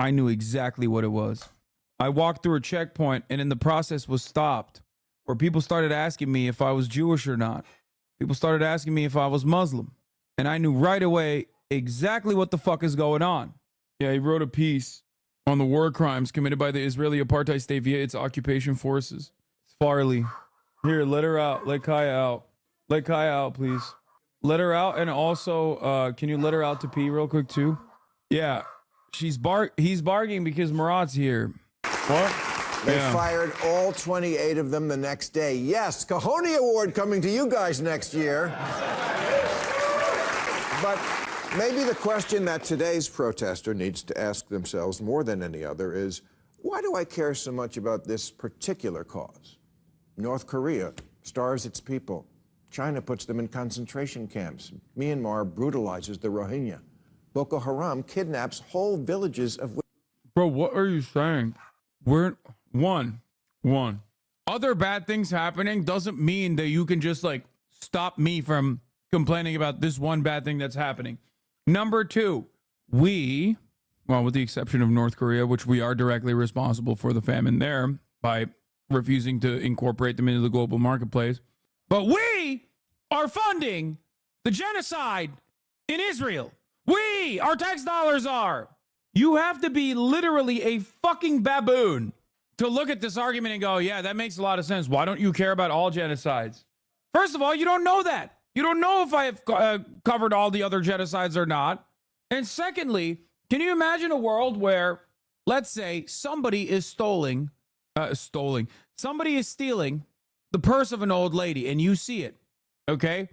knew exactly what it was. I walked through a checkpoint and in the process was stopped, where people started asking me if I was Jewish or not. People started asking me if I was Muslim. And I knew right away exactly what the fuck is going on. Yeah, he wrote a piece on the war crimes committed by the Israeli apartheid state via its occupation forces. Farley. Here, let her out. Let Kaya out. Let Kaya out, please. Let her out, and also, can you let her out to pee real quick too? Yeah, he's bargaining because Murat's here. What? They fired all 28 of them the next day. Yes, Cajonte Award coming to you guys next year. But maybe the question that today's protester needs to ask themselves more than any other is, why do I care so much about this particular cause? North Korea starves its people. China puts them in concentration camps. Myanmar brutalizes the Rohingya. Boko Haram kidnaps whole villages of... Bro, what are you saying? We're one. Other bad things happening doesn't mean that you can just like stop me from complaining about this one bad thing that's happening. Number two, with the exception of North Korea, which we are directly responsible for the famine there by refusing to incorporate them into the global marketplace. But we are funding the genocide in Israel. Our tax dollars are. You have to be literally a fucking baboon to look at this argument and go, yeah, that makes a lot of sense. Why don't you care about all genocides? First of all, you don't know that. You don't know if I have covered all the other genocides or not. And secondly, can you imagine a world where, let's say, somebody is stealing the purse of an old lady and you see it, okay?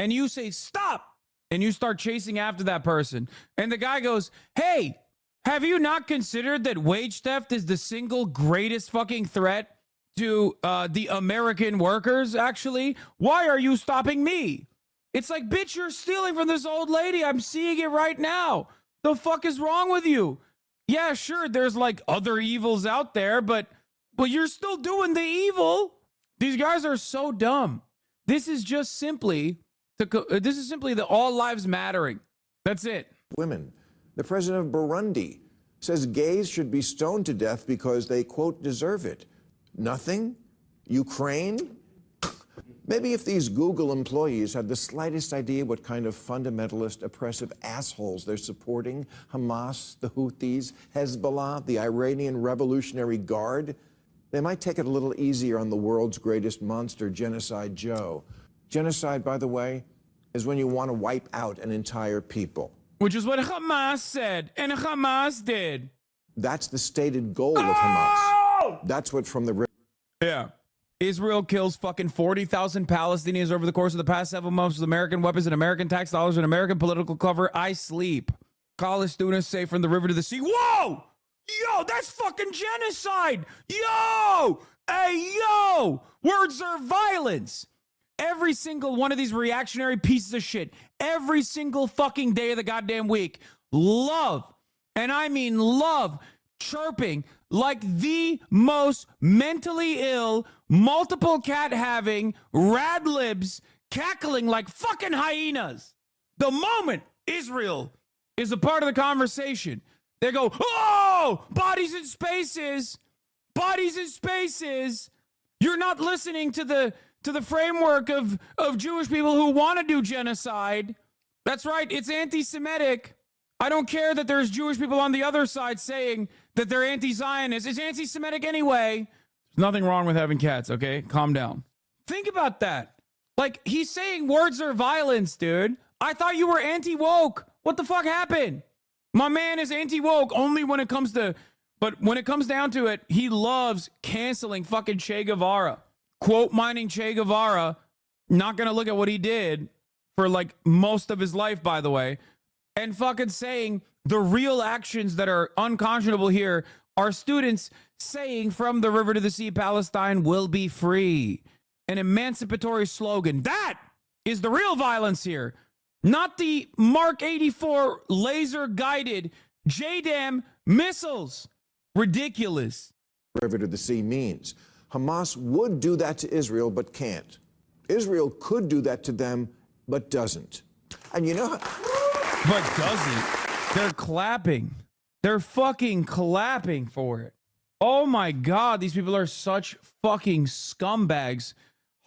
And you say, stop, and you start chasing after that person. And the guy goes, hey, have you not considered that wage theft is the single greatest fucking threat to the American workers, actually? Why are you stopping me? It's like, bitch, you're stealing from this old lady. I'm seeing it right now. The fuck is wrong with you? Yeah, sure, there's like other evils out there, but you're still doing the evil. These guys are so dumb. This is just simply the all lives mattering. That's it. Women. The president of Burundi says gays should be stoned to death because they, quote, deserve it. Nothing? Ukraine? Maybe if these Google employees had the slightest idea what kind of fundamentalist, oppressive assholes they're supporting, Hamas, the Houthis, Hezbollah, the Iranian Revolutionary Guard, they might take it a little easier on the world's greatest monster, Genocide Joe. Genocide, by the way, is when you want to wipe out an entire people. Which is what Hamas said, and Hamas did. That's the stated goal of Hamas. That's what from the... Yeah. Israel kills fucking 40,000 Palestinians over the course of the past 7 months with American weapons and American tax dollars and American political cover. I sleep. College students say from the river to the sea. Whoa! Yo, that's fucking genocide! Yo! Hey, yo! Words are violence. Every single one of these reactionary pieces of shit, every single fucking day of the goddamn week, love, and I mean love, chirping like the most mentally ill, multiple cat having, rad libs, cackling like fucking hyenas. The moment Israel is a part of the conversation, they go, oh, bodies in spaces, bodies in spaces. You're not listening to the framework of Jewish people who want to do genocide. That's right, it's anti-Semitic. I don't care that there's Jewish people on the other side saying that they're anti-Zionist. It's anti-Semitic anyway. There's nothing wrong with having cats, okay? Calm down. Think about that. Like, he's saying words are violence, dude. I thought you were anti-woke. What the fuck happened? My man is anti-woke only when it comes to... But when it comes down to it, he loves canceling fucking Che Guevara. Quote mining Che Guevara. Not gonna look at what he did for, like, most of his life, by the way. And fucking saying the real actions that are unconscionable here are students saying from the river to the sea, Palestine will be free. An emancipatory slogan. That is the real violence here. Not the Mark 84 laser-guided JDAM missiles. Ridiculous. River to the sea means. Hamas would do that to Israel, but can't. Israel could do that to them, but doesn't. And you know... But doesn't. They're clapping. They're fucking clapping for it. Oh my God, these people are such fucking scumbags.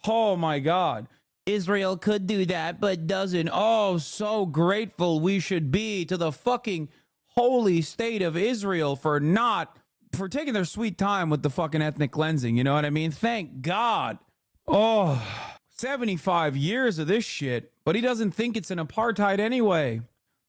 Oh my God. Israel could do that, but doesn't. Oh, so grateful we should be to the fucking holy state of Israel for taking their sweet time with the fucking ethnic cleansing. You know what I mean? Thank God. Oh, 75 years of this shit, but he doesn't think it's an apartheid anyway.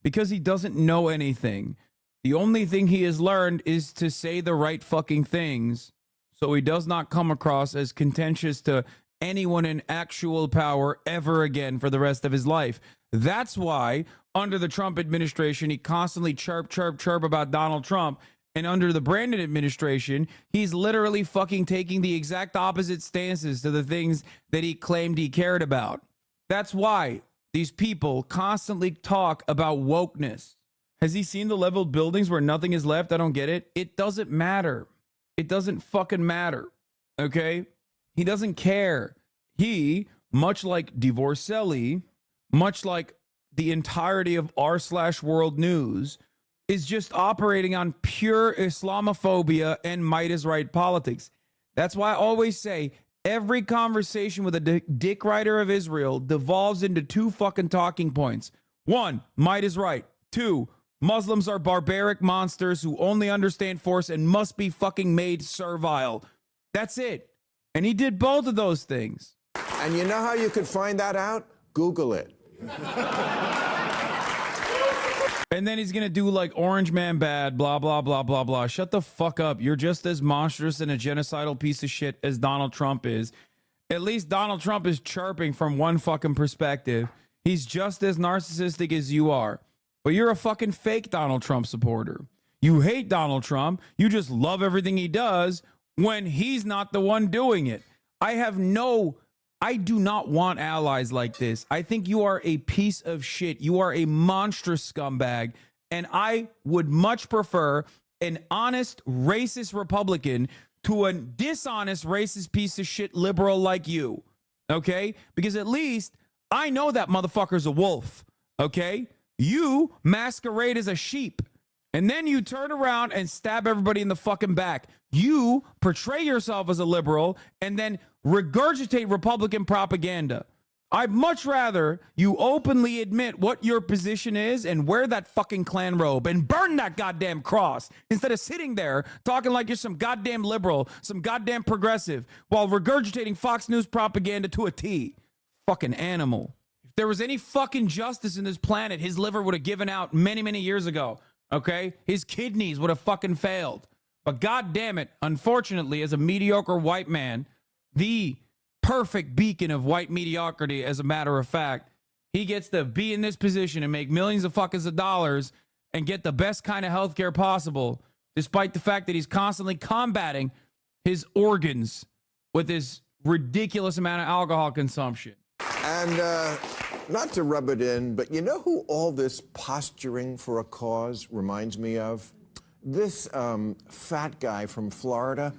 Because he doesn't know anything. The only thing he has learned is to say the right fucking things, so he does not come across as contentious to anyone in actual power ever again for the rest of his life. That's why, under the Trump administration, he constantly chirp about Donald Trump, and under the Brandon administration, he's literally fucking taking the exact opposite stances to the things that he claimed he cared about. That's why these people constantly talk about wokeness. Has he seen the leveled buildings where nothing is left? I don't get it. It doesn't matter. It doesn't fucking matter. Okay? He doesn't care. He, much like Divorcelli, much like the entirety of r/World News, is just operating on pure Islamophobia and might is right politics. That's why I always say, every conversation with a dick rider of Israel devolves into 2 fucking talking points. 1, might is right. 2, Muslims are barbaric monsters who only understand force and must be fucking made servile. That's it. And he did both of those things. And you know how you could find that out? Google it. And then he's going to do like Orange Man bad, blah, blah, blah, blah, blah. Shut the fuck up. You're just as monstrous and a genocidal piece of shit as Donald Trump is. At least Donald Trump is chirping from one fucking perspective. He's just as narcissistic as you are. But you're a fucking fake Donald Trump supporter. You hate Donald Trump. You just love everything he does when he's not the one doing it. I do not want allies like this. I think you are a piece of shit. You are a monstrous scumbag. And I would much prefer an honest, racist Republican to a dishonest, racist piece of shit liberal like you. Okay? Because at least I know that motherfucker's a wolf. Okay? You masquerade as a sheep, and then you turn around and stab everybody in the fucking back. You portray yourself as a liberal and then regurgitate Republican propaganda. I'd much rather you openly admit what your position is and wear that fucking Klan robe and burn that goddamn cross instead of sitting there talking like you're some goddamn liberal, some goddamn progressive, while regurgitating Fox News propaganda to a T. Fucking animal. If there was any fucking justice in this planet, his liver would have given out many, many years ago. Okay? His kidneys would have fucking failed. But goddamn it, unfortunately, as a mediocre white man, the perfect beacon of white mediocrity, as a matter of fact, he gets to be in this position and make millions of fucking dollars and get the best kind of healthcare possible, despite the fact that he's constantly combating his organs with his ridiculous amount of alcohol consumption. And not to rub it in, but you know who all this posturing for a cause reminds me of? This fat guy from Florida.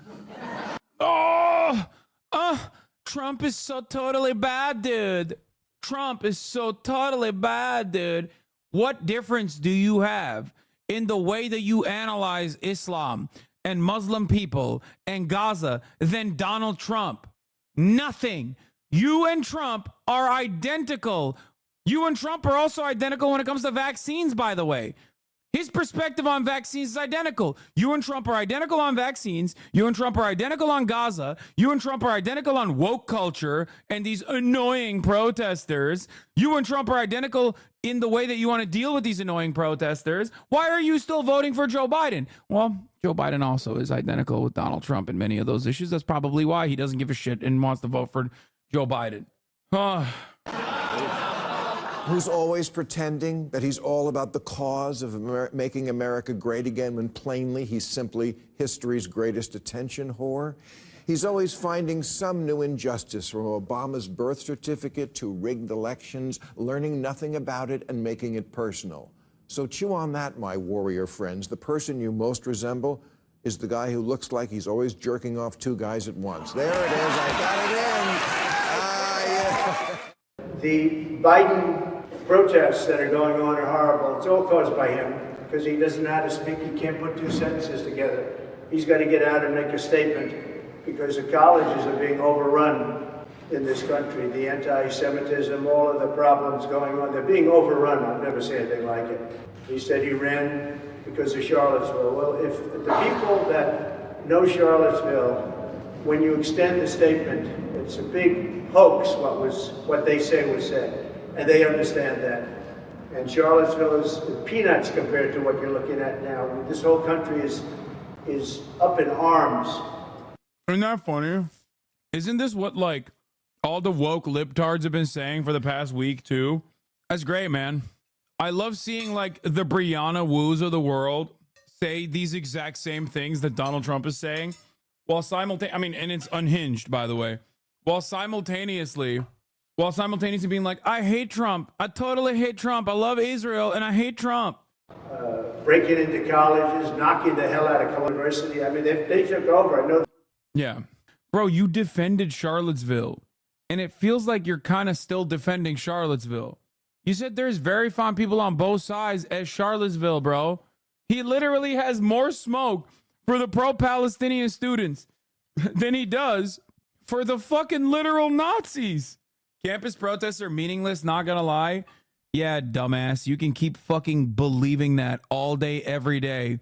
Trump is so totally bad, dude. Trump is so totally bad, dude. What difference do you have in the way that you analyze Islam and Muslim people and Gaza than Donald Trump? Nothing. You and Trump are identical. You and Trump are also identical when it comes to vaccines, by the way. His perspective on vaccines is identical. You and Trump are identical on vaccines. You and Trump are identical on Gaza. You and Trump are identical on woke culture and these annoying protesters. You and Trump are identical in the way that you want to deal with these annoying protesters. Why are you still voting for Joe Biden? Well, Joe Biden also is identical with Donald Trump in many of those issues. That's probably why he doesn't give a shit and wants to vote for Joe Biden. Who's always pretending that he's all about the cause of making America great again, when plainly he's simply history's greatest attention whore. He's always finding some new injustice, from Obama's birth certificate to rigged elections, learning nothing about it and making it personal. So chew on that, my warrior friends. The person you most resemble is the guy who looks like he's always jerking off two guys at once. There it is, I got it in. The Biden protests that are going on are horrible. It's all caused by him, because he doesn't know how to speak. He can't put two sentences together. He's got to get out and make a statement, because the colleges are being overrun in this country. The anti-Semitism, all of the problems going on, they're being overrun. I've never seen anything like it. He said he ran because of Charlottesville. Well, if the people that know Charlottesville, when you extend the statement, it's a big hoax what they say was said. And they understand that. And Charlottesville is peanuts compared to what you're looking at now. This whole country is up in arms. Isn't that funny? Isn't this what, like, all the woke libtards have been saying for the past week, too? That's great, man. I love seeing, like, the Brianna Woos of the world say these exact same things that Donald Trump is saying, while simultaneously, and it's unhinged, by the way, while simultaneously being like, I hate Trump. I totally hate Trump. I love Israel, and I hate Trump. Breaking into colleges, knocking the hell out of university. I mean, they took over. I know. Yeah. Bro, you defended Charlottesville, and it feels like you're kind of still defending Charlottesville. You said there's very fine people on both sides as Charlottesville, bro. He literally has more smoke for the pro-Palestinian students than he does for the fucking literal Nazis. Campus protests are meaningless, not gonna lie. Yeah, dumbass. You can keep fucking believing that all day, every day.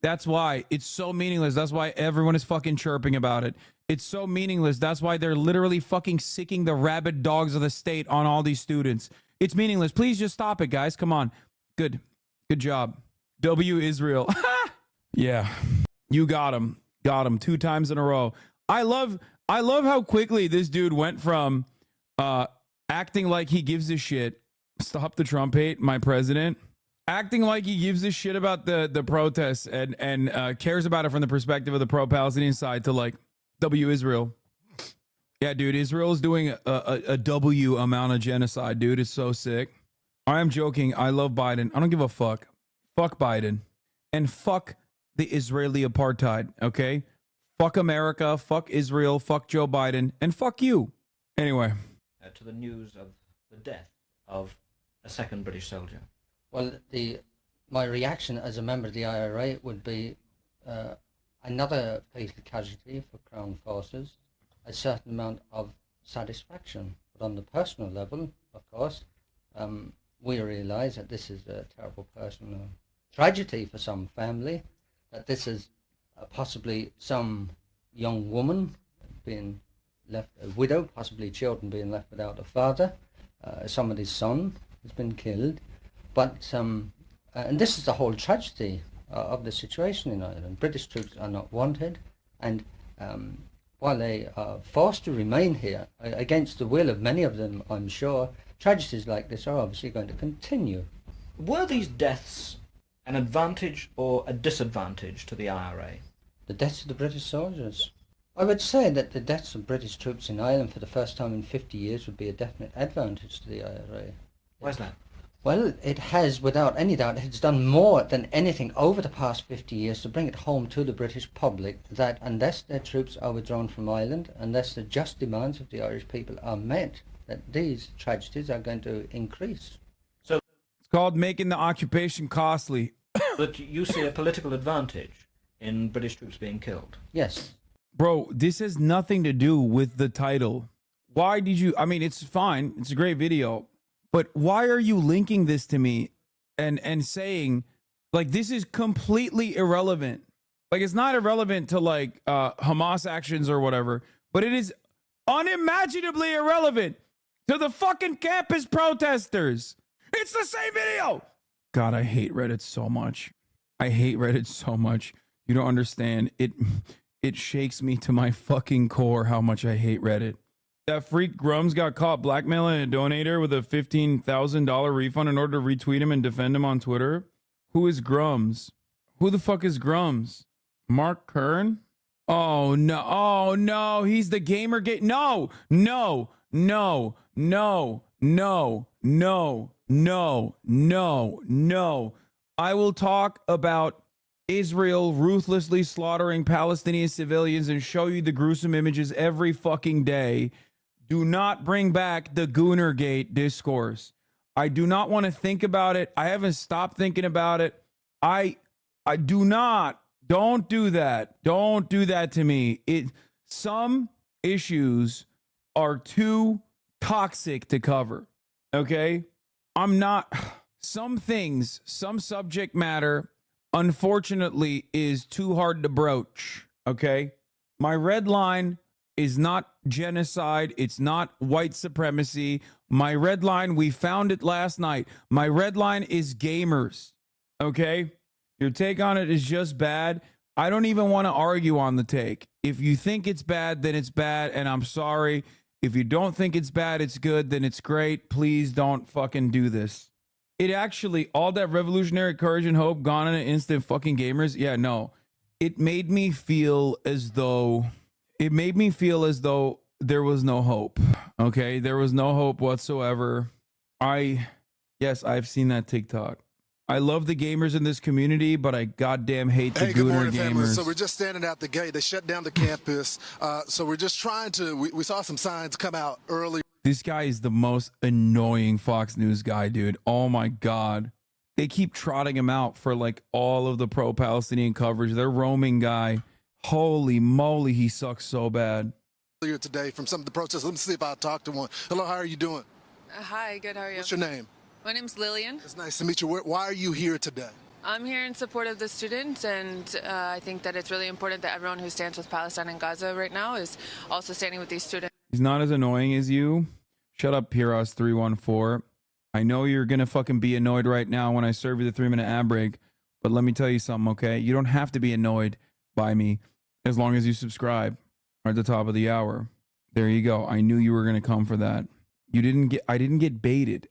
That's why it's so meaningless. That's why everyone is fucking chirping about it. It's so meaningless. That's why they're literally fucking sicking the rabid dogs of the state on all these students. It's meaningless. Please just stop it, guys. Come on. Good job. W Israel. Yeah. You got him. Got him 2 times in a row. I love how quickly this dude went from acting like he gives a shit. Stop the Trump hate, my president. Acting like he gives a shit about the protests and cares about it from the perspective of the pro-Palestinian side to, like, W Israel. Yeah, dude, Israel is doing a W amount of genocide, dude. It's so sick. I am joking. I love Biden. I don't give a fuck. Fuck Biden. And fuck the Israeli apartheid, okay? Fuck America. Fuck Israel. Fuck Joe Biden. And fuck you. Anyway. To the news of the death of a second British soldier. Well, my reaction as a member of the IRA would be another fatal casualty for Crown forces, a certain amount of satisfaction. But on the personal level, of course, we realize that this is a terrible personal tragedy for some family, that this is possibly some young woman being left a widow, possibly children being left without a father, somebody's son has been killed. But, and this is the whole tragedy of the situation in Ireland. British troops are not wanted, and while they are forced to remain here, against the will of many of them, I'm sure, tragedies like this are obviously going to continue. Were these deaths an advantage or a disadvantage to the IRA? The deaths of the British soldiers? I would say that the deaths of British troops in Ireland for the first time in 50 years would be a definite advantage to the IRA. Why's that? Well, it has, without any doubt, it's done more than anything over the past 50 years to bring it home to the British public that unless their troops are withdrawn from Ireland, unless the just demands of the Irish people are met, that these tragedies are going to increase. So it's called making the occupation costly. But you see a political advantage in British troops being killed? Yes. Bro, this has nothing to do with the title. Why did you, I mean, it's fine. It's a great video. But why are you linking this to me and saying, like, this is completely irrelevant? Like, it's not irrelevant to, like, Hamas actions or whatever, but it is unimaginably irrelevant to the fucking campus protesters. It's the same video. God, I hate Reddit so much. I hate Reddit so much. You don't understand. It shakes me to my fucking core how much I hate Reddit. That freak Grums got caught blackmailing a donator with a $15,000 refund in order to retweet him and defend him on Twitter. Who is Grums? Who the fuck is Grums? Mark Kern? Oh no! Oh no! He's the Gamergate. No! No! No! No! No! No! No! No! No! I will talk about Israel ruthlessly slaughtering Palestinian civilians and show you the gruesome images every fucking day. Do not bring back the Goonergate discourse. I do not want to think about it. I haven't stopped thinking about it. I do not. Don't do that. Don't do that to me. Some issues are too toxic to cover. Okay? I'm not. Some things, some subject matter, unfortunately, is too hard to broach. Okay? My red line is not genocide. It's not white supremacy. My red line, we found it last night. My red line is gamers. Okay? Your take on it is just bad. I don't even want to argue on the take. If you think it's bad, then it's bad, and I'm sorry. If you don't think it's bad, it's good, then it's great. Please don't fucking do this. It actually, all that revolutionary courage and hope gone in an instant, fucking gamers. Yeah, no. It made me feel as though there was no hope. Okay? There was no hope whatsoever. Yes, I've seen that TikTok. I love the gamers in this community, but I goddamn hate the Gooner gamers. Family. So we're just standing at the gate. They shut down the campus. So we're just trying to, we saw some signs come out early. This guy is the most annoying Fox News guy, dude. Oh my God. They keep trotting him out for like all of the pro-Palestinian coverage. Their roaming guy. Holy moly, he sucks so bad. Earlier today from some of the protests. Let me see if I talk to one. Hello, how are you doing? Hi, good, how are you? What's your name? My name's Lillian. It's nice to meet you. Why are you here today? I'm here in support of the students, and I think that it's really important that everyone who stands with Palestine and Gaza right now is also standing with these students. He's not as annoying as you. Shut up, Piros314. I know you're going to fucking be annoyed right now when I serve you the 3-minute ad break, but let me tell you something, okay? You don't have to be annoyed by me as long as you subscribe at the top of the hour. There you go. I knew you were going to come for that. I didn't get baited.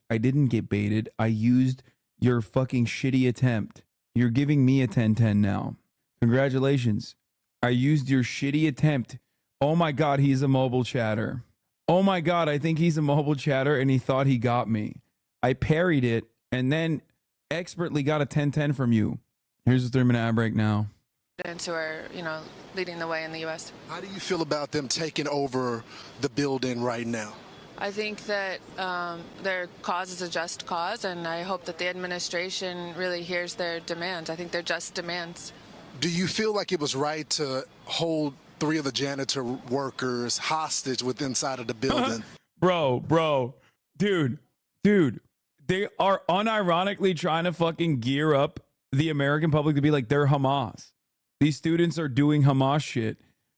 I used your fucking shitty attempt. You're giving me a 10-10 now. Congratulations. I used your shitty attempt. Oh my God, he's a mobile chatter. Oh my God, I think he's a mobile chatter and he thought he got me. I parried it and then expertly got a 10-10 from you. Here's the 3-minute ad break now. Students who are, leading the way in the U.S. How do you feel about them taking over the building right now? I think that their cause is a just cause, and I hope that the administration really hears their demands. I think they're just demands. Do you feel like it was right to hold 3 of the janitor workers hostage within inside of the building? Bro, dude, they are unironically trying to fucking gear up the American public to be like, they're Hamas. These students are doing Hamas shit.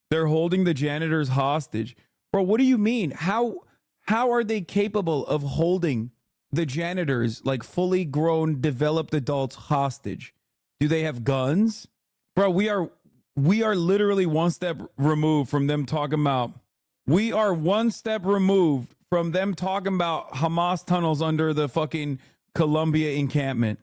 They're holding the janitors hostage. Bro, what do you mean? How are they capable of holding the janitors, like fully grown, developed adults, hostage? Do they have guns? Bro, we are literally one step removed from them talking about, we are one step removed from them talking about Hamas tunnels under the fucking Columbia encampment.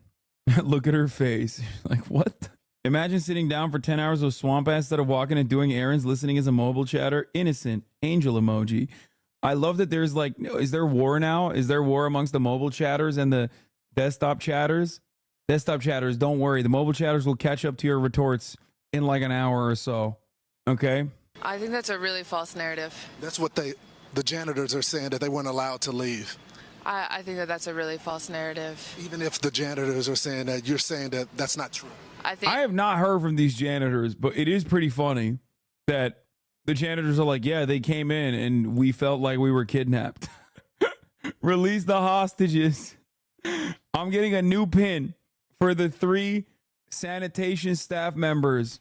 Look at her face. Like, what? Imagine sitting down for 10 hours with swamp ass instead of walking and doing errands, listening as a mobile chatter. Innocent. Angel emoji. I love that there's like, is there war now? Is there war amongst the mobile chatters and the desktop chatters? Desktop chatters, don't worry. The mobile chatters will catch up to your retorts in like an hour or so. Okay? I think that's a really false narrative. That's what the janitors are saying, that they weren't allowed to leave. I think that that's a really false narrative. Even if the janitors are saying that, you're saying that that's not true. I have not heard from these janitors, but it is pretty funny that the janitors are like, yeah, they came in and we felt like we were kidnapped. Release the hostages. I'm getting a new pin for the 3 sanitation staff members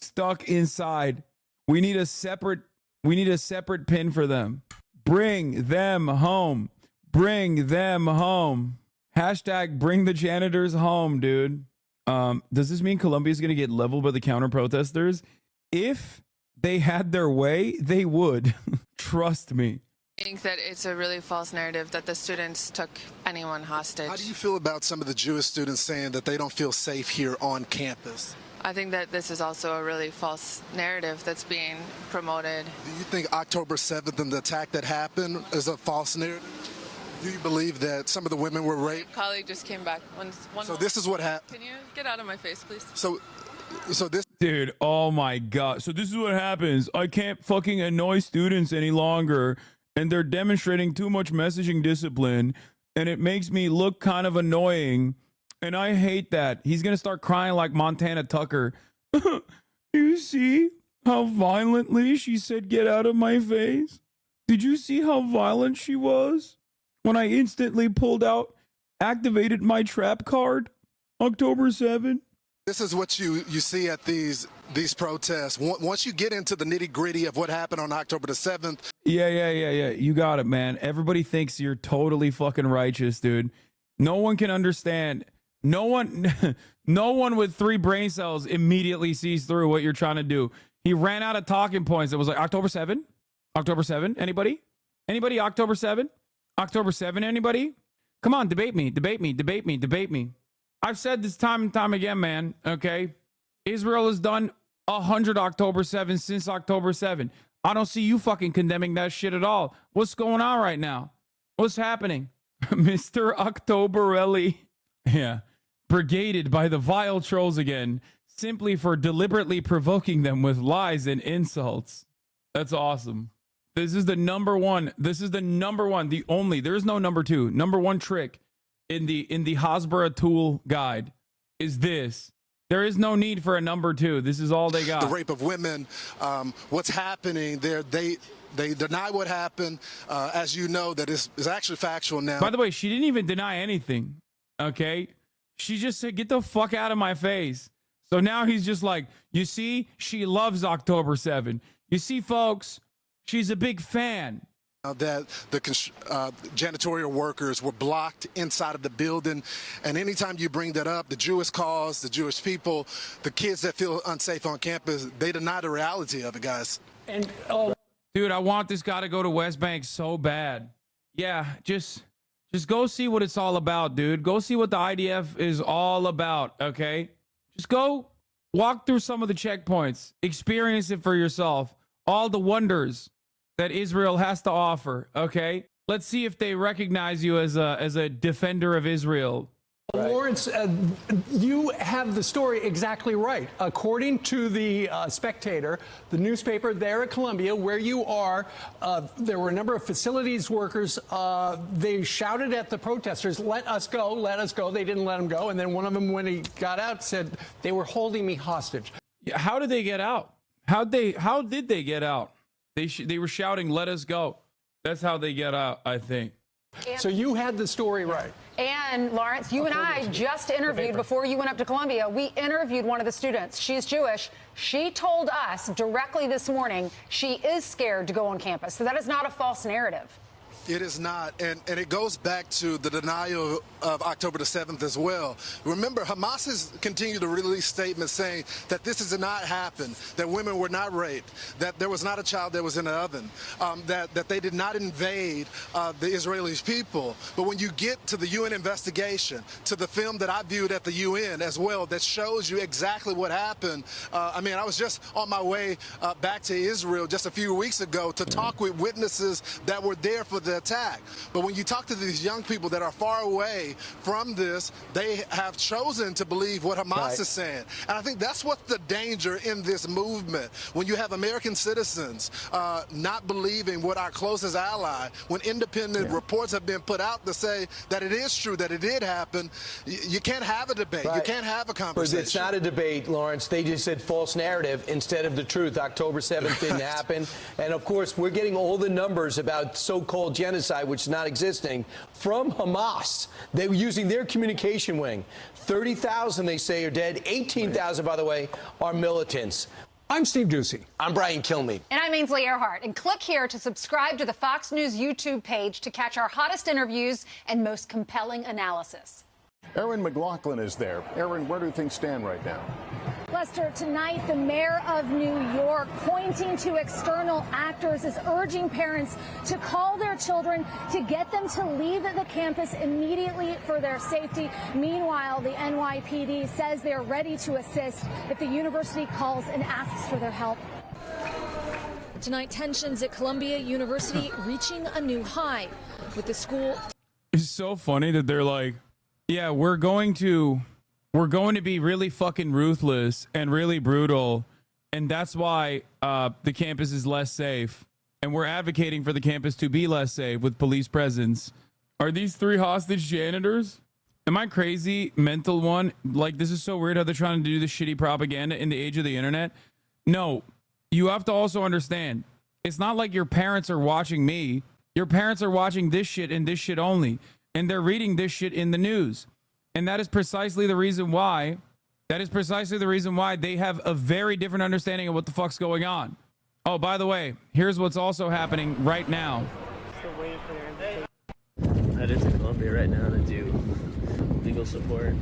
stuck inside. We need a separate pin for them. Bring them home. Bring them home. Hashtag bring the janitors home, dude. Does this mean Columbia is going to get leveled by the counter protesters? If they had their way, they would. Trust me. I think that it's a really false narrative that the students took anyone hostage. How do you feel about some of the Jewish students saying that they don't feel safe here on campus? I think that this is also a really false narrative that's being promoted. Do you think October 7th and the attack that happened is a false narrative? Do you believe that some of the women were raped? My colleague just came back. So this is what happened. Can you get out of my face, please? So this... Dude, oh my God. So this is what happens. I can't fucking annoy students any longer, and they're demonstrating too much messaging discipline, and it makes me look kind of annoying, and I hate that. He's going to start crying like Montana Tucker. You see how violently she said, get out of my face? Did you see how violent she was? When I instantly pulled out, activated my trap card, October 7th. This is what you see at these protests. Once you get into the nitty gritty of what happened on October the 7th. Yeah. You got it, man. Everybody thinks you're totally fucking righteous, dude. No one can understand. No one with 3 brain cells immediately sees through what you're trying to do. He ran out of talking points. It was like October 7? October 7? Anybody? October 7? October 7, anybody? Come on, debate me. I've said this time and time again, man, okay? Israel has done 100 October 7 since October 7. I don't see you fucking condemning that shit at all. What's going on right now? What's happening? Mr. Octoberelli. Yeah. Brigaded by the vile trolls again, simply for deliberately provoking them with lies and insults. That's awesome. This is the number one. The only. There's no number 2. Number 1 trick in the Hasbara tool guide is this. There is no need for a number 2. This is all they got. The rape of women. What's happening there? They deny what happened. As you know, that is actually factual now. By the way, she didn't even deny anything. Okay, she just said, "Get the fuck out of my face." So now he's just like, you see, she loves October 7. You see, folks. She's a big fan. That the janitorial workers were blocked inside of the building. And anytime you bring that up, the Jewish cause, the Jewish people, the kids that feel unsafe on campus, they deny the reality of it, guys. And dude, I want this guy to go to West Bank so bad. Yeah, just go see what it's all about, dude. Go see what the IDF is all about, okay? Just go walk through some of the checkpoints. Experience it for yourself. All the wonders that Israel has to offer, okay? Let's see if they recognize you as a defender of Israel. Lawrence, you have the story exactly right. According to the Spectator, the newspaper there at Columbia, where you are, there were a number of facilities workers. They shouted at the protesters, "Let us go, let us go." They didn't let him go. And then one of them, when he got out, said, "They were holding me hostage." How did they get out? How did they get out? They were shouting, "Let us go." That's how they get out, I think. So you had the story right. And Lawrence, you and I just interviewed, before you went up to Columbia, we interviewed one of the students. She's Jewish. She told us directly this morning she is scared to go on campus. So that is not a false narrative. It is not, and it goes back to the denial of October the 7th as well. Remember, Hamas has continued to release statements saying that this has not happened, that women were not raped, that there was not a child that was in the oven, that they did not invade the Israeli people. But when you get to the UN investigation, to the film that I viewed at the UN as well, that shows you exactly what happened. I mean, I was just on my way back to Israel just a few weeks ago to talk with witnesses that were there for the attack. But when you talk to these young people that are far away from this, they have chosen to believe what Hamas is saying. And I think that's what the danger in this movement. When you have American citizens not believing what our closest ally, when independent reports have been put out to say that it is true, that it did happen, you can't have a debate. You can't have a conversation. But it's not a debate, Lawrence. They just said false narrative instead of the truth. October 7th didn't happen. And of course, we're getting all the numbers about so-called genocide, which is not existing, from Hamas. They were using their communication wing. 30,000, they say, are dead. 18,000, by the way, are militants. I'm Steve Doocy. I'm Brian Kilmeade. And I'm Ainsley Earhart. And click here to subscribe to the Fox News YouTube page to catch our hottest interviews and most compelling analysis. Aaron McLaughlin is there. Aaron, where do things stand right now? Lester, tonight the mayor of New York, pointing to external actors, is urging parents to call their children to get them to leave the campus immediately for their safety. Meanwhile, the NYPD says they're ready to assist if the university calls and asks for their help. Tonight, tensions at Columbia University reaching a new high, with the school. It's so funny that they're like, yeah, we're going to be really fucking ruthless and really brutal, and that's why the campus is less safe, and we're advocating for the campus to be less safe with police presence. Are these 3 hostage janitors? Am I crazy, mental one? Like, this is so weird how they're trying to do this shitty propaganda in the age of the internet. No, you have to also understand, it's not like your parents are watching me. Your parents are watching this shit and this shit only, and they're reading this shit in the news. And that is precisely the reason why. They have a very different understanding of what the fuck's going on. Oh, by the way, here's what's also happening right now. Headed to Columbia right now to do legal support.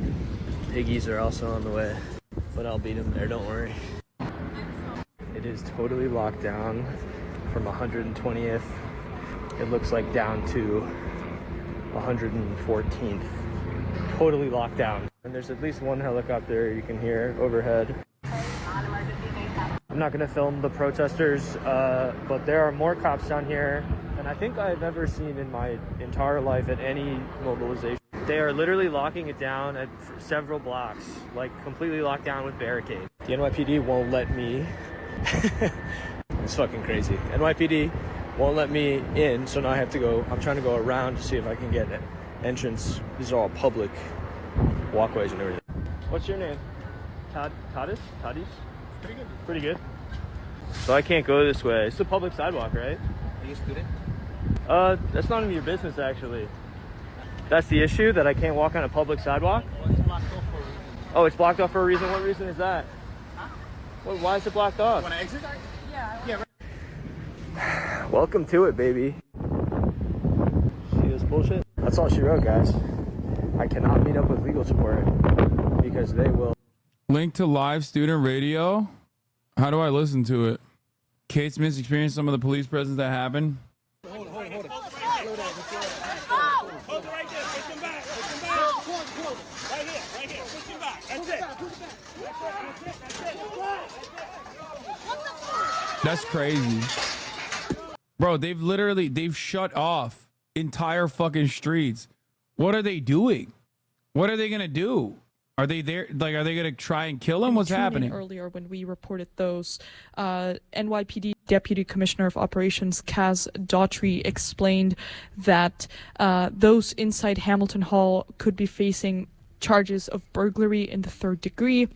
Piggies are also on the way, but I'll beat them there, don't worry. It is totally locked down from 120th. It looks like down to 114th. Totally locked down. And there's at least one helicopter you can hear overhead. I'm not going to film the protesters, but there are more cops down here than I think I've ever seen in my entire life at any mobilization. They are literally locking it down at several blocks, like completely locked down with barricades. The NYPD won't let me. It's fucking crazy. NYPD won't let me in, so now I have to go. I'm trying to go around to see if I can get an entrance. These are all public walkways and everything. What's your name? Tadis? Pretty good. Pretty good. So I can't go this way. It's a public sidewalk, right? Are you a student? That's not even your business, actually. That's the issue, that I can't walk on a public sidewalk? Well, it's blocked off for a reason. Oh, it's blocked off for a reason? What reason is that? Huh? Well, why is it blocked off? Want to exit? Yeah. Welcome to it, baby. See this bullshit? That's all she wrote, guys. I cannot meet up with legal support because they will. Link to live student radio. How do I listen to it? Kate Smith's experienced some of the police presence that happened. Hold it. Slow down. Hold it right there. Push him back. Right here. Push him back. That's it. That's crazy. Bro, they've shut off entire fucking streets. What are they doing? What are they gonna do? Are they there? Like, are they gonna try and kill him? What's happening? Earlier, when we reported those, NYPD Deputy Commissioner of Operations Kaz Daughtry explained that those inside Hamilton Hall could be facing charges of burglary in the 3rd degree,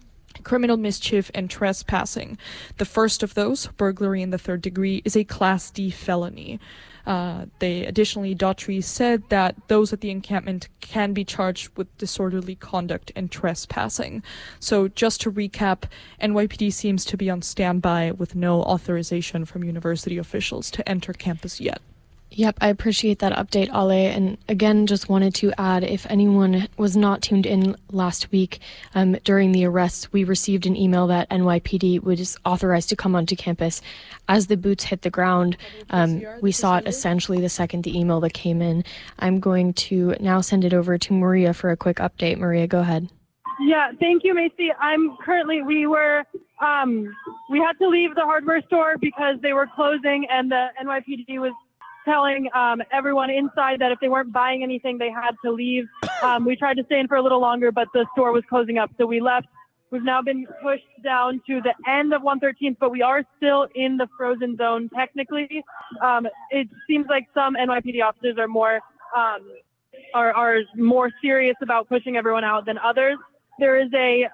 criminal mischief, and trespassing. The first of those, burglary in the 3rd degree, is a Class D felony. Additionally, Daughtry said that those at the encampment can be charged with disorderly conduct and trespassing. So just to recap, NYPD seems to be on standby with no authorization from university officials to enter campus yet. Yep, I appreciate that update, Ale. And again, just wanted to add, if anyone was not tuned in last week during the arrests, we received an email that NYPD was authorized to come onto campus. As the boots hit the ground, we saw it essentially the second the email that came in. I'm going to now send it over to Maria for a quick update. Maria, go ahead. Yeah, thank you, Macy. We had to leave the hardware store because they were closing, and the NYPD was telling everyone inside that if they weren't buying anything, they had to leave. We tried to stay in for a little longer, but the store was closing up, so we left. We've now been pushed down to the end of 113th, but we are still in the frozen zone technically. It seems like some NYPD officers are more serious about pushing everyone out than others. There is a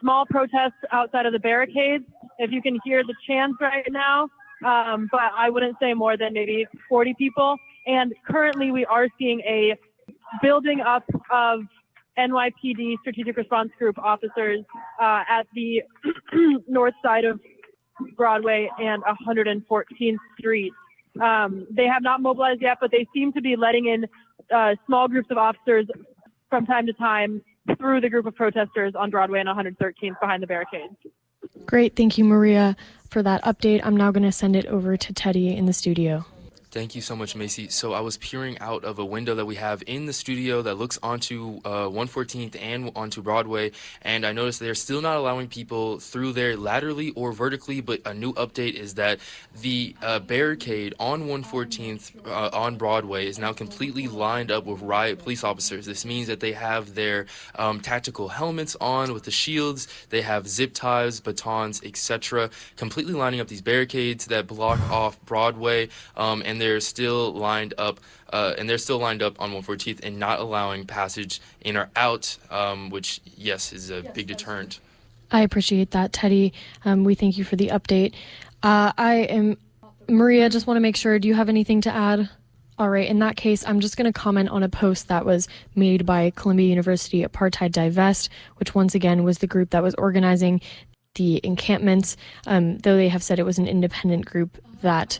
small protest outside of the barricades. If you can hear the chants right now, but I wouldn't say more than maybe 40 people. And currently we are seeing a building up of NYPD Strategic Response Group officers at the north side of Broadway and 114th Street. They have not mobilized yet, but they seem to be letting in small groups of officers from time to time through the group of protesters on Broadway and 113th behind the barricades. Great. Thank you, Maria, for that update. I'm now going to send it over to Teddy in the studio. Thank you so much, Macy. So I was peering out of a window that we have in the studio that looks onto 114th and onto Broadway, and I noticed they're still not allowing people through there laterally or vertically, but a new update is that the barricade on 114th on Broadway is now completely lined up with riot police officers. This means that they have their tactical helmets on with the shields, they have zip ties, batons, etc., completely lining up these barricades that block off Broadway, and they're still lined up on 114th and not allowing passage in or out, which, yes, is a big deterrent. I appreciate that, Teddy. We thank you for the update. Maria, just want to make sure, do you have anything to add? All right, in that case, I'm just going to comment on a post that was made by Columbia University Apartheid Divest, which once again was the group that was organizing the encampments, though they have said it was an independent group that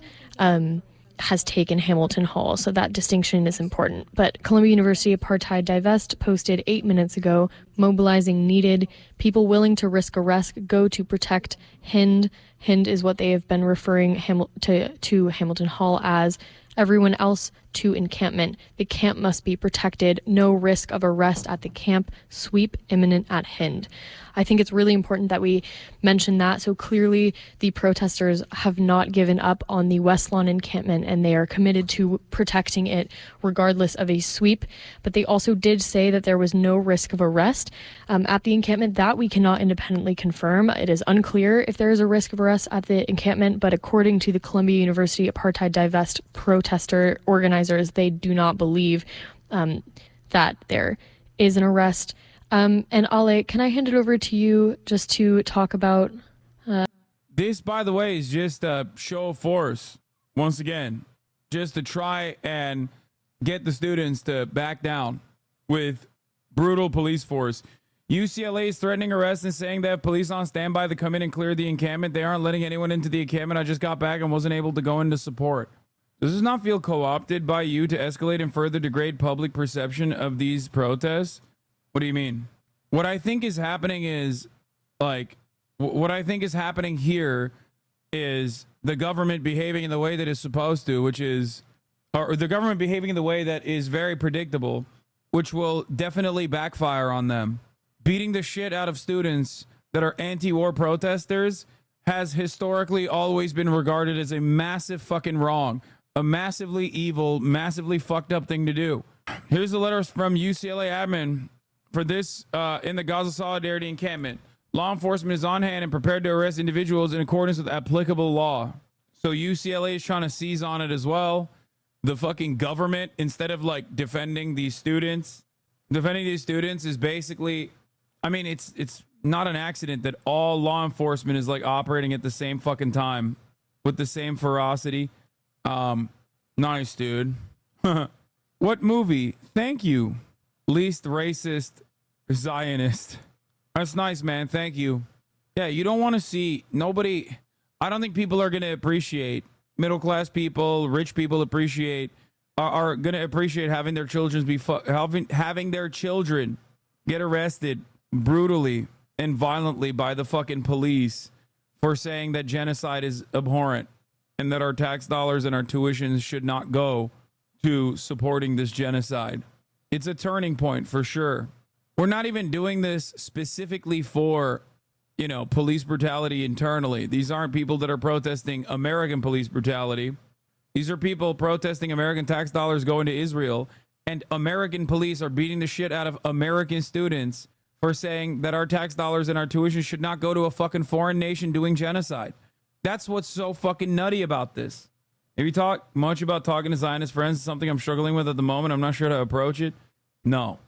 has taken Hamilton Hall, so that distinction is important. But Columbia University Apartheid Divest posted 8 minutes ago, mobilizing needed, people willing to risk arrest go to protect Hind. Hind is what they have been referring to Hamilton Hall as. Everyone else to encampment. The camp must be protected. No risk of arrest at the camp. Sweep imminent at Hind. I think it's really important that we mention that. So clearly the protesters have not given up on the West Lawn encampment, and they are committed to protecting it regardless of a sweep. But they also did say that there was no risk of arrest at the encampment. That we cannot independently confirm. It is unclear if there is a risk of arrest at the encampment, but according to the Columbia University Apartheid Divest protester organizers, they do not believe that there is an arrest. And Ale, can I hand it over to you just to talk about... This, by the way, is just a show of force, once again, just to try and get the students to back down with brutal police force. UCLA is threatening arrest and saying they have police on standby to come in and clear the encampment. They aren't letting anyone into the encampment. I just got back and wasn't able to go into support. Does this not feel co-opted by you to escalate and further degrade public perception of these protests? What do you mean? What I think is happening is, what I think is happening here is the government behaving in the way that it's supposed to, which is, or the government behaving in the way that is very predictable, which will definitely backfire on them. Beating the shit out of students that are anti-war protesters has historically always been regarded as a massive fucking wrong, a massively evil, massively fucked up thing to do. Here's a letter from UCLA admin for this in the Gaza Solidarity encampment. Law enforcement is on hand and prepared to arrest individuals in accordance with applicable law. So UCLA is trying to seize on it as well. The fucking government, instead of like defending these students is basically, I mean, it's not an accident that all law enforcement is like operating at the same fucking time with the same ferocity. Nice, dude. What movie? Thank you. Least racist Zionist. That's nice, man. Thank you. Yeah, you don't want to see nobody. I don't think people are going to appreciate, middle class people, rich people are going to appreciate having their children having their children get arrested brutally and violently by the fucking police for saying that genocide is abhorrent and that our tax dollars and our tuitions should not go to supporting this genocide. It's a turning point for sure. We're not even doing this specifically for, you know, police brutality internally. These aren't people that are protesting American police brutality. These are people protesting American tax dollars going to Israel, and American police are beating the shit out of American students for saying that our tax dollars and our tuition should not go to a fucking foreign nation doing genocide. That's what's so fucking nutty about this. Have you talked much about talking to Zionist friends? Something I'm struggling with at the moment. I'm not sure how to approach it. No.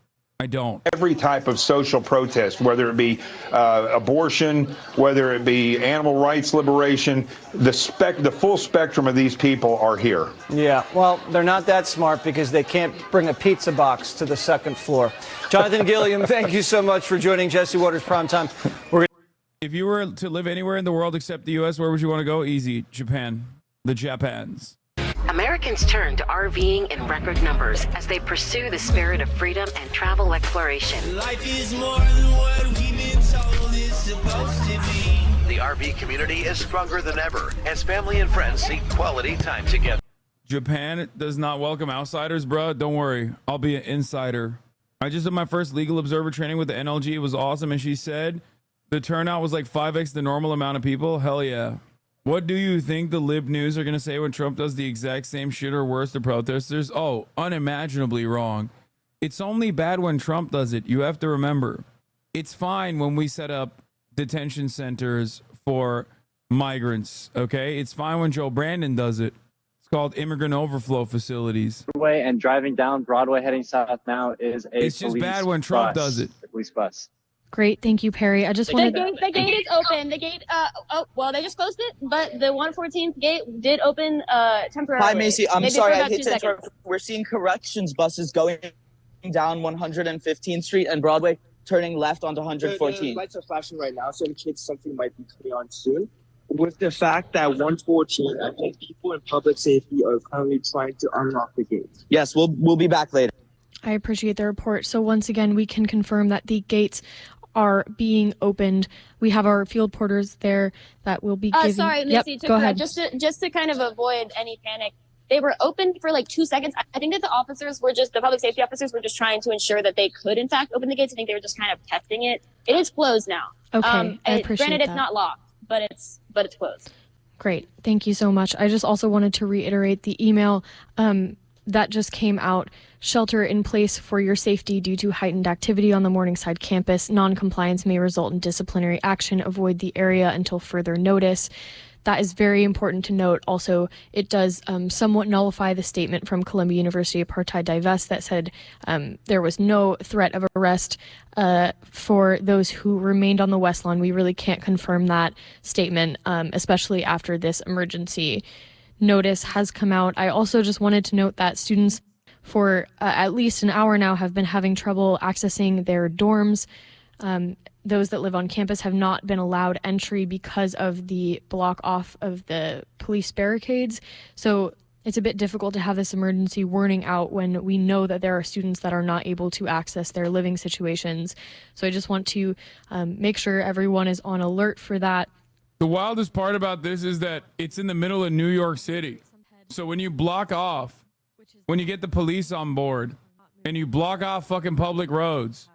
I don't. Every type of social protest, whether it be abortion, whether it be animal rights liberation, the full spectrum of these people are here. Yeah, well, they're not that smart because they can't bring a pizza box to the second floor. Jonathan Gilliam, thank you so much for joining Jesse Waters Primetime. If you were to live anywhere in the world except the U.S., where would you want to go? Easy. Japan. The Japans. Americans turn to RVing in record numbers as they pursue the spirit of freedom and travel exploration. Life is more than what we've been told it's supposed to be. The RV community is stronger than ever as family and friends seek quality time together. Japan does not welcome outsiders, bro. Don't worry. I'll be an insider. I just did my first legal observer training with the NLG. It was awesome. And she said the turnout was like 5x the normal amount of people. Hell yeah. What do you think the lib news are going to say when Trump does the exact same shit or worse to protesters? Oh, unimaginably wrong. It's only bad when Trump does it. You have to remember. It's fine when we set up detention centers for migrants, okay? It's fine when Joe Brandon does it. It's called immigrant overflow facilities. And driving down Broadway heading south now is a It's just bad when Trump does it. A police bus. Great, thank you, Perry. I just wanted. The gate is open. The gate. Well, they just closed it, but the 114th gate did open temporarily. Hi, Macy. I'm Maybe sorry, for I about hate 2 to interrupt. seconds. We're seeing corrections buses going down 115th Street and Broadway, turning left onto 114. The lights are flashing right now, so in case something might be coming on soon. With the fact that 114, I think people in public safety are currently trying to unlock the gates. Yes, we'll be back later. I appreciate the report. So once again, we can confirm that the gates are being opened. We have our field porters there that will be giving. Sorry, Yep, Missy, to go correct, ahead. just to kind of avoid any panic. They were open for like 2 seconds. I think that the public safety officers were just trying to ensure that they could in fact open the gates. I think they were just kind of testing it. It is closed now. Okay, I appreciate granted, that. it's not locked, but it's closed. Great. Thank you so much. I just also wanted to reiterate the email that just came out. Shelter in place for your safety due to heightened activity on the Morningside campus. Non-compliance may result in disciplinary action. Avoid the area until further notice. That is very important to note. Also, it does somewhat nullify the statement from Columbia University Apartheid Divest that said there was no threat of arrest for those who remained on the West Lawn. We really can't confirm that statement, especially after this emergency notice has come out. I also just wanted to note that students for at least an hour now have been having trouble accessing their dorms. Those that live on campus have not been allowed entry because of the block off of the police barricades. So it's a bit difficult to have this emergency warning out when we know that there are students that are not able to access their living situations. So I just want to make sure everyone is on alert for that. The wildest part about this is that it's in the middle of New York City. So when you block off, when you get the police on board and you block off fucking public roads,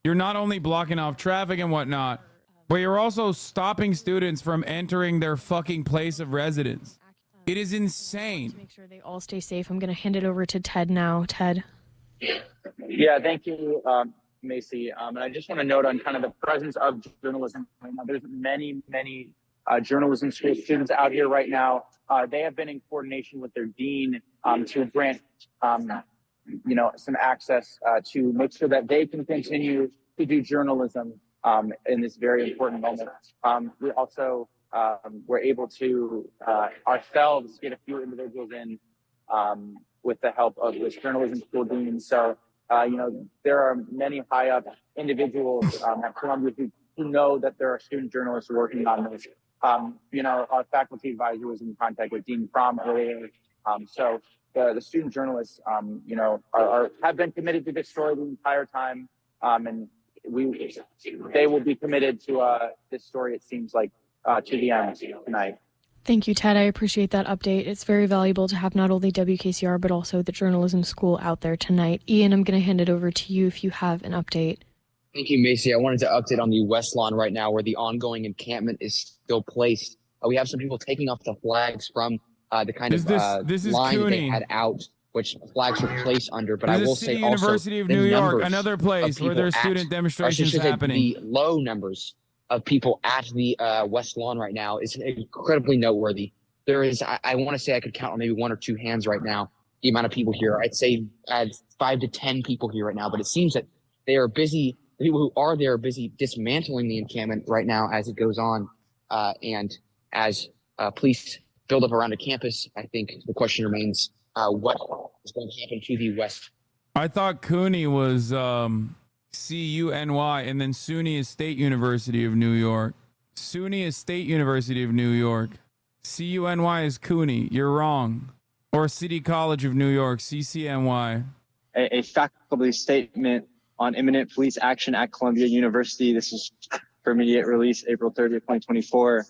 you're not only blocking off traffic and whatnot, but you're also stopping students from entering their fucking place of residence. It is insane. To make sure they all stay safe, I'm going to hand it over to Ted now. Ted. Yeah, thank you, Macy. And I just want to note on kind of the presence of journalism right now. There's many journalism school students out here right now. They have been in coordination with their dean to grant, some access to make sure that they can continue to do journalism in this very important moment. We also were able to ourselves get a few individuals in with the help of this journalism school dean. So, there are many high up individuals at Columbia who know that there are student journalists working on this. Our faculty advisor was in contact with Dean Fromm earlier. So the student journalists, have been committed to this story the entire time. And they will be committed to this story, it seems like, to the end tonight. Thank you, Ted. I appreciate that update. It's very valuable to have not only WKCR, but also the journalism school out there tonight. Ian, I'm going to hand it over to you if you have an update. Thank you, Macy. I wanted to update on the West Lawn right now, where the ongoing encampment is still placed. We have some people taking off the flags from the kind of line that they had out, which flags were placed under. But I will say also, University of New York, another place where there's student demonstrations happening. The low numbers of people at the West Lawn right now is incredibly noteworthy. There is, I want to say I could count on maybe one or two hands right now, the amount of people here. I'd say I had 5 to 10 people here right now, but it seems that they are busy. The people who are there are busy dismantling the encampment right now as it goes on. And as police build up around a campus, I think the question remains, what is going to happen to the West? I thought CUNY was CUNY, and then SUNY is State University of New York. SUNY is State University of New York. CUNY is CUNY. You're wrong. Or City College of New York, CCNY. A faculty statement on imminent police action at Columbia University. This is for immediate release, April 30th, 2024.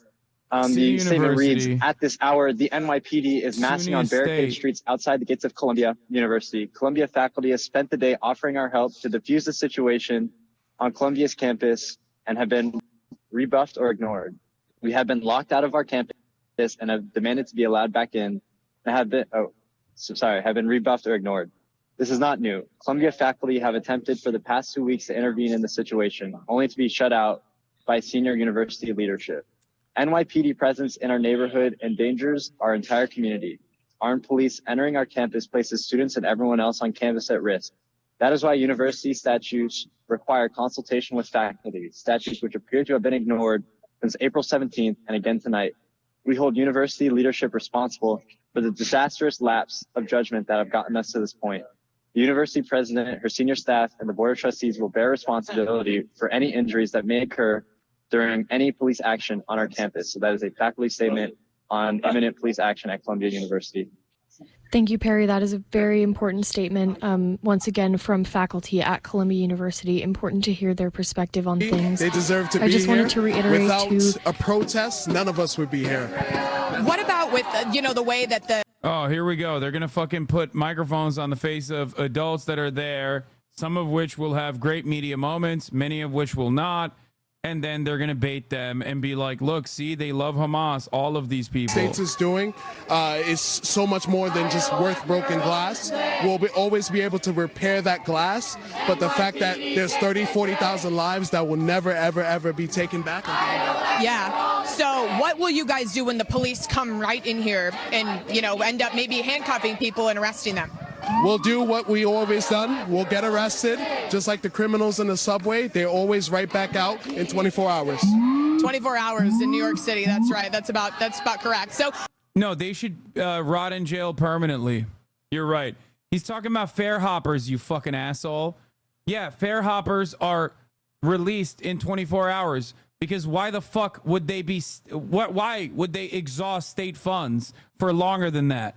The statement reads, at this hour, the NYPD is massing on barricaded streets outside the gates of Columbia University. Columbia faculty has spent the day offering our help to defuse the situation on Columbia's campus and have been rebuffed or ignored. We have been locked out of our campus and have demanded to be allowed back in and have been rebuffed or ignored. This is not new. Columbia faculty have attempted for the past 2 weeks to intervene in the situation, only to be shut out by senior university leadership. NYPD presence in our neighborhood endangers our entire community. Armed police entering our campus places students and everyone else on campus at risk. That is why university statutes require consultation with faculty, statutes which appear to have been ignored since April 17th and again tonight. We hold university leadership responsible for the disastrous lapse of judgment that have gotten us to this point. The university president, her senior staff, and the board of trustees will bear responsibility for any injuries that may occur during any police action on our campus. So that is a faculty statement on imminent police action at Columbia University. Thank you, Perry. That is a very important statement, once again, from faculty at Columbia University. Important to hear their perspective on things. They deserve to be here. I just wanted to reiterate, without a protest, none of us would be here. What about with, the way that the... Oh, here we go. They're going to fucking put microphones on the face of adults that are there, some of which will have great media moments, many of which will not. And then they're going to bait them and be like, look, see, they love Hamas, all of these people. States is doing is so much more than just worth broken glass. We'll always be able to repair that glass, but the fact that there's 40,000 lives that will never, ever, ever be taken back. Yeah. So what will you guys do when the police come right in here and, end up maybe handcuffing people and arresting them? We'll do what we always done. We'll get arrested, just like the criminals in the subway. They're always right back out in 24 hours. 24 hours in New York City. That's right. That's about correct. So no, they should rot in jail permanently. You're right. He's talking about fair hoppers, you fucking asshole. Yeah, fair hoppers are released in 24 hours because why the fuck would they be? Why would they exhaust state funds for longer than that?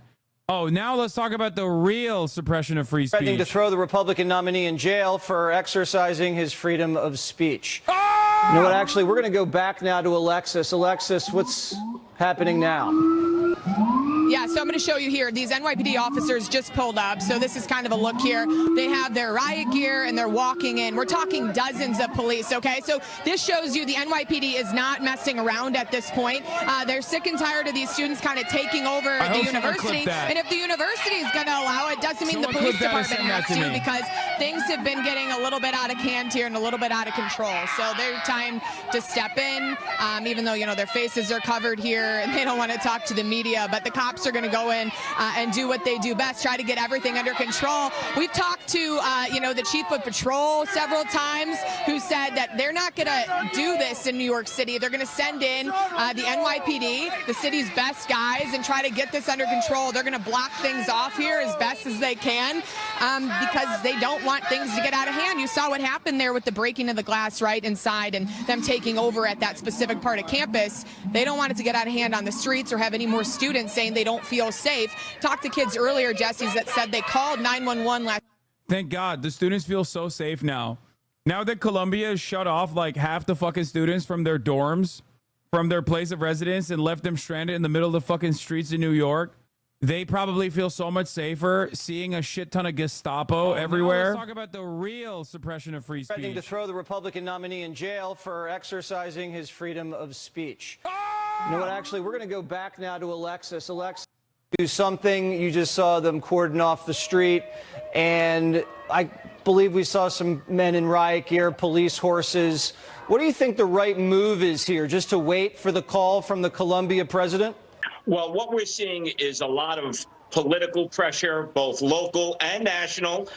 Oh, now let's talk about the real suppression of free speech. Threatening to throw the Republican nominee in jail for exercising his freedom of speech. Oh! You know what? Actually, we're going to go back now to Alexis. Alexis, what's happening now? Yeah, so I'm going to show you here. These NYPD officers just pulled up, so this is kind of a look here. They have their riot gear and they're walking in. We're talking dozens of police, okay? So this shows you the NYPD is not messing around at this point. They're sick and tired of these students kind of taking over the university. And if the university is going to allow it, doesn't mean the police department has to, because things have been getting a little bit out of hand here and a little bit out of control. So they're time to step in, even though, you know, their faces are covered here and they don't want to talk to the media, but the cops are going to go in and do what they do best, try to get everything under control. We've talked to, you know, the chief of patrol several times, who said that they're not going to do this in New York City. They're going to send in the NYPD, the city's best guys, and try to get this under control. They're going to block things off here as best as they can because they don't want things to get out of hand. You saw what happened there with the breaking of the glass right inside and them taking over at that specific part of campus. They don't want it to get out of hand on the streets or have any more students saying they don't feel safe. Talked to kids earlier, Jesse's, that said they called 911 last. Thank God the students feel so safe now. Now that Columbia has shut off like half the fucking students from their dorms, from their place of residence, and left them stranded in the middle of the fucking streets in New York, they probably feel so much safer seeing a shit ton of Gestapo everywhere. Let's talk about the real suppression of free speech. Threatening to throw the Republican nominee in jail for exercising his freedom of speech. You know what? Actually, we're going to go back now to Alexis. Alexis, do something. You just saw them cordon off the street, and I believe we saw some men in riot gear, police horses. What do you think the right move is here? Just to wait for the call from the Columbia president? Well, what we're seeing is a lot of political pressure, both local and national,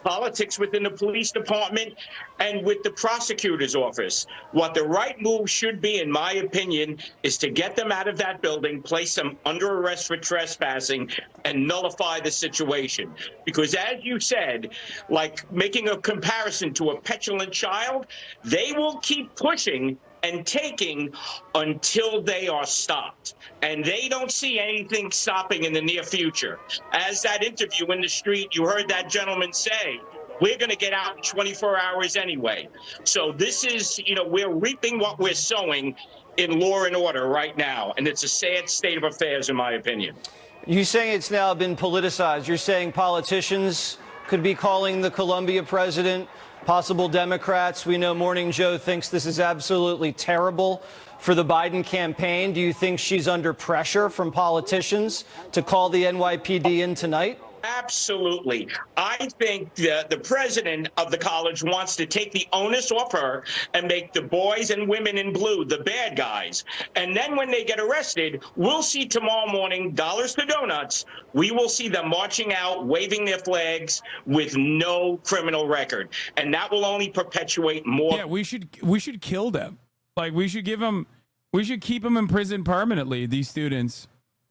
politics within the police department and with the prosecutor's office. What the right move should be, in my opinion, is to get them out of that building, place them under arrest for trespassing, and nullify the situation. Because as you said, like making a comparison to a petulant child, they will keep pushing and taking until they are stopped. And they don't see anything stopping in the near future. As that interview in the street, you heard that gentleman say, we're going to get out in 24 hours anyway. So this is, you know, we're reaping what we're sowing in law and order right now. And it's a sad state of affairs, in my opinion. You saying it's now been politicized. You're saying politicians could be calling the Columbia president, possible Democrats. We know Morning Joe thinks this is absolutely terrible for the Biden campaign. Do you think she's under pressure from politicians to call the NYPD in tonight? Absolutely. I think the president of the college wants to take the onus off her and make the boys and women in blue the bad guys. And then when they get arrested, we'll see tomorrow morning, dollars to donuts, we will see them marching out, waving their flags with no criminal record. And that will only perpetuate more. Yeah, we should kill them. Like, we should keep them in prison permanently, these students,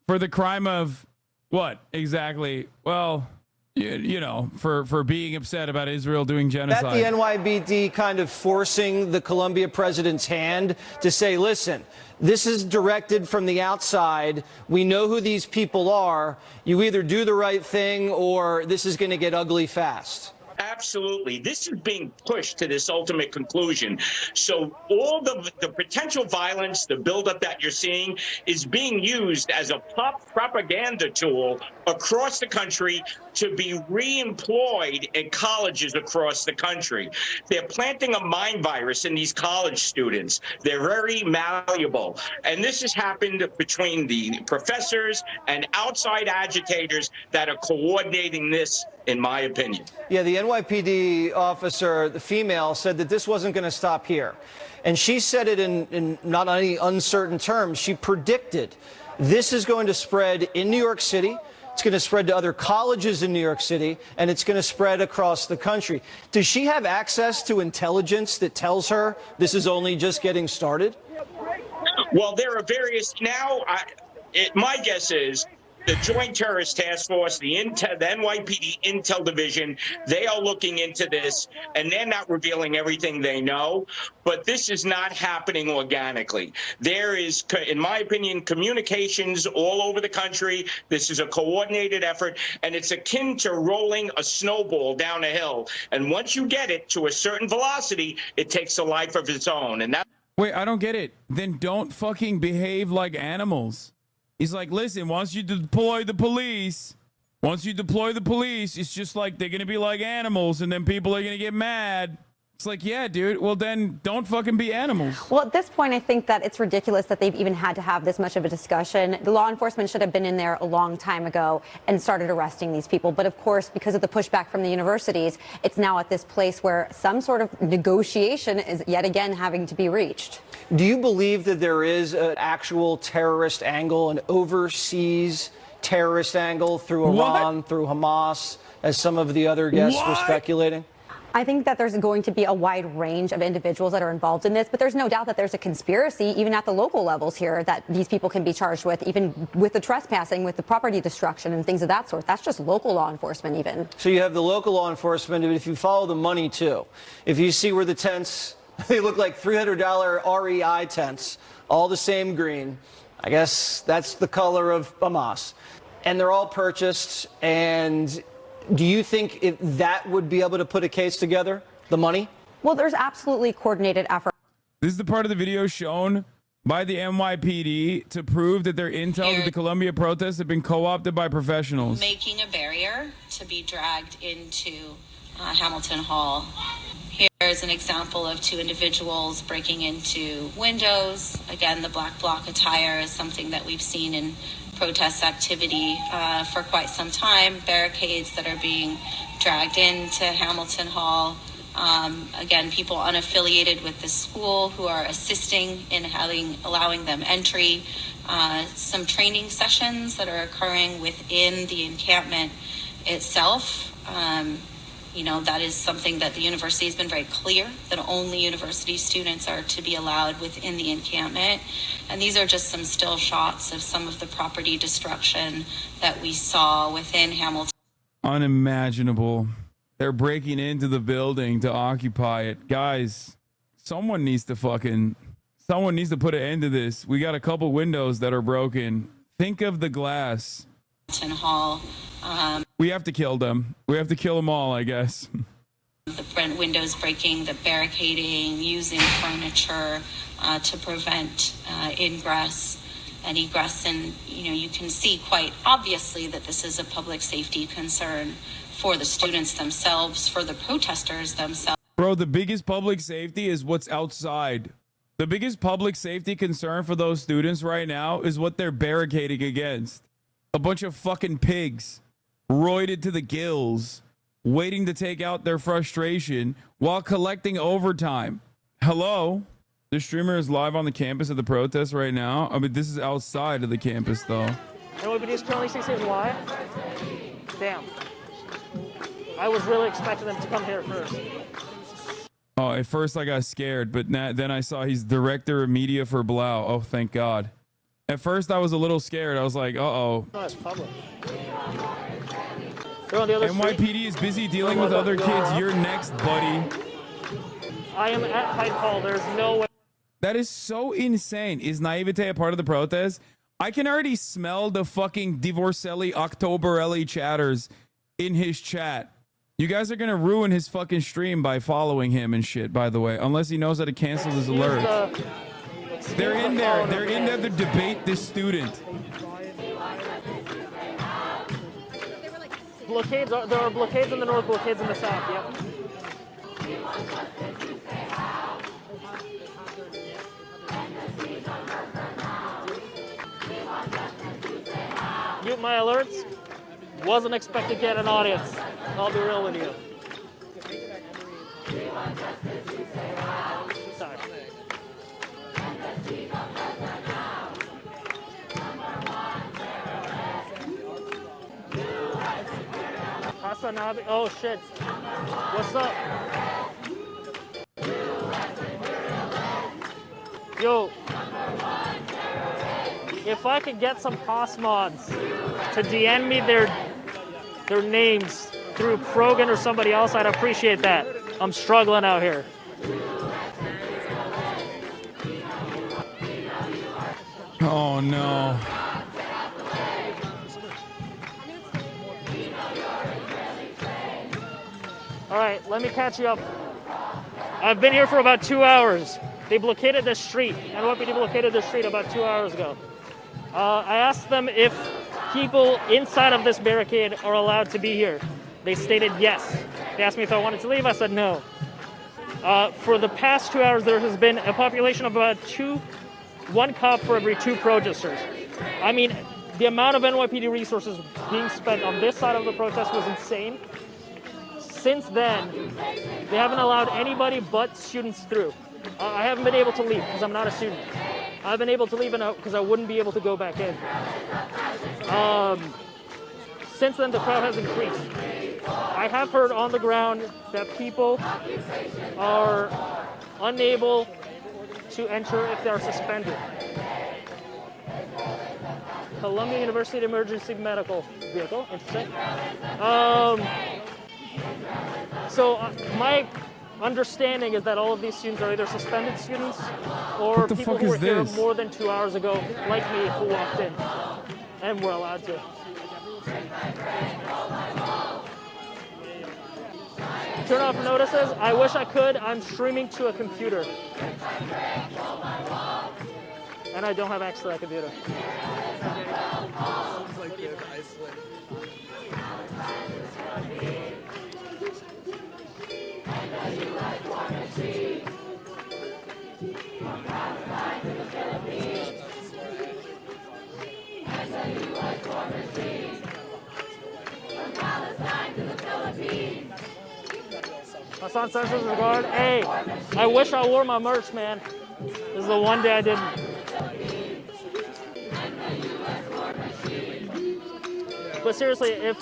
for the crime of what exactly? Well, you know, for being upset about Israel doing genocide. That the NYPD kind of forcing the Columbia president's hand to say, listen, this is directed from the outside. We know who these people are. You either do the right thing or this is going to get ugly fast. Absolutely. This is being pushed to this ultimate conclusion. So all the potential violence, the buildup that you're seeing is being used as a propaganda tool across the country to be re-employed in colleges across the country. They're planting a mind virus in these college students. They're very malleable. And this has happened between the professors and outside agitators that are coordinating this, in my opinion. Yeah, the NYPD officer, the female, said that this wasn't going to stop here. And she said it in not any uncertain terms. She predicted this is going to spread in New York City. It's going to spread to other colleges in New York City, and it's going to spread across the country. Does she have access to intelligence that tells her this is only just getting started? Well, there are various now. My guess is the Joint Terrorist Task Force, the NYPD Intel Division, they are looking into this, and they're not revealing everything they know. But this is not happening organically. There is, in my opinion, communications all over the country. This is a coordinated effort, and it's akin to rolling a snowball down a hill. And once you get it to a certain velocity, it takes a life of its own. And that. Wait, I don't get it. Then don't fucking behave like animals. He's like, listen, once you deploy the police, it's just like they're going to be like animals and then people are going to get mad. It's like, yeah, dude, well, then don't fucking be animals. Well, at this point, I think that it's ridiculous that they've even had to have this much of a discussion. The law enforcement should have been in there a long time ago and started arresting these people. But of course, because of the pushback from the universities, it's now at this place where some sort of negotiation is yet again having to be reached. Do you believe that there is an actual terrorist angle, an overseas terrorist angle through Iran, through Hamas, as some of the other guests were speculating? I think that there's going to be a wide range of individuals that are involved in this, but there's no doubt that there's a conspiracy, even at the local levels here, that these people can be charged with, even with the trespassing, with the property destruction and things of that sort. That's just local law enforcement even. So you have the local law enforcement, but if you follow the money too, if you see where the tents, they look like $300 REI tents, all the same green. I guess that's the color of Hamas. And they're all purchased, and do you think that would be able to put a case together, the money? Well, there's absolutely coordinated effort. This is the part of the video shown by the NYPD to prove that their intel to the Columbia protests have been co-opted by professionals. Making a barrier to be dragged into Hamilton Hall. Here's an example of two individuals breaking into windows. Again, the black bloc attire is something that we've seen in protest activity for quite some time. Barricades that are being dragged into Hamilton Hall. Again, people unaffiliated with the school who are assisting in allowing them entry. Some training sessions that are occurring within the encampment itself. You know, that is something that the university has been very clear that only university students are to be allowed within the encampment. And these are just some still shots of some of the property destruction that we saw within Hamilton. Unimaginable. They're breaking into the building to occupy it. Guys, someone needs to put an end to this. We got a couple windows that are broken. Think of the glass. Hamilton Hall. We have to kill them. We have to kill them all, I guess. The windows breaking, the barricading, using furniture to prevent ingress and egress. And, you know, you can see quite obviously that this is a public safety concern for the students themselves, for the protesters themselves. Bro, the biggest public safety is what's outside. The biggest public safety concern for those students right now is what they're barricading against. A bunch of fucking pigs, roided to the gills, waiting to take out their frustration while collecting overtime. Hello? The streamer is live on the campus of the protest right now. I mean, this is outside of the campus, though. NYPD is currently 6 why? Damn. I was really expecting them to come here first. Oh, at first I got scared, but then I saw he's director of media for Blau. Oh, thank God. At first I was a little scared. I was like, uh-oh. No, it's public. They're on the other NYPD street. is busy dealing with other kids. You're next, buddy. I am at Hyde Hall. There's no way. That is so insane. Is naivete a part of the protest? I can already smell the fucking Divorcelli Octoberelli chatters in his chat. You guys are going to ruin his fucking stream by following him and shit, by the way. Unless he knows how to cancel his alerts. They're in there. They're in there to debate this student. Blockades. There are blockades in the north, blockades in the south. Yep. Mute my alerts. Wasn't expecting to get an audience. I'll be real with you. Sorry. HasanAbi. Oh shit. What's up? Yo. If I could get some Haas mods to DM me their names through Krogan or somebody else, I'd appreciate that. I'm struggling out here. Oh no. All right, let me catch you up. I've been here for about 2 hours. They blockaded the street. NYPD blockaded the street about 2 hours ago. I asked them if people inside of this barricade are allowed to be here. They stated yes. They asked me if I wanted to leave. I said no. For the past 2 hours, there has been a population of about 1 cop for every 2 protesters. I mean, the amount of NYPD resources being spent on this side of the protest was insane. Since then, they haven't allowed anybody but students through. I haven't been able to leave because I'm not a student. I've been able to leave because I wouldn't be able to go back in. Since then, the crowd has increased. I have heard on the ground that people are unable to enter if they are suspended. Columbia University Emergency Medical Vehicle, interesting. So my understanding is that all of these students are either suspended students or people who were here more than 2 hours ago, like me, who walked in and were allowed to. Turn off notices. I wish I could. I'm streaming to a computer. And I don't have access to that computer. Sounds like they're isolated. Hasan says in regard, hey, I wish I wore my merch, man. This is the one day I didn't. But seriously, if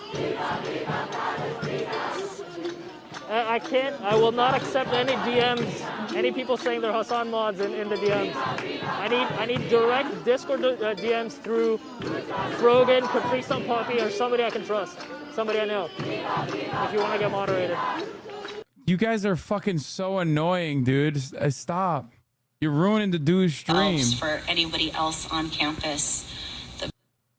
I will not accept any DMs, any people saying they're Hasan mods in the DMs. I need direct Discord DMs through Frogan, Caprice on Poppy, or somebody I can trust, somebody I know. If you want to get moderated. You guys are fucking so annoying, dude. Stop. You're ruining the dude's stream. For anybody else on campus.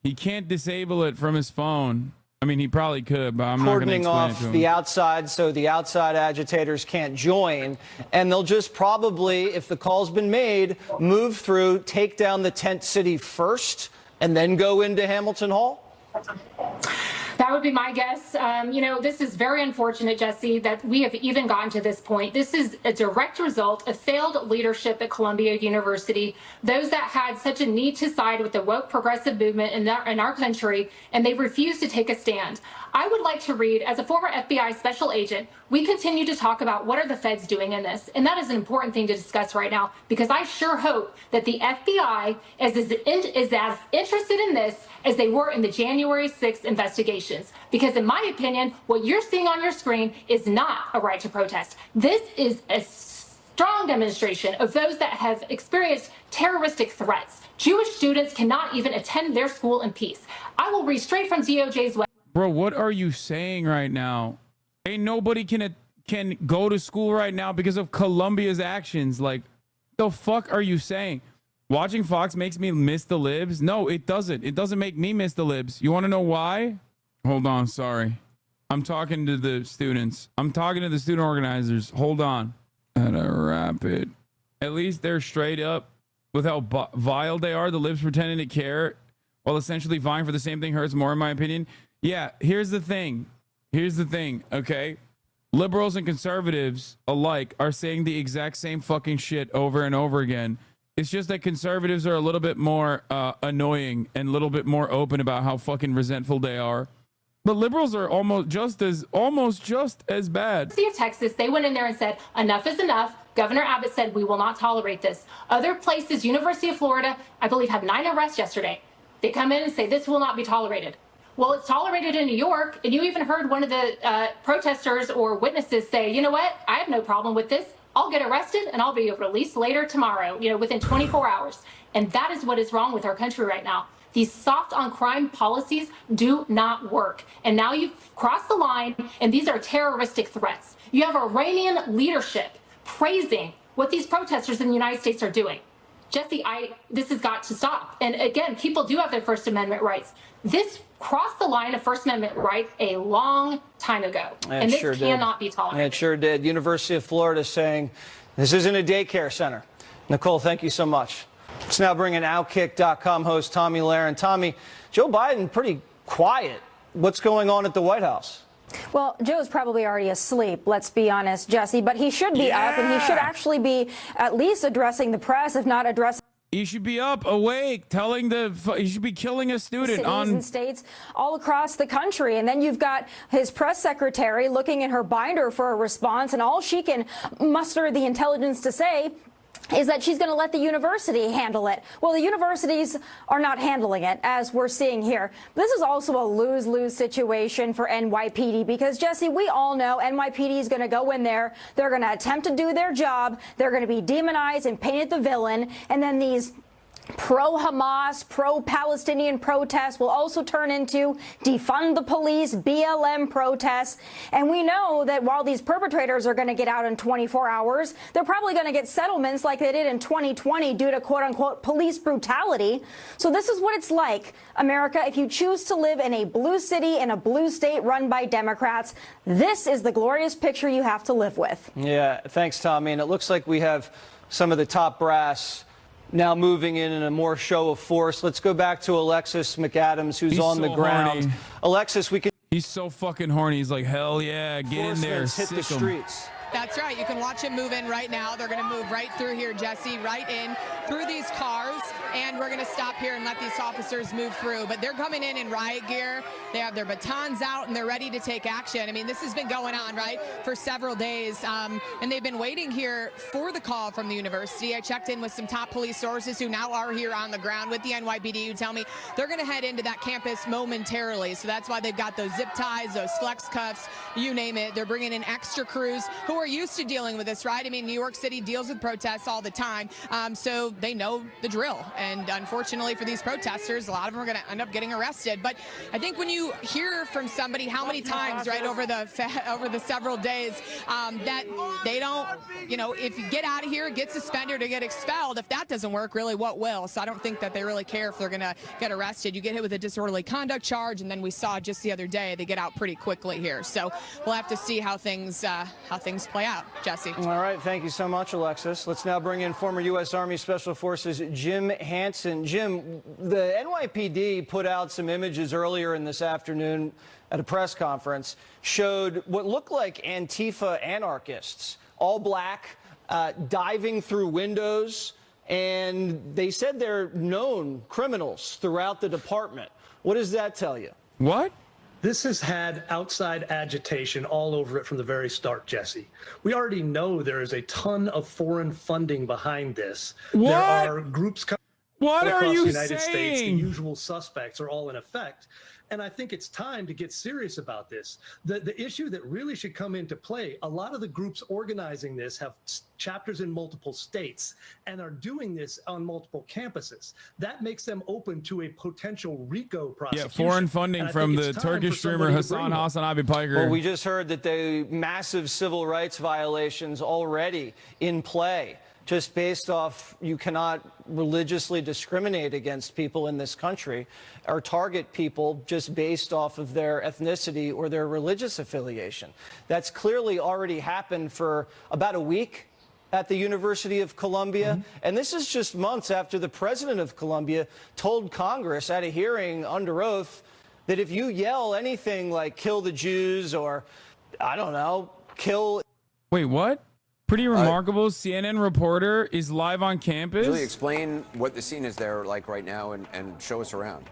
He can't disable it from his phone. I mean, he probably could, but I'm not going to Cordoning explain it off to him. the outside so the outside agitators can't join, and they'll just probably, if the call's been made, move through, take down the tent city first, and then go into Hamilton Hall? That would be my guess. You know, this is very unfortunate, Jesse, that we have even gotten to this point. This is a direct result of failed leadership at Columbia University, those that had such a need to side with the woke progressive movement in our country, and they refused to take a stand. I would like to read, as a former FBI special agent, we continue to talk about what are the feds doing in this, and that is an important thing to discuss right now, because I sure hope that the FBI is as interested in this as they were in the January 6th investigations. Because in my opinion, what you're seeing on your screen is not a right to protest. This is a strong demonstration of those that have experienced terroristic threats. Jewish students cannot even attend their school in peace. I will read straight from DOJ's website. Bro, what are you saying right now? Ain't nobody can go to school right now because of Columbia's actions. Like, the fuck are you saying? Watching Fox makes me miss the libs? No, it doesn't. It doesn't make me miss the libs. You want to know why? Hold on, sorry. I'm talking to the students. I'm talking to the student organizers. Hold on. At a rapid. At least they're straight up with how vile they are. The libs pretending to care while essentially vying for the same thing hurts more, in my opinion. Yeah, here's the thing. Here's the thing, okay? Liberals and conservatives alike are saying the exact same fucking shit over and over again. It's just that conservatives are a little bit more annoying and a little bit more open about how fucking resentful they are. But liberals are almost just as bad. University of Texas, they went in there and said, enough is enough. Governor Abbott said, we will not tolerate this. Other places, University of Florida, I believe, had 9 arrests yesterday. They come in and say, this will not be tolerated. Well, it's tolerated in New York, and you even heard one of the protesters or witnesses say, you know what, I have no problem with this. I'll get arrested and I'll be released later tomorrow, you know, within 24 hours. And that is what is wrong with our country right now. These soft on crime policies do not work. And now you've crossed the line, and these are terroristic threats. You have Iranian leadership praising what these protesters in the United States are doing. Jesse, this has got to stop. And again, people do have their First Amendment rights. This crossed the line of First Amendment rights a long time ago. And this cannot be tolerated. It sure did. University of Florida saying this isn't a daycare center. Nicole, thank you so much. Let's now bring in Outkick.com host Tommy Lahren. Tommy, Joe Biden pretty quiet. What's going on at the White House? Well, Joe's probably already asleep, let's be honest, Jesse, but he should be up, and he should actually be at least addressing the press, if not addressing. He should be up, awake, he should be killing a student Cities and states all across the country. And then you've got his press secretary looking in her binder for a response, and all she can muster the intelligence to say is that she's going to let the university handle it. Well, the universities are not handling it, as we're seeing here. This is also a lose-lose situation for NYPD because, Jesse, we all know NYPD is going to go in there. They're going to attempt to do their job. They're going to be demonized and painted the villain. And then these pro-Hamas, pro-Palestinian protests will also turn into defund the police, BLM protests. And we know that while these perpetrators are going to get out in 24 hours, they're probably going to get settlements like they did in 2020 due to quote-unquote police brutality. So this is what it's like, America, if you choose to live in a blue city in a blue state run by Democrats. This is the glorious picture you have to live with. Yeah, thanks, Tommy. And it looks like we have some of the top brass now moving in a more show of force. Let's go back to Alexis McAdams, who's on the ground. Horny. Alexis, we can. He's so fucking horny. He's like, hell yeah, get in there, hit the sick 'em. streets. That's right. You can watch him move in right now. They're going to move right through here, Jesse, right in through these cars. And we're going to stop here and let these officers move through. But they're coming in riot gear. They have their batons out and they're ready to take action. I mean, this has been going on, right, for several days. And they've been waiting here for the call from the university. I checked in with some top police sources who now are here on the ground with the NYPD who tell me they're going to head into that campus momentarily. So that's why they've got those zip ties, those flex cuffs, you name it. They're bringing in extra crews who are used to dealing with this, right? I mean, New York City deals with protests all the time. So they know the drill. And unfortunately for these protesters, a lot of them are going to end up getting arrested. But I think when you hear from somebody how many times, right, over the several days that they don't, you know, if you get out of here, get suspended or get expelled, if that doesn't work, really what will? So I don't think that they really care if they're going to get arrested. You get hit with a disorderly conduct charge, and then we saw just the other day they get out pretty quickly here. So we'll have to see how things play out. Jesse. All right. Thank you so much, Alexis. Let's now bring in former U.S. Army Special Forces Jim Hansen. Jim, the NYPD put out some images earlier in this afternoon at a press conference, showed what looked like Antifa anarchists, all black, diving through windows, and they said they're known criminals throughout the department. What does that tell you? What? This has had outside agitation all over it from the very start, Jesse. We already know there is a ton of foreign funding behind this. What? There are groups coming across the United States. The saying? usual suspects are all in effect. And I think it's time to get serious about this. The issue that really should come into play, a lot of the groups organizing this have chapters in multiple states and are doing this on multiple campuses. That makes them open to a potential RICO prosecution. Yeah, foreign funding from the Turkish streamer HasanAbi Piker. Well, we just heard that the massive civil rights violations already in play. Just based off, you cannot religiously discriminate against people in this country or target people just based off of their ethnicity or their religious affiliation. That's clearly already happened for about a week at the University of Columbia. And this is just months after the president of Columbia told Congress at a hearing under oath that if you yell anything like kill the Jews or, I don't know, kill. Wait, what? Pretty remarkable. CNN reporter is live on campus. Julie, explain what the scene is there like right now and show us around.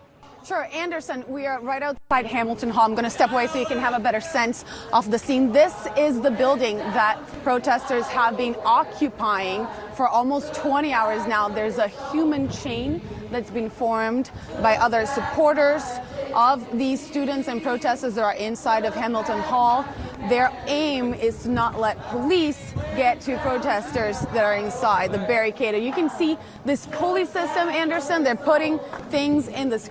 Sure, Anderson, we are right outside Hamilton Hall. I'm going to step away so you can have a better sense of the scene. This is the building that protesters have been occupying for almost 20 hours now. There's a human chain that's been formed by other supporters of these students and protesters that are inside of Hamilton Hall. Their aim is to not let police get to protesters that are inside the barricade. You can see this pulley system, Anderson. They're putting things in this.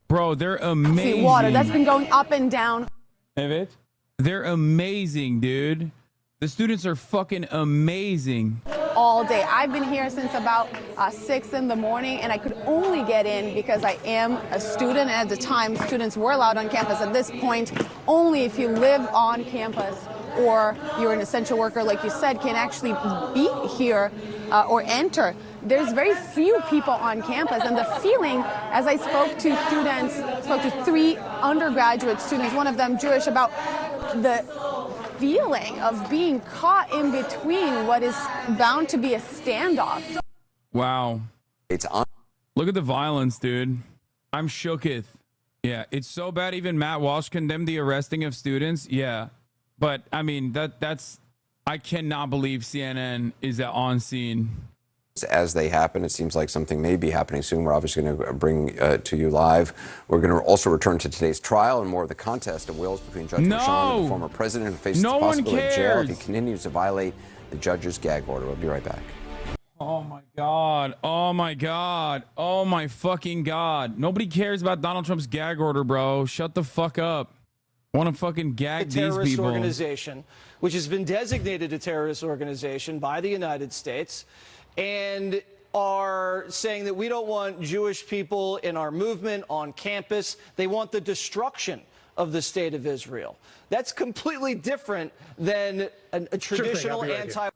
Bro, they're amazing. Water that's been going up and down. They're amazing, dude. The students are fucking amazing. All day. I've been here since about 6 in the morning, and I could only get in because I am a student. And at the time, students were allowed on campus. At this point, only if you live on campus or you're an essential worker, like you said, can actually be here or enter. There's very few people on campus, and the feeling, as I spoke to 3 undergraduate students, one of them Jewish, about the feeling of being caught in between what is bound to be a standoff. Wow. Look at the violence, dude. I'm shooketh. Yeah, it's so bad even Matt Walsh condemned the arresting of students. Yeah. But I mean, that's I cannot believe CNN is on scene. As they happen, it seems like something may be happening soon. We're obviously going to bring to you live. We're going to also return to today's trial and more of the contest of wills between Judge Merchan and the former president, who faces the possibility of jail if he continues to violate the judge's gag order. We'll be right back. Oh my God. Oh my God. Oh my fucking God. Nobody cares about Donald Trump's gag order, bro. Shut the fuck up. Want to fucking gag these people. A terrorist organization, which has been designated a terrorist organization by the United States, and are saying that we don't want Jewish people in our movement on campus. They want the destruction of the state of Israel. That's completely different than a traditional anti.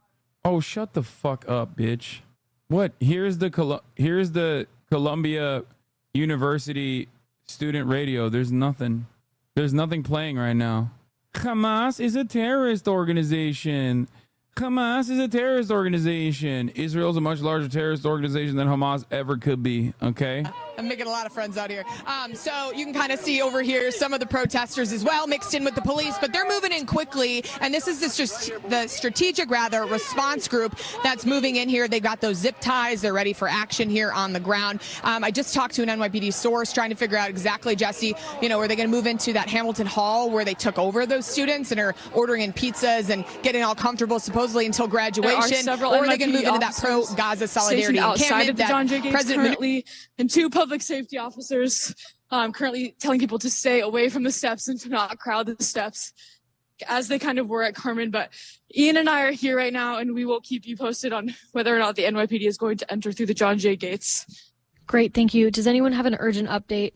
Oh, shut the fuck up, bitch. What? Here's the Columbia University student radio. There's nothing playing right now. Hamas is a terrorist organization. Hamas is a terrorist organization. Israel's a much larger terrorist organization than Hamas ever could be, okay? I'm making a lot of friends out here. So you can kind of see over here some of the protesters as well, mixed in with the police, but they're moving in quickly. And this is the strategic response group that's moving in here. They've got those zip ties. They're ready for action here on the ground. I just talked to an NYPD source trying to figure out exactly, Jesse, are they going to move into that Hamilton Hall where they took over those students and are ordering in pizzas and getting all comfortable supposedly until graduation? Or are they going to move into that pro-Gaza solidarity encampment that John Jay Gates President currently, and 2 public safety officers currently telling people to stay away from the steps and to not crowd the steps, as they kind of were at Carmen. But Ian and I are here right now, and we will keep you posted on whether or not the NYPD is going to enter through the John Jay Gates. Great, thank you. Does anyone have an urgent update?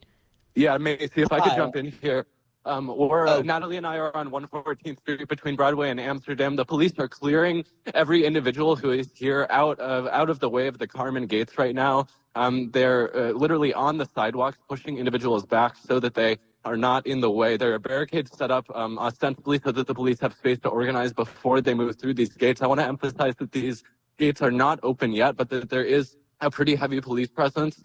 Yeah, maybe see if I could jump in here. Natalie and I are on 114th Street between Broadway and Amsterdam. The police are clearing every individual who is here out of the way of the Carmen gates right now. They're literally on the sidewalks, pushing individuals back so that they are not in the way. There are barricades set up ostensibly so that the police have space to organize before they move through these gates. I want to emphasize that these gates are not open yet, but that there is a pretty heavy police presence.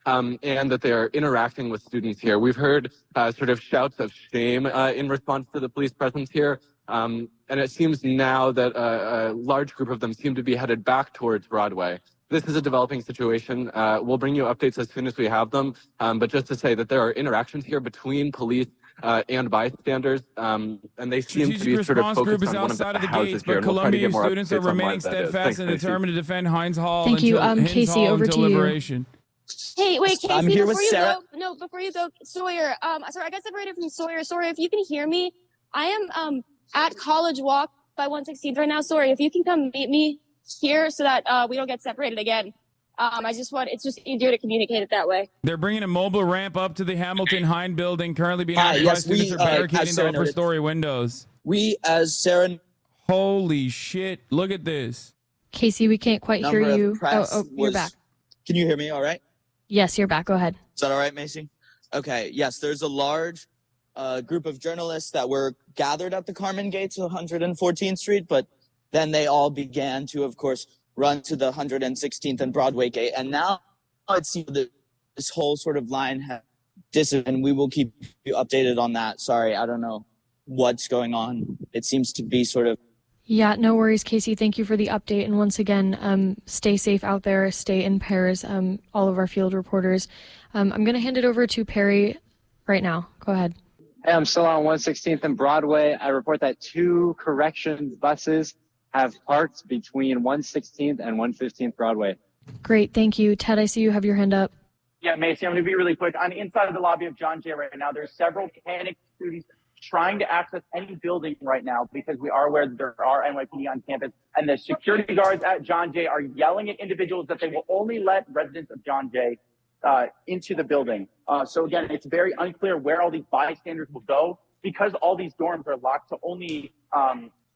And that they're interacting with students here. We've heard sort of shouts of shame in response to the police presence here. And it seems now that a large group of them seem to be headed back towards Broadway. This is a developing situation. We'll bring you updates as soon as we have them. But just to say that there are interactions here between police and bystanders, and they seem to be sort of focused on one of the houses here. But Columbia students are remaining steadfast and determined to defend Heinz Hall Thank you. Casey, over until to liberation. Hey, wait, Casey, I'm here with Sarah. Before you go, Sawyer, sorry, I got separated from Sawyer. Sawyer, if you can hear me, I am at College Walk by 116th right now. Sawyer, if you can come meet me here so that we don't get separated again. It's just easier to communicate it that way. They're bringing a mobile ramp up to the Hamilton Hine building, currently being occupied. Students are barricading the upper story windows. Holy shit, look at this. Casey, we can't quite hear you. You're back. Can you hear me all right? Yes, you're back. Go ahead. Is that all right, Macy? Okay. Yes, there's a large group of journalists that were gathered at the Carmen Gates of 114th Street, but then they all began to, of course, run to the 116th and Broadway Gate. And now it seems that this whole sort of line has disappeared, and we will keep you updated on that. Sorry, I don't know what's going on. It seems to be sort of. Yeah, no worries, Casey. Thank you for the update. And once again, stay safe out there. Stay in pairs, all of our field reporters. I'm going to hand it over to Perry right now. Go ahead. Hey, I'm still on 116th and Broadway. I report that 2 corrections buses have parked between 116th and 115th Broadway. Great. Thank you. Ted, I see you have your hand up. Yeah, Macy, I'm going to be really quick. On the inside of the lobby of John Jay right now, there's several panicked students trying to access any building right now because we are aware that there are NYPD on campus, and the security guards at John Jay are yelling at individuals that they will only let residents of John Jay into the building. So again, it's very unclear where all these bystanders will go because all these dorms are locked to only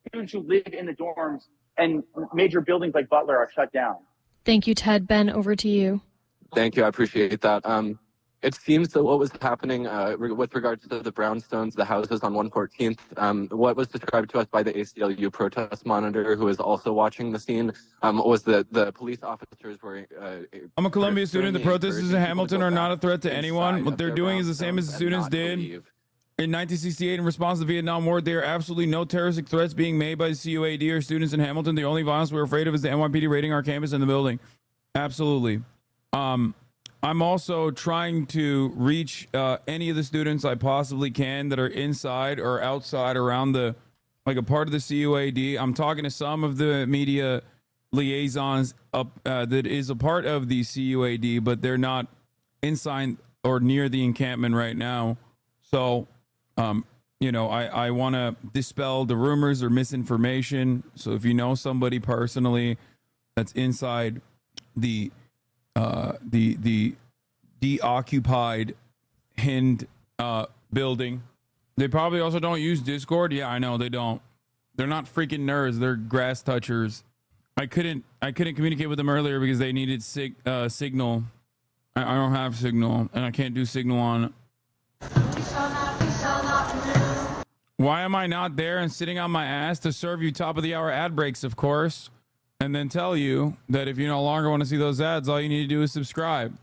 students who live in the dorms, and major buildings like Butler are shut down. Thank you, Ted. Ben, over to you. Thank you. I appreciate that. It seems that what was happening with regards to the brownstones, the houses on 114th, what was described to us by the ACLU protest monitor, who is also watching the scene, was that the police officers were... I'm a Columbia student. The protesters in Hamilton are not a threat to anyone. What they're doing is the same as the students did in 1968 in response to the Vietnam War. There are absolutely no terroristic threats being made by the CUAD or students in Hamilton. The only violence we're afraid of is the NYPD raiding our campus and the building. Absolutely. I'm also trying to reach any of the students I possibly can that are inside or outside around the, like a part of the CUAD. I'm talking to some of the media liaisons that is a part of the CUAD, but they're not inside or near the encampment right now. So, you know, I want to dispel the rumors or misinformation. So if you know somebody personally that's inside the deoccupied Hind building. They probably also don't use Discord. Yeah, I know they don't. They're not freaking nerds. They're grass touchers. I couldn't communicate with them earlier because they needed Signal. I don't have Signal, and I can't do Signal on. Why am I not there and sitting on my ass to serve you top of the hour ad breaks, of course, and then tell you that if you no longer want to see those ads, all you need to do is subscribe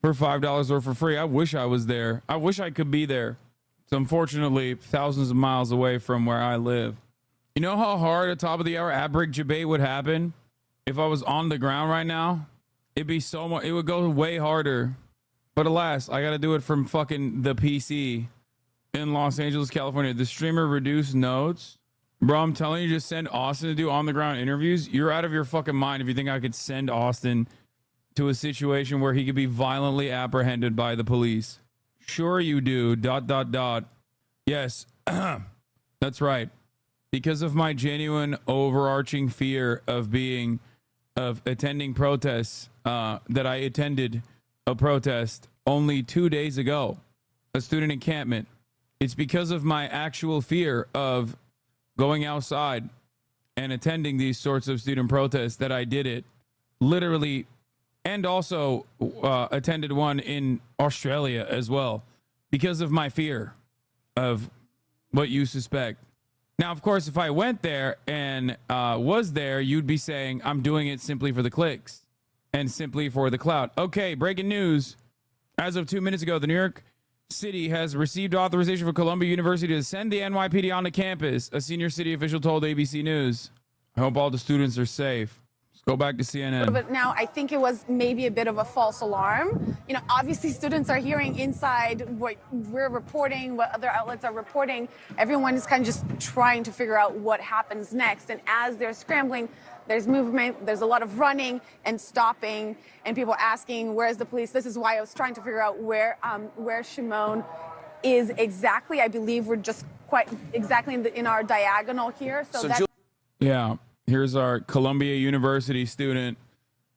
for $5 or for free. I wish I was there. I wish I could be there. It's unfortunately thousands of miles away from where I live. You know how hard a top of the hour ad break debate would happen if I was on the ground right now? It'd be so much. It would go way harder. But alas, I got to do it from fucking the PC in Los Angeles, California. The streamer reduced notes. Bro, I'm telling you, just send Austin to do on the ground interviews. You're out of your fucking mind if you think I could send Austin to a situation where he could be violently apprehended by the police. Sure you do. ... Yes, that's right. Because of my genuine overarching fear of attending protests, that I attended a protest only 2 days ago, a student encampment. It's because of my actual fear of going outside and attending these sorts of student protests that I did it. Literally. And also attended one in Australia as well because of my fear of what you suspect. Now, of course, if I went there and was there, you'd be saying I'm doing it simply for the clicks and simply for the clout. Okay, breaking news. As of 2 minutes ago, the New York City has received authorization for Columbia University to send the NYPD onto campus, a senior city official told ABC News. I hope all the students are safe. Go back to CNN. But now I think it was maybe a bit of a false alarm. You know, obviously students are hearing inside what we're reporting, what other outlets are reporting. Everyone is kind of just trying to figure out what happens next. And as they're scrambling, there's movement, there's a lot of running and stopping and people asking, where's the police? This is why I was trying to figure out where Shimon is exactly. I believe we're just quite exactly in our diagonal here. So that's... Yeah. Here's our Columbia University student,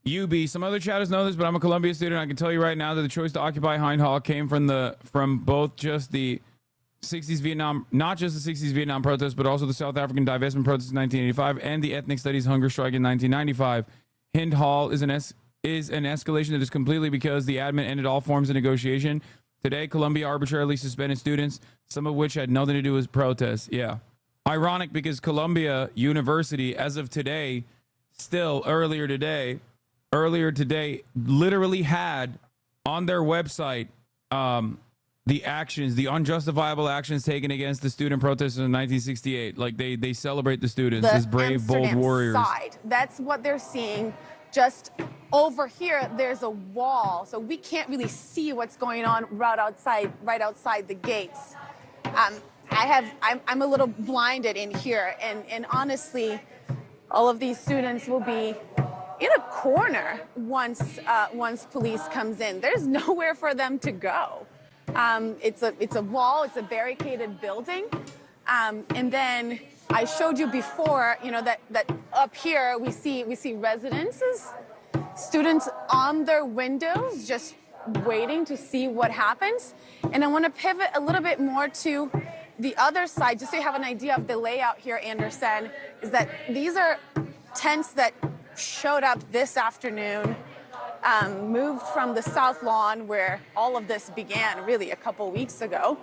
UB. Some other chatters know this, but I'm a Columbia student. I can tell you right now that the choice to occupy Hind Hall came from both just the 60s Vietnam, not just the 60s Vietnam protests, but also the South African divestment protests in 1985 and the ethnic studies hunger strike in 1995. Hind Hall is an escalation that is completely because the admin ended all forms of negotiation. Today, Columbia arbitrarily suspended students, some of which had nothing to do with protests. Yeah. Ironic because Columbia University, as of today, still earlier today, literally had on their website the unjustifiable actions taken against the student protesters in 1968. Like they celebrate the students as brave, bold warriors. Side. That's what they're seeing. Just over here, there's a wall, so we can't really see what's going on right outside the gates. I'm a little blinded in here, and honestly, all of these students will be in a corner once police comes in. There's nowhere for them to go. It's a wall. It's a barricaded building, and then I showed you before, you know, that up here we see residences, students on their windows just waiting to see what happens. And I want to pivot a little bit more to the other side, just so you have an idea of the layout here, Anderson, is that these are tents that showed up this afternoon, moved from the South Lawn where all of this began really a couple weeks ago.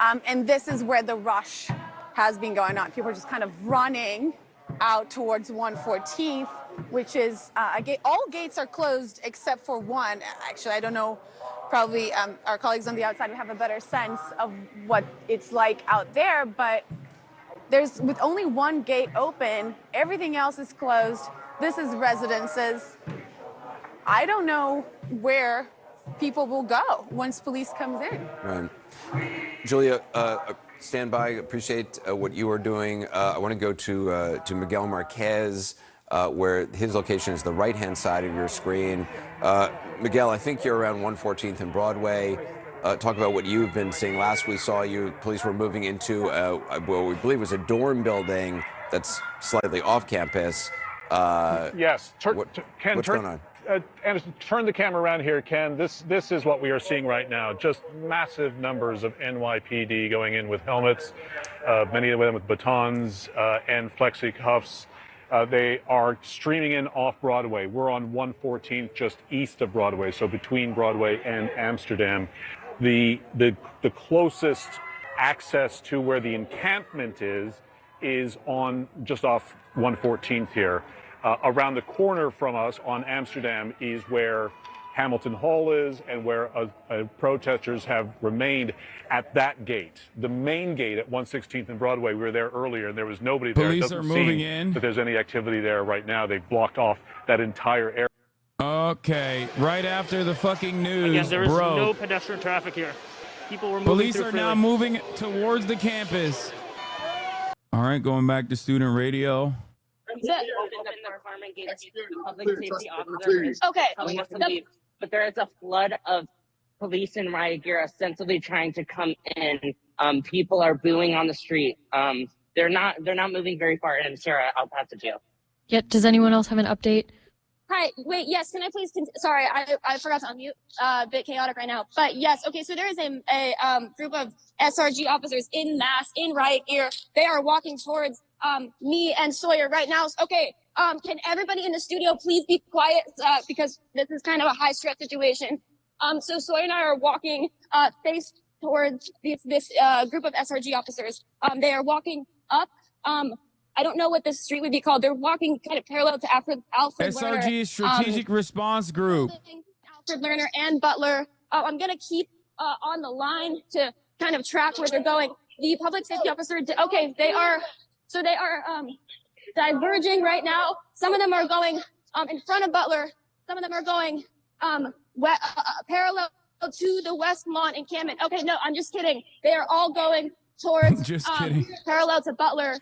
And this is where the rush has been going on. People are just kind of running out towards 114th, which is a gate. All gates are closed except for one. Actually, I don't know. Probably our colleagues on the outside would have a better sense of what it's like out there. But there's, with only one gate open, everything else is closed. This is residences. I don't know where people will go once police comes in. Right. Julia, stand by. Appreciate what you are doing. I want to go to Miguel Marquez, where his location is the right-hand side of your screen. Miguel, I think you're around 114th and Broadway. Talk about what you've been seeing. Last we saw you, police were moving into what we believe was a dorm building that's slightly off campus. Yes. Ken, what's going on? Anderson, turn the camera around here, Ken. This is what we are seeing right now. Just massive numbers of NYPD going in with helmets, many of them with batons and flexi cuffs. They are streaming in off Broadway. We're on 114th, just east of Broadway, so between Broadway and Amsterdam. The closest access to where the encampment is on just off 114th here. Around the corner from us on Amsterdam is where Hamilton Hall is and where protesters have remained at that gate. The main gate at 116th and Broadway, we were there earlier and there was nobody there. Police it doesn't are moving seem in. that there's any activity there right now. They've blocked off that entire area. Okay, right after the fucking news Again, there is broke, no pedestrian traffic here. People were moving police through are freely. now moving towards the campus. All right, going back to student radio. Okay. But there is a flood of police in riot gear ostensibly trying to come in. People are booing on the street. They're not moving very far in. Sarah, I'll pass it to you. Yeah, does anyone else have an update? Hi, wait, yes, can I please, sorry, I forgot to unmute, a bit chaotic right now, but yes, okay, so there is a group of SRG officers in mass, in riot gear. They are walking towards me and Sawyer right now. Okay, can everybody in the studio please be quiet, because this is kind of a high stress situation. So Sawyer and I are walking face towards this group of SRG officers. They are walking up. I don't know what this street would be called. They're walking kind of parallel to Alfred Lerner. SRG Strategic Response Group. Alfred Lerner and Butler. I'm going to keep on the line to kind of track where they're going. The public safety officer, okay, they are diverging right now. Some of them are going in front of Butler. Some of them are going parallel to the West Lawn encampment. Okay, no, I'm just kidding. They are all going towards Just kidding. Parallel to Butler.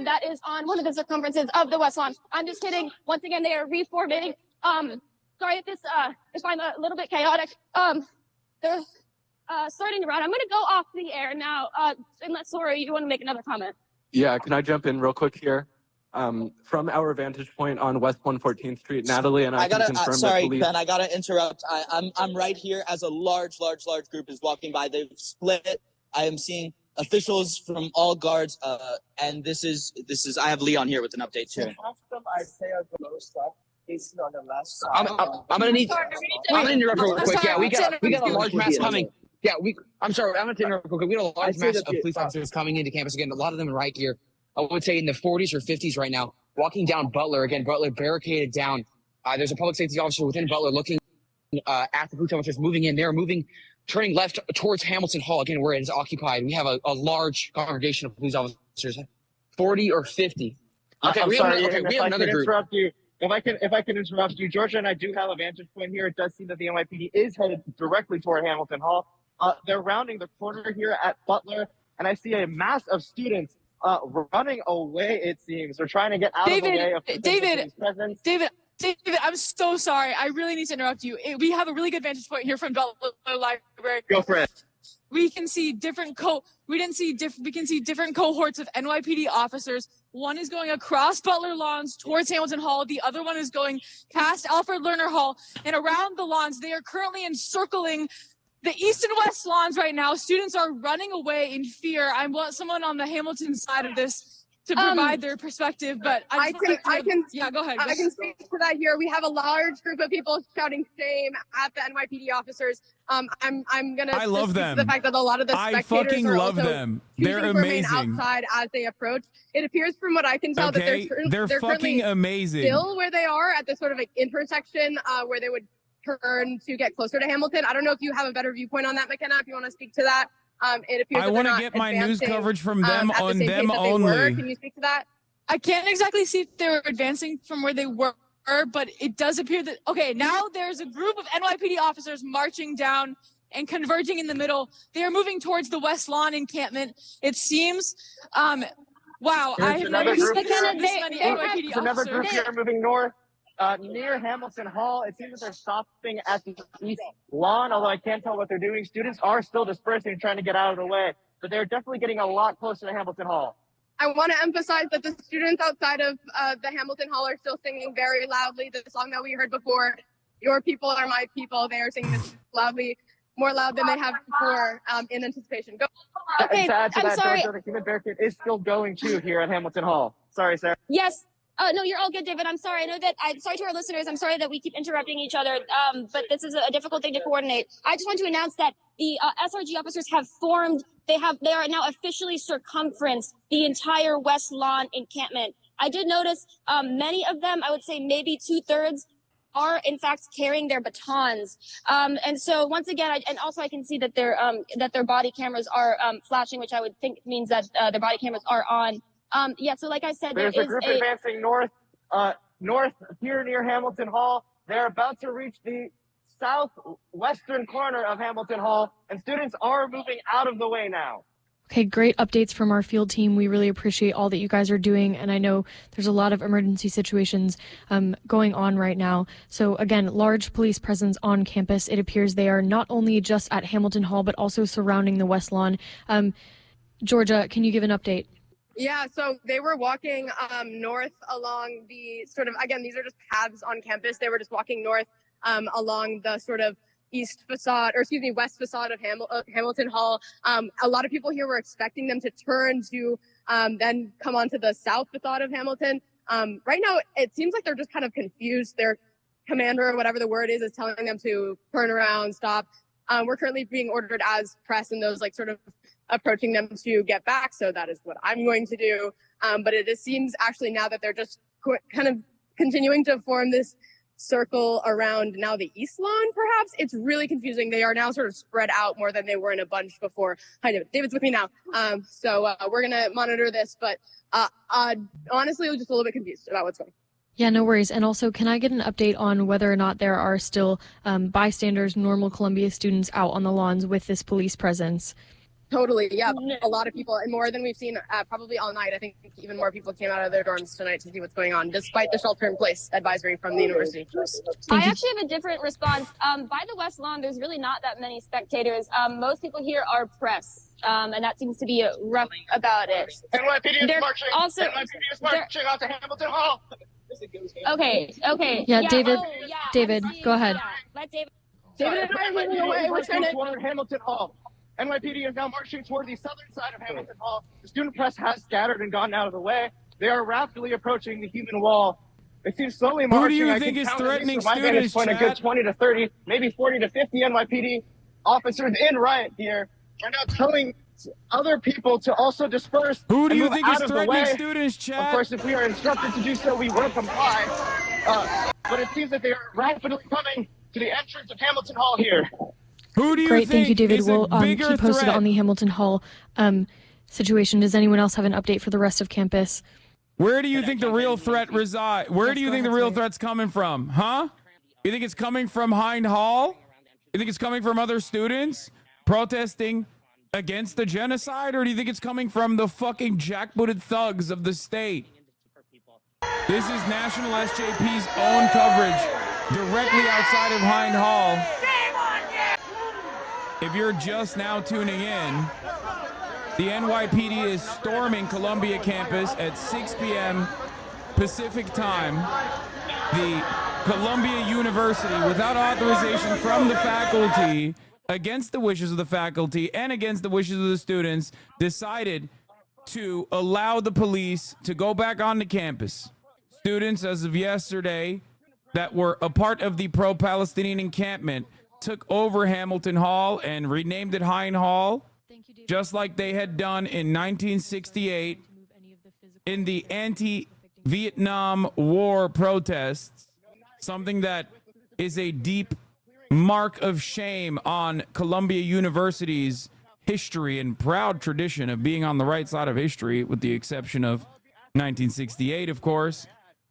That is on one of the circumferences of the West Lawn. I'm just kidding. Once again, they are reforming. Sorry if I'm a little bit chaotic. They're starting around. I'm going to go off the air now, unless, Sora, you want to make another comment. Yeah, can I jump in real quick here? From our vantage point on West 114th Street, Natalie and I can confirm sorry, that police... Ben, I gotta interrupt. I'm right here as a large group is walking by. They've split. I am seeing officials from all guards, and this is. I have Leon here with an update too. I'm gonna interrupt real quick. Yeah, we got a large mass coming. Yeah, I'm sorry. I'm gonna interrupt real quick. We got a large mass of police officers coming into campus again. A lot of them in riot gear. I would say in the 40s or 50s right now, walking down Butler again. Butler barricaded down. There's a public safety officer within Butler looking at the police officers moving in. They're turning left towards Hamilton Hall again, where it is occupied. We have a large congregation of police officers, 40 or 50. Okay, we have another group. If I can interrupt you, Georgia and I do have a vantage point here. It does seem that the NYPD is headed directly toward Hamilton Hall. They're rounding the corner here at Butler, and I see a mass of students running away. It seems they're trying to get out of the way of David, I'm so sorry. I really need to interrupt you. We have a really good vantage point here from Butler Library. Go for it. We can see different cohorts of NYPD officers. One is going across Butler lawns towards Hamilton Hall. The other one is going past Alfred Lerner Hall and around the lawns. They are currently encircling the east and west lawns right now. Students are running away in fear. I want someone on the Hamilton side of this to provide their perspective, but I can yeah, go ahead. I can speak to that here. We have a large group of people shouting shame at the NYPD officers. I'm gonna. I love them. The fact that a lot of the spectators fucking are love also them. choosing They're to remain amazing. outside as they approach. It appears from what I can tell that They're they're fucking currently amazing. still where they are at this sort of like intersection where they would turn to get closer to Hamilton. I don't know if you have a better viewpoint on that, McKenna. If you want to speak to that, it appears I want to get my news coverage from them at the on same them pace that they only. were. Can you speak to that? I can't exactly see if they were advancing from where they were, but it does appear that, okay, now there's a group of NYPD officers marching down and converging in the middle. They are moving towards the West Lawn encampment, it seems. Wow, I have never seen this many NYPD Another officers. group here moving north. Near Hamilton Hall, it seems that they're stopping at the east lawn, although I can't tell what they're doing. Students are still dispersing, trying to get out of the way, but they're definitely getting a lot closer to Hamilton Hall. I want to emphasize that the students outside of the Hamilton Hall are still singing very loudly the song that we heard before, "Your people are my people." They are singing this loudly, more loud than they have before in anticipation. Go. Okay, I'm sorry. sorry. The human barricade is still going too here at Hamilton Hall. Sorry, Sarah. Yes. No, you're all good, David. I'm sorry. I know that I'm sorry to our listeners. I'm sorry that we keep interrupting each other. But this is a difficult thing to coordinate. I just want to announce that the SRG officers have formed. They are now officially circumferenced the entire West Lawn encampment. I did notice many of them, I would say maybe 2/3, are in fact carrying their batons. And so once again, and also I can see that their body cameras are flashing, which I would think means that their body cameras are on. Yeah, so like I said, there's a group advancing north here near Hamilton Hall. They're about to reach the southwestern corner of Hamilton Hall, and students are moving out of the way now. Okay, great updates from our field team. We really appreciate all that you guys are doing, and I know there's a lot of emergency situations going on right now. So again, large police presence on campus. It appears they are not only just at Hamilton Hall, but also surrounding the West Lawn. Georgia, can you give an update? Yeah, so they were walking north along the sort of, again, these are just paths on campus. They were just walking north along the sort of west facade of Hamilton Hall. A lot of people here were expecting them to turn to then come onto the south facade of Hamilton. Right now, it seems like they're just kind of confused. Their commander, or whatever the word is telling them to turn around, stop. We're currently being ordered as press and those like sort of approaching them to get back. So that is what I'm going to do. But it seems actually now that they're just kind of continuing to form this circle around now the East Lawn, perhaps. It's really confusing. They are now sort of spread out more than they were in a bunch before. Hi, David. David's with me now. So we're going to monitor this, but honestly, just a little bit confused about what's going on. Yeah, no worries. And also, can I get an update on whether or not there are still bystanders, normal Columbia students out on the lawns with this police presence? Totally. Yeah. A lot of people, and more than we've seen probably all night. I think even more people came out of their dorms tonight to see what's going on, despite the shelter-in-place advisory from the university. I actually have a different response. By the West Lawn, there's really not that many spectators. Most people here are press, and that seems to be rough about it. NYPD is marching. NYPD is marching out to Hamilton Hall. Okay. Yeah, David. David, go ahead. Let David. David and I are moving away. We're marching toward Hamilton Hall. NYPD is now marching toward the southern side of Hamilton Hall. The student press has scattered and gotten out of the way. They are rapidly approaching the human wall. They seem slowly marching. Who do you think is threatening students, a good 20 to 30, maybe 40 to 50 NYPD officers in riot gear are now telling other people to also disperse. Who do you and move think out is of the threatening way. students, Chad? Of course, if we are instructed to do so, we will comply. But it seems that they are rapidly coming to the entrance of Hamilton Hall here. Who do you Great, thank you, David. We'll keep posted threat? on the Hamilton Hall situation. Does anyone else have an update for the rest of campus? Where do you think the real threat resides? Where do you think the real threat's coming from? Huh? You think it's coming from Hind Hall? You think it's coming from other students protesting against the genocide? Or do you think it's coming from the fucking jackbooted thugs of the state? This is National SJP's own coverage directly outside of Hind Hall. If you're just now tuning in, the NYPD is storming Columbia campus at 6 p.m. Pacific time. The Columbia University, without authorization from the faculty, against the wishes of the faculty and against the wishes of the students, decided to allow the police to go back onto campus. Students, as of yesterday, that were a part of the pro-Palestinian encampment took over Hamilton Hall and renamed it Hine Hall, just like they had done in 1968 in the anti-Vietnam War protests, something that is a deep mark of shame on Columbia University's history and proud tradition of being on the right side of history, with the exception of 1968, of course.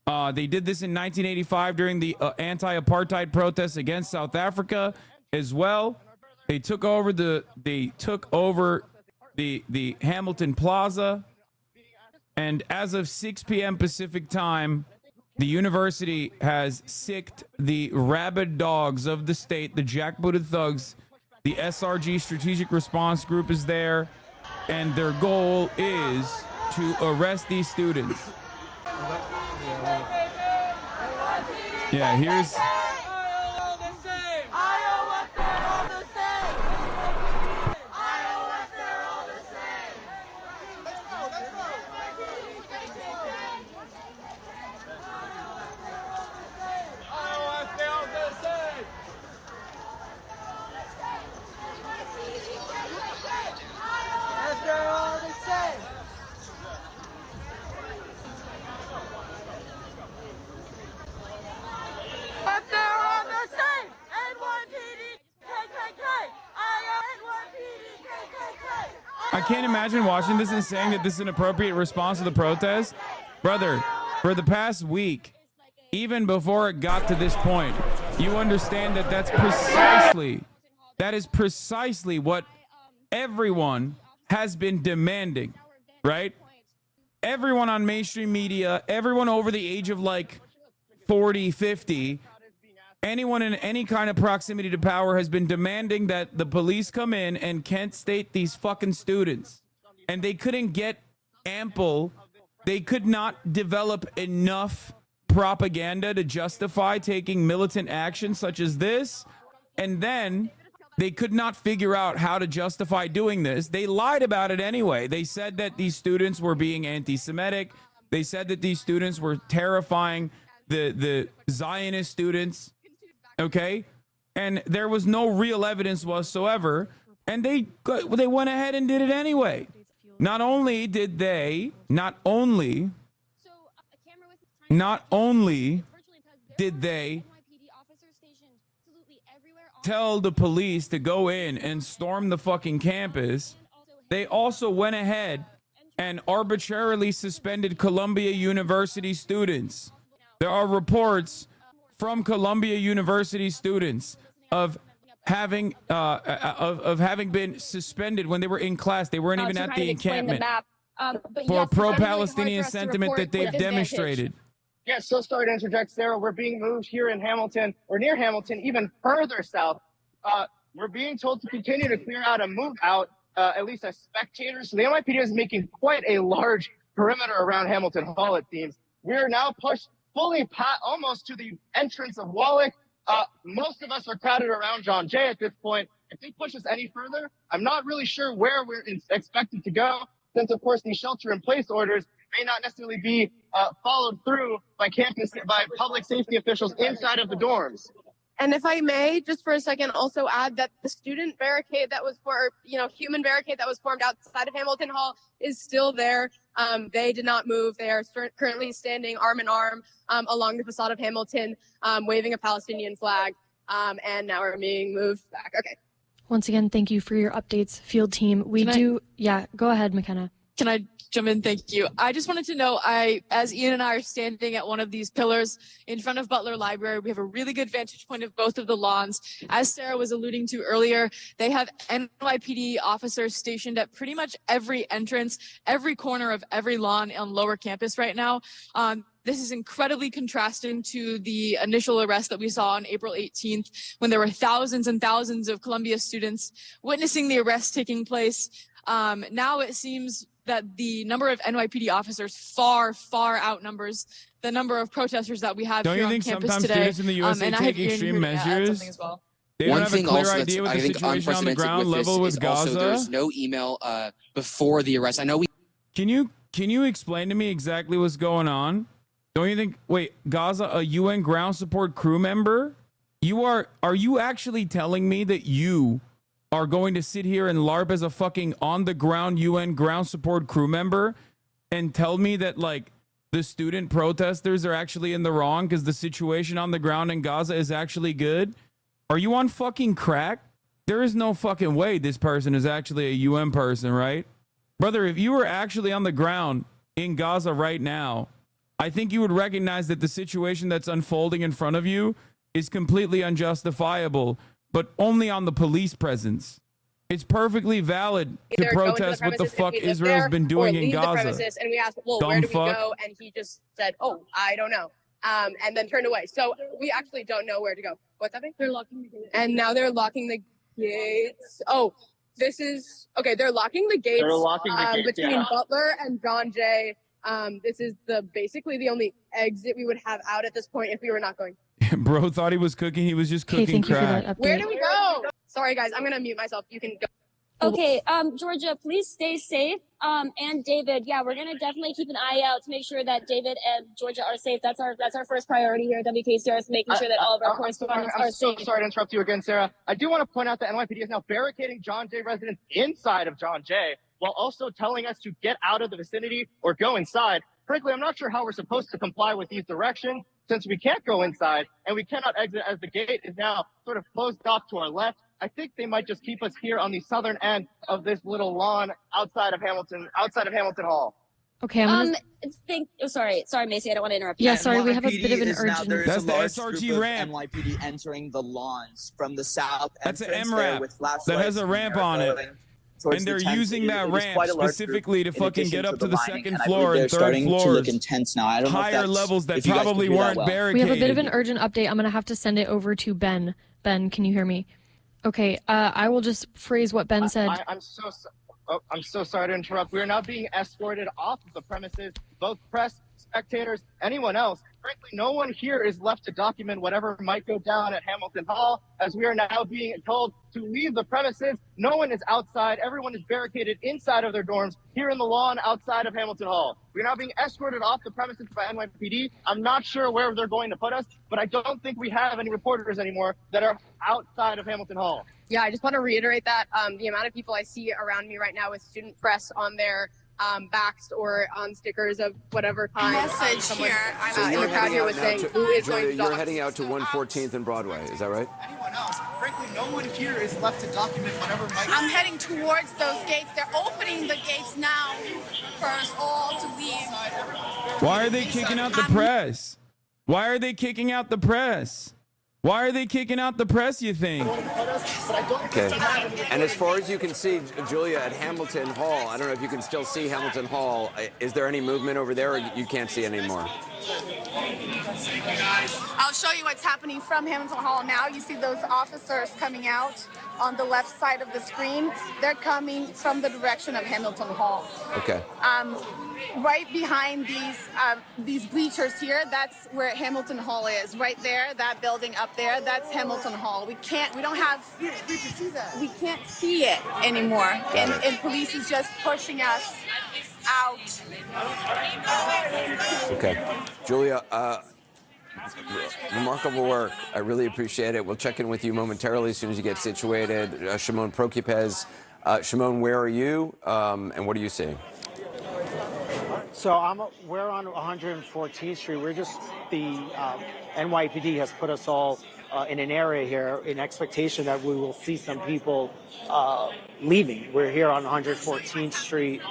They did this in 1985 during the anti-apartheid protests against South Africa as well. They took over the Hamilton Plaza, and as of 6 p.m. Pacific time, the university has sicked the rabid dogs of the state, the jackbooted thugs. The SRG Strategic Response Group is there, and their goal is to arrest these students. Yeah, here's... I can't imagine watching this and saying that this is an appropriate response to the protest. Brother, for the past week, even before it got to this point, you understand that that is precisely what everyone has been demanding, right? Everyone on mainstream media, everyone over the age of like 40, 50, anyone in any kind of proximity to power has been demanding that the police come in and Kent State these fucking students. And they couldn't get they could not develop enough propaganda to justify taking militant action such as this. And then they could not figure out how to justify doing this. They lied about it anyway. They said that these students were being anti-Semitic. They said that these students were terrifying the Zionist students. Okay, and there was no real evidence whatsoever, and they went ahead and did it anyway. Not only did they tell the police to go in and storm the fucking campus, they also went ahead and arbitrarily suspended Columbia University students. There are reports from Columbia University students of having been suspended when they were in class. They weren't even at the encampment for pro-Palestinian sentiment that they've demonstrated. Yeah, so sorry to interject, Sarah. We're being moved here in Hamilton, or near Hamilton, even further south. We're being told to continue to clear out and move out, at least as spectators. So the NYPD is making quite a large perimeter around Hamilton Hall, it seems. We are now pushed fully almost to the entrance of Wallach. Most of us are crowded around John Jay at this point. If they push us any further, I'm not really sure where we're expected to go, since, of course, these shelter-in-place orders may not necessarily be followed through by public safety officials inside of the dorms. And if I may, just for a second, also add that the student barricade that was human barricade that was formed outside of Hamilton Hall is still there. They did not move. They are currently standing arm in arm along the facade of Hamilton, waving a Palestinian flag, and now we're being moved back. Okay. Once again, thank you for your updates, field team. Go ahead, McKenna. Can I jump in? Thank you. I just wanted to know, as Ian and I are standing at one of these pillars in front of Butler Library, we have a really good vantage point of both of the lawns. As Sarah was alluding to earlier, they have NYPD officers stationed at pretty much every entrance, every corner of every lawn on lower campus right now. This is incredibly contrasting to the initial arrest that we saw on April 18th, when there were thousands and thousands of Columbia students witnessing the arrest taking place. Now it seems that the number of NYPD officers far outnumbers the number of protesters that we have here on campus today. Don't you think sometimes students in the USA take extreme measures? They don't have a clear idea what the situation on the ground level with Gaza. Also, there's no email before the arrest. I know we. Can you explain to me exactly what's going on? Don't you think? Wait, Gaza, a UN ground support crew member? Are you actually telling me that you are going to sit here and LARP as a fucking on the ground UN ground support crew member and tell me that like the student protesters are actually in the wrong because the situation on the ground in Gaza is actually good? Are you on fucking crack? There is no fucking way this person is actually a UN person, right? Brother, if you were actually on the ground in Gaza right now, I think you would recognize that the situation that's unfolding in front of you is completely unjustifiable, but only on the police presence. It's perfectly valid to protest what the fuck Israel's been doing in Gaza. And we asked, well, where do we go? And he just said, oh, I don't know. And then turned away. So we actually don't know where to go. What's happening? They're locking the gates. And now they're locking the gates. Oh, this is okay. They're locking the gates. They're locking the gates between Butler and John Jay. This is basically the only exit we would have out at this point if we were not going. Bro thought he was cooking. He was just cooking crack. Where do we go? Sorry, guys. I'm gonna mute myself. You can go. Okay, Georgia, please stay safe. And David, yeah, we're gonna definitely keep an eye out to make sure that David and Georgia are safe. That's our first priority here at WKCR, making sure that all of our correspondents are safe. Sorry to interrupt you again, Sarah. I do want to point out that NYPD is now barricading John Jay residents inside of John Jay, while also telling us to get out of the vicinity or go inside. Frankly, I'm not sure how we're supposed to comply with these directions since we can't go inside and we cannot exit as the gate is now sort of closed off to our left. I think they might just keep us here on the southern end of this little lawn outside of Hamilton Hall. Okay, I'm gonna... sorry, Macy, I don't want to interrupt you. Yeah, sorry, we have a bit of an urgent... That's the SRG ramp. NYPD entering the lawns from the south. That's an MRAP that has a ramp on it. And they're using that ramp specifically to fucking get up to the second floor and third floors. Higher levels that probably weren't barricaded. We have a bit of an urgent update. I'm going to have to send it over to Ben. Ben, can you hear me? Okay, I will just phrase what Ben said. I'm so sorry to interrupt. We are now being escorted off of the premises, both press, spectators, anyone else. Frankly, no one here is left to document whatever might go down at Hamilton Hall, as we are now being told to leave the premises. No one is outside. Everyone is barricaded inside of their dorms here in the lawn outside of Hamilton Hall. We're now being escorted off the premises by NYPD. I'm not sure where they're going to put us, but I don't think we have any reporters anymore that are outside of Hamilton Hall. Yeah, I just want to reiterate that the amount of people I see around me right now with student press on their backs or on stickers of whatever kind. Message here. In the crowd here was saying, who is going to You're heading out to 114th and Broadway, is that right? Anyone else? Frankly, no one here is left to document whatever might. I'm heading towards those gates. They're opening the gates now for us all to leave. Why are they kicking out the press? Why are they kicking out the press? Why are they kicking out the press, you think? Okay. And as far as you can see, Julia, at Hamilton Hall, I don't know if you can still see Hamilton Hall. Is there any movement over there, or you can't see anymore? I'll show you what's happening from Hamilton Hall now. You see those officers coming out on the left side of the screen. They're coming from the direction of Hamilton Hall. Okay. Right behind these bleachers here, that's where Hamilton Hall is. Right there, that building up there, that's Hamilton Hall. We can't see it anymore. And police is just pushing us out. Okay. Julia, remarkable work. I really appreciate it. We'll check in with you momentarily as soon as you get situated. Shimon Prokupez. Shimon, where are you? And what are you seeing? So we're on 114th Street. We're just, the NYPD has put us all in an area here in expectation that we will see some people leaving. We're here on 114th Street,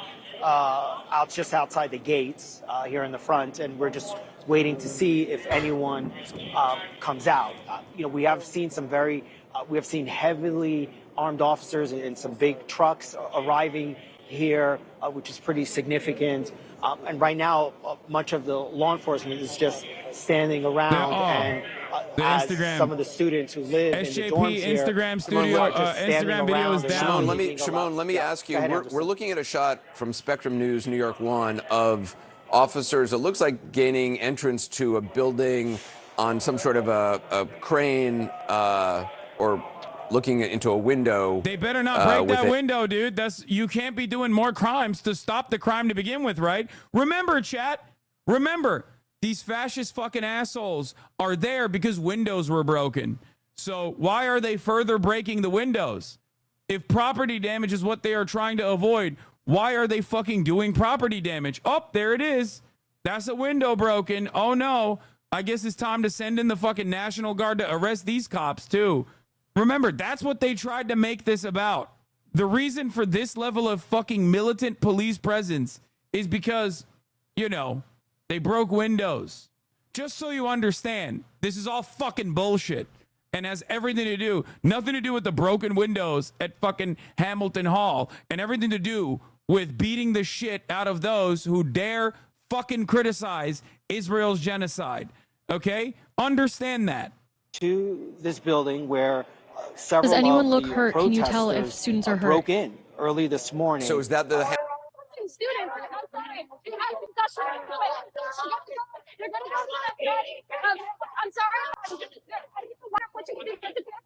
just outside the gates here in the front, and we're just waiting to see if anyone comes out. We have seen we have seen heavily armed officers in some big trucks arriving here, which is pretty significant. And right now, much of the law enforcement is just standing around, and as some of the students who live in the dorms here, Instagram studio, Instagram video is down. Shimon, let me ask you. We're looking at a shot from Spectrum News, New York 1, of officers. It looks like gaining entrance to a building on some sort of a crane or looking into a window. They better not break that window, dude. You can't be doing more crimes to stop the crime to begin with, right? Remember, chat. Remember, these fascist fucking assholes are there because windows were broken. So why are they further breaking the windows? If property damage is what they are trying to avoid, why are they fucking doing property damage? Oh, there it is. That's a window broken. Oh no. I guess it's time to send in the fucking National Guard to arrest these cops too. Remember, that's what they tried to make this about. The reason for this level of fucking militant police presence is because, you know, they broke windows. Just so you understand, this is all fucking bullshit and has nothing to do with the broken windows at fucking Hamilton Hall, and everything to do with beating the shit out of those who dare fucking criticize Israel's genocide. Okay? Understand that. To this building where several Does anyone of look the hurt? Can you tell if protesters students are hurt? broke in early this morning. So is that the... Students, I'm sorry.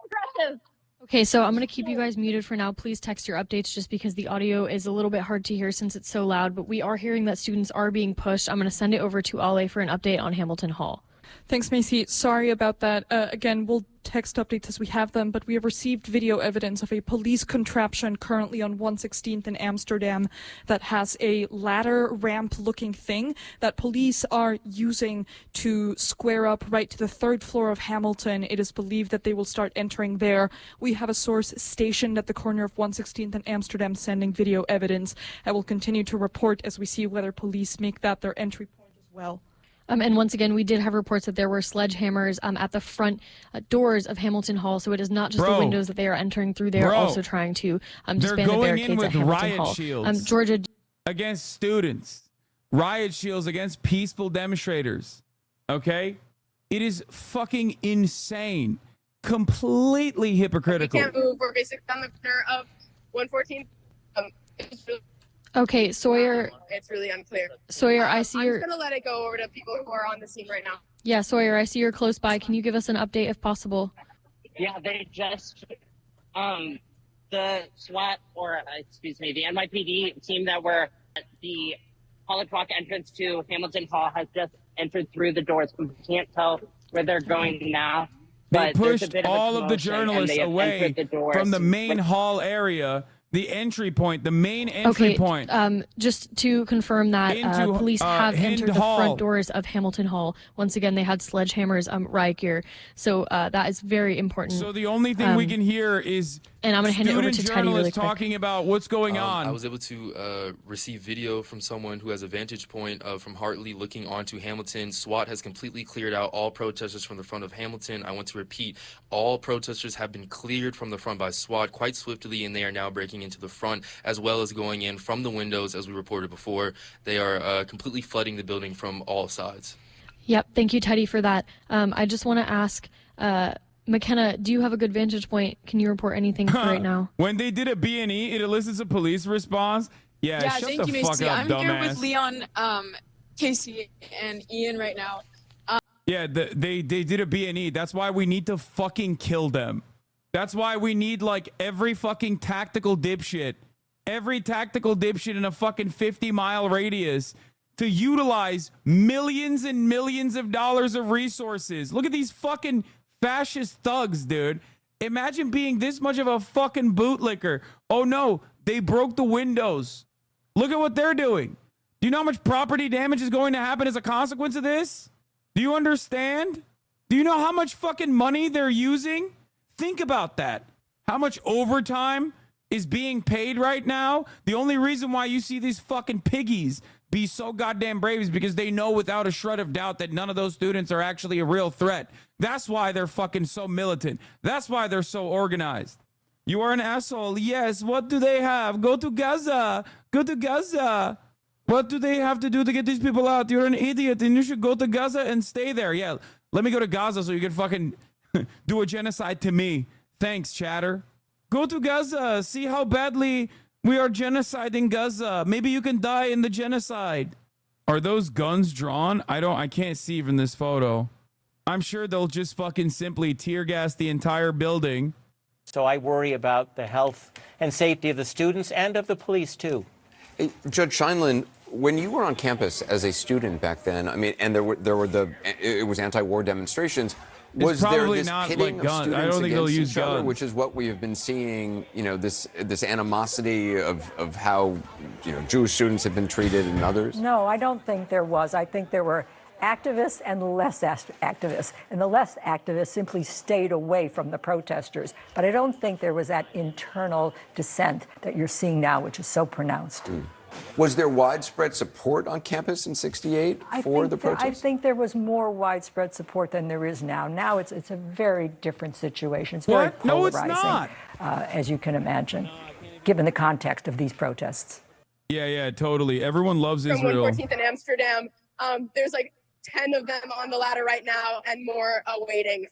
Aggressive. Okay, so I'm going to keep you guys muted for now. Please text your updates just because the audio is a little bit hard to hear since it's so loud, but we are hearing that students are being pushed. I'm going to send it over to Ale for an update on Hamilton Hall. Thanks, Macy. Sorry about that. Again, we'll text updates as we have them, but we have received video evidence of a police contraption currently on 116th in Amsterdam that has a ladder ramp-looking thing that police are using to square up right to the 3rd floor of Hamilton. It is believed that they will start entering there. We have a source stationed at the corner of 116th and Amsterdam sending video evidence. I will continue to report as we see whether police make that their entry point as well. And once again, we did have reports that there were sledgehammers at the front doors of Hamilton Hall. So it is not just the windows that they are entering through. They are also trying to disband the barricades at Hamilton Hall. Shields Georgia, against students, riot shields against peaceful demonstrators. Okay, it is fucking insane, completely hypocritical. We can't move. We're basically on the corner of 114. Okay, Sawyer. It's really unclear. Sawyer, I see I'm just gonna let it go over to people who are on the scene right now. Yeah, Sawyer, I see you're close by. Can you give us an update if possible? Yeah, they just the SWAT the NYPD team that were at the College Walk entrance to Hamilton Hall has just entered through the doors. We can't tell where they're going now. They But there's a pushed bit of a all of the commotion, and journalists they have away entered the doors. from the main hall area. The entry point, the main entry point. Just to confirm that Into, police have Hind entered the Hall. front doors of Hamilton Hall. Once again, they had sledgehammers, riot gear. So that is very important. So the only thing we can hear is and I'm going to hand it over to student Teddy really journalists quick. talking about what's going on. I was able to receive video from someone who has a vantage point from Hartley looking onto Hamilton. SWAT has completely cleared out all protesters from the front of Hamilton. I want to repeat, all protesters have been cleared from the front by SWAT quite swiftly, and they are now breaking into the front as well as going in from the windows, as we reported before. They are completely flooding the building from all sides. Yep. Thank you, Teddy, for that. I just want to ask, McKenna, do you have a good vantage point? Can you report anything right now? When they did a B&E, it elicits a police response. Yeah, shut thank the you, fuck Macy. up, I'm dumbass. here with Leon, Casey, and Ian right now. Yeah, they did a B&E. That's why we need to fucking kill them. That's why we need like every fucking tactical dipshit in a fucking 50-mile radius to utilize millions and millions of dollars of resources. Look at these fucking fascist thugs, dude. Imagine being this much of a fucking bootlicker. Oh no, they broke the windows. Look at what they're doing. Do you know how much property damage is going to happen as a consequence of this? Do you understand? Do you know how much fucking money they're using? Think about that. How much overtime is being paid right now? The only reason why you see these fucking piggies be so goddamn brave is because they know without a shred of doubt that none of those students are actually a real threat. That's why they're fucking so militant. That's why they're so organized. You are an asshole. Yes, what do they have? Go to Gaza. Go to Gaza. What do they have to do to get these people out? You're an idiot and you should go to Gaza and stay there. Yeah, let me go to Gaza so you can fucking do a genocide to me. Thanks, chatter. Go to Gaza. See how badly we are genociding Gaza. Maybe you can die in the genocide. Are those guns drawn? I can't see from this photo. I'm sure they'll just fucking simply tear gas the entire building. So I worry about the health and safety of the students and of the police, too. Hey, Judge Scheinlin, when you were on campus as a student back then, I mean, and it was anti-war demonstrations. Was there this pitting of students I don't think they'll against use each other, guns. which is what we have been seeing, you know, this animosity of how, you know, Jewish students have been treated and others? No, I don't think there was. I think there were activists and less activists, and the less activists simply stayed away from the protesters. But I don't think there was that internal dissent that you're seeing now, which is so pronounced. Was there widespread support on campus in '68 for the protests? I think there was more widespread support than there is now. Now it's a very different situation. It's very polarizing, No, it's not. As you can imagine, given the context of these protests. Yeah, totally. Everyone loves From Israel. 114th in Amsterdam. There's like 10 of them on the ladder right now and more waiting.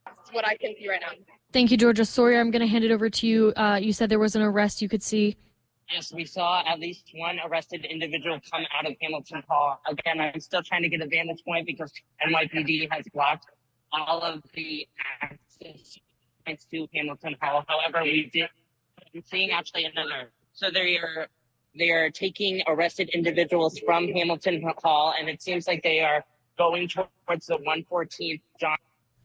That's what I can see right now. Thank you, Georgia. Sawyer, I'm going to hand it over to you. You said there was an arrest you could see. Yes, we saw at least one arrested individual come out of Hamilton Hall. Again, I'm still trying to get a vantage point because NYPD has blocked all of the access points to Hamilton Hall. However, I'm seeing actually another. So they are taking arrested individuals from Hamilton Hall, and it seems like they are going towards the 114th John.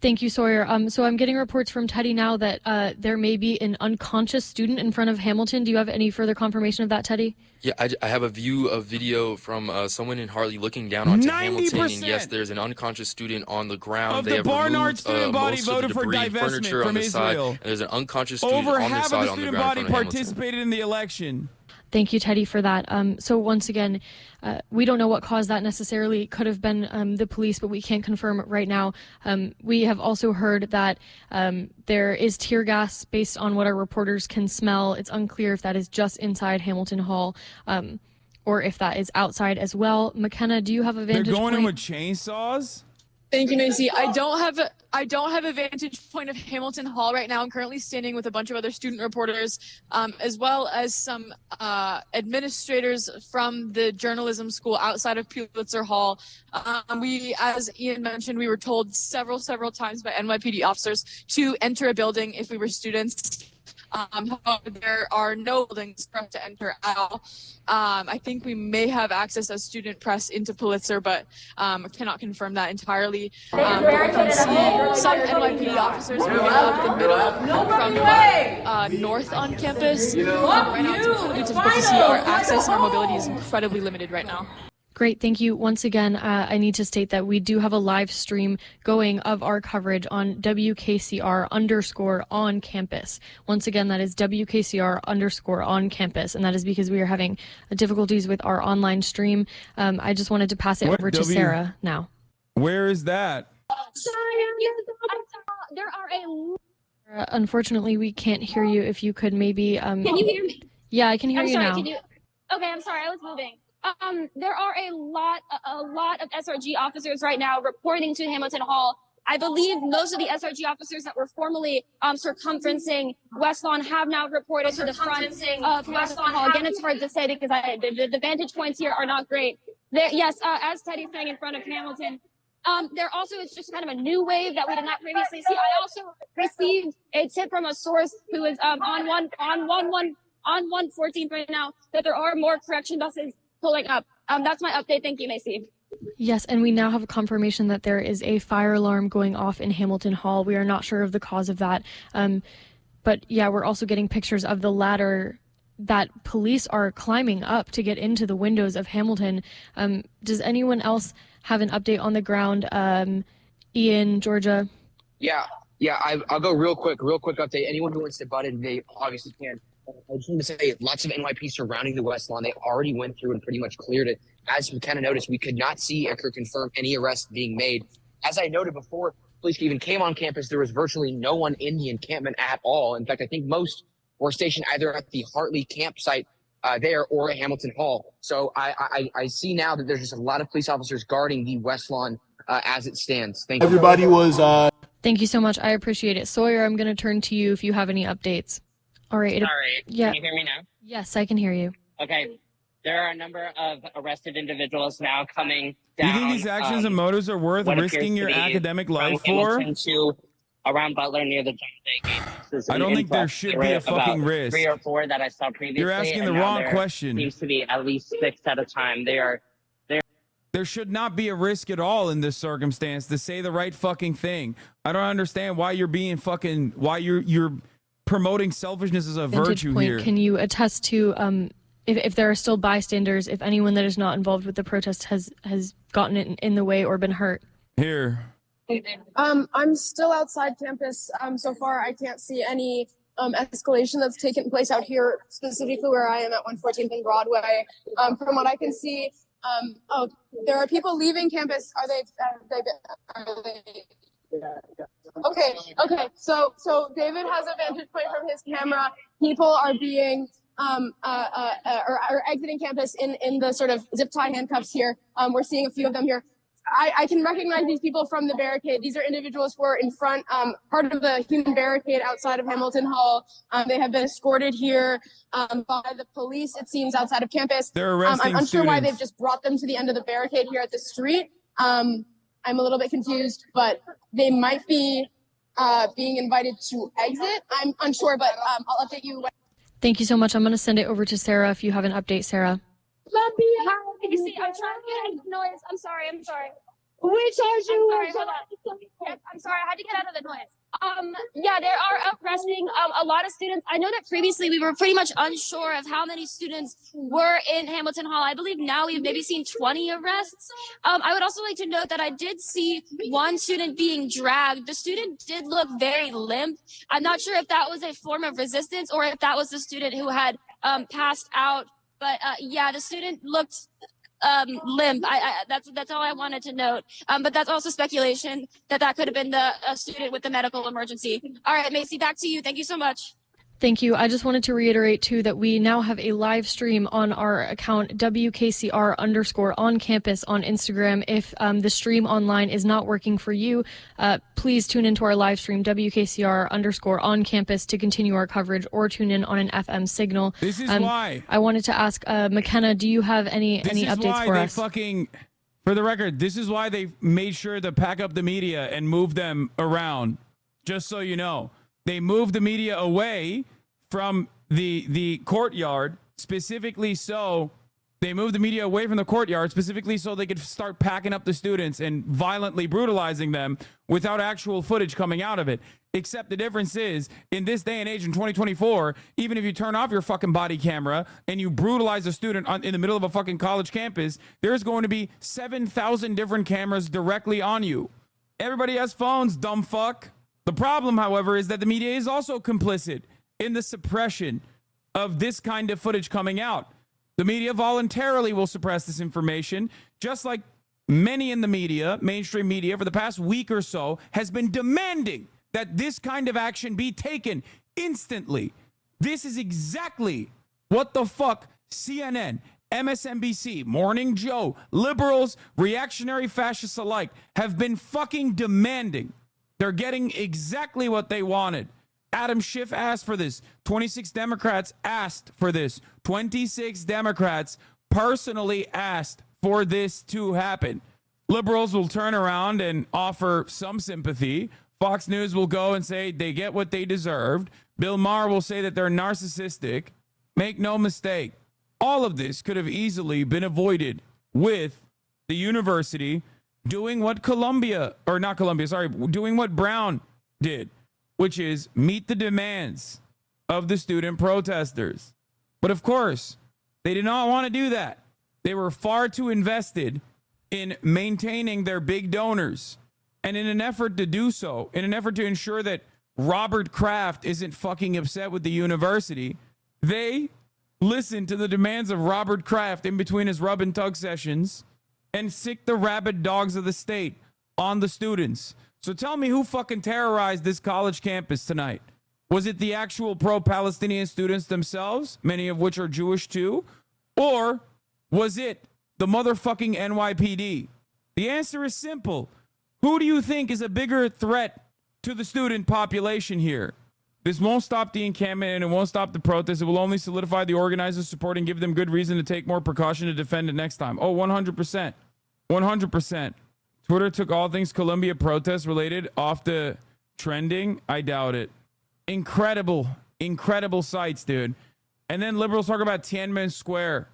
Thank you, Sawyer. So I'm getting reports from Teddy now that there may be an unconscious student in front of Hamilton. Do you have any further confirmation of that, Teddy? Yeah, I have a video from someone in Hartley looking down onto 90%. Hamilton, and yes, there's an unconscious student on the ground. Of They the have Barnard removed student body most of voted the for debris, divestment furniture on from the side, Israel. and there's an unconscious student Over on their half of side the on the student ground in body front of Hamilton. participated in the election. Thank you, Teddy, for that. So once again, we don't know what caused that necessarily. It could have been the police, but we can't confirm it right now. We have also heard that there is tear gas based on what our reporters can smell. It's unclear if that is just inside Hamilton Hall or if that is outside as well. McKenna, do you have a vantage They're going point? in with chainsaws? Thank you, Macy. I don't have a vantage point of Hamilton Hall right now. I'm currently standing with a bunch of other student reporters, as well as some administrators from the journalism school outside of Pulitzer Hall. As Ian mentioned, we were told several times by NYPD officers to enter a building if we were students. However, there are no buildings for us to enter at all. I think we may have access as student press into Pulitzer, but I cannot confirm that entirely. We can see some NYPD officers moving up the middle from north on campus. Right now, it's incredibly difficult to see. Our access and our mobility is incredibly limited right now. Great, thank you. Once again, I need to state that we do have a live stream going of our coverage on WKCR_ on campus. Once again, that is WKCR_ on campus, and that is because we are having difficulties with our online stream. I just wanted to pass it over to Sarah now. Where is that? There are a. Unfortunately, we can't hear you. If you could maybe. Can you hear me? Yeah, I can hear I'm you sorry, now. Okay, I'm sorry, I was moving. There are a lot of SRG officers right now reporting to Hamilton Hall. I believe most of the SRG officers that were formerly circumferencing West Lawn have now reported to the front of Hamilton Hall. Again, it's hard to say because the vantage points here are not great. Yes, as Teddy's saying, in front of Hamilton. There also is just kind of a new wave that we did not previously see. I also received a tip from a source who is on 114 right now that there are more correction buses pulling up. That's my update. Thank you, Macy. Yes, and we now have a confirmation that there is a fire alarm going off in Hamilton Hall. We are not sure of the cause of that. But yeah, we're also getting pictures of the ladder that police are climbing up to get into the windows of Hamilton. Does anyone else have an update on the ground? Ian, Georgia? Yeah, I'll go real quick update. Anyone who wants to butt in, they obviously can. I just want to say lots of NYP surrounding the West Lawn. They already went through and pretty much cleared it. As we kind of noticed, we could not see or confirm any arrests being made. As I noted before, police even came on campus. There was virtually no one in the encampment at all. In fact, I think most were stationed either at the Hartley campsite there or at Hamilton Hall. So I see now that there's just a lot of police officers guarding the West Lawn as it stands. Thank you. Everybody was... Thank you so much. I appreciate it. Sawyer, I'm going to turn to you if you have any updates. All right. Sorry, Yeah. can you hear me now? Yes, I can hear you. Okay, there are a number of arrested individuals now coming Do you down. think these actions and motives are worth what appears risking to your be academic from life for? Hamilton to around Butler near the John Day gate. I don't think there should be a fucking risk. 3 or 4 that I saw previously. You're asking and the now wrong there question. Seems to be at least 6 at a time. There should not be a risk at all in this circumstance to say the right fucking thing. I don't understand why you're being fucking, why you're promoting selfishness as a virtue point, here. Can you attest to if there are still bystanders, if anyone that is not involved with the protest has gotten in the way or been hurt? Here. I'm still outside campus. So far, I can't see any escalation that's taken place out here, specifically where I am at 114th and Broadway. From what I can see, there are people leaving campus. Are they? Okay. So David has a vantage point from his camera. People are being or exiting campus in the sort of zip tie handcuffs here. We're seeing a few of them here. I can recognize these people from the barricade. These are individuals who are in front, part of the human barricade outside of Hamilton Hall. They have been escorted here by the police, it seems, outside of campus. They're arresting I'm unsure why students. they've just brought them to the end of the barricade here at the street. I'm a little bit confused, but they might be being invited to exit. I'm unsure, but I'll update you. Thank you so much. I'm going to send it over to Sarah if you have an update, Sarah. Hi, you see, I'm trying to get noise. I'm sorry. Which are you? I'm sorry. I had to get out of the noise. Yeah, they are arresting a lot of students. I know that previously we were pretty much unsure of how many students were in Hamilton Hall. I believe now we've maybe seen 20 arrests. I would also like to note that I did see one student being dragged. The student did look very limp. I'm not sure if that was a form of resistance or if that was the student who had passed out. But yeah, the student looked limp. That's all I wanted to note. But that's also speculation that could have been the student with the medical emergency. All right, Macy, back to you. Thank you so much. Thank you. I just wanted to reiterate, too, that we now have a live stream on our account, WKCR_ on campus on Instagram. If the stream online is not working for you, please tune into our live stream, WKCR_ on campus, to continue our coverage, or tune in on an FM signal. This is why. I wanted to ask McKenna, do you have any updates for us? For the record, this is why they made sure to pack up the media and move them around, just so you know. They moved the media away from the courtyard, specifically so they moved the media away from the courtyard, specifically so they could start packing up the students and violently brutalizing them without actual footage coming out of it. Except the difference is, in this day and age in 2024, even if you turn off your fucking body camera and you brutalize a student in the middle of a fucking college campus, there's going to be 7,000 different cameras directly on you. Everybody has phones, dumb fuck. The problem, however, is that the media is also complicit in the suppression of this kind of footage coming out. The media voluntarily will suppress this information, just like many in the media, mainstream media, for the past week or so, has been demanding that this kind of action be taken instantly. This is exactly what the fuck CNN, MSNBC, Morning Joe, liberals, reactionary fascists alike have been fucking demanding. They're getting exactly what they wanted. Adam Schiff asked for this. 26 Democrats asked for this. 26 Democrats personally asked for this to happen. Liberals will turn around and offer some sympathy. Fox News will go and say they get what they deserved. Bill Maher will say that they're narcissistic. Make no mistake, all of this could have easily been avoided with the university doing what doing what Brown did, which is meet the demands of the student protesters. But of course, they did not want to do that. They were far too invested in maintaining their big donors. And in an effort to do so, in an effort to ensure that Robert Kraft isn't fucking upset with the university, they listened to the demands of Robert Kraft in between his rub and tug sessions and sick the rabid dogs of the state on the students. So tell me, who fucking terrorized this college campus tonight? Was it the actual pro-Palestinian students themselves, many of which are Jewish too? Or was it the motherfucking NYPD? The answer is simple. Who do you think is a bigger threat to the student population here? This won't stop the encampment and it won't stop the protest. It will only solidify the organizers' support and give them good reason to take more precaution to defend it next time. Oh, 100%. 100%. Twitter took all things Columbia protest related off the trending? I doubt it. Incredible sights, dude. And then liberals talk about Tiananmen Square.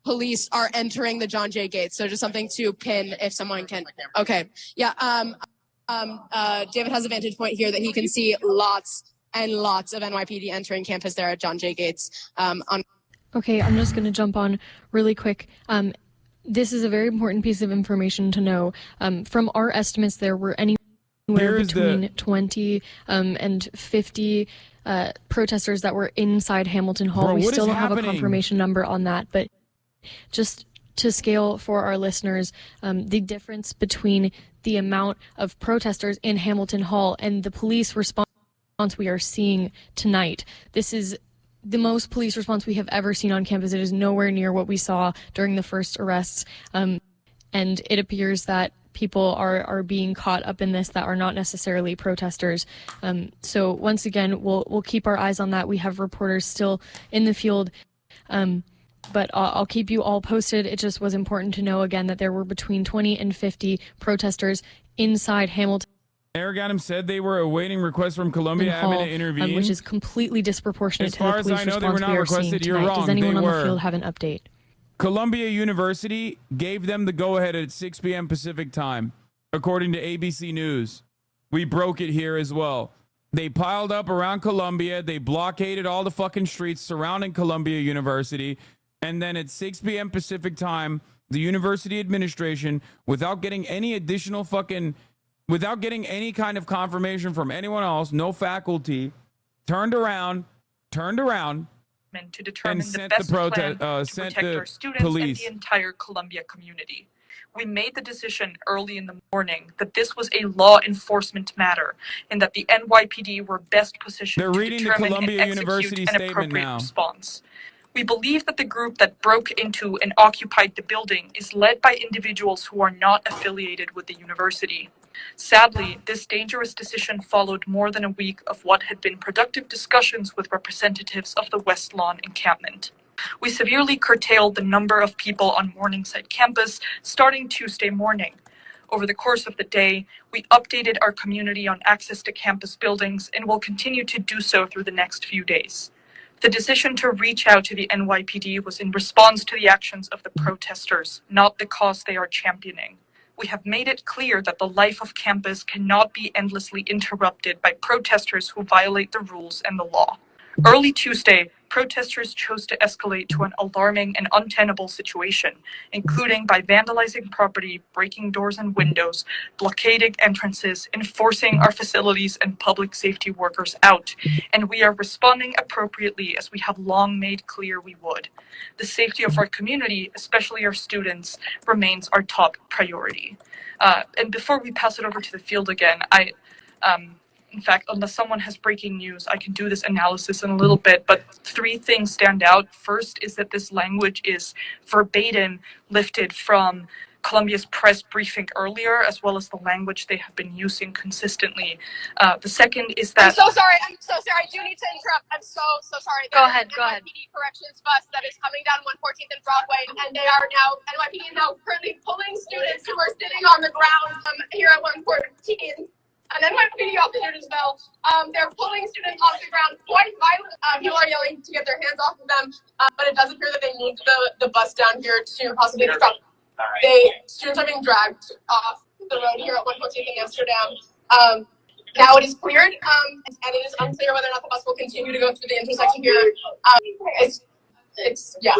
Police are entering the John Jay Gates. So just something to pin if someone can. Okay. Yeah. David has a vantage point here that he can see lots and lots of NYPD entering campus there at John Jay Gates. Okay, I'm just going to jump on really quick. This is a very important piece of information to know. From our estimates, there were anywhere between 20 and 50 protesters that were inside Hamilton Hall. Bro, we what still is don't have a happening? confirmation number on that, but just to scale for our listeners, the difference between the amount of protesters in Hamilton Hall and the police response we are seeing tonight. This is the most police response we have ever seen on campus. It is nowhere near what we saw during the first arrests. And it appears that people are being caught up in this that are not necessarily protesters. So once again, we'll keep our eyes on that. We have reporters still in the field. But I'll keep you all posted. It just was important to know again that there were between 20 and 50 protesters inside Hamilton. Eric Adams said they were awaiting requests from Columbia Hall, admin to intervene. which is completely disproportionate As to far the as police I know, they were response not we are seeing requested. You're tonight. wrong. Does anyone They on were. the field have an update? Columbia University gave them the go-ahead at 6 p.m. Pacific time, according to ABC News. We broke it here as well. They piled up around Columbia. They blockaded all the fucking streets surrounding Columbia University. And then at 6 p.m. Pacific time, the university administration, without getting any additional without getting any kind of confirmation from anyone else, no faculty, turned around, to determine and the sent best the plan to sent protect the our students police. and the entire Columbia community. We made the decision early in the morning that this was a law enforcement matter and that the NYPD were best positioned They're to reading the determine Columbia and University execute an statement appropriate now. response. We believe that the group that broke into and occupied the building is led by individuals who are not affiliated with the university. Sadly, this dangerous decision followed more than a week of what had been productive discussions with representatives of the West Lawn encampment. We severely curtailed the number of people on Morningside campus starting Tuesday morning. Over the course of the day, we updated our community on access to campus buildings and will continue to do so through the next few days. The decision to reach out to the NYPD was in response to the actions of the protesters, not the cause they are championing. We have made it clear that the life of campus cannot be endlessly interrupted by protesters who violate the rules and the law. Early Tuesday, protesters chose to escalate to an alarming and untenable situation, including by vandalizing property, breaking doors and windows, blockading entrances, and forcing our facilities and public safety workers out. And we are responding appropriately as we have long made clear we would. The safety of our community, especially our students, remains our top priority. And before we pass it over to the field again, in fact, unless someone has breaking news, I can do this analysis in a little bit, but 3 things stand out. First is that this language is verbatim lifted from Columbia's press briefing earlier, as well as the language they have been using consistently. The second is that... I'm so sorry. I do need to interrupt. I'm so sorry. Go ahead. NYPD corrections bus that is coming down 114th and Broadway, and NYPD is now currently pulling students who are sitting on the ground here at 114. And NYPD officers as well. They're pulling students off the ground quite violently. People are yelling to get their hands off of them, but it does appear that they moved the bus down here to possibly disrupt. Students are being dragged off the road here at 114th in Amsterdam. Now it is cleared, and it is unclear whether or not the bus will continue to go through the intersection here. Yeah.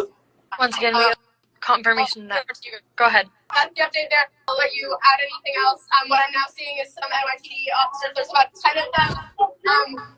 Once again, we have confirmation that. Go ahead. That's the update there. I'll let you add anything else. What I'm now seeing is some NYPD officers. There's about 10 of them.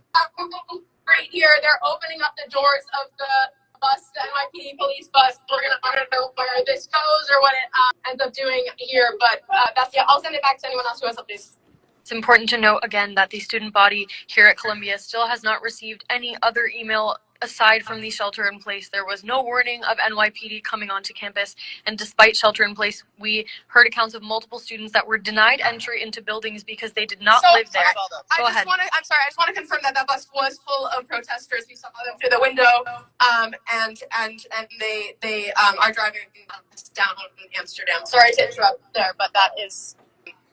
Right here, they're opening up the doors of the bus, the NYPD police bus. We're gonna know where this goes or what it ends up doing here. But I'll send it back to anyone else who has updates. It's important to note again that the student body here at Columbia still has not received any other email aside from the shelter in place. There was no warning of NYPD coming onto campus, and despite shelter in place, we heard accounts of multiple students that were denied entry into buildings because they did not live there. Go ahead. I just want to confirm that bus was full of protesters. We saw them through the window, and they are driving down in Amsterdam. Sorry to interrupt there, but that is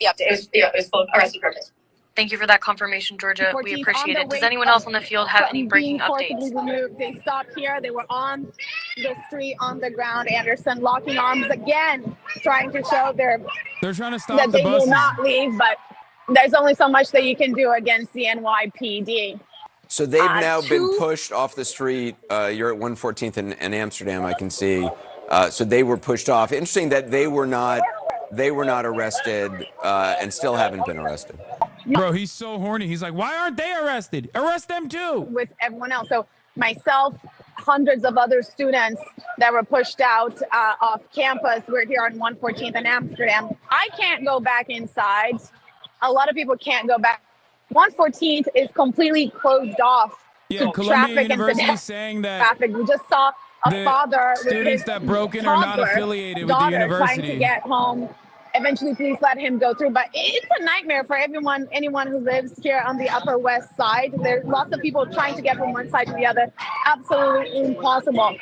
the update. It was full of arrested protesters. Thank you for that confirmation, Georgia. We appreciate it. Does anyone else on the field have any breaking updates? Removed. They stopped here. They were on the street, on the ground, Anderson, locking arms again, trying to show they're trying to stop that the they buses. will not leave, but there's only so much that you can do against the NYPD. So they've now been pushed off the street. You're at 114th in Amsterdam, I can see. So they were pushed off. Interesting that they were not arrested and still haven't been arrested. Bro, he's so horny. He's like, why aren't they arrested? Arrest them too. With everyone else. So myself, hundreds of other students that were pushed out off campus. We're here on 114th in Amsterdam. I can't go back inside. A lot of people can't go back. 114th is completely closed off to Columbia traffic University and saying that traffic. We just saw a father with students his that broke in are not toddler affiliated with the daughter university. trying to get home. Eventually, police let him go through, but it's a nightmare for anyone who lives here on the Upper West Side. There's lots of people trying to get from one side to the other. Absolutely impossible.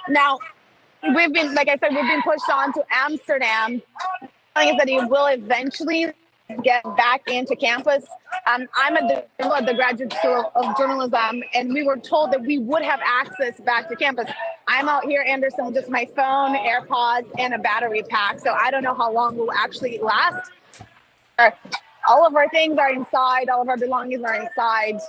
Now, we've been pushed on to Amsterdam. I think that he will eventually get back into campus. I'm at the Graduate School of Journalism, and we were told that we would have access back to campus. I'm out here, Anderson, with just my phone, AirPods, and a battery pack, so I don't know how long we'll actually last. All of our things are inside. All of our belongings are inside.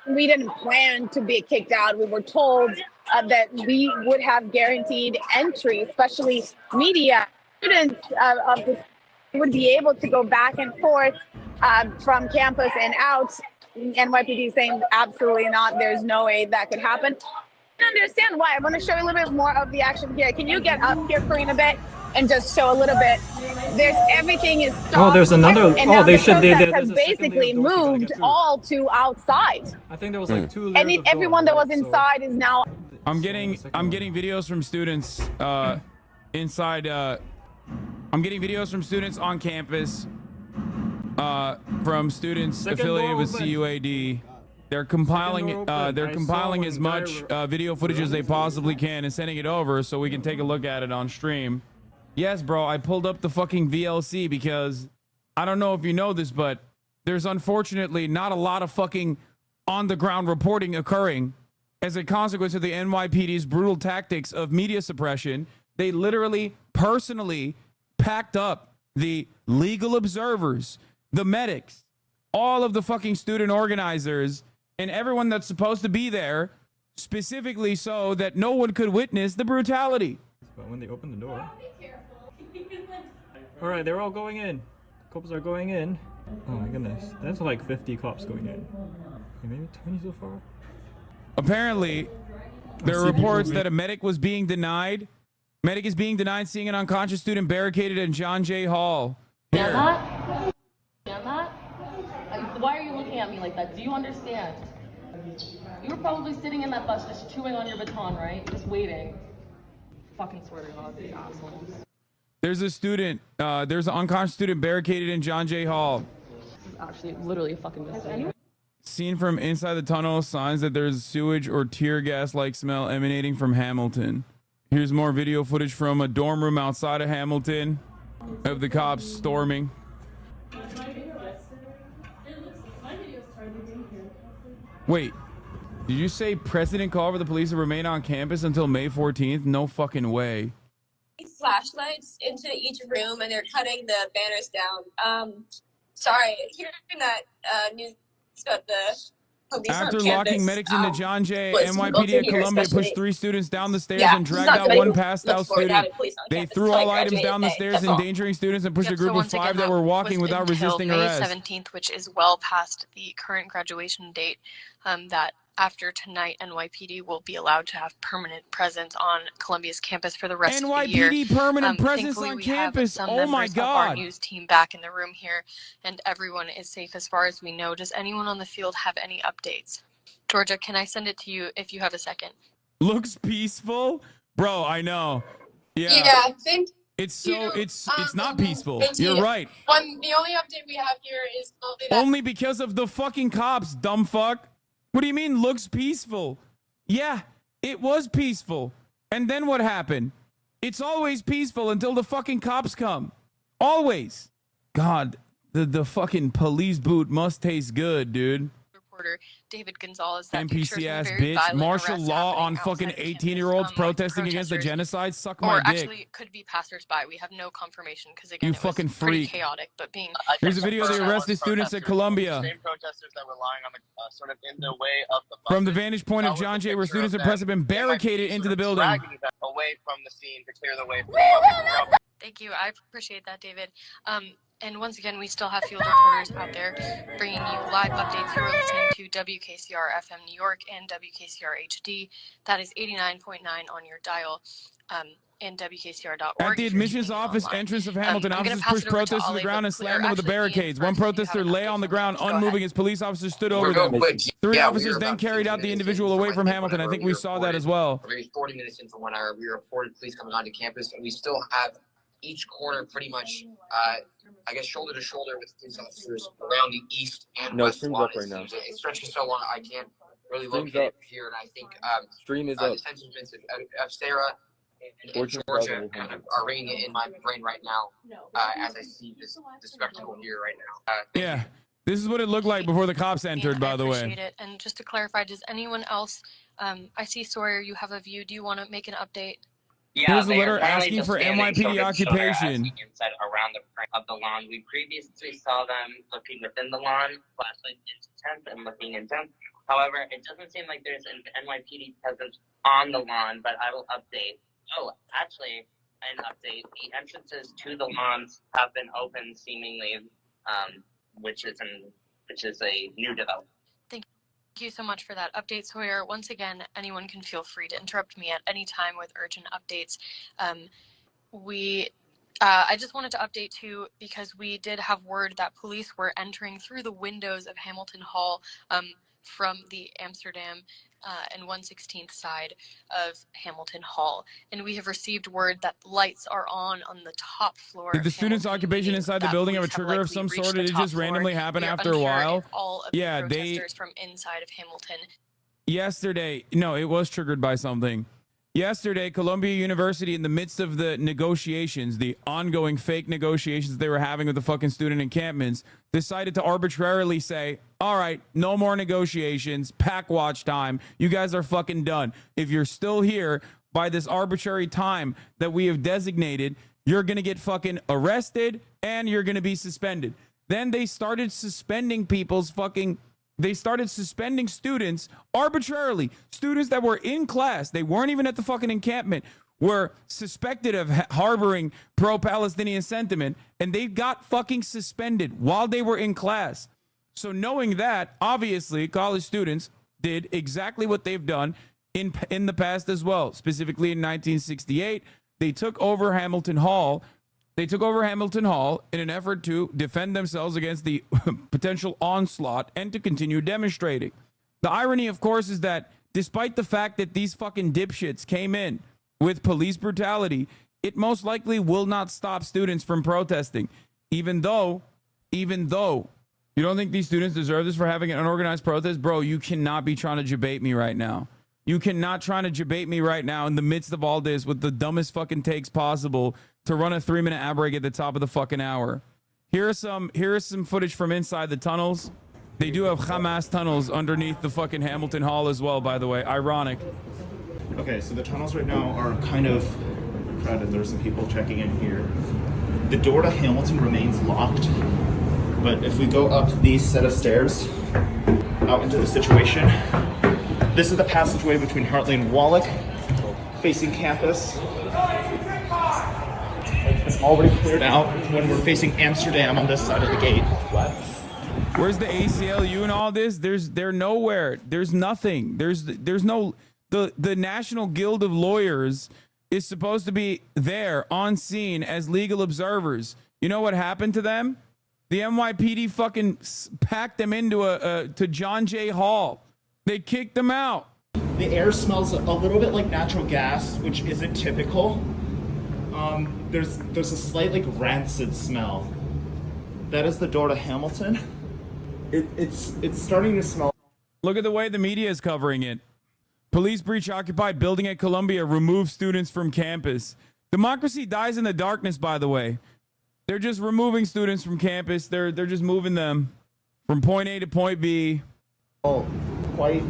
We didn't plan to be kicked out. We were told that we would have guaranteed entry, especially media. Students of the would be able to go back and forth from campus and out. NYPD saying absolutely not. There's no way that could happen. I don't understand why. I want to show you a little bit more of the action here. Can you get up here, Karina, a bit and just show a little bit? Everything is stopped. Oh, there's another. And now they the should. protest has basically moved all to outside. I think there was like 2 layers And of everyone door, that was inside is now. I'm getting videos from students inside. I'm getting videos from students on campus, from students affiliated with CUAD. They're compiling as much video footage as they possibly can and sending it over so we can take a look at it on stream. Yes, bro, I pulled up the fucking VLC because I don't know if you know this, but there's unfortunately not a lot of fucking on-the-ground reporting occurring as a consequence of the NYPD's brutal tactics of media suppression. They literally personally packed up the legal observers, the medics, all of the fucking student organizers, and everyone that's supposed to be there, specifically so that no one could witness the brutality. But when they open the door. All right, they're all going in. Cops are going in. Oh my goodness, that's like 50 cops going in. Maybe 20 so far. Apparently, there are reports that a medic was being denied. Medic is being denied seeing an unconscious student barricaded in John Jay Hall. Here. Why are you looking at me like that? Do you understand? You were probably sitting in that bus just chewing on your baton, right? Just waiting. Fucking swear to God, these assholes. There's a student, there's an unconscious student barricaded in John Jay Hall. This is actually literally a fucking mistake. Seen from inside the tunnel, signs that there's sewage or tear gas-like smell emanating from Hamilton. Here's more video footage from a dorm room outside of Hamilton of the cops storming. Wait, did you say President called for the police to remain on campus until May 14th? No fucking way. Flashlights into each room and they're cutting the banners down. Sorry, hearing that news about the police After on locking campus, medics into John Jay, was NYPD at here, Columbia especially- pushed 3 students down the stairs Yeah, and it's dragged not out somebody one who passed looks out forward to student. having police on They campus threw until all they items graduate down the in May. stairs, That's all. endangering students, and pushed a Yep, group so of once 5 again, that were walking without until resisting May arrest. 17th, which is well past the current graduation date, that after tonight, NYPD will be allowed to have permanent presence on Columbia's campus for the rest of the year. NYPD permanent presence Thankfully, on we campus. have some Oh my members of our God. news team back in the room here, and everyone is safe as far as we know. Does anyone on the field have any updates? Georgia, can I send it to you if you have a second? Looks peaceful, bro. I know. Yeah. Yeah, thank It's so it's not peaceful. thank you. You're right. The only update we have here is Only because of the fucking cops, dumb fuck. What do you mean looks peaceful? Yeah, it was peaceful. And then what happened? It's always peaceful until the fucking cops come. Always. God, The fucking police boot must taste good, dude. Reporter David Gonzalez. That NPC ass bitch. Martial law on fucking 18-year-olds protesting against the genocide. Suck my or dick. actually, it could be passersby. We have no confirmation because again, You it was fucking pretty freak. chaotic. But being Here's a video of the arrested students at Columbia. Same protesters that were lying on the sort of in the way of the From the vantage point of John Jay, where students and press have been barricaded into the building. dragging them away from the scene to clear the way for the Thank you. I appreciate that, David. And once again, we still have field reporters out there bringing you live updates. You are listening to WKCR FM New York and WKCR HD. That is 89.9 on your dial. And WKCR.org. At the admissions office entrance of Hamilton, officers pushed protesters to the ground and slammed them with the barricades. One protester lay on the ground unmoving as police officers stood over them. Three officers then carried out the individual away from Hamilton. I think we saw that as well. Maybe 40 minutes into 1 hour, we reported police coming onto campus, and we still have each corner pretty much, I guess, shoulder to shoulder with police officers around the east and west lawn. It stretches so long, I can't really locate it here, and I think the sentiments of Sarah and Georgia kind of are ringing it in my brain right now as I see this spectacle here right now. Yeah, this is what it looked like before the cops entered, by the way. Appreciate it. And just to clarify, does anyone else, I see Sawyer, you have a view. Do you want to make an update? Yeah, here's a letter asking for NYPD occupation. Inside around the front of the lawn. We previously saw them looking within the lawn, flashlight into tent and looking in tent. However, it doesn't seem like there's an NYPD presence on the lawn, but I will update. Oh, actually, an update. The entrances to the lawns have been open seemingly, which is a new development. Thank you so much for that update, Sawyer. Once again, anyone can feel free to interrupt me at any time with urgent updates. I just wanted to update too, because we did have word that police were entering through the windows of Hamilton Hall from the Amsterdam and 116th side of Hamilton Hall. And we have received word that lights are on the top floor. Did the students' occupation inside the building have a trigger of some sort? Did it just randomly happen after a while? Yeah, protesters from inside of Hamilton. Yesterday, no, it was triggered by something. Yesterday, Columbia University, in the midst of the negotiations, the ongoing fake negotiations they were having with the fucking student encampments, decided to arbitrarily say, all right, no more negotiations, pack watch time. You guys are fucking done. If you're still here by this arbitrary time that we have designated, you're going to get fucking arrested and you're going to be suspended. Then they started suspending they started suspending students arbitrarily. Students that were in class, they weren't even at the fucking encampment, were suspected of harboring pro-Palestinian sentiment, and they got fucking suspended while they were in class. So knowing that, obviously, college students did exactly what they've done in the past as well. Specifically in 1968, they took over Hamilton Hall. They took over Hamilton Hall in an effort to defend themselves against the potential onslaught and to continue demonstrating. The irony, of course, is that despite the fact that these fucking dipshits came in with police brutality, it most likely will not stop students from protesting. Even though, you don't think these students deserve this for having an unorganized protest? Bro, you cannot be trying to debate me right now. You cannot try to debate me right now in the midst of all this with the dumbest fucking takes possible to run a 3-minute ad break at the top of the fucking hour. Here is some footage from inside the tunnels. They do have Hamas tunnels underneath the fucking Hamilton Hall as well, by the way. Ironic. Okay, so the tunnels right now are kind of crowded. There's some people checking in here. The door to Hamilton remains locked, but if we go up these set of stairs out into the situation, this is the passageway between Hartley and Wallach, facing campus. It's already cleared out when we're facing Amsterdam on this side of the gate. Where's the ACLU and all this? They're nowhere. There's nothing. There's no. The National Guild of Lawyers is supposed to be there on scene as legal observers. You know what happened to them? The NYPD fucking packed them into to John Jay Hall. They kicked them out. The air smells a little bit like natural gas, which isn't typical. There's a slightly rancid smell. That is the door to Hamilton. It's starting to smell. Look at the way the media is covering it. Police breach occupied building at Columbia, remove students from campus. Democracy dies in the darkness, by the way. They're just removing students from campus. They're just moving them from point A to point B. Oh, quite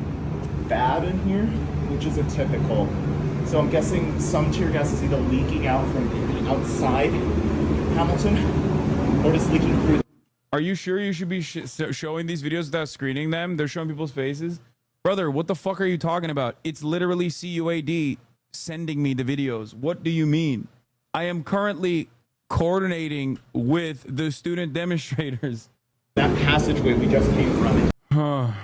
bad in here, which is atypical. So I'm guessing some tear gas is either leaking out from outside Hamilton or just leaking through. Are you sure you should be showing these videos without screening them? They're showing people's faces. Brother, what the fuck are you talking about? It's literally CUAD sending me the videos. What do you mean? I am currently coordinating with the student demonstrators. That passageway we just came from.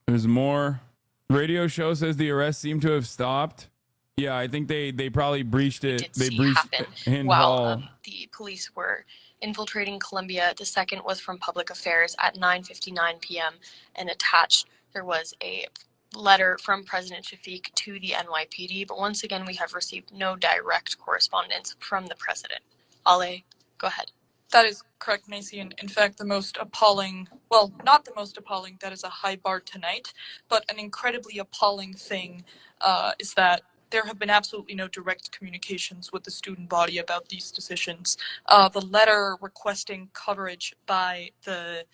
There's more. Radio show says the arrests seem to have stopped. Yeah, I think they probably breached it. They breached in Hall. The police were infiltrating Columbia. The second was from Public Affairs at 9:59 p.m. and attached there was a letter from President Shafiq to the NYPD. But once again, we have received no direct correspondence from the president. Ale, go ahead. That is correct, Nancy. And in fact, the most appalling, well, not the most appalling, that is a high bar tonight, but an incredibly appalling thing is that there have been absolutely no direct communications with the student body about these decisions. The letter requesting coverage by the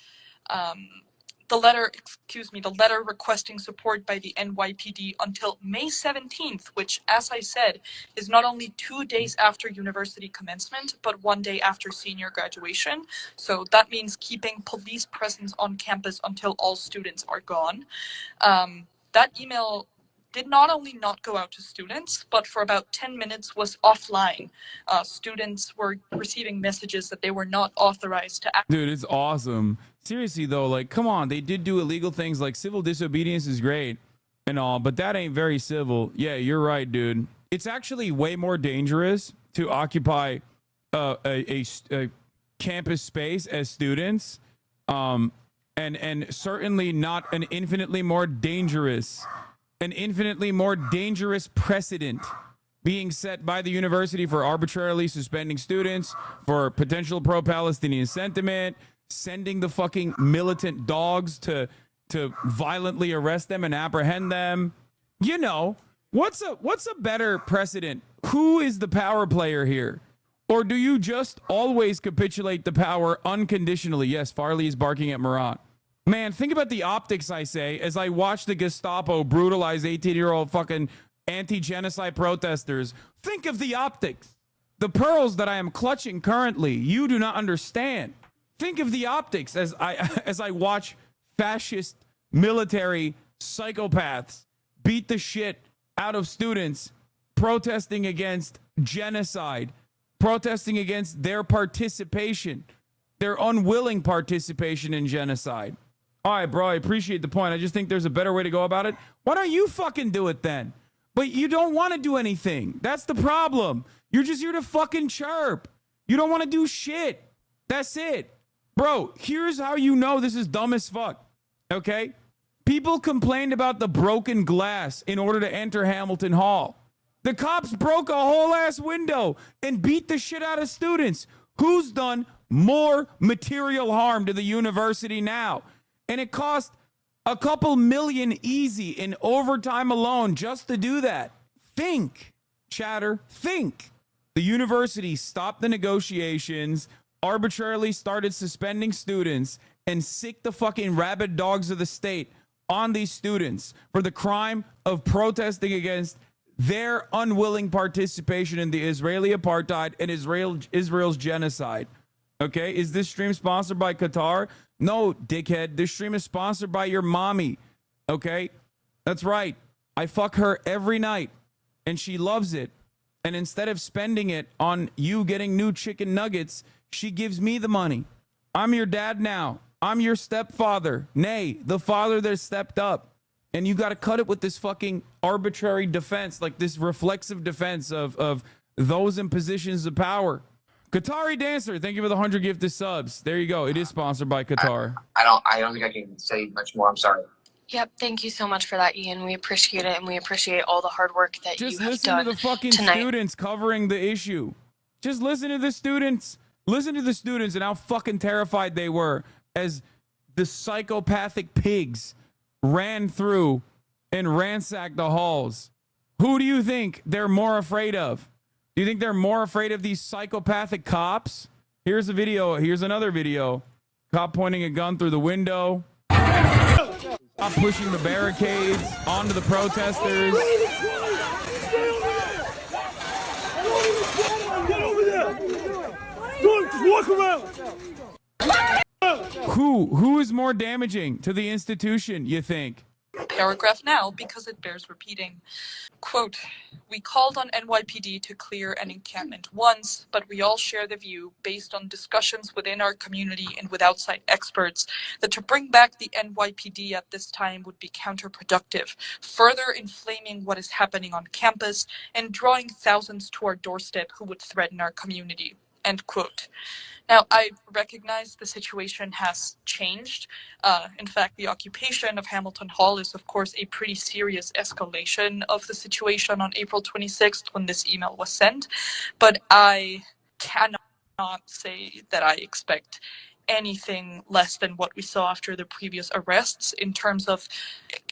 letter requesting support by the NYPD until May 17th, which, as I said, is not only 2 days after university commencement, but 1 day after senior graduation. So that means keeping police presence on campus until all students are gone. That email did not only not go out to students, but for about 10 minutes was offline. Students were receiving messages that they were not authorized to act. Dude, it's awesome. Seriously, though, like, come on. They did do illegal things. Like, civil disobedience is great and all, but that ain't very civil. Yeah, you're right, dude. It's actually way more dangerous to occupy a campus space as students, and certainly not an infinitely more dangerous precedent being set by the university for arbitrarily suspending students for potential pro-Palestinian sentiment, sending the fucking militant dogs to violently arrest them and apprehend them. You know, what's a better precedent? Who is the power player here? Or do you just always capitulate the power unconditionally? Yes, Farley is barking at Murat. Man, think about the optics, I say, as I watch the Gestapo brutalize 18-year-old fucking anti-genocide protesters. Think of the optics. The pearls that I am clutching currently, you do not understand. Think of the optics as I watch fascist military psychopaths beat the shit out of students protesting against genocide, protesting against their participation, their unwilling participation in genocide. All right, bro, I appreciate the point. I just think there's a better way to go about it. Why don't you fucking do it then? But you don't want to do anything. That's the problem. You're just here to fucking chirp. You don't want to do shit. That's it. Bro, here's how you know this is dumb as fuck, okay? People complained about the broken glass in order to enter Hamilton Hall. The cops broke a whole ass window and beat the shit out of students. Who's done more material harm to the university now? And it cost a couple million easy in overtime alone just to do that. Think, chatter, think. The university stopped the negotiations, arbitrarily started suspending students, and sicked the fucking rabid dogs of the state on these students for the crime of protesting against their unwilling participation in the Israeli apartheid and Israel's genocide. Okay, is this stream sponsored by Qatar? No, dickhead. This stream is sponsored by your mommy. Okay, that's right. I fuck her every night, and she loves it. And instead of spending it on you getting new chicken nuggets, she gives me the money. I'm your dad now. I'm your stepfather. Nay, the father that stepped up. And you got to cut it with this fucking arbitrary defense, like this reflexive defense of those in positions of power. Qatari Dancer, thank you for the 100 gifted subs. There you go. It is sponsored by Qatar. I don't think I can say much more. I'm sorry. Yep, thank you so much for that, Ian. We appreciate it, and we appreciate all the hard work that you have done Just listen to the fucking students covering the issue. Just listen to the students. Listen to the students and how fucking terrified they were as the psychopathic pigs ran through and ransacked the halls. Who do you think they're more afraid of? Do you think they're more afraid of these psychopathic cops? Here's a video. Here's another video. Cop pointing a gun through the window. Cop pushing the barricades onto the protesters. Walk around. Who is more damaging to the institution, you think? Paragraph now because it bears repeating. Quote, we called on NYPD to clear an encampment once, but we all share the view, based on discussions within our community and with outside experts, that to bring back the NYPD at this time would be counterproductive, further inflaming what is happening on campus and drawing thousands to our doorstep who would threaten our community. End quote. Now, I recognize the situation has changed. In fact, the occupation of Hamilton Hall is, of course, a pretty serious escalation of the situation on April 26th when this email was sent. But I cannot say that I expect anything less than what we saw after the previous arrests in terms of,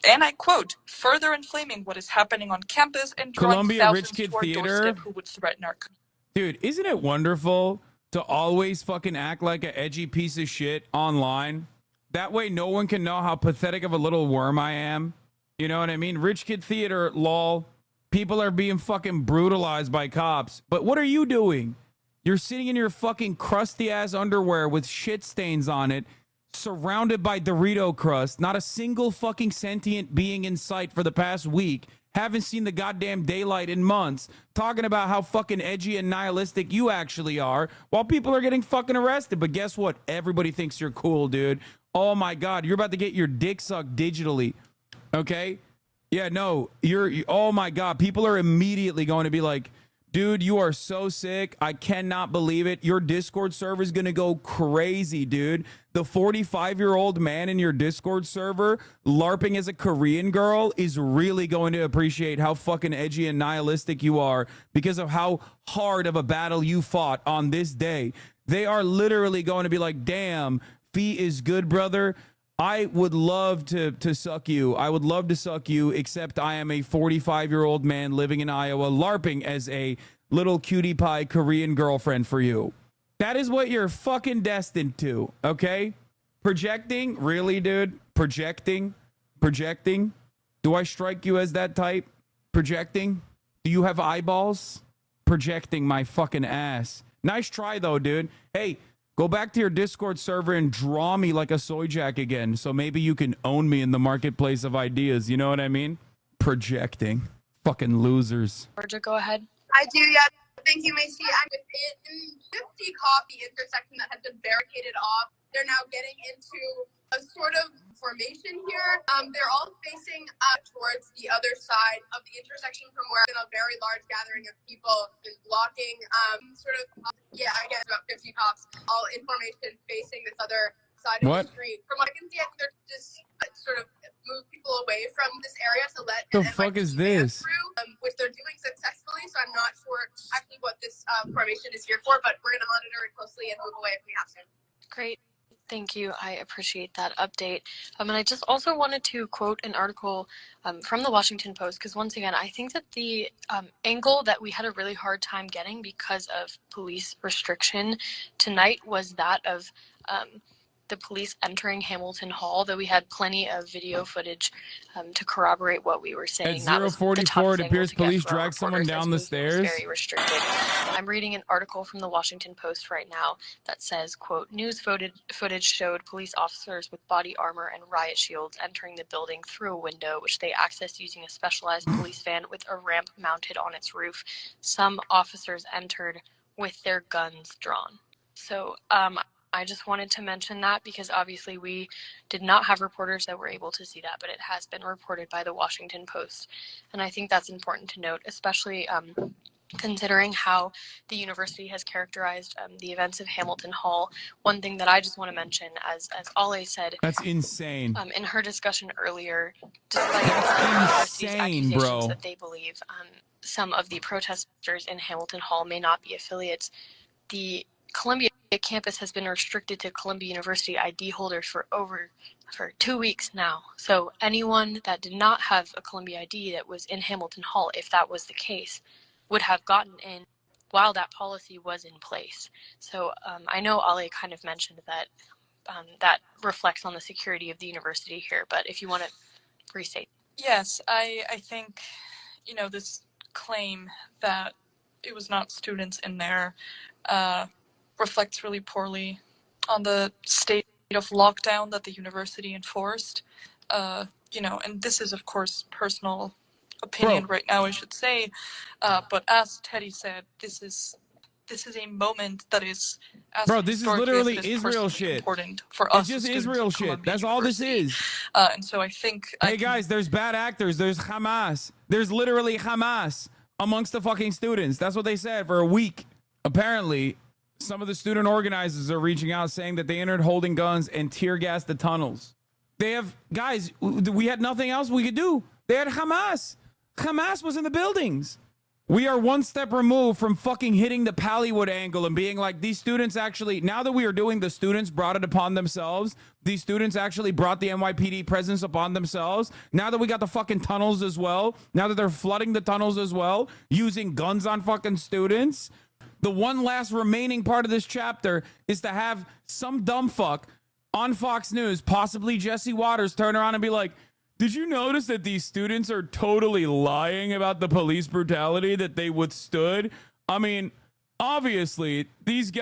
and I quote, further inflaming what is happening on campus and drawing Columbia thousands Rich Kid to our Theater. doorstep who would threaten our community. Dude, isn't it wonderful to always fucking act like an edgy piece of shit online? That way no one can know how pathetic of a little worm I am. You know what I mean? Rich Kid Theater, lol. People are being fucking brutalized by cops. But what are you doing? You're sitting in your fucking crusty ass underwear with shit stains on it, surrounded by Dorito crust, not a single fucking sentient being in sight for the past week. Haven't seen the goddamn daylight in months, talking about how fucking edgy and nihilistic you actually are, while people are getting fucking arrested. But guess what? Everybody thinks you're cool, dude. Oh my God, you're about to get your dick sucked digitally. Okay? Yeah, no, oh my God, people are immediately going to be like, dude, you are so sick. I cannot believe it. Your Discord server is going to go crazy, dude. The 45-year-old man in your Discord server LARPing as a Korean girl is really going to appreciate how fucking edgy and nihilistic you are because of how hard of a battle you fought on this day. They are literally going to be like, damn, Fee is good, brother. I would love to suck you. I would love to suck you, except I am a 45-year-old man living in Iowa LARPing as a little cutie pie Korean girlfriend for you. That is what you're fucking destined to, okay? Projecting? Really, dude? Projecting? Projecting? Do I strike you as that type? Projecting? Do you have eyeballs? Projecting my fucking ass. Nice try, though, dude. Hey, go back to your Discord server and draw me like a soy jack again, so maybe you can own me in the marketplace of ideas. You know what I mean? Projecting. Fucking losers. Georgia, go ahead. I do, yeah. Thank you, Macy. I'm within 50 copy intersection that has been barricaded off. They're now getting into a sort of formation here. They're all facing towards the other side of the intersection from where a very large gathering of people is blocking I guess about 50 cops, all in formation facing this other side of the street. From what I can see, I think they're just sort of move people away from this area to let The fuck is this? through, which they're doing successfully. So I'm not sure actually what this formation is here for, but we're going to monitor it closely and move away if we have to. Great. Thank you. I appreciate that update. And I just also wanted to quote an article from the Washington Post, because once again, I think that the angle that we had a really hard time getting because of police restriction tonight was that of the police entering Hamilton Hall, though we had plenty of video footage to corroborate what we were saying. At 044, it appears police dragged someone down the stairs. Very restricted. I'm reading an article from the Washington Post right now that says, quote, news footage showed police officers with body armor and riot shields entering the building through a window, which they accessed using a specialized police van with a ramp mounted on its roof. Some officers entered with their guns drawn. So, I just wanted to mention that because obviously we did not have reporters that were able to see that, but it has been reported by the Washington Post. And I think that's important to note, especially considering how the university has characterized the events of Hamilton Hall. One thing that I just want to mention, as Ale said, that's insane. In her discussion earlier, despite the university's accusations that they believe some of the protesters in Hamilton Hall may not be affiliates, the Columbia campus has been restricted to Columbia University ID holders for 2 weeks now. So anyone that did not have a Columbia ID that was in Hamilton Hall, if that was the case, would have gotten in while that policy was in place. So I know Ale kind of mentioned that that reflects on the security of the university here, but if you want to restate. Yes, I think, this claim that it was not students in there reflects really poorly on the state of lockdown that the university enforced. And this is, of course, personal opinion right now, I should say. But as Teddy said, this is a moment that is, this is literally Israel shit. Important for us. It's just Israel shit. That's all this is. And so I think. Hey guys, there's bad actors. There's Hamas. There's literally Hamas amongst the fucking students. That's what they said for a week. Apparently, some of the student organizers are reaching out saying that they entered holding guns and tear gassed the tunnels. They have, guys, we had nothing else we could do. They had Hamas. Hamas was in the buildings. We are one step removed from fucking hitting the Pallywood angle and being like, these students actually, now that we are doing the students brought it upon themselves, these students actually brought the NYPD presence upon themselves. Now that we got the fucking tunnels as well, now that they're flooding the tunnels as well, using guns on fucking students, the one last remaining part of this chapter is to have some dumb fuck on Fox News, possibly Jesse Waters, turn around and be like, did you notice that these students are totally lying about the police brutality that they withstood? I mean, obviously, these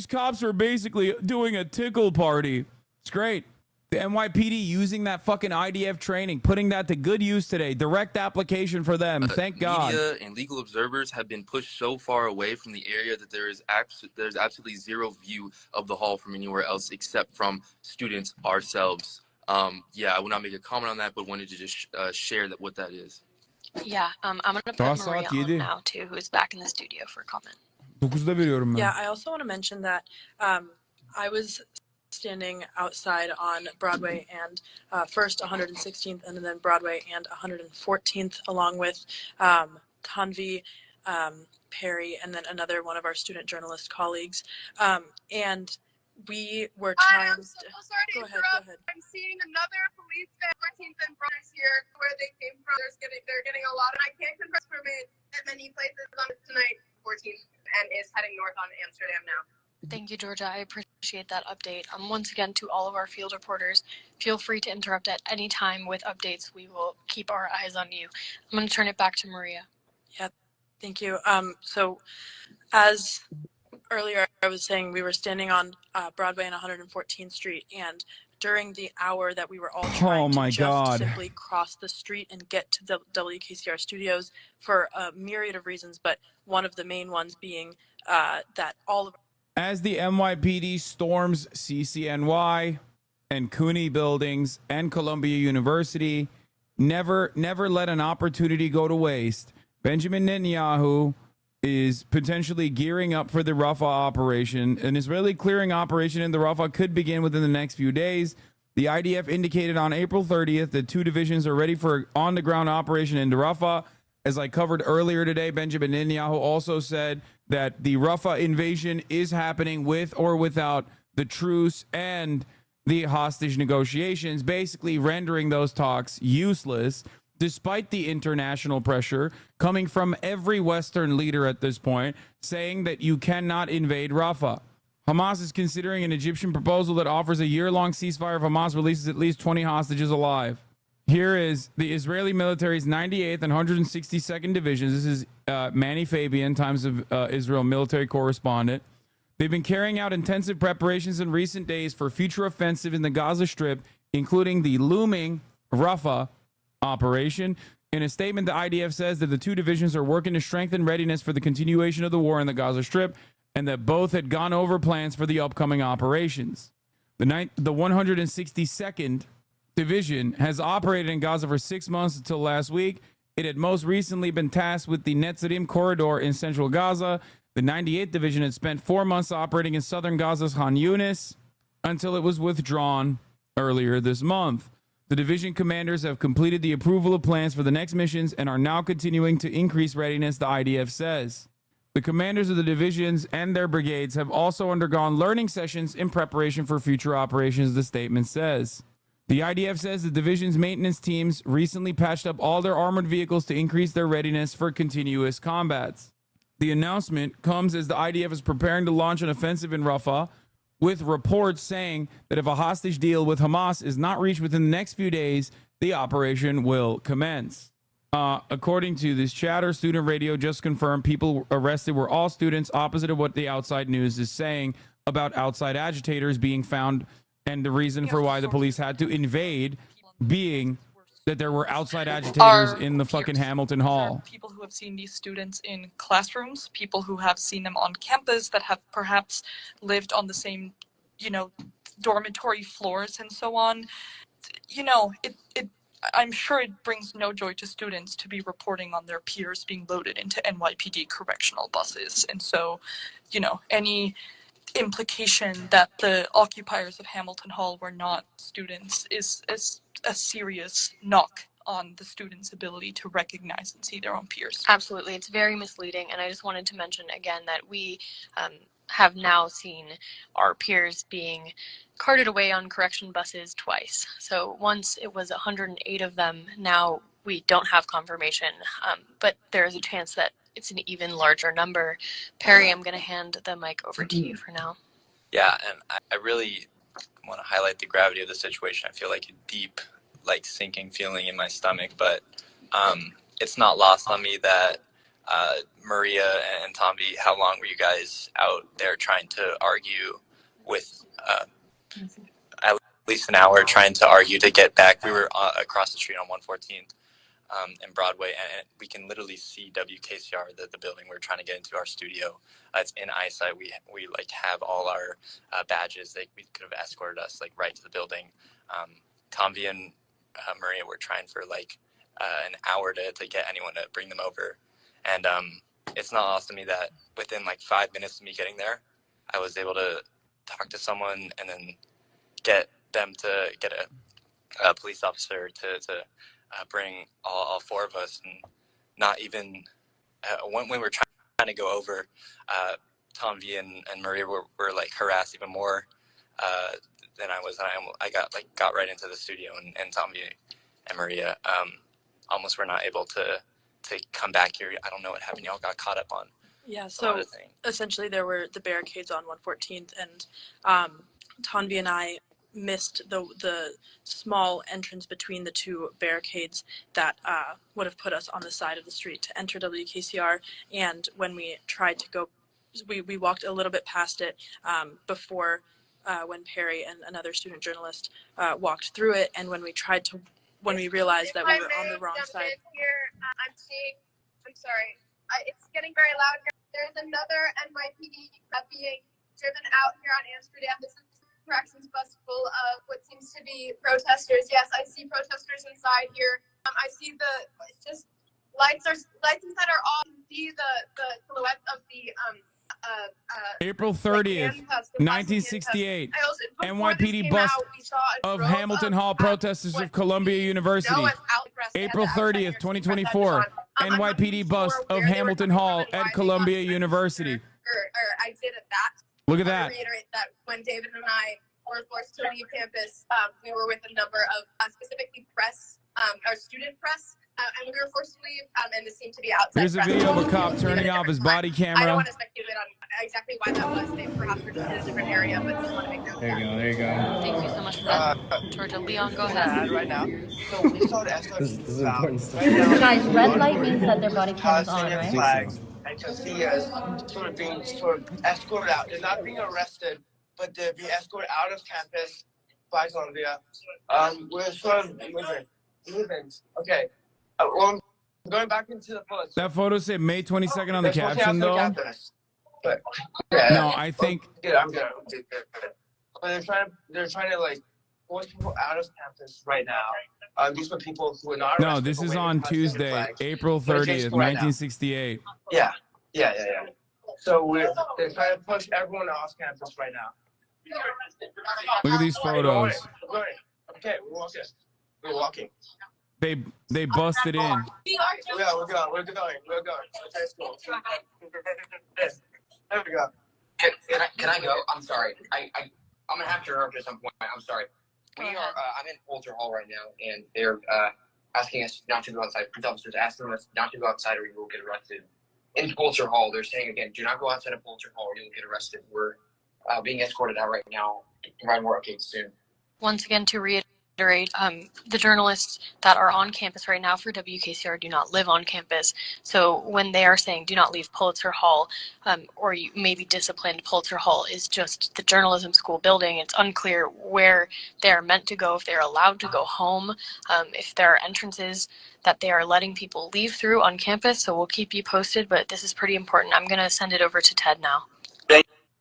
cops are basically doing a tickle party. It's great. The NYPD using that fucking IDF training, putting that to good use today. Direct application for them. Thank God. Media and legal observers have been pushed so far away from the area that there's absolutely zero view of the hall from anywhere else except from students ourselves. I will not make a comment on that, but wanted to just share what that is. Yeah, I'm going to put Maria on now, too, who is back in the studio for a comment. Yeah, I also want to mention that I was standing outside on Broadway and first 116th and then Broadway and 114th, along with Tanvi, Perry, and then another one of our student journalist colleagues. And we were trying. I'm so sorry to interrupt. I'm seeing another police van, 14th and Brothers here, where they came from. They're getting a lot, and I can't confirm it at many places on tonight. 14th and is heading north on Amsterdam now. Thank you, Georgia. I appreciate that update. Once again, to all of our field reporters, feel free to interrupt at any time with updates. We will keep our eyes on you. I'm going to turn it back to Maria. Yeah, thank you. So, as earlier I was saying, we were standing on Broadway and 114th Street, and during the hour that we were all trying to simply cross the street and get to the WKCR studios for a myriad of reasons, but one of the main ones being that all of as the NYPD storms CCNY and CUNY buildings and Columbia University, never let an opportunity go to waste. Benjamin Netanyahu is potentially gearing up for the Rafah operation. An Israeli clearing operation in the Rafah could begin within the next few days. The IDF indicated on April 30th that 2 divisions are ready for on-the-ground operation into Rafah. As I covered earlier today, Benjamin Netanyahu also said that the Rafah invasion is happening with or without the truce and the hostage negotiations, basically rendering those talks useless, despite the international pressure coming from every Western leader at this point, saying that you cannot invade Rafah. Hamas is considering an Egyptian proposal that offers a year-long ceasefire if Hamas releases at least 20 hostages alive. Here is the Israeli military's 98th and 162nd Divisions. This is Manny Fabian, Times of Israel military correspondent. They've been carrying out intensive preparations in recent days for future offensive in the Gaza Strip, including the looming Rafah operation. In a statement, the IDF says that the 2 divisions are working to strengthen readiness for the continuation of the war in the Gaza Strip, and that both had gone over plans for the upcoming operations. The 162nd Division has operated in Gaza for 6 months until last week. It had most recently been tasked with the Netzarim corridor in central Gaza. The 98th Division had spent 4 months operating in southern Gaza's Khan Yunis until it was withdrawn earlier this month. The division commanders have completed the approval of plans for the next missions and are now continuing to increase readiness, the IDF says. The commanders of the divisions and their brigades have also undergone learning sessions in preparation for future operations, the statement says. The IDF says the division's maintenance teams recently patched up all their armored vehicles to increase their readiness for continuous combats. The announcement comes as the IDF is preparing to launch an offensive in Rafah, with reports saying that if a hostage deal with Hamas is not reached within the next few days, the operation will commence. According to this chatter, student radio just confirmed people arrested were all students, opposite of what the outside news is saying about outside agitators being found, and the reason for why the police had to invade being that there were outside agitators in the fucking Hamilton Hall. People who have seen these students in classrooms, people who have seen them on campus, that have perhaps lived on the same, dormitory floors and so on. I'm sure it brings no joy to students to be reporting on their peers being loaded into NYPD correctional buses. And so, any implication that the occupiers of Hamilton Hall were not students is a serious knock on the students' ability to recognize and see their own peers. Absolutely. It's very misleading. And I just wanted to mention again that we have now seen our peers being carted away on correction buses twice. So once it was 108 of them. Now we don't have confirmation, but there is a chance that it's an even larger number. Perry, I'm going to hand the mic over to you for now. Yeah, and I really want to highlight the gravity of the situation. I feel like a deep, sinking feeling in my stomach, but it's not lost on me that Maria and Tombi, how long were you guys out there trying to argue with at least an hour trying to argue to get back? We were across the street on 114th and Broadway, and we can literally see WKCR, the building we're trying to get into, our studio. It's in eyesight. We have all our badges. We could have escorted us right to the building. Tombi and Maria were trying for an hour to get anyone to bring them over. And it's not lost to me that within 5 minutes of me getting there, I was able to talk to someone and then get them to get a police officer to bring all four of us. And not even when we were trying to go over, Tombi and Maria were harassed even more than I was. I got right into the studio, and Tombi and Maria almost were not able to come back here. I don't know what happened. Y'all got caught up on. Yeah, so essentially there were the barricades on 114th, and Tombi and I missed the small entrance between the two barricades that would have put us on the side of the street to enter WKCR. And when we tried to go, we walked a little bit past it before when Perry and another student journalist walked through it. And when we realized that we were on the wrong side. I'm sorry. It's getting very loud here. There's another NYPD being driven out here on Amsterdam. This is a corrections bus full of what seems to be protesters. Yes, I see protesters inside here. I see lights inside are off. You see the silhouette of the April 30th, 1968, NYPD bus of Hamilton Hall protesters of Columbia University. April 30th, 2024, NYPD bus of Hamilton Hall at Columbia University. I did that. Look at that. I want to reiterate that when David and I were forced to leave campus, we were with a number of specifically press, our student press, and we were forced to leave, and this seemed to be outside. Here's a video of a cop turning off his body camera. I don't want to speculate on exactly why that was. They perhaps were just in a different area, but just want to make note of that. There you go. Thank you so much for that, Georgia. Leon, go ahead. Right now. So we saw the This is important stuff. Guys, red light means that their body camera's on, right? Flags. And to see us sort of being escorted out. They're not being arrested, but they're being escorted out of campus by Columbia. We're sort of moving. Okay. Well, I'm going back into the post. That photo said May 22nd on the caption, though. But, no, I think. Yeah, I'm good. But they're trying to force people out of campus right now. These were people who were not arrested. No, this is on Tuesday, April 30th, 1968. Yeah. So they're trying to push everyone off campus right now. Look at these photos. We're going. Okay, we're walking. They busted in. Yeah, we're going. Okay, school. There we go. Can I go? I'm sorry. I'm gonna have to interrupt at some point. I'm sorry. We are. I'm in Walter Hall right now, and they're asking us not to go outside. Police officers asking us not to go outside, or we will get arrested. in Pulitzer Hall. They're saying again, do not go outside of Pulitzer Hall or you'll get arrested. We're being escorted out right now. Provide more updates soon. Once again, to reiterate, the journalists that are on campus right now for WKCR do not live on campus. So when they are saying do not leave Pulitzer Hall, or you may be disciplined, Pulitzer Hall is just the journalism school building. It's unclear where they are meant to go, if they're allowed to go home, if there are entrances that they are letting people leave through on campus. So we'll keep you posted, but this is pretty important. I'm going to send it over to Ted now.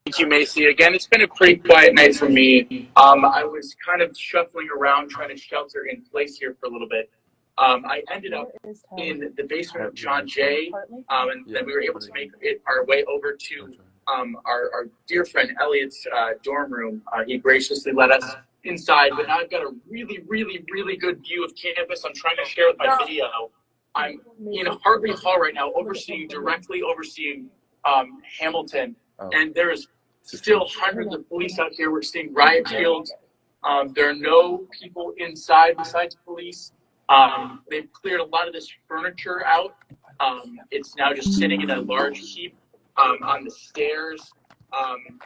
Thank you, Macy. Again, it's been a pretty quiet night for me. I was kind of shuffling around trying to shelter in place here for a little bit. I ended up in the basement of John Jay, and then we were able to make it our way over to our dear friend Elliot's dorm room. He graciously let us inside, but now I've got a really, really, really good view of campus. I'm trying to share with my video. I'm in Hartley Hall right now, directly overseeing Hamilton. And there is still hundreds of police out here. We're seeing riot shields. There are no people inside besides police. They've cleared a lot of this furniture out. It's now just sitting in a large heap on the stairs.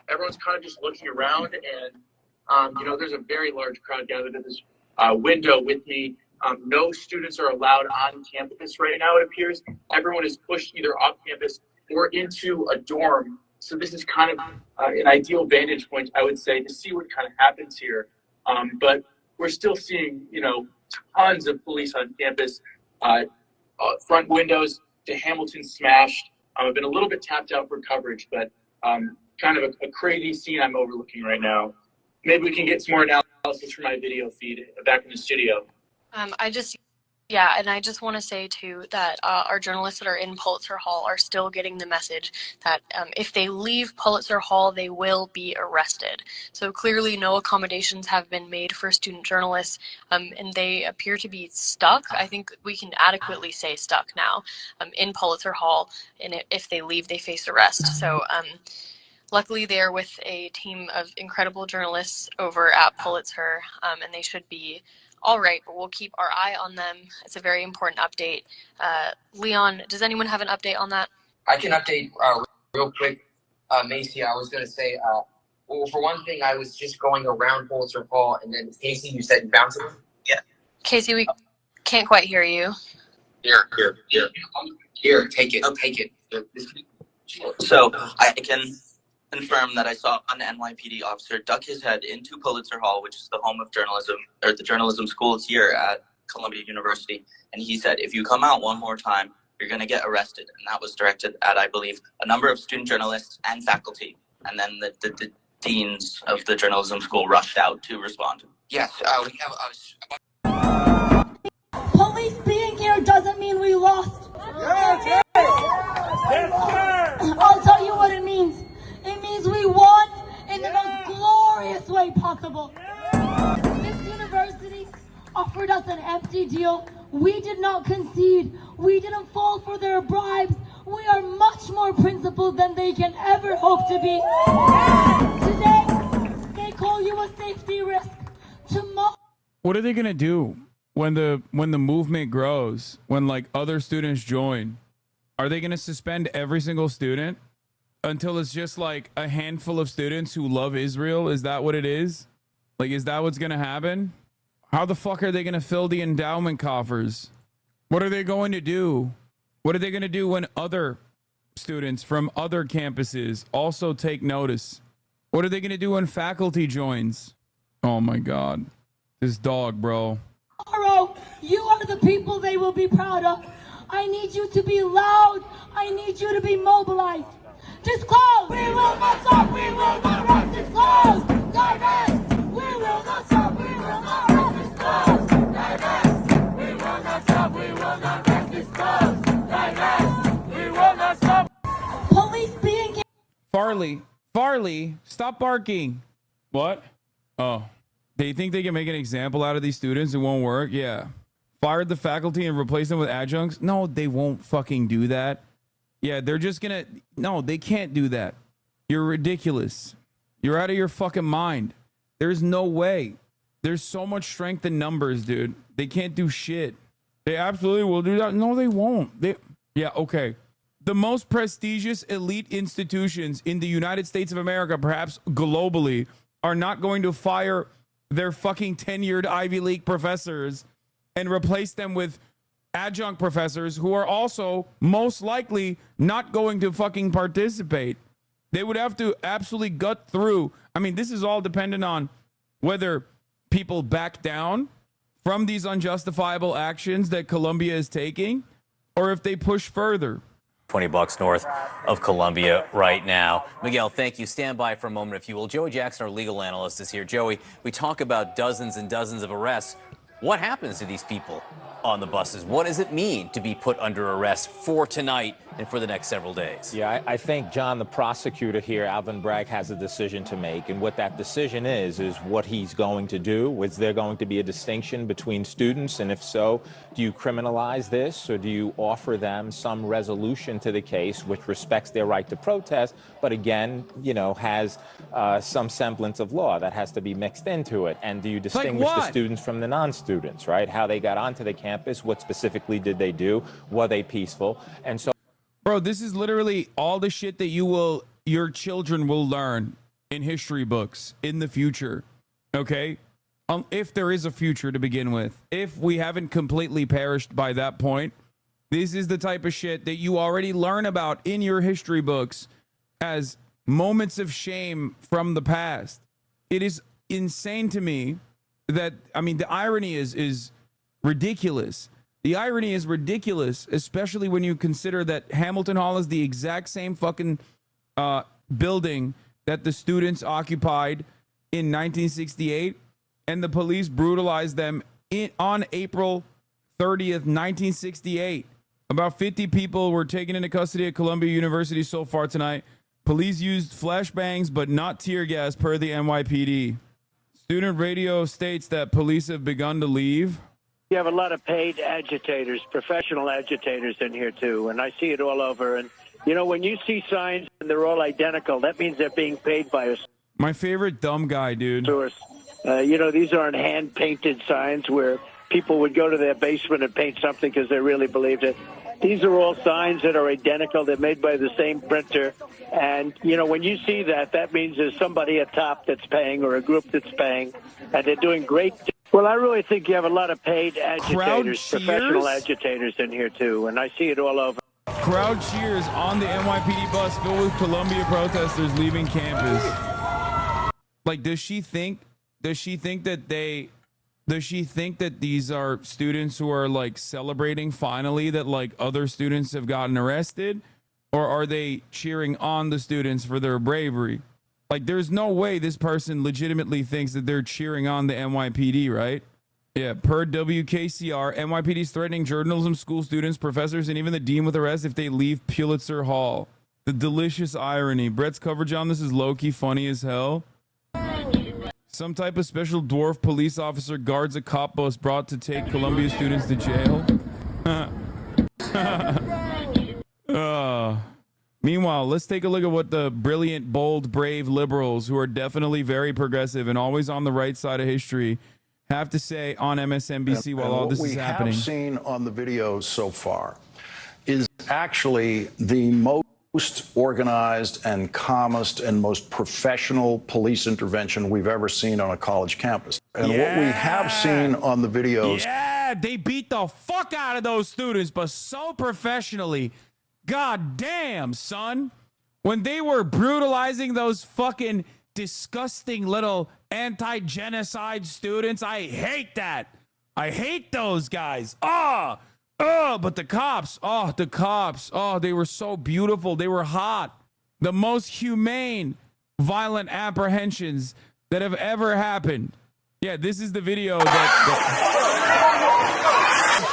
Everyone's kind of just looking around, and there's a very large crowd gathered at this window with me. No students are allowed on campus right now, it appears. Everyone is pushed either off campus or into a dorm. So this is kind of an ideal vantage point, I would say, to see what kind of happens here. But we're still seeing, tons of police on campus, front windows to Hamilton smashed. I've been a little bit tapped out for coverage, but kind of a crazy scene I'm overlooking right now. Maybe we can get some more analysis from my video feed back in the studio. And I just want to say, too, that our journalists that are in Pulitzer Hall are still getting the message that if they leave Pulitzer Hall, they will be arrested. So clearly no accommodations have been made for student journalists, and they appear to be stuck. I think we can adequately say stuck now in Pulitzer Hall, and if they leave, they face arrest. So luckily they're with a team of incredible journalists over at Pulitzer, and they should be all right, but we'll keep our eye on them. It's a very important update. Leon, does anyone have an update on that? I can update real quick. Macy, I was going to say, well, for one thing, I was just going around Pulitzer Hall, and then Casey, you said bouncing? Yeah. Casey, we can't quite hear you. Here, take it. Take it. So I can confirm that I saw an NYPD officer duck his head into Pulitzer Hall, which is the home of journalism, or the journalism school here at Columbia University. And he said, if you come out one more time, you're going to get arrested. And that was directed at, I believe, a number of student journalists and faculty. And then the deans of the journalism school rushed out to respond. Yes, we have Police being here doesn't mean we lost. Yes, I'll tell you what it means. It means we won in the most glorious way possible. This university offered us an empty deal. We did not concede. We didn't fall for their bribes. We are much more principled than they can ever hope to be. Today, they call you a safety risk. Tomorrow. What are they gonna do when the movement grows? When like other students join, are they gonna suspend every single student until it's just like a handful of students who love Israel? Is that what it is? Like, is that what's gonna happen? How the fuck are they gonna fill the endowment coffers? What are they going to do? What are they gonna do when other students from other campuses also take notice? What are they gonna do when faculty joins? Oh my God, this dog, bro. Tomorrow, you are the people they will be proud of. I need you to be loud. I need you to be mobilized. Disclose! We will not stop! We will not rest! Disclose! Divest! We will not stop! We will not rest! Disclose! Divest! We will not stop! We will not rest! Disclose! Divest! We will not stop! Police being... Farley, stop barking. What? Oh. They think they can make an example out of these students? It won't work? Yeah. Fired the faculty and replace them with adjuncts? No, they won't fucking do that. Yeah, they're just gonna... No, they can't do that. You're ridiculous. You're out of your fucking mind. There's no way. There's so much strength in numbers, dude. They can't do shit. They absolutely will do that. No, they won't. Yeah, okay. The most prestigious elite institutions in the United States of America, perhaps globally, are not going to fire their fucking tenured Ivy League professors and replace them with adjunct professors who are also most likely not going to fucking participate. They would have to absolutely gut through. I mean, this is all dependent on whether people back down from these unjustifiable actions that Columbia is taking, or if they push further. $20 north of Columbia right now. Miguel, thank you. Stand by for a moment, if you will. Joey Jackson, our legal analyst, is here. Joey, we talk about dozens and dozens of arrests. What happens to these people on the buses? What does it mean to be put under arrest for tonight and for the next several days? Yeah, I think, John, the prosecutor here, Alvin Bragg, has a decision to make. And what that decision is what he's going to do. Is there going to be a distinction between students? And if so, do you criminalize this, or do you offer them some resolution to the case which respects their right to protest, but again, you know, has some semblance of law that has to be mixed into it? And do you distinguish the students from the non-students, right? How they got onto the campus, what specifically did they do? Were they peaceful? And so, bro, this is literally all the shit that your children will learn in history books in the future. Okay? If there is a future to begin with. If we haven't completely perished by that point, this is the type of shit that you already learn about in your history books as moments of shame from the past. It is insane to me that, I mean, the irony is ridiculous. The irony is ridiculous, especially when you consider that Hamilton Hall is the exact same fucking building that the students occupied in 1968, and the police brutalized them on April 30th, 1968. About 50 people were taken into custody at Columbia University so far tonight. Police used flashbangs, but not tear gas, per the NYPD. Student radio states that police have begun to leave. You have a lot of paid agitators, professional agitators in here, too, and I see it all over. And, you know, when you see signs and they're all identical, that means they're being paid by a My favorite dumb guy, dude. source. You know, these aren't hand-painted signs where people would go to their basement and paint something because they really believed it. These are all signs that are identical. They're made by the same printer. And, you know, when you see that, that means there's somebody at top that's paying or a group that's paying, and they're doing great. Well, I really think you have a lot of paid agitators, professional agitators in here, too, and I see it all over. Crowd cheers on the NYPD bus filled with Columbia protesters leaving campus. Like, does she think that these are students who are like celebrating finally that like other students have gotten arrested, or are they cheering on the students for their bravery? Like, there's no way this person legitimately thinks that they're cheering on the NYPD, right? Yeah, per WKCR, NYPD is threatening journalism school students, professors, and even the dean with arrest if they leave Pulitzer Hall. The delicious irony. Brett's coverage on this is low-key funny as hell. Some type of special dwarf police officer guards a cop bus brought to take Columbia students to jail. Meanwhile, let's take a look at what the brilliant, bold, brave liberals, who are definitely very progressive and always on the right side of history, have to say on MSNBC while all this is happening. What we have seen on the videos so far is actually the most organized and calmest and most professional police intervention we've ever seen on a college campus. And what we have seen on the videos... Yeah, they beat the fuck out of those students, but so professionally. God damn, son. When they were brutalizing those fucking disgusting little anti-genocide students, I hate that. I hate those guys. But the cops, they were so beautiful. They were hot. The most humane, violent apprehensions that have ever happened. Yeah, this is the video that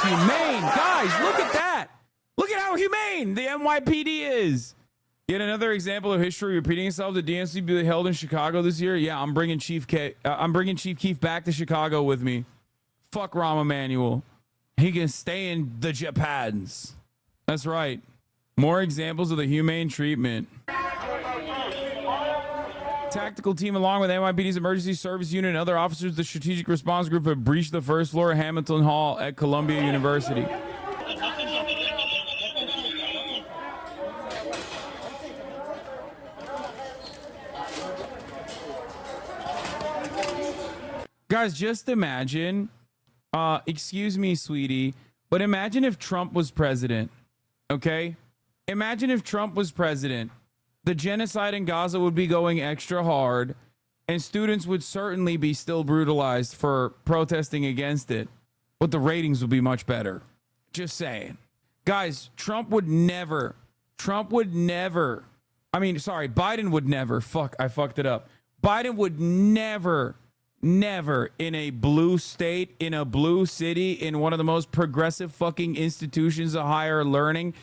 humane. Guys, look at that. Look at how humane the NYPD is. Yet another example of history repeating itself. The DNC will be held in Chicago this year. Yeah, I'm bringing Chief Keef back to Chicago with me. Fuck Rahm Emanuel. He can stay in the Japans. That's right. More examples of the humane treatment. Tactical team, along with NYPD's emergency service unit and other officers of the strategic response group, have breached the first floor of Hamilton Hall at Columbia University. Guys, just imagine, excuse me, sweetie, but imagine if Trump was president, okay? Imagine if Trump was president. The genocide in Gaza would be going extra hard, and students would certainly be still brutalized for protesting against it, but the ratings would be much better. Just saying. Guys, Biden would never, fuck, I fucked it up. Biden would never in a blue state, in a blue city, in one of the most progressive fucking institutions of higher learning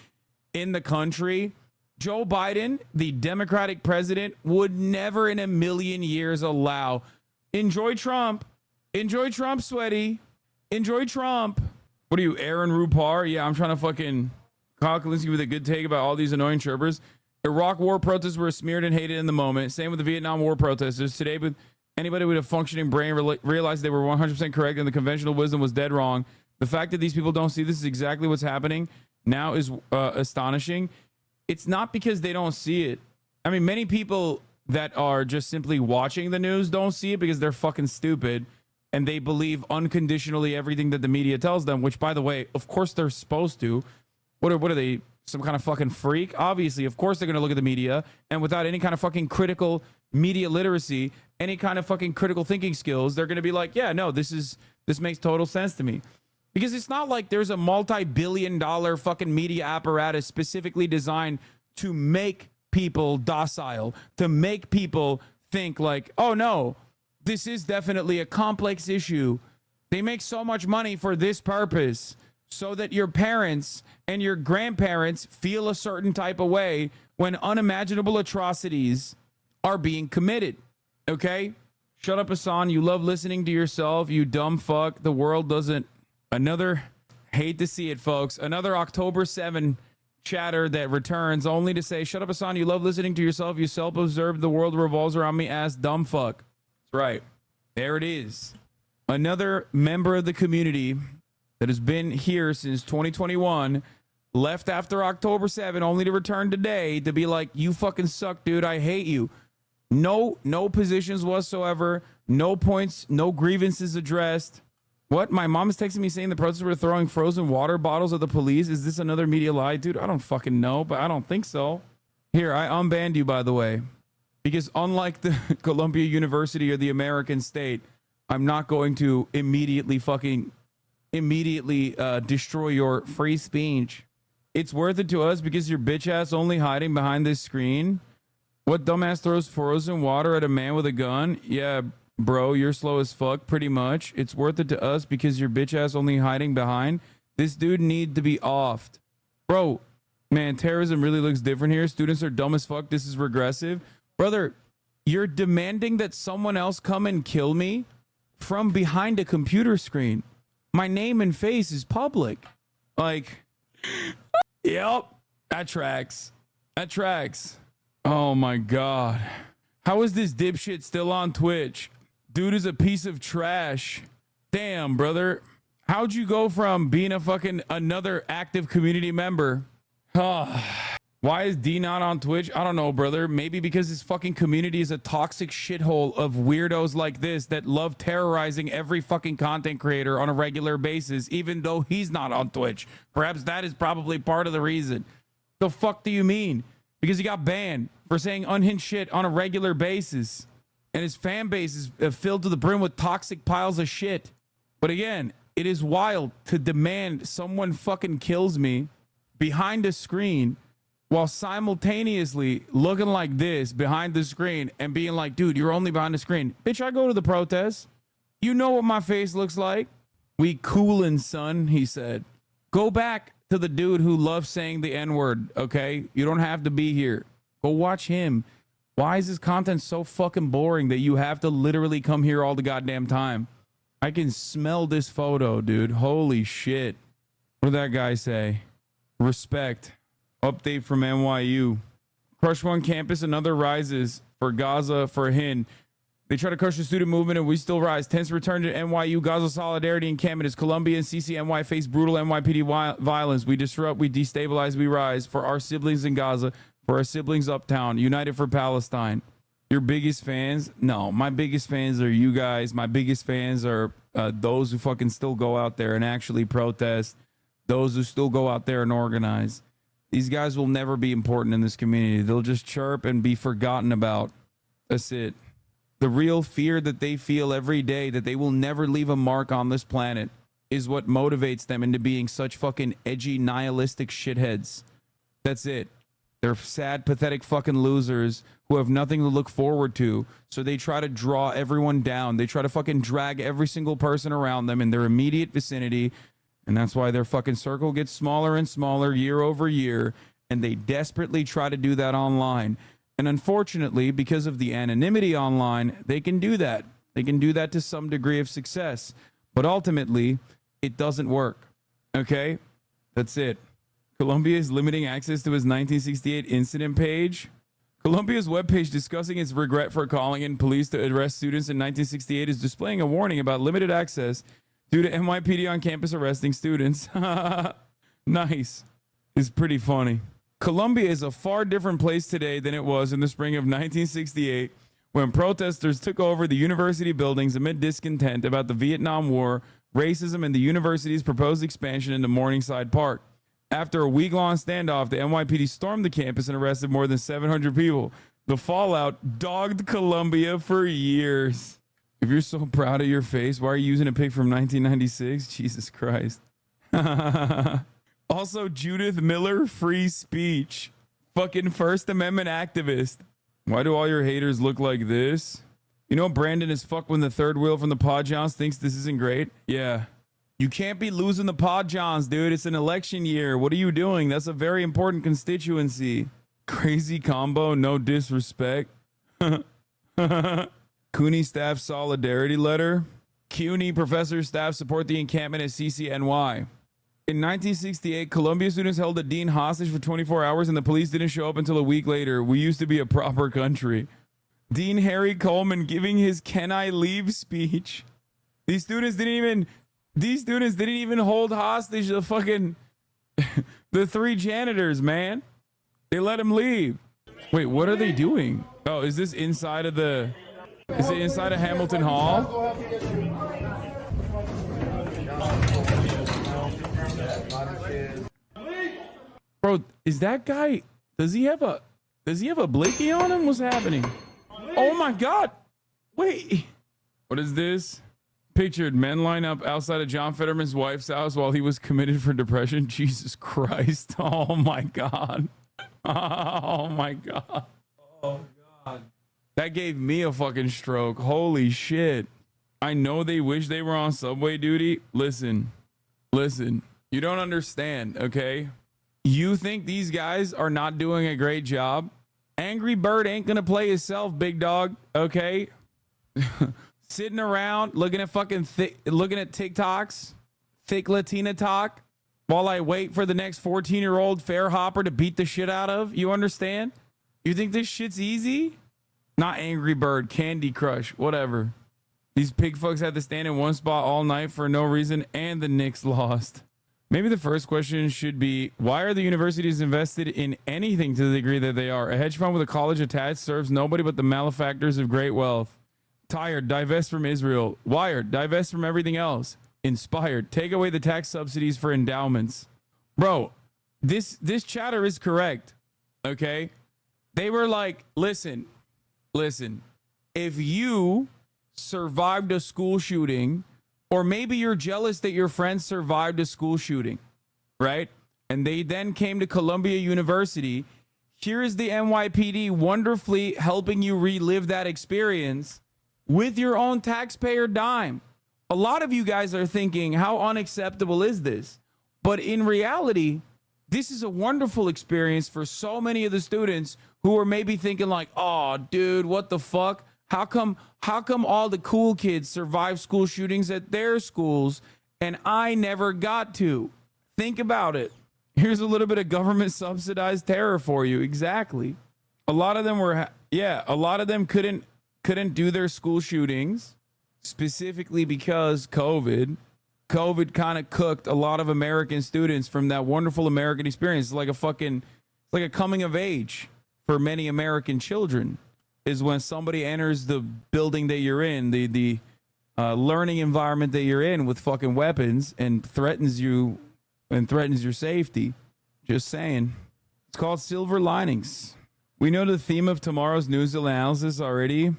in the country, Joe Biden, the Democratic president, would never in a million years allow. Enjoy Trump, sweaty. Enjoy Trump. What are you, Aaron Rupar? Yeah, I'm trying to fucking Kyle Kalinske with a good take about all these annoying chirpers. Iraq war protests were smeared and hated in the moment. Same with the Vietnam War protesters. Today, with anybody with a functioning brain realized they were 100% correct and the conventional wisdom was dead wrong. The fact that these people don't see this is exactly what's happening now is astonishing. It's not because they don't see it. I mean, many people that are just simply watching the news don't see it because they're fucking stupid and they believe unconditionally everything that the media tells them, which, by the way, of course they're supposed to. What are they, some kind of fucking freak? Obviously, of course they're going to look at the media, and without any kind of fucking critical media literacy, any kind of fucking critical thinking skills, they're going to be like, yeah, no, this makes total sense to me. Because it's not like there's a multi-billion-dollar fucking media apparatus specifically designed to make people docile, to make people think like, oh no, this is definitely a complex issue. They make so much money for this purpose so that your parents and your grandparents feel a certain type of way when unimaginable atrocities are being committed. Okay? Shut up, Hasan. You love listening to yourself, you dumb fuck. The world doesn't. Hate to see it, folks. Another October 7 chatter that returns only to say, shut up, Hasan. You love listening to yourself. You self-observed. The world revolves around me, ass dumb fuck. That's right. There it is. Another member of the community that has been here since 2021 left after October 7 only to return today to be like, you fucking suck, dude. I hate you. No positions whatsoever. No points. No grievances addressed. What? My mom is texting me saying the protesters were throwing frozen water bottles at the police. Is this another media lie? Dude, I don't fucking know, but I don't think so. Here, I unbanned you, by the way. Because unlike the Columbia University or the American state, I'm not going to immediately destroy your free speech. It's worth it to us because your bitch ass only hiding behind this screen. What dumbass throws frozen water at a man with a gun? Yeah, bro, you're slow as fuck, pretty much. It's worth it to us because your bitch ass only hiding behind. This dude need to be offed. Bro, man, terrorism really looks different here. Students are dumb as fuck. This is regressive. Brother, you're demanding that someone else come and kill me from behind a computer screen. My name and face is public. Like, yep, that tracks. That tracks. Oh my God. How is this dipshit still on Twitch? Dude is a piece of trash. Damn, brother. How'd you go from being a fucking another active community member? Why is D not on Twitch? I don't know, brother. Maybe because his fucking community is a toxic shithole of weirdos like this that love terrorizing every fucking content creator on a regular basis, even though he's not on Twitch. Perhaps that is probably part of the reason. The fuck do you mean? Because he got banned for saying unhinged shit on a regular basis. And his fan base is filled to the brim with toxic piles of shit. But again, it is wild to demand someone fucking kills me behind a screen while simultaneously looking like this behind the screen and being like, dude, you're only behind the screen. Bitch, I go to the protests. You know what my face looks like. We coolin', son, he said. Go back to the dude who loves saying the N-word, okay? You don't have to be here. Go watch him. Why is this content so fucking boring that you have to literally come here all the goddamn time? I can smell this photo, dude. Holy shit. What did that guy say? Respect. Update from NYU. Crush one campus, another rises. For Gaza, for Hind. They try to crush the student movement and we still rise. Tense return to NYU. Gaza solidarity encampment as Columbia and CCNY face brutal NYPD violence. We disrupt, we destabilize, we rise. For our siblings in Gaza. For our siblings uptown, united for Palestine. Your biggest fans? No, my biggest fans are you guys. My biggest fans are those who fucking still go out there and actually protest. Those who still go out there and organize. These guys will never be important in this community. They'll just chirp and be forgotten about. That's it. The real fear that they feel every day that they will never leave a mark on this planet is what motivates them into being such fucking edgy, nihilistic shitheads. That's it. They're sad, pathetic fucking losers who have nothing to look forward to. So they try to draw everyone down. They try to fucking drag every single person around them in their immediate vicinity. And that's why their fucking circle gets smaller and smaller year over year. And they desperately try to do that online. And unfortunately, because of the anonymity online, they can do that. They can do that to some degree of success. But ultimately, it doesn't work. Okay? That's it. Colombia is limiting access to his 1968 incident page. Colombia's webpage discussing its regret for calling in police to arrest students in 1968 is displaying a warning about limited access due to NYPD on campus arresting students. Nice. It's pretty funny. Colombia is a far different place today than it was in the spring of 1968 when protesters took over the university buildings amid discontent about the Vietnam War, racism, and the university's proposed expansion into Morningside Park. After a week-long standoff, the NYPD stormed the campus and arrested more than 700 people. The fallout dogged Colombia for years. If you're so proud of your face, why are you using a pic from 1996? Jesus Christ. Also, Judith Miller, free speech. Fucking First Amendment activist. Why do all your haters look like this? You know Brandon is fucked when the third wheel from the Pod Johns thinks this isn't great? Yeah. You can't be losing the Pod Johns, dude. It's an election year. What are you doing? That's a very important constituency. Crazy combo, no disrespect. CUNY staff solidarity letter. CUNY professor staff support the encampment at CCNY. In 1968, Columbia students held a dean hostage for 24 hours and the police didn't show up until a week later. We used to be a proper country. Dean Harry Coleman giving his "Can I Leave" speech. These students didn't even hold hostage the fucking the three janitors, man. They let him leave. Wait, what are they doing? Oh, is this inside of the... Is it inside of Hamilton Hall? Bro, is that guy... Does he have a blicky on him? What's happening? Oh my God. Wait. What is this? Pictured men line up outside of John Fetterman's wife's house while he was committed for depression. Jesus Christ. Oh my God. Oh my God. Oh God. That gave me a fucking stroke. Holy shit. I know they wish they were on subway duty. Listen. You don't understand, okay? You think these guys are not doing a great job? Angry Bird ain't gonna play himself, big dog, okay? Sitting around looking at TikToks, thick Latina talk, while I wait for the next 14-year-old fair hopper to beat the shit out of. You understand? You think this shit's easy? Not Angry Bird, Candy Crush, whatever. These pig fucks had to stand in one spot all night for no reason, and the Knicks lost. Maybe the first question should be, why are the universities invested in anything to the degree that they are? A hedge fund with a college attached serves nobody but the malefactors of great wealth. Tired, divest from Israel. Wired, divest from everything else. Inspired, take away the tax subsidies for endowments. Bro, this chatter is correct, okay? They were like, listen, if you survived a school shooting, or maybe you're jealous that your friends survived a school shooting, right? And they then came to Columbia University. Here is the NYPD wonderfully helping you relive that experience with your own taxpayer dime. A lot of you guys are thinking, how unacceptable is this? But in reality, this is a wonderful experience for so many of the students who are maybe thinking like, oh, dude, what the fuck? How come all the cool kids survive school shootings at their schools and I never got to? Think about it. Here's a little bit of government subsidized terror for you. Exactly. A lot of them couldn't do their school shootings specifically because COVID kind of cooked a lot of American students from that wonderful American experience. It's like a coming of age for many American children. is when somebody enters the building that you're in, the learning environment that you're in with fucking weapons and threatens you and threatens your safety. Just saying. It's called Silver Linings. We know the theme of tomorrow's news analysis already.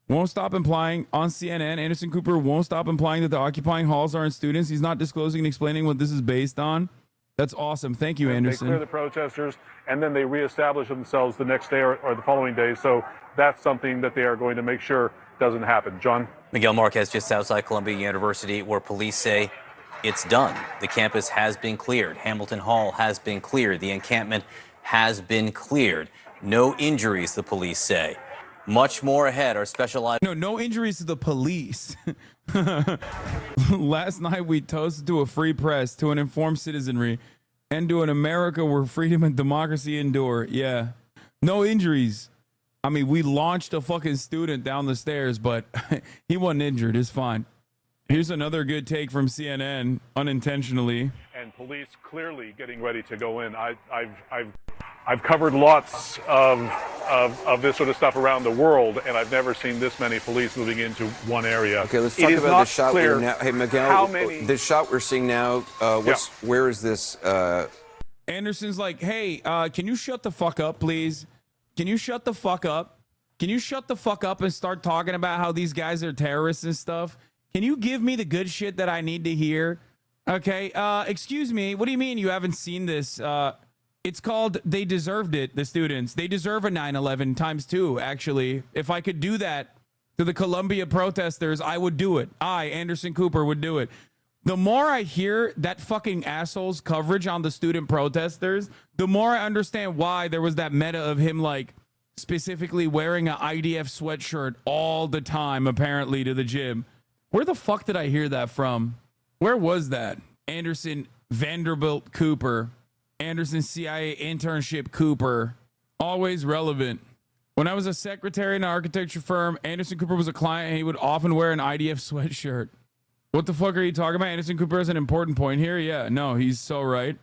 Won't stop implying on CNN. Anderson Cooper won't stop implying that the occupying halls aren't students. He's not disclosing and explaining what this is based on. That's awesome. Thank you, Anderson. They clear the protesters, and then they reestablish themselves the next day or the following day. So that's something that they are going to make sure doesn't happen. John? Miguel Marquez, just outside Columbia University, where police say it's done. The campus has been cleared. Hamilton Hall has been cleared. The encampment has been cleared. No injuries, the police say. Much more ahead. Our specialized... No injuries to the police. Last night we toasted to a free press, to an informed citizenry, and to an America where freedom and democracy endure. Yeah. No injuries. I mean, we launched a fucking student down the stairs, but he wasn't injured. It's fine. Here's another good take from CNN, unintentionally. And police clearly getting ready to go in. I've covered lots of this sort of stuff around the world, and I've never seen this many police moving into one area. Okay, let's talk about this shot we're now. Hey, Miguel, how many... this shot we're seeing now. Where is this? Anderson's like, hey, can you shut the fuck up, please? Can you shut the fuck up? Can you shut the fuck up and start talking about how these guys are terrorists and stuff? Can you give me the good shit that I need to hear? Okay, excuse me. What do you mean you haven't seen this? It's called They Deserved It, the students. They deserve a 9/11 ×2, actually. If I could do that to the Columbia protesters, I would do it. I, Anderson Cooper, would do it. The more I hear that fucking asshole's coverage on the student protesters, the more I understand why there was that meta of him, like, specifically wearing an IDF sweatshirt all the time, apparently, to the gym. Where the fuck did I hear that from? Where was that? Anderson Vanderbilt Cooper. Anderson CIA internship Cooper. Always relevant. When I was a secretary in an architecture firm, Anderson Cooper was a client and he would often wear an IDF sweatshirt. What the fuck are you talking about? Anderson Cooper has an important point here. Yeah, no, he's so right.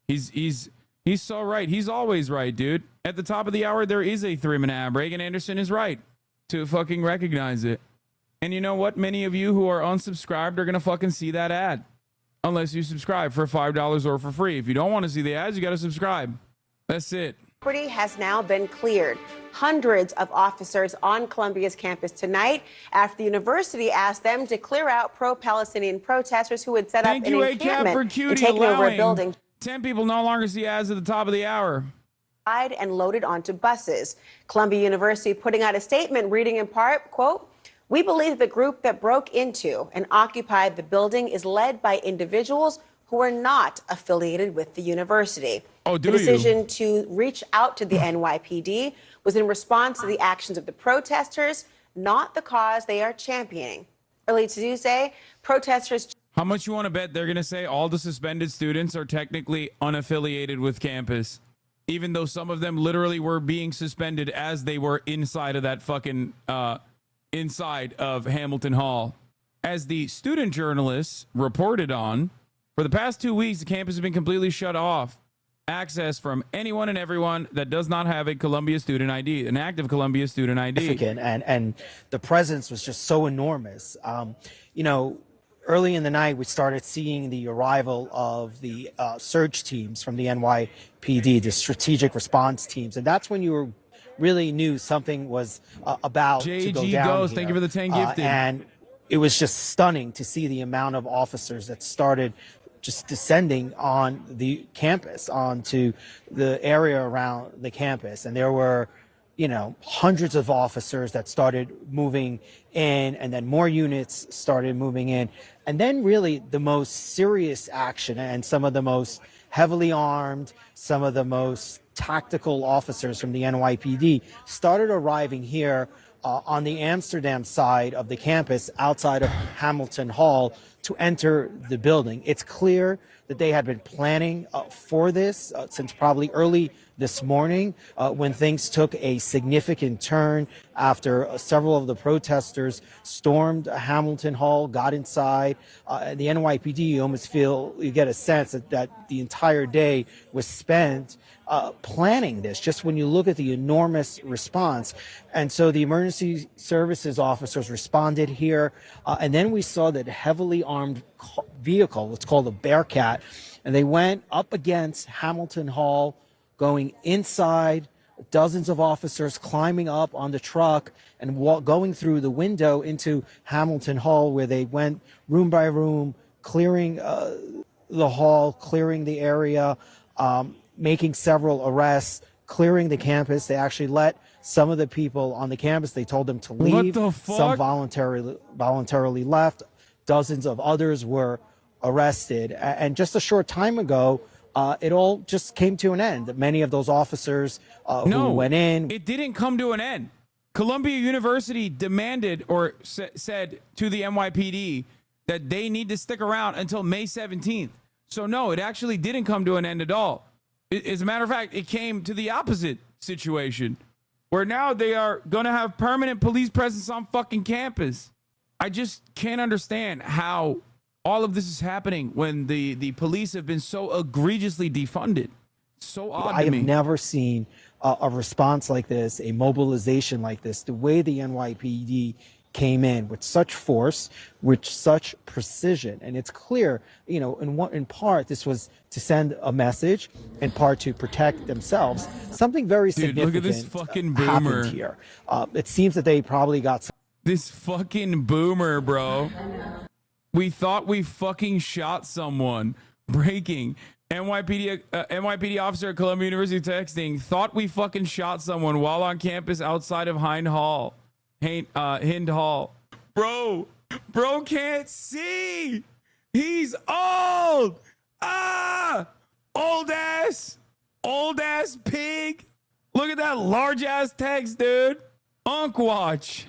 He's so right. He's always right, dude. At the top of the hour, there is a 3-minute ad break, and Anderson is right to fucking recognize it. And you know what? Many of you who are unsubscribed are going to fucking see that ad. Unless you subscribe for $5 or for free. If you don't want to see the ads, you got to subscribe. That's it. Property has now been cleared. Hundreds of officers on Columbia's campus tonight after the university asked them to clear out pro-Palestinian protesters who had set up an encampment and taken over a building. 10 people no longer see ads at the top of the hour. And loaded onto buses. Columbia University putting out a statement reading in part, quote, "We believe the group that broke into and occupied the building is led by individuals who are not affiliated with the university. Oh, the decision to reach out to the NYPD was in response to the actions of the protesters, not the cause they are championing." Early Tuesday, protesters... How much you want to bet they're going to say all the suspended students are technically unaffiliated with campus, even though some of them literally were being suspended as they were inside of that fucking... inside of Hamilton Hall. As the student journalists reported on, for the past 2 weeks, the campus has been completely shut off. Access from anyone and everyone that does not have a Columbia student ID, an active Columbia student ID. And the presence was just so enormous. You know, early in the night, we started seeing the arrival of the search teams from the NYPD, the strategic response teams. And that's when you really knew something was about to go down goes. here. Thank you for the 10 gifted. And it was just stunning to see the amount of officers that started just descending on the campus, onto the area around the campus. And there were, you know, hundreds of officers that started moving in, and then more units started moving in. And then really the most serious action, and some of the most heavily armed, some of the most tactical officers from the NYPD started arriving here on the Amsterdam side of the campus outside of Hamilton Hall to enter the building. It's clear that they had been planning for this since probably early this morning when things took a significant turn after several of the protesters stormed Hamilton Hall, got inside. The NYPD, you get a sense that the entire day was spent planning this, just when you look at the enormous response. And so the emergency services officers responded here. And then we saw that heavily armed vehicle, it's called a Bearcat, and they went up against Hamilton Hall, going inside, dozens of officers climbing up on the truck and going through the window into Hamilton Hall, where they went room by room, clearing the hall, clearing the area, making several arrests, clearing the campus. They actually let some of the people on the campus, they told them to leave. What the fuck? Some voluntarily left. Dozens of others were arrested. And just a short time ago, it all just came to an end. Many of those officers who went in. It didn't come to an end. Columbia University demanded or said to the NYPD that they need to stick around until May 17th. So no, it actually didn't come to an end at all. As a matter of fact, it came to the opposite situation, where now they are going to have permanent police presence on fucking campus. I just can't understand how all of this is happening when the police have been so egregiously defunded. So odd to me. I have never seen a response like this, a mobilization like this, the way the NYPD came in with such force, with such precision. And it's clear, in part, this was to send a message, in part to protect themselves. Something very significant look at this fucking boomer happened here. It seems that they probably got this fucking boomer, bro. We thought we fucking shot someone. Breaking. NYPD officer at Columbia University texting, thought we fucking shot someone while on campus outside of Hind Hall. Hind Hall. Bro can't see. He's old. Old ass pig. Look at that large ass text, dude. Unkwatch.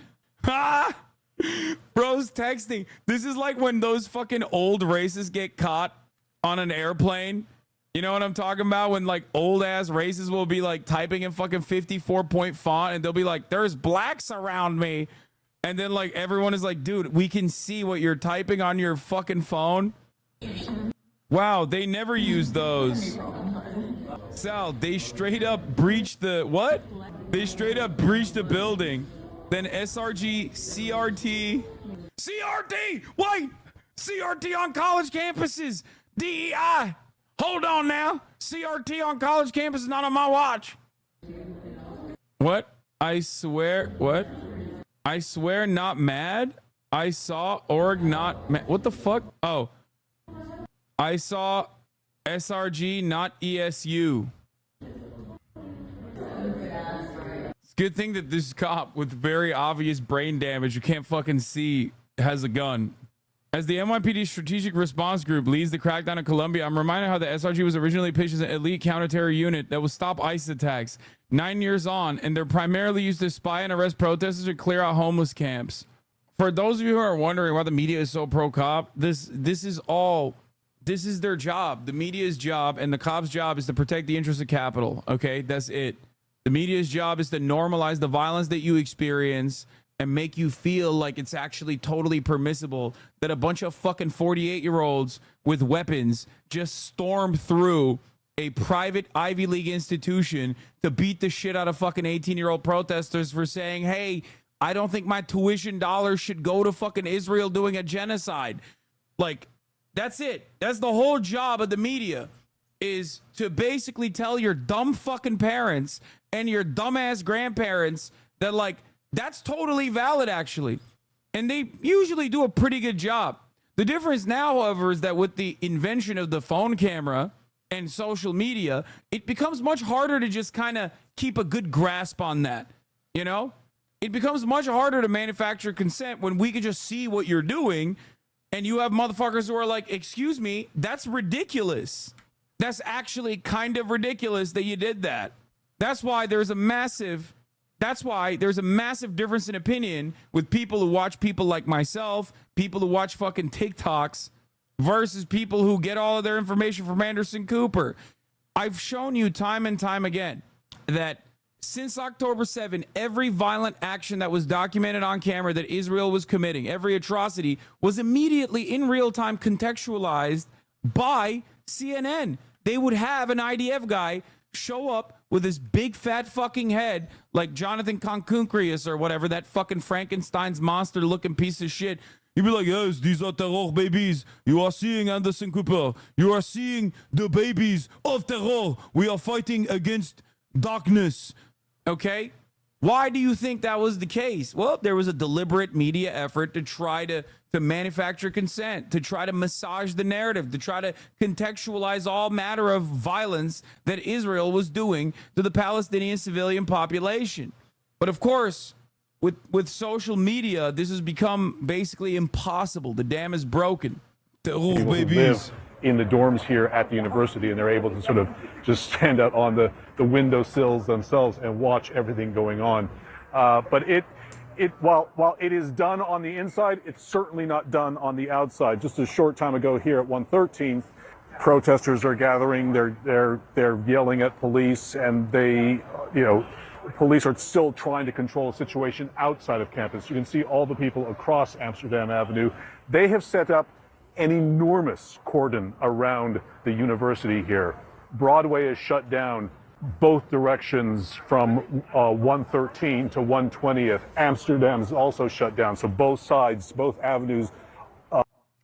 Bro's texting. This is like when those fucking old racists get caught on an airplane. You know what I'm talking about? When like old ass racists will be like typing in fucking 54-point font and they'll be like, there's blacks around me. And then like everyone is like, dude, we can see what you're typing on your fucking phone. Wow, they never use those. Sal, they straight up breached the what? They straight up breached the building. Then SRG, CRT. CRT! Wait! CRT on college campuses! DEI! Hold on now. CRT on college campus is not on my watch. What? I swear. What? I swear not mad. I saw org not mad. What the fuck? Oh. I saw SRG not ESU. It's a good thing that this cop with very obvious brain damage you can't fucking see has a gun. As the NYPD Strategic Response Group leads the crackdown in Colombia, I'm reminded how the SRG was originally pitched as an elite counter-terror unit that will stop ISIS attacks. 9 years on, and they're primarily used to spy and arrest protesters and clear out homeless camps. For those of you who are wondering why the media is so pro-cop, this is their job. The media's job and the cops' job is to protect the interests of capital. Okay, that's it. The media's job is to normalize the violence that you experience and make you feel like it's actually totally permissible that a bunch of fucking 48-year-olds with weapons just storm through a private Ivy League institution to beat the shit out of fucking 18-year-old protesters for saying, hey, I don't think my tuition dollars should go to fucking Israel doing a genocide. Like, that's it. That's the whole job of the media, is to basically tell your dumb fucking parents and your dumbass grandparents that, like, that's totally valid, actually. And they usually do a pretty good job. The difference now, however, is that with the invention of the phone camera and social media, it becomes much harder to just kind of keep a good grasp on that. You know? It becomes much harder to manufacture consent when we can just see what you're doing, and you have motherfuckers who are like, excuse me, that's ridiculous. That's actually kind of ridiculous that you did that. That's why there's a massive That's why there's a massive difference in opinion with people who watch people like myself, people who watch fucking TikToks, versus people who get all of their information from Anderson Cooper. I've shown you time and time again that since October 7, every violent action that was documented on camera that Israel was committing, every atrocity, was immediately in real time contextualized by CNN. They would have an IDF guy show up with his big fat fucking head like Jonathan Concuncreus or whatever, that fucking Frankenstein's monster looking piece of shit. He'd be like, yes, these are terror babies. You are seeing Anderson Cooper. You are seeing the babies of terror. We are fighting against darkness. Okay? Why do you think that was the case? Well, there was a deliberate media effort to try to manufacture consent, to try to massage the narrative, to try to contextualize all matter of violence that Israel was doing to the Palestinian civilian population. But of course, with social media, this has become basically impossible. The dam is broken. People who live in the dorms here at the university, and they're able to sort of just stand out on the windowsills themselves and watch everything going on. But while it is done on the inside, it's certainly not done on the outside. Just a short time ago here at 113th, protesters are gathering. They're yelling at police, and police are still trying to control the situation outside of campus. You can see all the people across Amsterdam Avenue. They have set up an enormous cordon around the university here. Broadway is shut down both directions from 113 to 120th. Amsterdam is also shut down. So both sides, both avenues.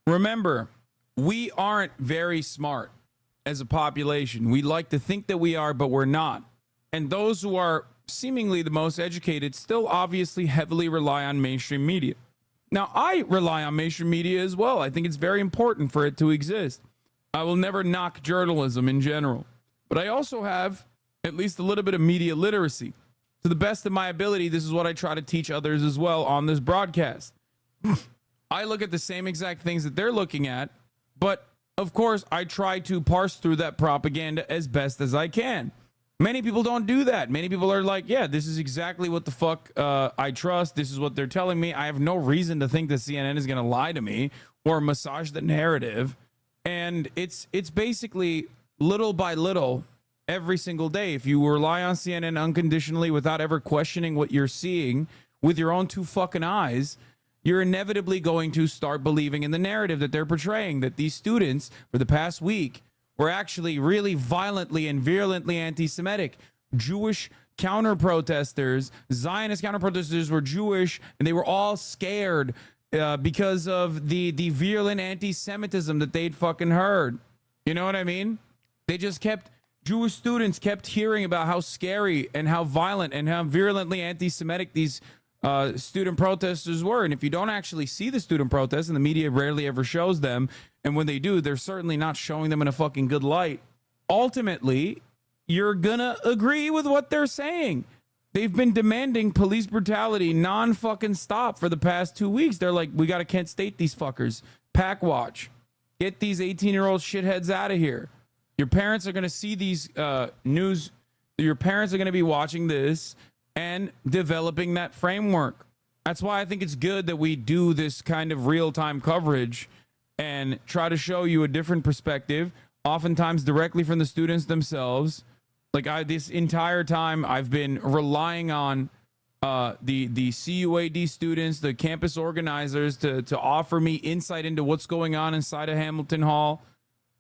Remember, we aren't very smart as a population. We like to think that we are, but we're not. And those who are seemingly the most educated still obviously heavily rely on mainstream media. Now, I rely on mainstream media as well. I think it's very important for it to exist. I will never knock journalism in general, but I also have at least a little bit of media literacy. To the best of my ability, this is what I try to teach others as well on this broadcast. I look at the same exact things that they're looking at, but of course, I try to parse through that propaganda as best as I can. Many people don't do that. Many people are like, yeah, this is exactly what the fuck I trust. This is what they're telling me. I have no reason to think that CNN is going to lie to me or massage the narrative. And it's basically little by little every single day. If you rely on CNN unconditionally without ever questioning what you're seeing with your own two fucking eyes, you're inevitably going to start believing in the narrative that they're portraying, that these students for the past week were actually really violently and virulently anti-Semitic. Jewish counter-protesters, Zionist counter-protesters were Jewish, and they were all scared because of the virulent anti-Semitism that they'd fucking heard. You know what I mean? Jewish students kept hearing about how scary and how violent and how virulently anti-Semitic these student protesters were. And if you don't actually see the student protests, and the media rarely ever shows them, and when they do, they're certainly not showing them in a fucking good light, ultimately, you're gonna agree with what they're saying. They've been demanding police brutality non-fucking stop for the past 2 weeks. They're like, we gotta Kent State these fuckers. Pack watch. Get these 18-year-old shitheads out of here. Your parents are gonna see these news. Your parents are gonna be watching this and developing that framework. That's why I think it's good that we do this kind of real-time coverage and try to show you a different perspective, oftentimes directly from the students themselves. Like this entire time, I've been relying on the CUAD students, the campus organizers, to offer me insight into what's going on inside of Hamilton Hall,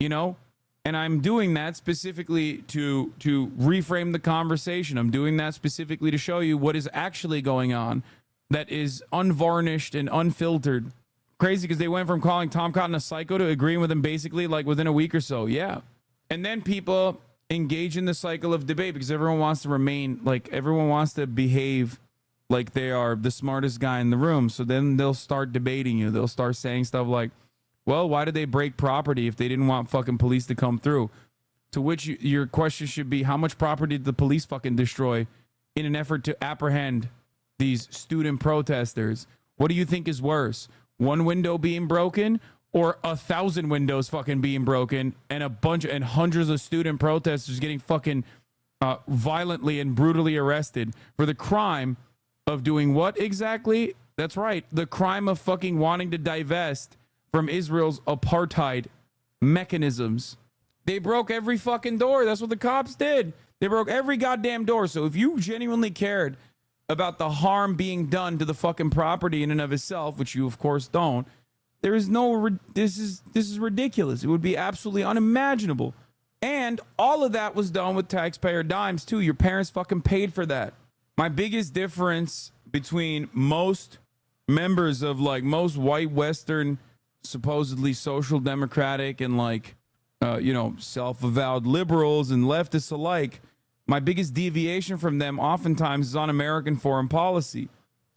you know? And I'm doing that specifically to reframe the conversation. I'm doing that specifically to show you what is actually going on that is unvarnished and unfiltered. Crazy, because they went from calling Tom Cotton a psycho to agreeing with him basically like within a week or so. Yeah. And then people engage in the cycle of debate because everyone wants to remain, like, everyone wants to behave like they are the smartest guy in the room. So then they'll start debating you. They'll start saying stuff like, well, why did they break property if they didn't want fucking police to come through? To which your question should be, how much property did the police fucking destroy in an effort to apprehend these student protesters? What do you think is worse? One window being broken or 1,000 windows fucking being broken and hundreds of student protesters getting fucking violently and brutally arrested for the crime of doing what exactly? That's right, the crime of fucking wanting to divest from Israel's apartheid mechanisms. They broke every fucking door. That's what the cops did. They broke every goddamn door. So if you genuinely cared about the harm being done to the fucking property in and of itself, which you of course don't, there is no, this is ridiculous. It would be absolutely unimaginable. And all of that was done with taxpayer dimes too. Your parents fucking paid for that. My biggest difference between most members of like most white Western, supposedly social democratic and like, self-avowed liberals and leftists alike, my biggest deviation from them oftentimes is on American foreign policy.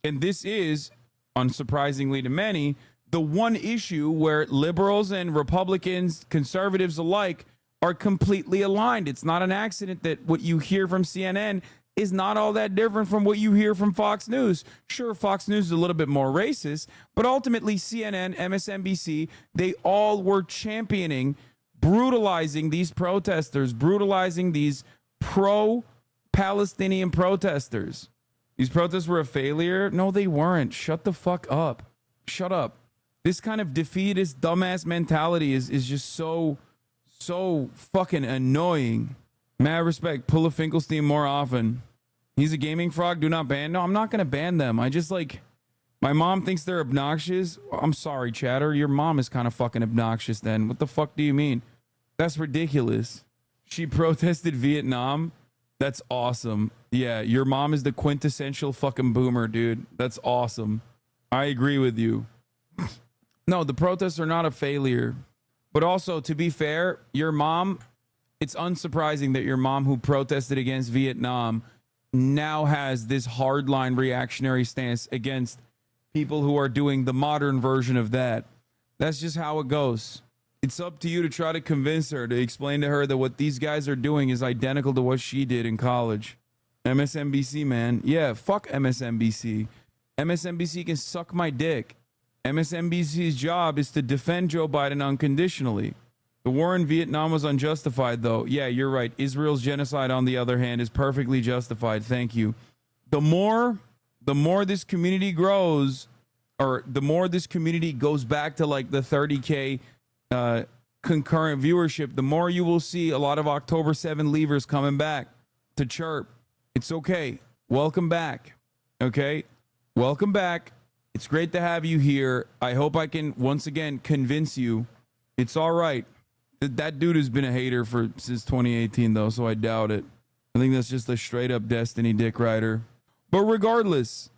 And this is, unsurprisingly to many, the one issue where liberals and Republicans, conservatives alike, are completely aligned. It's not an accident that what you hear from CNN is not all that different from what you hear from Fox News. Sure, Fox News is a little bit more racist, but ultimately CNN, MSNBC, they all were championing brutalizing these protesters, brutalizing these pro-Palestinian protesters. These protests were a failure? No, they weren't. Shut the fuck up. Shut up. This kind of defeatist, dumbass mentality is just so fucking annoying. Mad respect. Pull a Finkelstein more often. He's a gaming frog. Do not ban. No, I'm not going to ban them. I just like... My mom thinks they're obnoxious. I'm sorry, chatter. Your mom is kind of fucking obnoxious then. What the fuck do you mean? That's ridiculous. She protested Vietnam. That's awesome. Yeah, your mom is the quintessential fucking boomer, dude. That's awesome. I agree with you. No, the protests are not a failure. But also, to be fair, your mom, it's unsurprising that your mom who protested against Vietnam now has this hardline reactionary stance against people who are doing the modern version of that. That's just how it goes. It's up to you to try to convince her, to explain to her that what these guys are doing is identical to what she did in college. MSNBC, man. Yeah, fuck MSNBC. MSNBC can suck my dick. MSNBC's job is to defend Joe Biden unconditionally. The war in Vietnam was unjustified, though. Yeah, you're right. Israel's genocide, on the other hand, is perfectly justified. Thank you. The more this community grows, or the more this community goes back to like the 30K concurrent viewership, the more you will see a lot of October 7 leavers coming back to chirp. It's okay. Welcome back. Okay? Welcome back. It's great to have you here. I hope I can once again convince you it's all right. That dude has been a hater since 2018 though, so I doubt it. I think that's just a straight up Destiny dick rider. But regardless,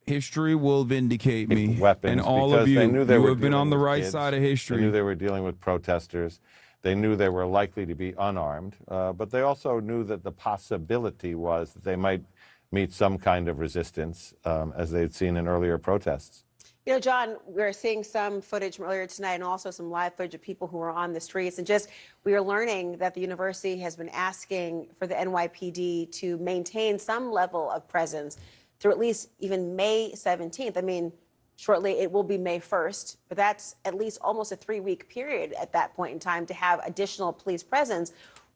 history will vindicate me. Weapons, and all of you who have been on the right kids. side of history. They knew they were dealing with protesters. They knew they were likely to be unarmed, but they also knew that the possibility was that they might meet some kind of resistance, as they'd seen in earlier protests. You know, John, we're seeing some footage from earlier tonight and also some live footage of people who are on the streets. And just we are learning that the university has been asking for the NYPD to maintain some level of presence through at least even May 17th. I mean, shortly it will be May 1st, but that's at least almost a 3-week period at that point in time to have additional police presence.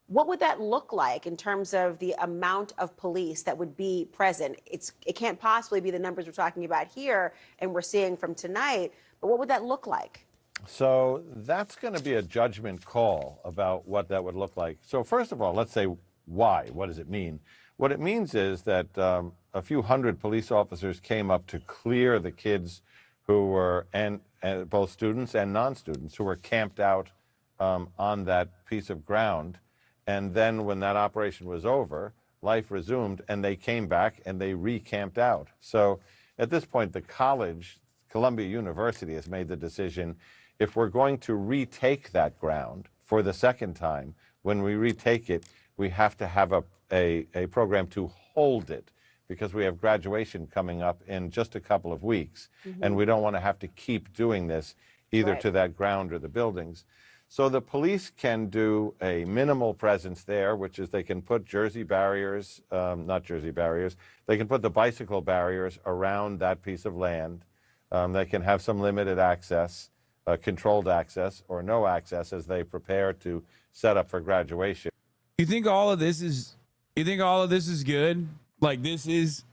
What would that look like in terms of the amount of police that would be present? It can't possibly be the numbers we're talking about here and we're seeing from tonight, but what would that look like? So that's going to be a judgment call about what that would look like. So first of all, let's say why. What does it mean? What it means is that a few hundred police officers came up to clear the kids who were, and both students and non-students, who were camped out on that piece of ground. And then when that operation was over, life resumed, and they came back and they recamped out. So at this point, the college, Columbia University, has made the decision, if we're going to retake that ground for the second time, when we retake it, we have to have a program to hold it, because we have graduation coming up in just a couple of weeks. And we don't want to have to keep doing this either to that ground or the buildings. So the police can do a minimal presence there, which is they can put Jersey barriers, not Jersey barriers, they can put the bicycle barriers around that piece of land. They can have some limited access, controlled access, or no access as they prepare to set up for graduation. You think all of this is good? Like this is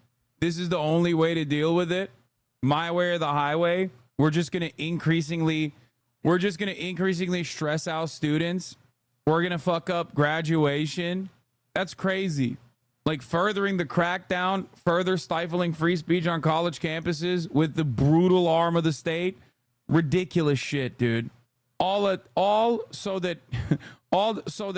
the only way to deal with it? My way or the highway? We're just gonna increasingly stress out students. We're gonna fuck up graduation. That's crazy. Like furthering the crackdown, further stifling free speech on college campuses with the brutal arm of the state. Ridiculous shit, dude. All so that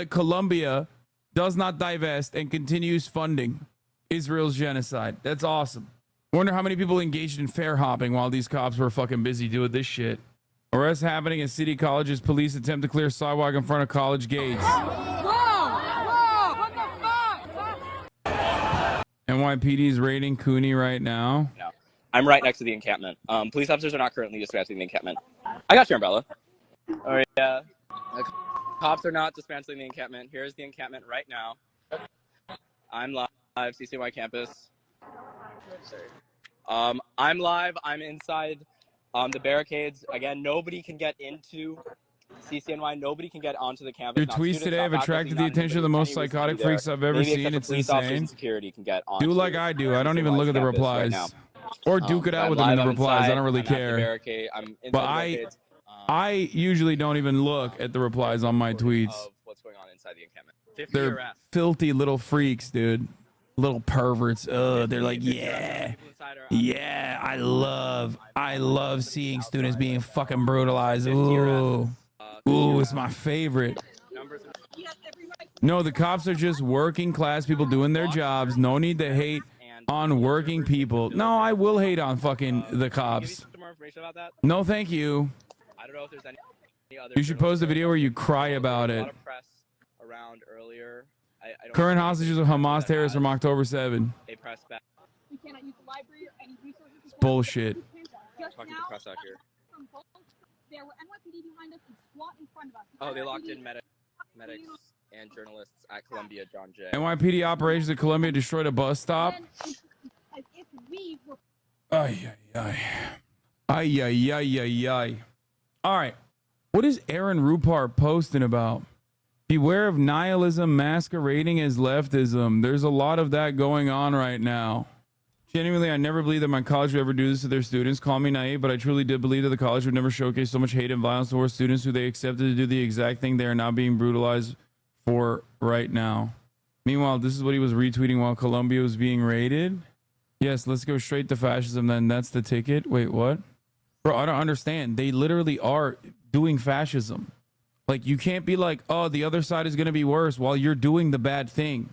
Colombia does not divest and continues funding Israel's genocide. That's awesome. Wonder how many people engaged in fair hopping while these cops were fucking busy doing this shit. Arrests happening at City College's police attempt to clear sidewalk in front of college gates. NYPD's raiding Cooney right now. No. I'm right next to the encampment. Police officers are not currently dismantling the encampment. I got your umbrella. All right, yeah. The cops are not dismantling the encampment. Here's the encampment right now. I'm live, CCNY campus. I'm live. I'm inside the barricades. Again, nobody can get into CCNY. Nobody can get onto the campus. Your tweets today have attracted the attention of the most psychotic freaks I've ever seen. It's insane. Security can get do like I do. I don't even look at the replies. Or duke it out with them in the replies. I don't really care. But I usually don't even look at the replies on my tweets. What's going on inside the encampment? They're filthy little freaks, dude. Little perverts. They're like, yeah, I love seeing students being fucking brutalized. Ooh, it's my favorite. No, the cops are just working class people doing their jobs. No need to hate on working people. No, I will hate on fucking the cops. No, thank you. I don't know if there's any other. You should post a video where you cry about it. Around earlier. Current hostages of Hamas terrorists from October 7. They press back. We cannot use the library or any resources. It's bullshit. Talking to the press out here. There were NYPD behind us and SWAT in front of us. Oh, they locked in medics and journalists at Columbia, John Jay. NYPD operations at Columbia destroyed a bus stop. Ay, ay, ay. Ay, ay, ay, ay, ay. All right. What is Aaron Rupar posting about? Beware of nihilism masquerading as leftism. There's a lot of that going on right now. Genuinely, I never believed that my college would ever do this to their students. Call me naive, but I truly did believe that the college would never showcase so much hate and violence towards students who they accepted to do the exact thing they are now being brutalized for right now. Meanwhile, this is what he was retweeting while Columbia was being raided. Yes, let's go straight to fascism then. That's the ticket. Wait, what? Bro, I don't understand. They literally are doing fascism. Like, you can't be like, oh, the other side is going to be worse while you're doing the bad thing.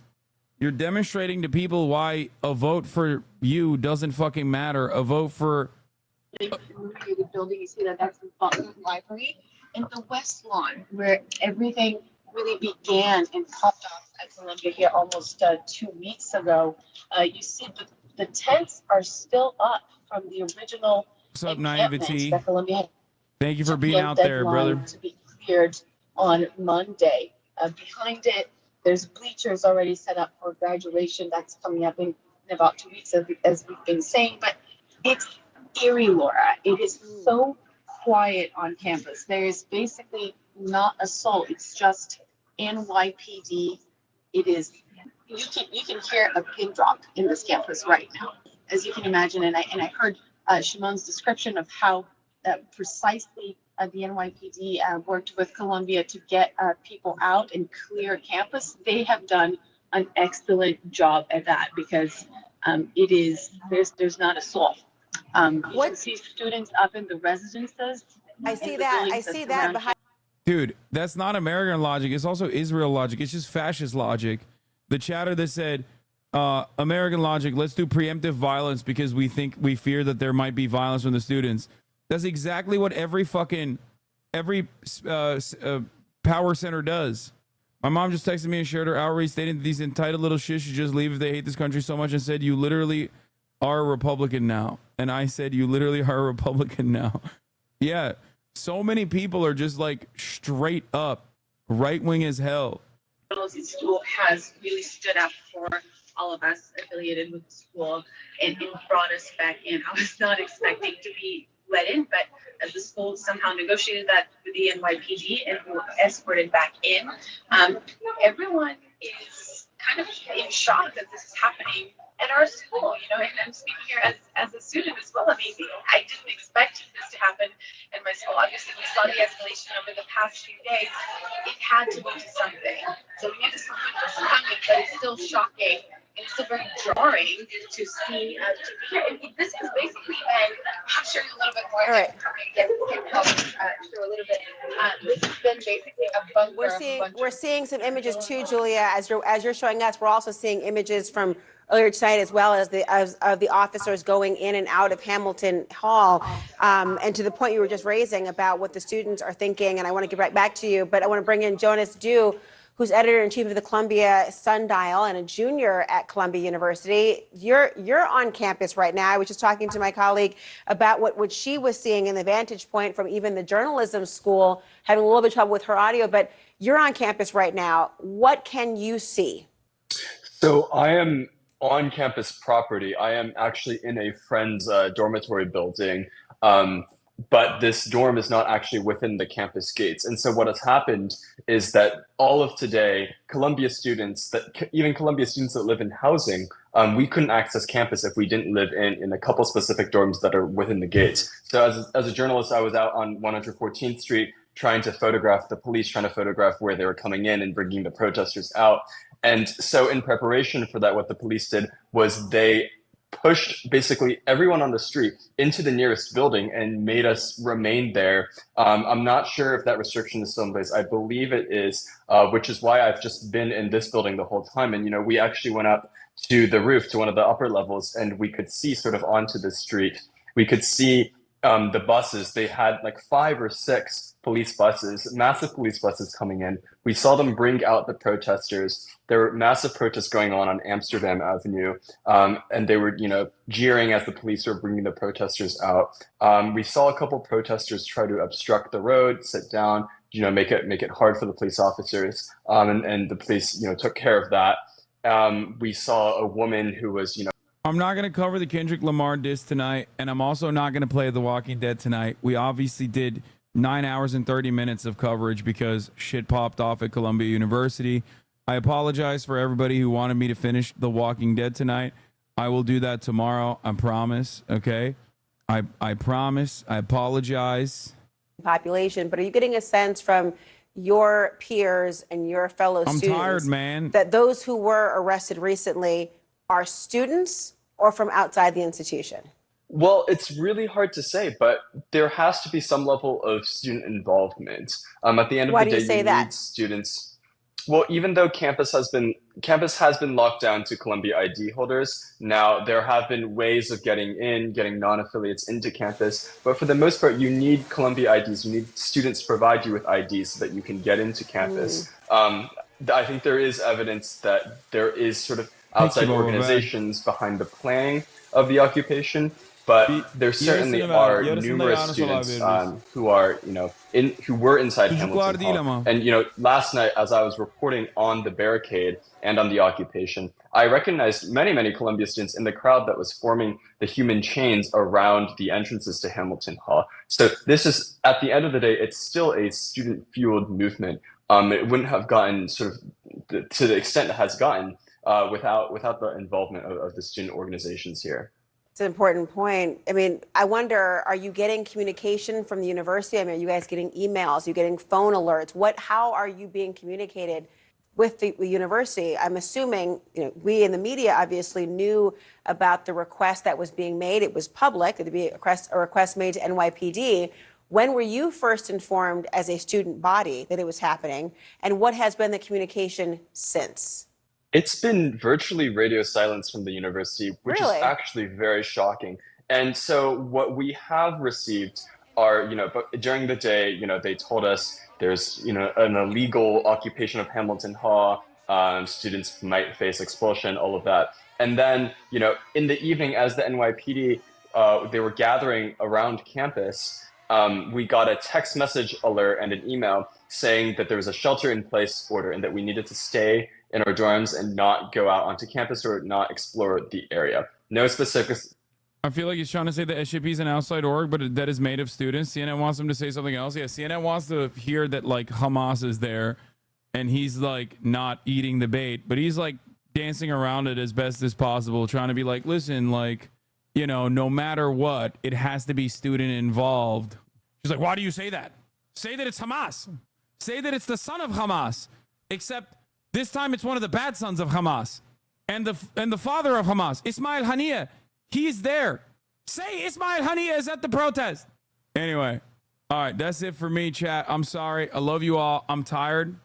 You're demonstrating to people why a vote for you doesn't fucking matter. A vote for... The building, you see that's the Butler Library. And the West Lawn, where everything really began and popped off at Columbia here almost 2 weeks ago. You see the tents are still up from the original... What's up, Naivety? Thank you for being out there, brother. To be cleared on Monday. Behind it, there's bleachers already set up for graduation. That's coming up in about 2 weeks, as we've been saying. But it's eerie, Laura. It is so quiet on campus. There is basically not a soul. It's just NYPD. It is. You can hear a pin drop in this campus right now, as you can imagine. And I heard Shimon's description of how precisely the NYPD worked with Columbia to get people out and clear campus. They have done an excellent job at that because there's not a soul. You can see students up in the residences. I see that behind. Dude, that's not American logic. It's also Israel logic. It's just fascist logic. The chatter that said, American logic, let's do preemptive violence because we fear that there might be violence from the students. That's exactly what every power center does. My mom just texted me and shared her outrage stating that these entitled little shits should just leave if they hate this country so much and said, you literally are a Republican now. And I said, you literally are a Republican now. Yeah. So many people are just like straight up right wing as hell. The school has really stood up for all of us affiliated with the school and brought us back in. I was not expecting to be let in, but as the school somehow negotiated that with the NYPD and were escorted back in. Everyone is kind of in shock that this is happening at our school, and I'm speaking here as a student as well. I mean, I didn't expect this to happen in my school. Obviously, we saw the escalation over the past few days. It had to lead to something. So we knew this was coming, but it's still shocking. And it's still very jarring to see, to hear. And this is basically, and I'm sure a little bit more. All right. Get help through a little bit. This has been basically a bunker. We're seeing some images too, Julia, as you're showing us. We're also seeing images from earlier tonight, as well as the officers going in and out of Hamilton Hall, and to the point you were just raising about what the students are thinking. And I want to get right back to you, but I want to bring in Jonas Dew, who's editor-in-chief of the Columbia Sundial and a junior at Columbia University. You're on campus right now. I was just talking to my colleague about what she was seeing in the vantage point from even the journalism school, having a little bit of trouble with her audio, but you're on campus right now. What can you see? So I am on campus property. I am actually in a friend's dormitory building, but this dorm is not actually within the campus gates. And so what has happened is that all of today, Columbia students, even Columbia students that live in housing, we couldn't access campus if we didn't live in a couple specific dorms that are within the gates. So as a journalist, I was out on 114th Street trying to photograph the police, trying to photograph where they were coming in and bringing the protesters out. And so in preparation for that, what the police did was they pushed basically everyone on the street into the nearest building and made us remain there. I'm not sure if that restriction is still in place. I believe it is, which is why I've just been in this building the whole time. And, we actually went up to the roof, to one of the upper levels, and we could see sort of onto the street. We could see the buses. They had like 5 or 6 police buses, massive police buses coming in. We saw them bring out the protesters. There were massive protests going on Amsterdam Avenue, and they were, jeering as the police were bringing the protesters out. We saw a couple protesters try to obstruct the road, sit down, make it hard for the police officers, and the police, took care of that. We saw a woman who was, I'm not going to cover the Kendrick Lamar diss tonight, and I'm also not going to play The Walking Dead tonight. We obviously did 9 hours and 30 minutes of coverage because shit popped off at Columbia University. I apologize for everybody who wanted me to finish The Walking Dead tonight. I will do that tomorrow. I promise. Okay. I promise. I apologize. Population, but are you getting a sense from your peers and your fellow students? I'm tired, man. That those who were arrested recently are students or from outside the institution? Well, it's really hard to say, but there has to be some level of student involvement. At the end of Why the do day, you say you that? need students. Well, even though campus has been locked down to Columbia ID holders, now there have been ways of getting non-affiliates into campus. But for the most part, you need Columbia IDs. You need students to provide you with IDs so that you can get into campus. I think there is evidence that there is sort of outside organizations behind the planning of the occupation, but there certainly are numerous students who are, who were inside Hamilton Hall. And, last night, as I was reporting on the barricade and on the occupation, I recognized many, many Columbia students in the crowd that was forming the human chains around the entrances to Hamilton Hall. So this is, at the end of the day, it's still a student-fueled movement. It wouldn't have gotten sort of to the extent it has gotten without the involvement of the student organizations here. It's an important point. I mean, I wonder, are you getting communication from the university? I mean, are you guys getting emails? Are you getting phone alerts? How are you being communicated with the university? I'm assuming, we in the media obviously knew about the request that was being made. It was public. It'd be a request made to NYPD. When were you first informed as a student body that it was happening? And what has been the communication since? It's been virtually radio silence from the university, which is actually very shocking. And so what we have received are, but during the day, they told us there's, an illegal occupation of Hamilton Hall, students might face expulsion, all of that. And then, in the evening, as the NYPD, they were gathering around campus, we got a text message alert and an email saying that there was a shelter-in-place order and that we needed to stay in our dorms and not go out onto campus or not explore the area. No specifics. I feel like he's trying to say that SJP is an outside org, but that is made of students. CNN wants him to say something else. Yeah, CNN wants to hear that like Hamas is there, and he's like not eating the bait, but he's like dancing around it as best as possible, trying to be like, listen, like, you know, no matter what, it has to be student involved. She's like, why do you say that? Say that it's Hamas. Say that it's the son of Hamas. Except this time it's one of the bad sons of Hamas, and the father of Hamas, Ismail Haniyeh. He's there. Say Ismail Haniyeh is at the protest. Anyway, all right, that's it for me, chat. I'm sorry. I love you all. I'm tired.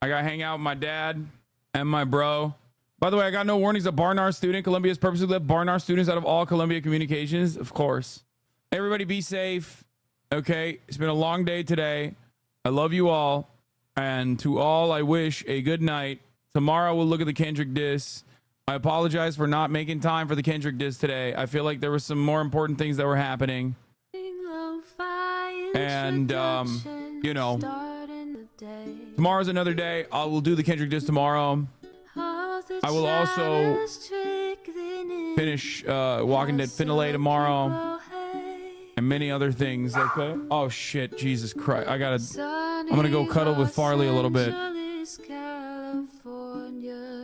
I got to hang out with my dad and my bro. By the way, I got no warnings. A Barnard student. Columbia has purposely left Barnard students out of all Columbia communications. Of course. Everybody be safe. Okay. It's been a long day today. I love you all. And to all, I wish a good night. Tomorrow we'll look at the Kendrick diss. I apologize for not making time for the Kendrick diss today. I feel like there were some more important things that were happening. And, you know, tomorrow's another day. I will do the Kendrick diss tomorrow. I will also finish Walking Dead Finale tomorrow. And many other things, okay? Oh, shit. Jesus Christ. I'm going to go cuddle with Farley a little bit. All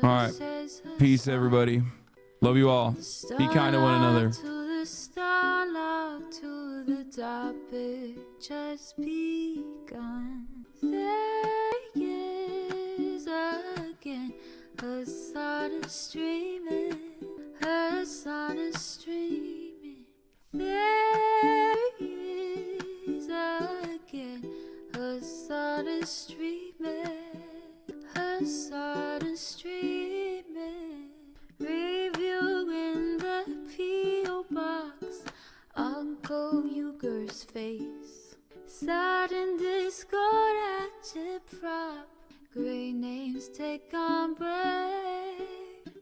right. Peace, everybody. Love you all. Be kind to one another. To the topic just begun. There is again a sun is streaming. Her sun is streaming. There is again a sun is streaming. Her sun is streaming. Reviewing the P.O. box. Uncle Uger's face. Sudden discord agitprop. Great names take on break.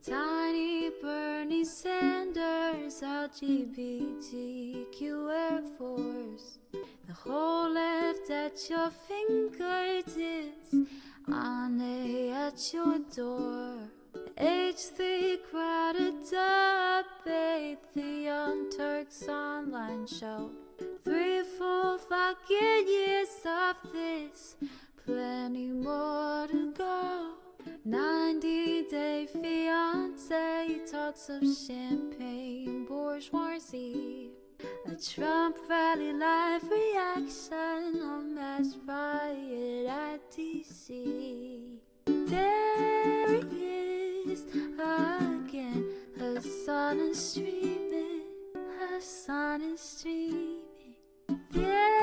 Tiny Bernie Sanders, LGBTQ Air Force. The whole left at your fingertips. Ane at your door. H3 crowded debate, the Young Turks online show. 3 full fucking years of this, plenty more to go. 90-day fiance talks of champagne bourgeoisie. A Trump rally live reaction, a mass riot at DC. There is again, her sun is streaming, her sun is streaming. Yeah.